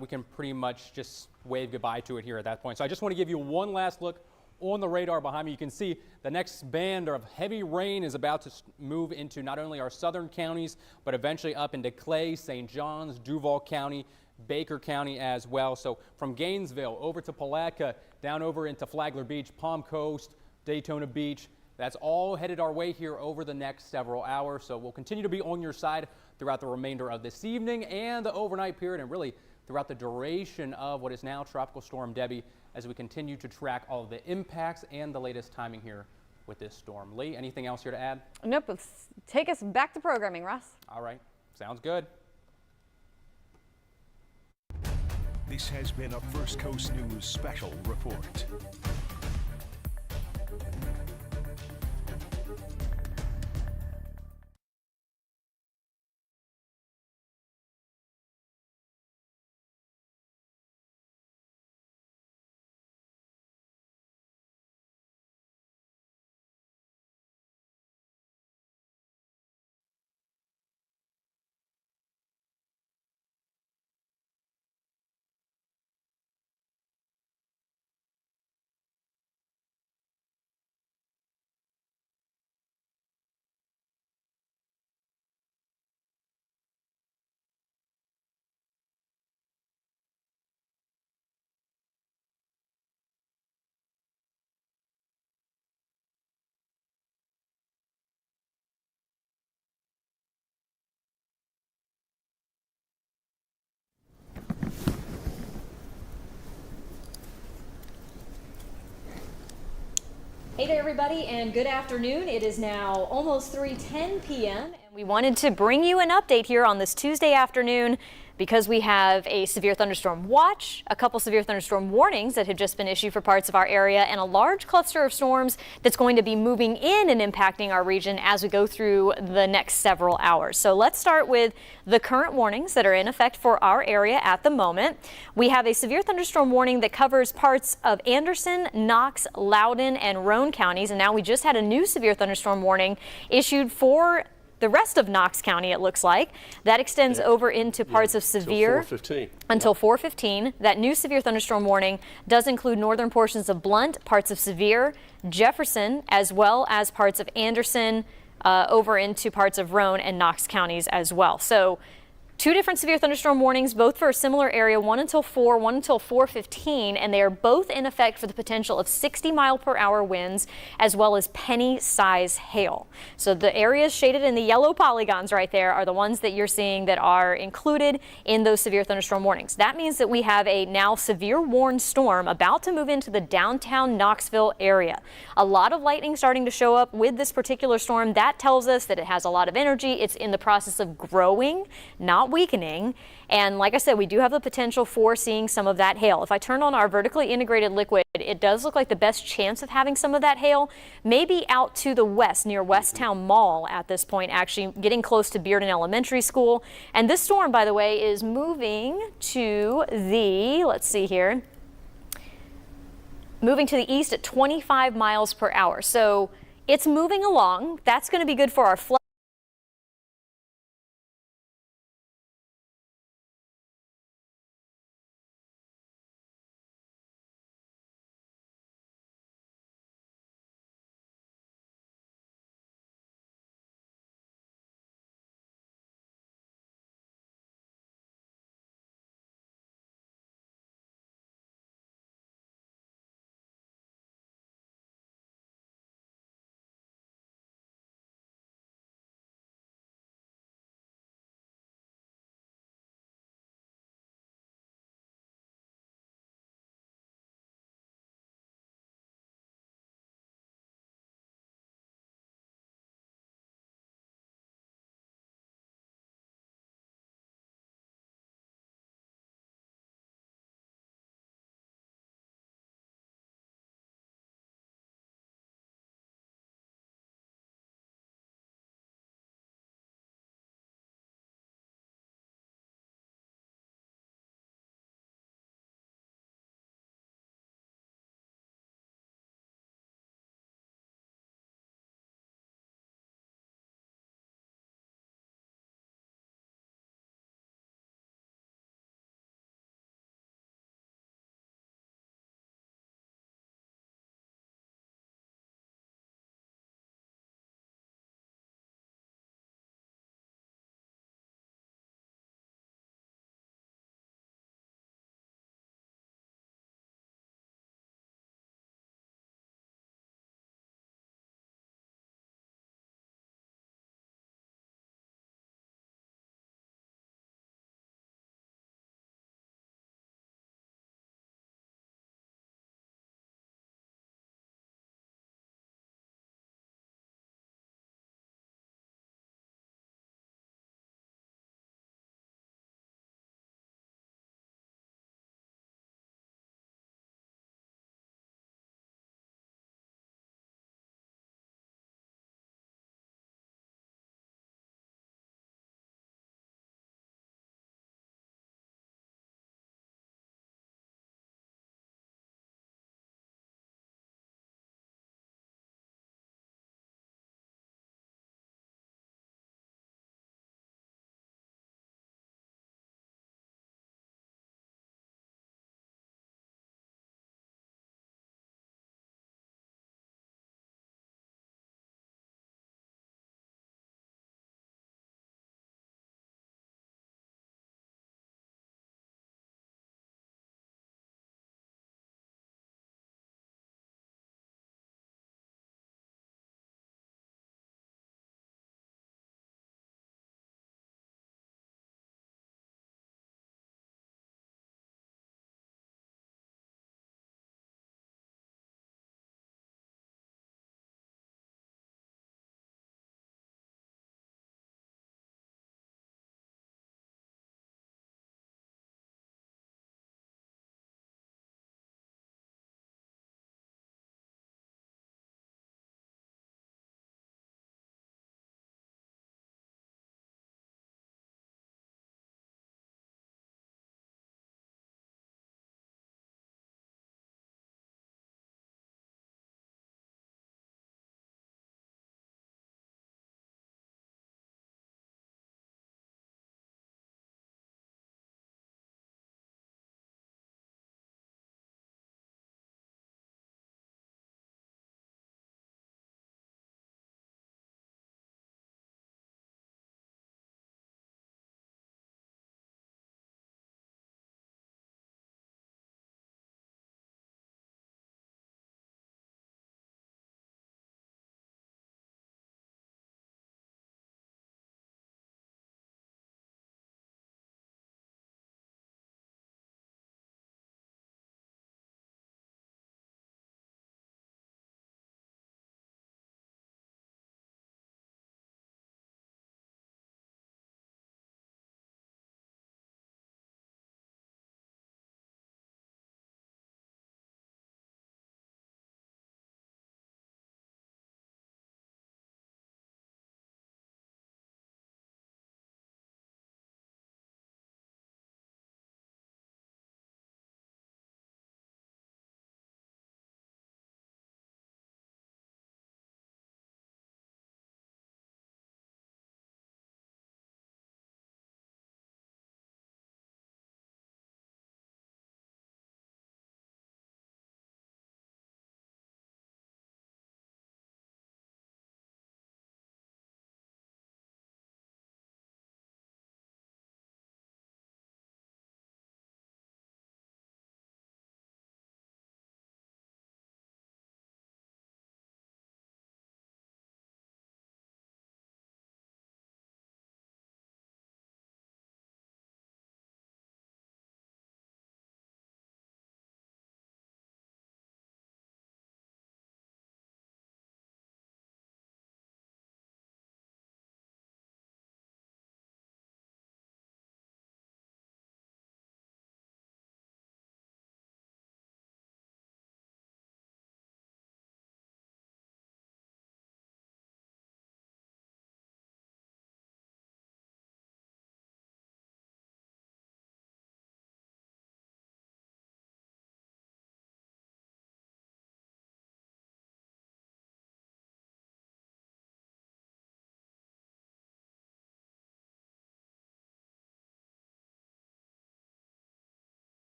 we can pretty much just wave goodbye to it here at that point. So I just want to give you one last look on the radar behind me. You can see the next band of heavy rain is about to move into not only our southern counties, but eventually up into Clay, St. Johns, Duval County, Baker County as well. So from Gainesville over to Palatka, down over into Flagler Beach, Palm Coast, Daytona Beach, that's all headed our way here over the next several hours. So we'll continue to be on your side throughout the remainder of this evening and the overnight period, and really throughout the duration of what is now Tropical Storm Debby, as we continue to track all of the impacts and the latest timing here with this storm. Lee, anything else here to add? Nope. Let's take us back to programming, Ross. All right. Sounds good. This has been a First Coast News special report. Hey there, everybody, and good afternoon. It is now almost 3:10 p.m. and we wanted to bring you an update here on this Tuesday afternoon because we have a severe thunderstorm watch, a couple severe thunderstorm warnings that have just been issued for parts of our area, and a large cluster of storms that's going to be moving in and impacting our region as we go through the next several hours. So let's start with the current warnings that are in effect for our area at the moment. We have a severe thunderstorm warning that covers parts of Anderson, Knox, Loudoun, and Roane counties, and now we just had a new severe thunderstorm warning issued for the rest of Knox County, it looks like. That extends over into parts of severe until 4:15. That new severe thunderstorm warning does include northern portions of Blount, parts of Sevier, Jefferson, as well as parts of Anderson, over into parts of Roane and Knox counties as well. So two different severe thunderstorm warnings, both for a similar area, one until 4, one until 4:15, and they are both in effect for the potential of 60-mile-per-hour winds as well as penny-size hail. So the areas shaded in the yellow polygons right there are the ones that you're seeing that are included in those severe thunderstorm warnings. That means that we have a now severe warned storm about to move into the downtown Knoxville area. A lot of lightning starting to show up with this particular storm. That tells us that it has a lot of energy. It's in the process of growing, not weakening. And like I said, we do have the potential for seeing some of that hail. If I turn on our vertically integrated liquid, it does look like the best chance of having some of that hail maybe out to the west near Westtown Mall at this point, actually getting close to Bearden Elementary School. And this storm, by the way, is moving to the, let's see here, moving to the east at 25 miles per hour. So it's moving along. That's going to be good for our flood